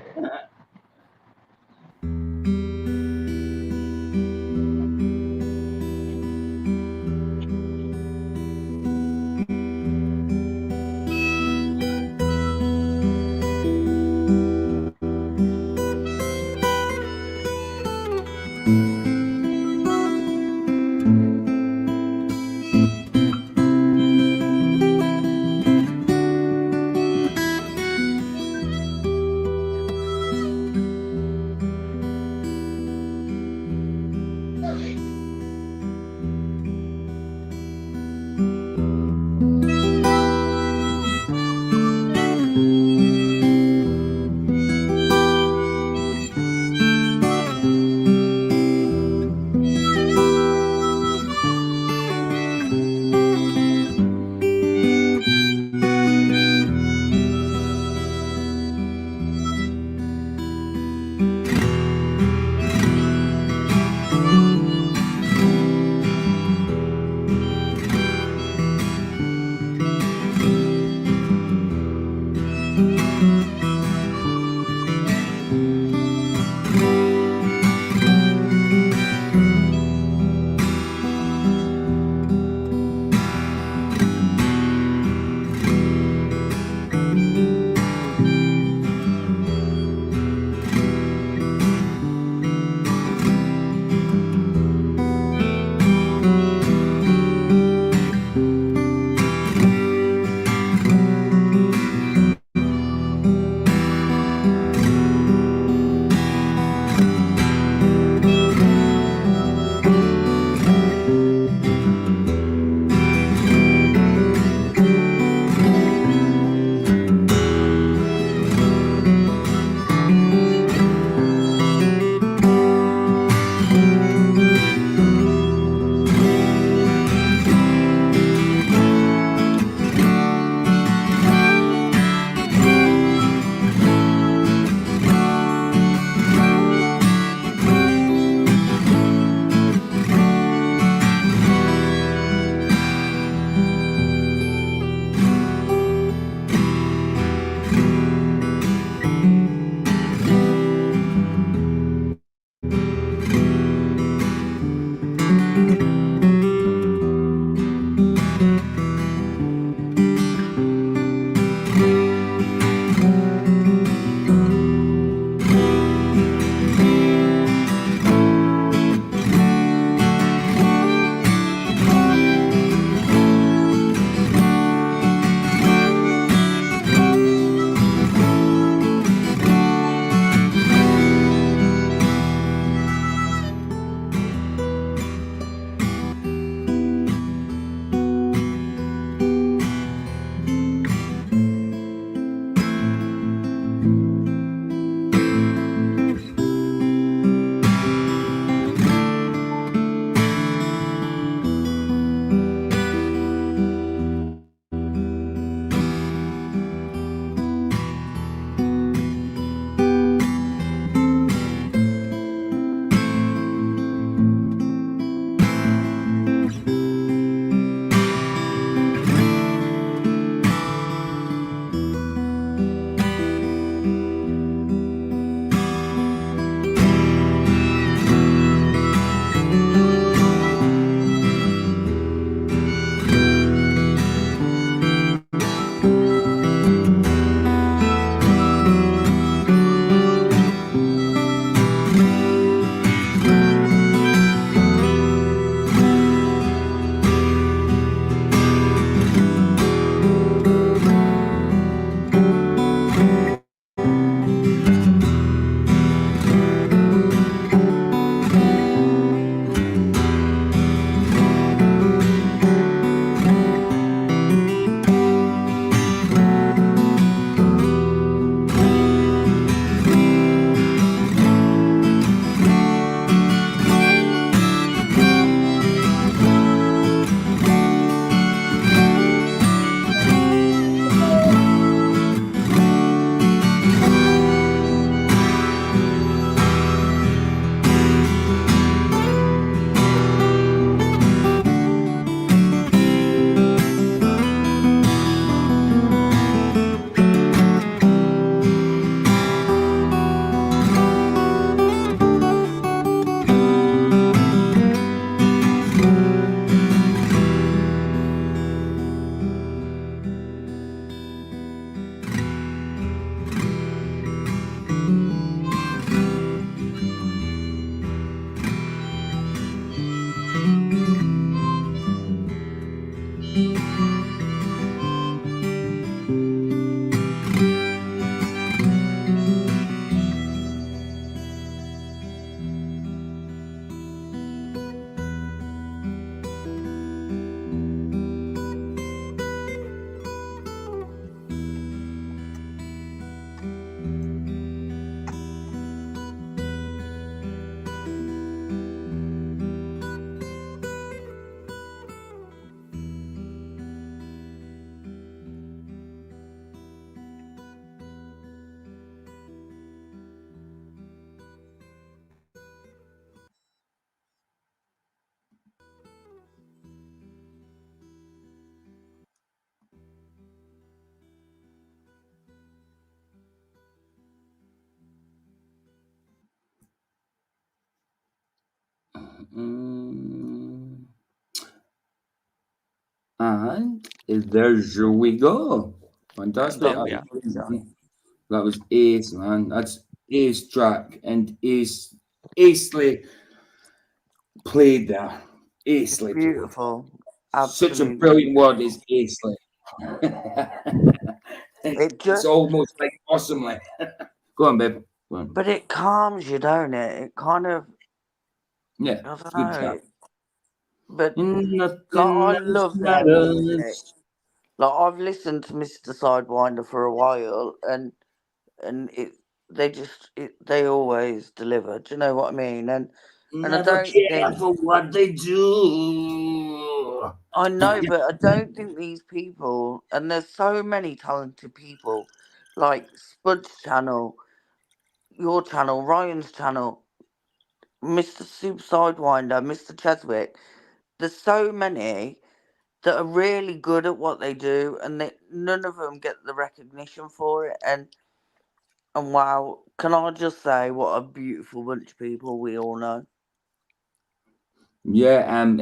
And there we go. Fantastic. Oh, yeah. That was ace, man. That's ace track and acely played there. Acely played. Beautiful. Such a Absolutely. brilliant word is acely. It It's just, almost like awesomely. Go on, babe. Go on. but it calms you, don't it? It kind of, Yeah, I it's don't good know. track. But Nothing like, I else love their music. matters. Like, I've listened to Mr. Sidewinder for a while, and they always deliver. Do you know what I mean? And I Never don't care think, for what they do. I know, but I don't think these people, and there's so many talented people, like Spud's channel, your channel, Ryan's channel, Mr. Soup Sidewinder, Mr. Cheswick. There's so many that are really good at what they do, and none of them get the recognition for it. And wow, can I just say what a beautiful bunch of people we all know? Yeah, and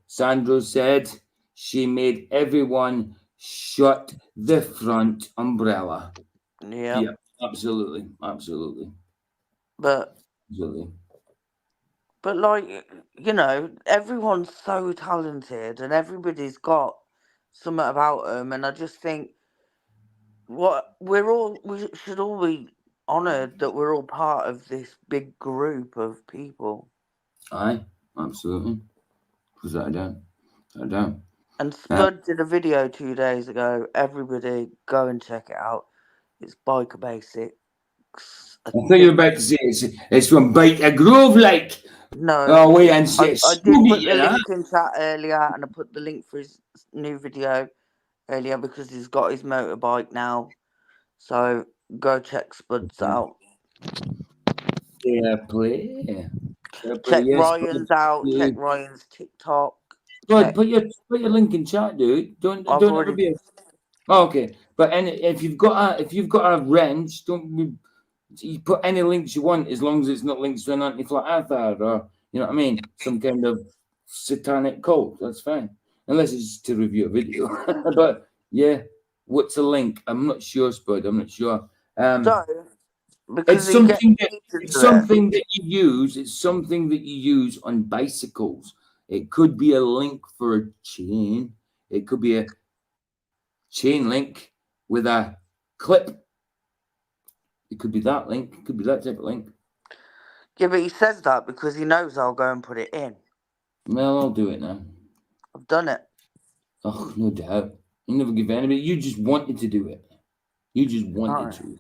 Sandro said she made everyone shut the front umbrella. Yeah. Yeah, absolutely, absolutely, But absolutely. like, you know, everyone's so talented, and everybody's got something about them, and I just think we should all be honoured that we're all part of this big group of people. Aye, absolutely. Without a doubt. Without a doubt. And Spud did a video 2 days ago. Everybody go and check it out. It's Biker Basics. I thought you were about to say it's from Biker Grove, like. No. Oh, wait, and I say did put the link in chat earlier, and I put the link for his new video earlier because he's got his motorbike now. So go check Spud's out. Yeah, play. Check Ryan's out. Check Ryan's TikTok. But put your link in chat, dude. Don't ever be. Oh, okay, but if you've got a wrench, you put any links you want as long as it's not links to an anti-flat earther or you know what I mean, some kind of satanic cult. That's fine, unless it's to review a video. But yeah, what's the link? I'm not sure, Spud. I'm not sure. It's something that you use. It's something that you use on bicycles. It could be a link for a chain. It could be a chain link with a clip. It could be that link. It could be that type of link. Yeah, but he says that because he knows I'll go and put it in. Well, I'll do it now. I've done it. Oh, no doubt. You never give anybody. You just wanted to do it. You just wanted to.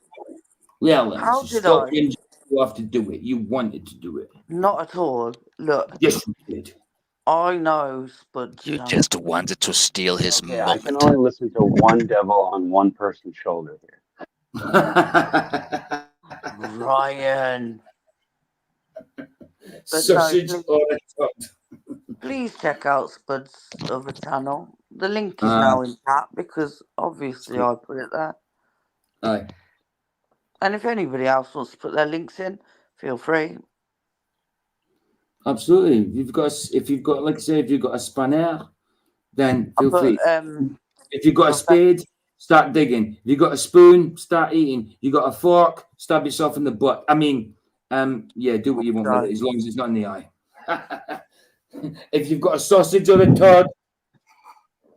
Well, then, how so did stop I? being you have to do it. You wanted to do it. Not at all. Look. Yes, you did. I know Spud's You just wanted to steal his Okay, moment. I can only listen to one devil on one person's shoulder here. Ryan. Sausage or a tot. Please check out Spud's other channel. The link is now in chat because obviously I put it there. Aye. And if anybody else wants to put their links in, feel free. Absolutely. If you've got, like I say, if you've got a spanner, then feel free. If you've got a spade, start digging. If you've got a spoon, start eating. You got a fork, stab yourself in the butt. I mean, yeah, do what you want with it, as long as it's not in the eye. If you've got a sausage or a turd,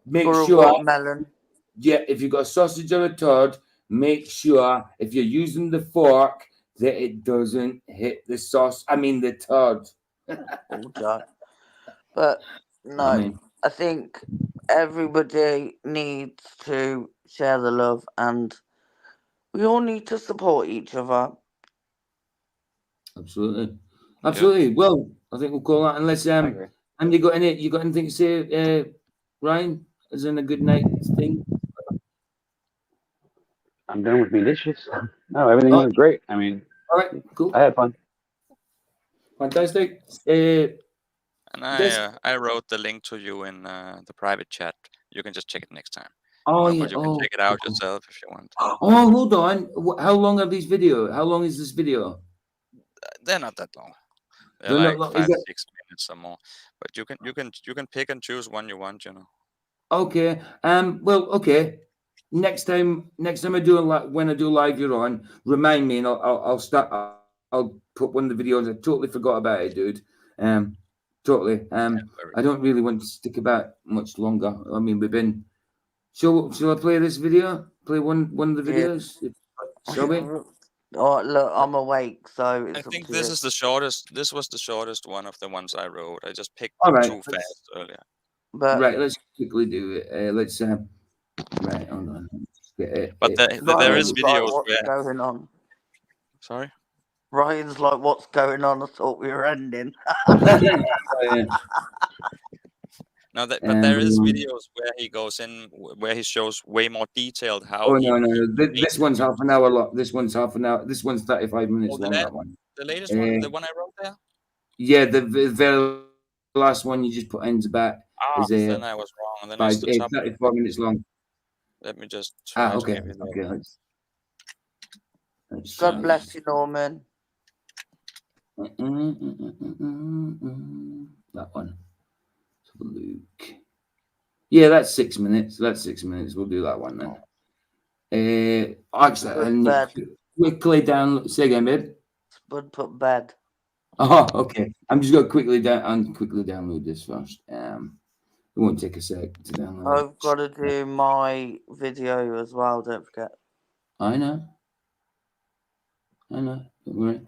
make sure. Watermelon. Yeah, if you've got a sausage or a turd, make sure if you're using the fork that it doesn't hit the sauce. I mean the turd. But no, I think everybody needs to share the love, and we all need to support each other. Absolutely. Well, I think we'll call that unless and you got anything to say, Ryan? As in a good night thing? I'm done with my dishes. No, everything was great. I mean, all right, cool. I had fun. Fantastic. And I wrote the link to you in the private chat. You can just check it next time. Oh, but you can check it out yourself if you want. Oh, hold on. How long are these videos? How long is this video? They're not that long. They're like 5-6 minutes or more. But you can pick and choose one you want, you know. Okay. Well, okay. Next time I do when I do live, you're on. Remind me, and I'll start. I'll put one of the videos. I totally forgot about it, dude. Totally. I don't really want to stick about much longer. I mean, we've been. Shall I play this video? Play one of the videos. Shall we? Oh, look, I'm awake, so I it's up think to this you. is the shortest. This was the shortest one of the ones I wrote. I just picked All right, too fast earlier. But right, let's quickly do it. Let's. Right, hold on. But there is Ryan's like, videos what's where. going on? Sorry. Ryan's like, what's going on? I thought we were ending. No, but there is videos where he goes in, where he shows way more detailed how. Oh no! This one's half an hour long. This one's half an hour. This one's 35 minutes long. That one. The latest one, the one I wrote there. Yeah, the very last one you just put ends back is then I was wrong. And then it's the top 34 minutes long. Let me just try okay. to give you Okay. Let's God bless you, Norman. That one. Luke. Yeah, that's 6 minutes. That's 6 minutes. We'll do that one then. Actually, quickly down. Say again, babe. Spud put bed. Oh, okay. I'm just going to quickly download this first. It won't take a sec to download. I've got to do my video as well. Don't forget. I know. Don't worry.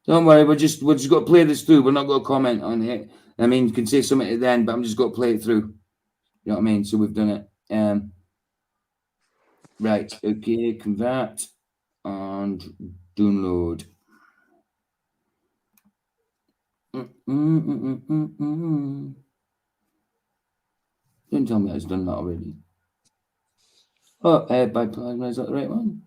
Don't worry. We're just got to play this through. We're not going to comment on it. I mean, you can say something at the end, but I'm just going to play it through. You know what I mean? So we've done it. Right. Okay. Convert and download. Don't tell me it's done that already. Oh, by plasma, is that the right one?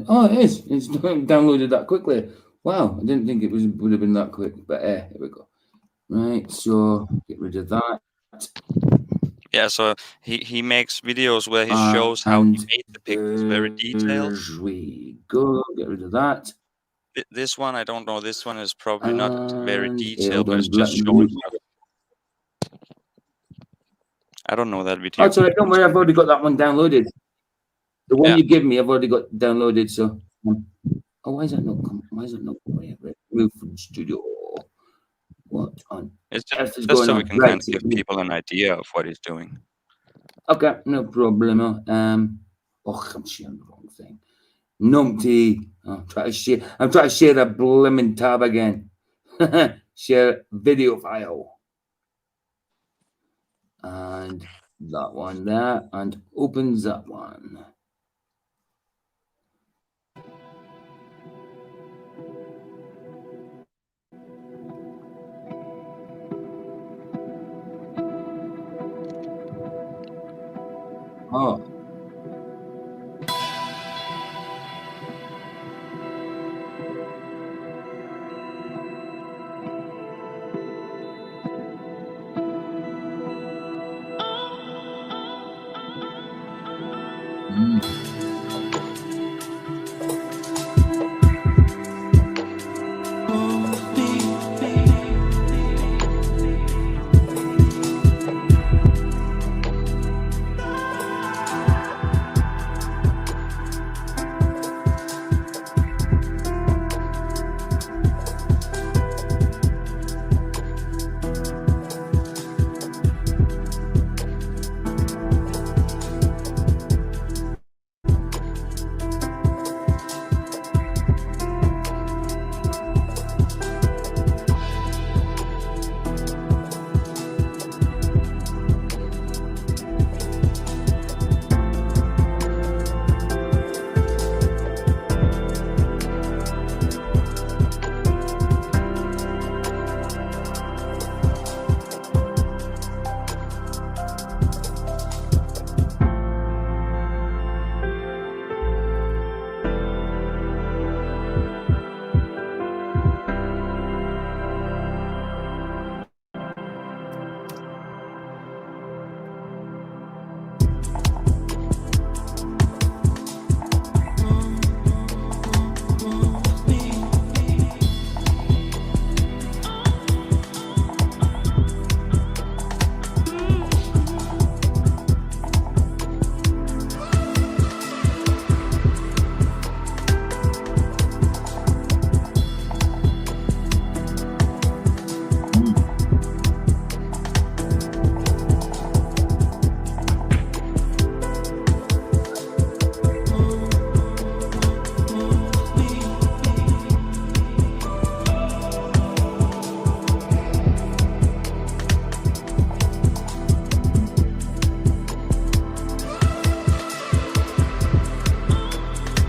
Oh, it is. It's downloaded that quickly. Wow, I didn't think it would have been that quick, but here we go. Right, so get rid of that. Yeah, so he makes videos where he shows how he made the pictures very detailed. We go. Get rid of that. This one, I don't know. This one is probably not very detailed, but it's just showing. I don't know that video. Oh, sorry, don't worry. I've already got that one downloaded. The one you give me, I've already got downloaded. So, why is that not coming? Why is it not coming? Move from studio. What on? It's just so we can kind of give people an idea of what he's doing. Okay, no problem. I'm sharing the wrong thing. Numpty. I'm trying to share a blimmin' tab again. Share video file. And that one there, and opens that one. Oh.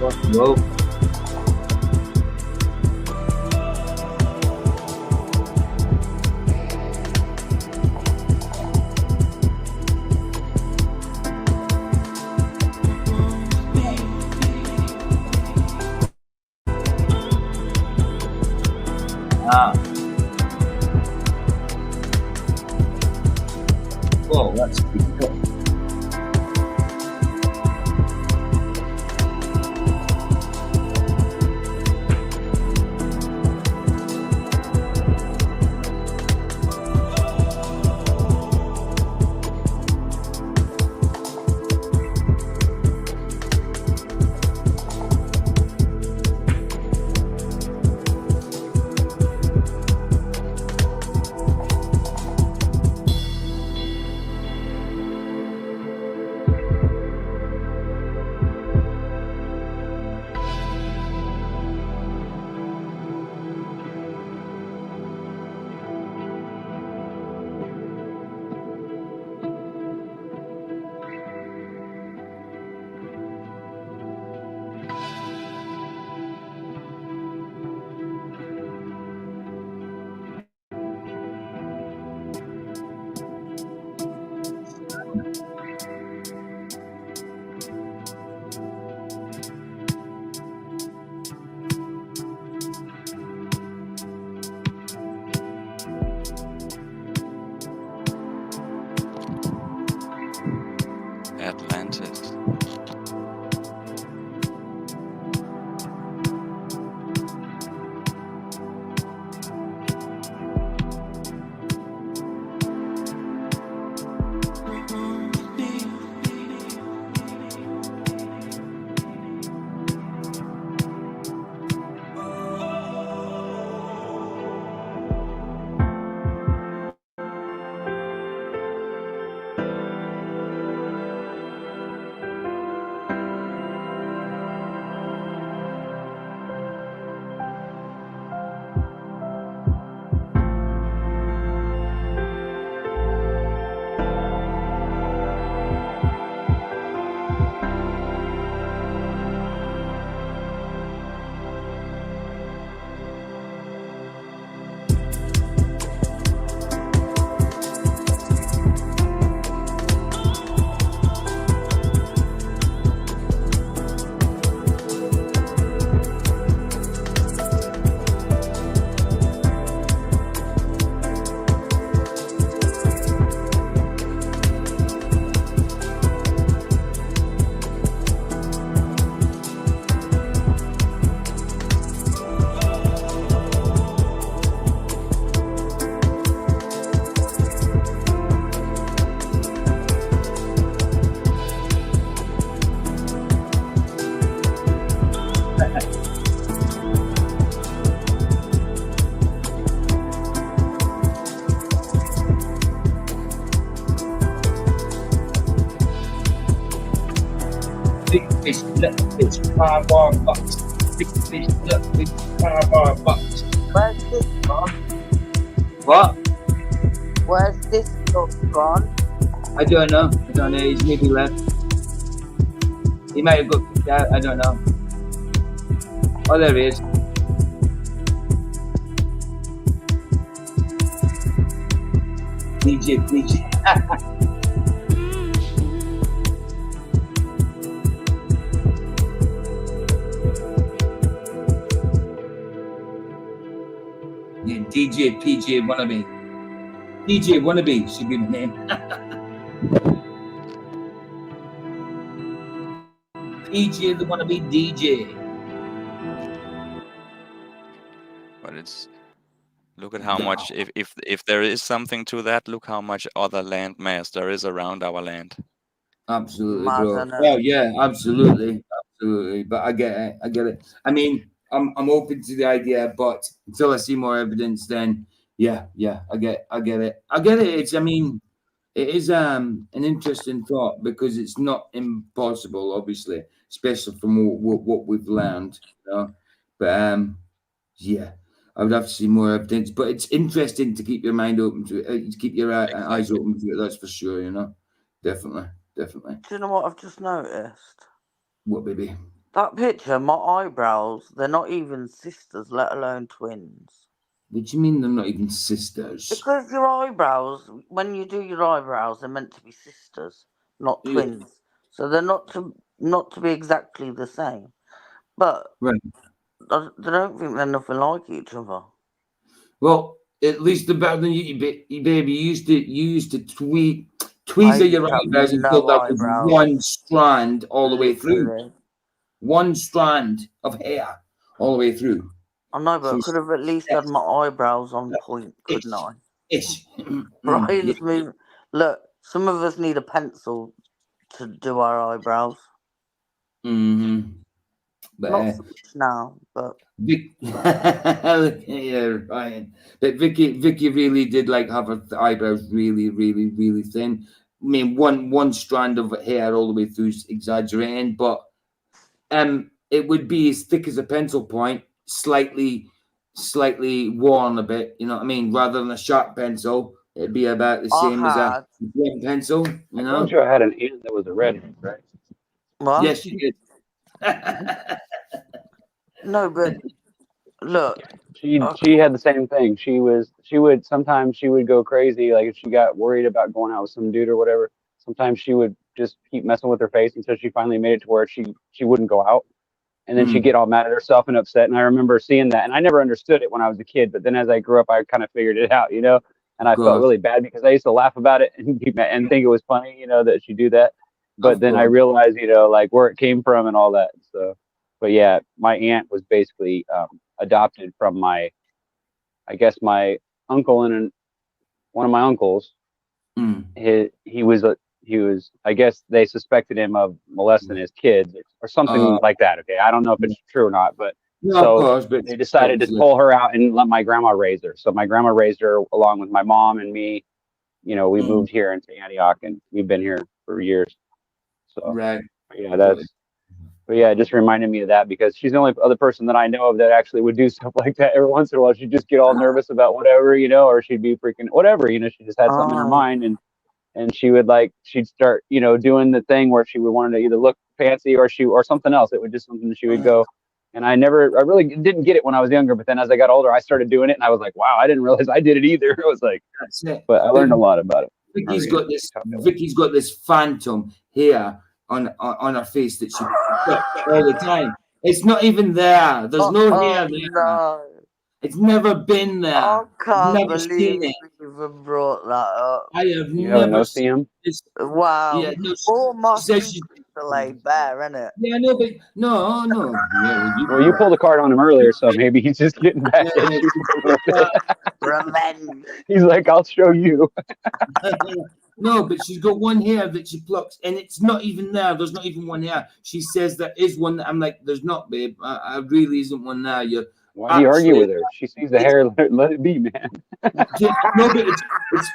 Whoa. Whoa, that's pretty cool. Atlantis. Big fish, little fish, bar bucks. Big fish, little fish, bar bucks. Where's this gone? What? Where's this stuff gone? I don't know. He's maybe left. He might have got kicked out. I don't know. Oh, there he is. DJ. Yeah, DJ PJ Wannabe. DJ Wannabe should be the name. PJ the Wannabe DJ. But it's look at how much if there is something to that, look how much other land mass there is around our land. Absolutely, bro. Oh yeah, absolutely. But I get it. I mean, I'm open to the idea, but until I see more evidence, then yeah, I get it. It's, I mean, it is an interesting thought because it's not impossible, obviously, especially from what we've learned, you know. But yeah, I would have to see more evidence. But it's interesting to keep your mind open to it, to keep your eyes open to it. That's for sure, you know. Definitely. Do you know what I've just noticed? What, baby? That picture, my eyebrows, they're not even sisters, let alone twins. What do you mean they're not even sisters? Because your eyebrows, when you do your eyebrows, they're meant to be sisters, not twins. Yeah. So they're not to be exactly the same. But right. I don't think they're nothing like each other. Well, at least they're better than you, baby. You used to tweezer your eyebrows until that was one strand all the way through. One strand of hair all the way through. I know, but I could have at least had my eyebrows on point, couldn't I? Brian's moving. Look, some of us need a pencil to do our eyebrows. Mm-hmm. But, not so much now, but yeah, Ryan. But Vicky really did like have her eyebrows really, really, really thin. I mean, one strand of hair all the way through is exaggerating, but it would be as thick as a pencil point, slightly worn a bit. You know what I mean? Rather than a sharp pencil, it'd be about the same as a blunt pencil. You know? I told you I had an aunt that was a redhead, right? What? Yes, you did. No, but look, she had the same thing. She would sometimes she would go crazy, like if she got worried about going out with some dude or whatever. Sometimes she would just keep messing with her face until she finally made it to where she wouldn't go out, and then she'd get all mad at herself and upset. And I remember seeing that, and I never understood it when I was a kid, but then as I grew up, I kind of figured it out, you know. And I felt really bad because I used to laugh about it and think it was funny, you know, that she'd do that. But then I realized, you know, like where it came from and all that. So, but yeah, my aunt was basically adopted from my uncle and one of my uncles. He was I guess they suspected him of molesting his kids or something like that. Okay, I don't know if it's true or not, but they decided to pull her out and let my grandma raise her. So my grandma raised her along with my mom and me. You know, we moved here into Antioch and we've been here for years. So yeah, but yeah, it just reminded me of that because she's the only other person that I know of that actually would do stuff like that. Every once in a while, she'd just get all nervous about whatever, you know, or she'd be freaking whatever, you know, she just had something in her mind and she'd start, you know, doing the thing where she would want to either look fancy or something else. It would just something that she would go. And I really didn't get it when I was younger, but then as I got older, I started doing it and I was like, wow, I didn't realize I did it either. It was like, but I learned a lot about it. Vicky's got this phantom here on her face that she all the time. It's not even there. There's no hair there. No. It's never been there. I can't never believe you even brought that up. I have never seen this. Wow. Yeah, no, all my secrets are laid bare, isn't it? Yeah, no, but no. Yeah, well, you pulled a card on him earlier, so maybe he's just getting back at you. Revenge. He's like, I'll show you. No, but she's got one hair that she plucks, and it's not even there. There's not even one hair. She says there is one. I'm like, there's not, babe. I really isn't one there. Why do you argue with her? She sees the hair. Let it be, man. No, but it's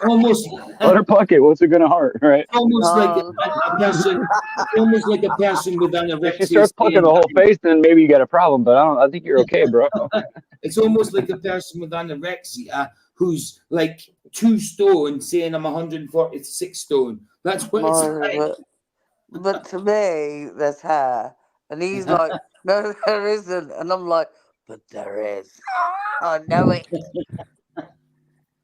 almost. Let her pluck it. What's it gonna hurt, right? Almost like a person. Almost like a person with anorexia. If she starts plucking the whole face, then maybe you got a problem. But I think you're okay, bro. It's almost like a person with anorexia who's like 2 stone saying I'm 146 stone. That's what it's like. But to me, there's hair, and he's like, no, there isn't, and I'm like, but there is. I know it.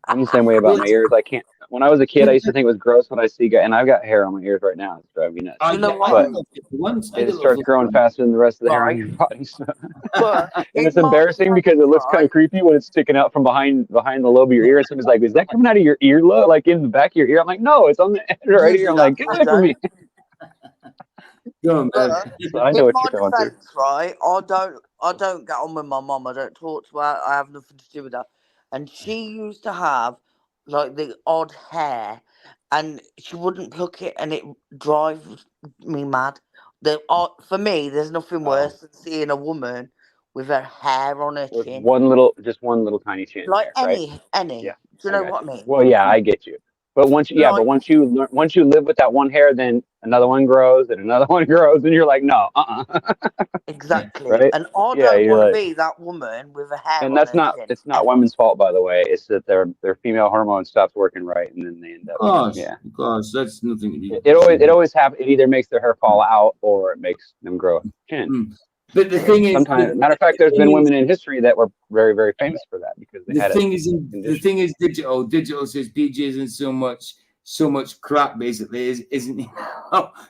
I'm the same way about my ears. I can't. When I was a kid, I used to think it was gross when I see guys, and I've got hair on my ears right now. It's driving me nuts. You know but it starts growing faster than the rest of the hair on your body. So. And it's embarrassing because it looks kind of creepy when it's sticking out from behind the lobe of your ear. And somebody's like, "Is that coming out of your earlobe, like in the back of your ear?" I'm like, "No, it's on the edge right here." I'm like, "Get away from me." Go on, man. So I know what you're going through. Right? I don't get on with my mom. I don't talk to her. I have nothing to do with her. And she used to have like the odd hair, and she wouldn't pluck it, and it drives me mad. For me, there's nothing worse than seeing a woman with her hair on her chin. Just one little tiny chin. Like there, any. Yeah, Do you know what I mean? Well, yeah, I get you. But once you live with that one hair, then another one grows and another one grows, and you're like, no, Exactly. right? And I Yeah, don't you're want to like, be that woman with a hair and on that's her not chin. it's not women's fault, by the way. It's that their female hormone stops working right, and then they end up. Of course, that's nothing to do. It always happens. It either makes their hair fall out or it makes them grow a chin. But the thing is, sometimes, matter of fact, there's been women in history that were very, very famous for that because they had the thing is digital. Digital says PG isn't so much crap, basically, isn't it?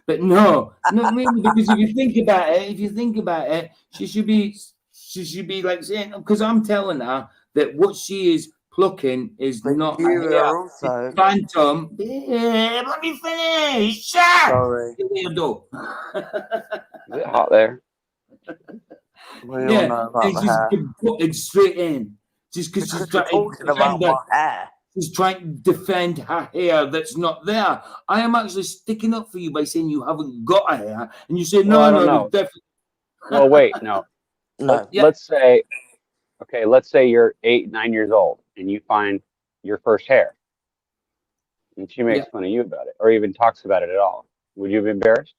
But no, not really, because if you think about it, she should be like saying, because I'm telling her that what she is plucking is But not you a hair. are also It's phantom. Babe, let me finish. sorry. Weirdo. Is it hot there? We all know about and the she's hair. putting straight in just because she's trying talking about my hair. She's trying to defend her hair that's not there. I am actually sticking up for you by saying you haven't got a hair, and you say Well, I don't no, know. definitely. Well, wait, no. Let's say you're 8, 9 years old and you find your first hair, and she makes fun of you about it, or even talks about it at all. Would you be embarrassed?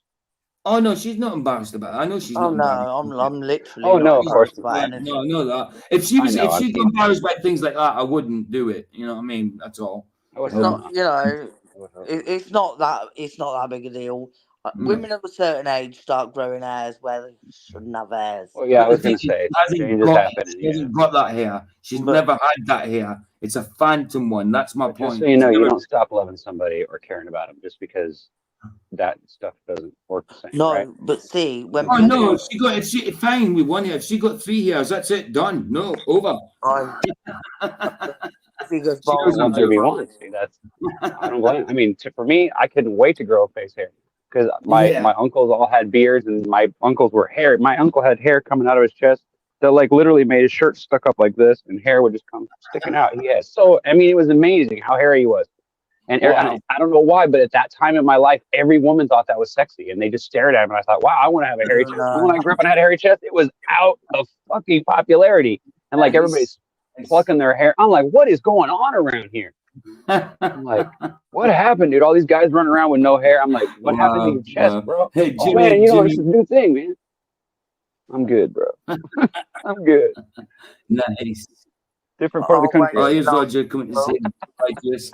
Oh no, she's not embarrassed about it. I know she's not embarrassed. I'm literally Oh no, not of course embarrassed about anything. No, I know that. If she was embarrassed by things like that, I wouldn't do it. You know what I mean? That's all. It's not, it's not that big a deal. Women of a certain age start growing hairs where they shouldn't have hairs. Well, yeah, I was going to say, changes happen. She hasn't got that hair. She's never had that hair. It's a phantom one. That's my point. Just so you know, you don't stop loving somebody or caring about them just because that stuff doesn't work the same. No, right? but see, when no, if she fine with one hair. If she got 3 hairs, that's it, done. No, over. She goes wants to be one. See, I don't blame. I mean, for me, I couldn't wait to grow face hair because my uncles all had beards, and my uncles were hair. My uncle had hair coming out of his chest that like literally made his shirt stuck up like this, and hair would just come sticking out. I mean, it was amazing how hairy he was. And I don't know why, but at that time in my life, every woman thought that was sexy, and they just stared at him. And I thought, wow, I want to have a hairy chest. When I grew up and had a hairy chest, it was out of fucking popularity, and like everybody's plucking their hair. I'm like, what is going on around here? I'm like, what happened, dude? All these guys running around with no hair. I'm like, what happened to your chest, bro? Hey, Jimmy, man, this is a new thing, man. I'm good, bro. I'm good. Nice. Different part of the country. Oh, here's Roger coming to see like this.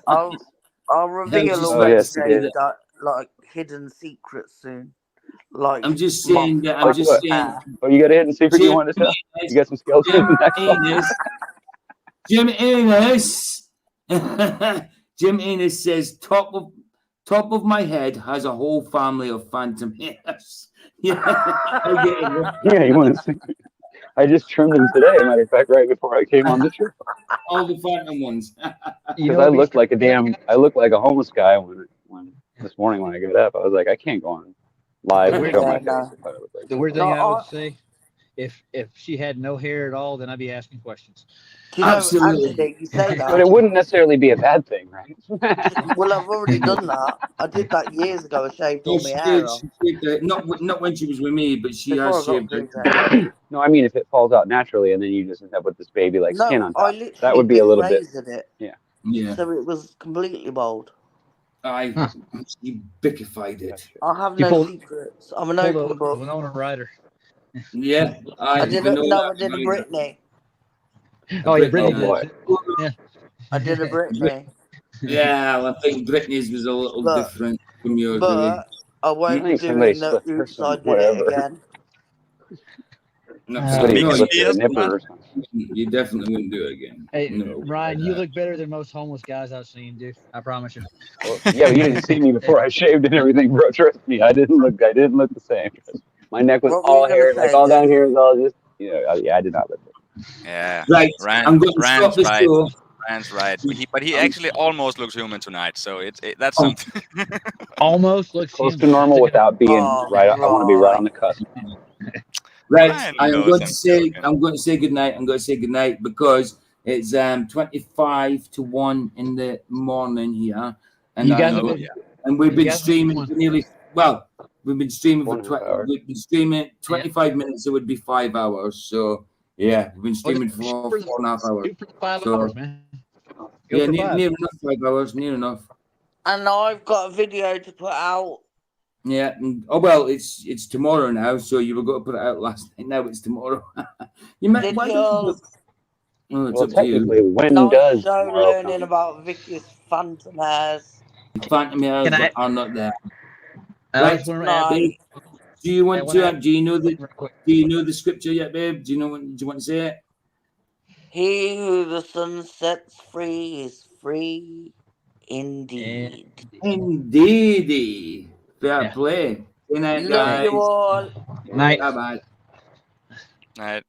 I'll reveal all that like hidden secrets soon. Like I'm just saying that. I'm just saying. Oh, you got a hidden secret you want to tell? You got some skeletons. Jim Ennis. Jim Ennis says top of my head has a whole family of phantom hairs. Yeah, you want to see? I just trimmed them today. Matter of fact, right before I came on the show. All the phantom ones. Because I looked like I looked like a homeless guy when this morning when I got up. I was like, I can't go on live and show my face. The weird thing I would say, if she had no hair at all, then I'd be asking questions. Absolutely. You say that. But it wouldn't necessarily be a bad thing, right? Well, I've already done that. I did that years ago. I shaved all my hair off. Not when she was with me, but she has shaved it. No, I mean if it falls out naturally and then you just end up with this baby like skin on top. I That would be a little bit. It. Yeah. So it was completely bald. You bickified it. I have no secrets. I'm an open book. Winona Ryder. Yeah. I did a Britney. Oh, yeah, Britney. Yeah. I did a Britney. Yeah, well, I think Britney's was a little different from yours. But I won't be doing the oops, I did it again. You definitely wouldn't do it again. Hey, Ryan, you look better than most homeless guys I've seen, dude. I promise you. Well, yeah, but you didn't see me before I shaved and everything, bro. Trust me, I didn't look the same. My neck was all hair, like all down here was all just, yeah, I did not look good. Yeah, right. I'm going to stop the show. Rand's right, but he actually almost looks human tonight, so that's something. Almost looks close to normal without being right. I want to be right on the cusp. Right, I'm going to say goodnight. I'm going to say goodnight because it's 25 to 1 in the morning here, and we've been streaming for nearly. Well, we've been streaming for 25 minutes. It would be 5 hours. So. Yeah, we've been streaming for 4.5 hours. Shoot for 5 hours, man. Yeah, near enough 5 hours, near enough. And I've got a video to put out. Yeah. Oh well, it's tomorrow now. So you were going to put it out last night. Now it's tomorrow. You might. Why don't you? Oh, it's Well, up to you. technically, when Nice does show tomorrow learning come? about Vicky's phantom hairs. Phantom hairs, Can I- but I'm not there. I Right. just want to Nice. Do you want wanna- to? Do you know the? real quick. Do you know the scripture yet, babe? Do you know? Do you want to say it? He who the sun sets free is free indeed. Indeedy. Fair Yeah. play. Good night, Love guys. you all. Night. Bye bye. All right.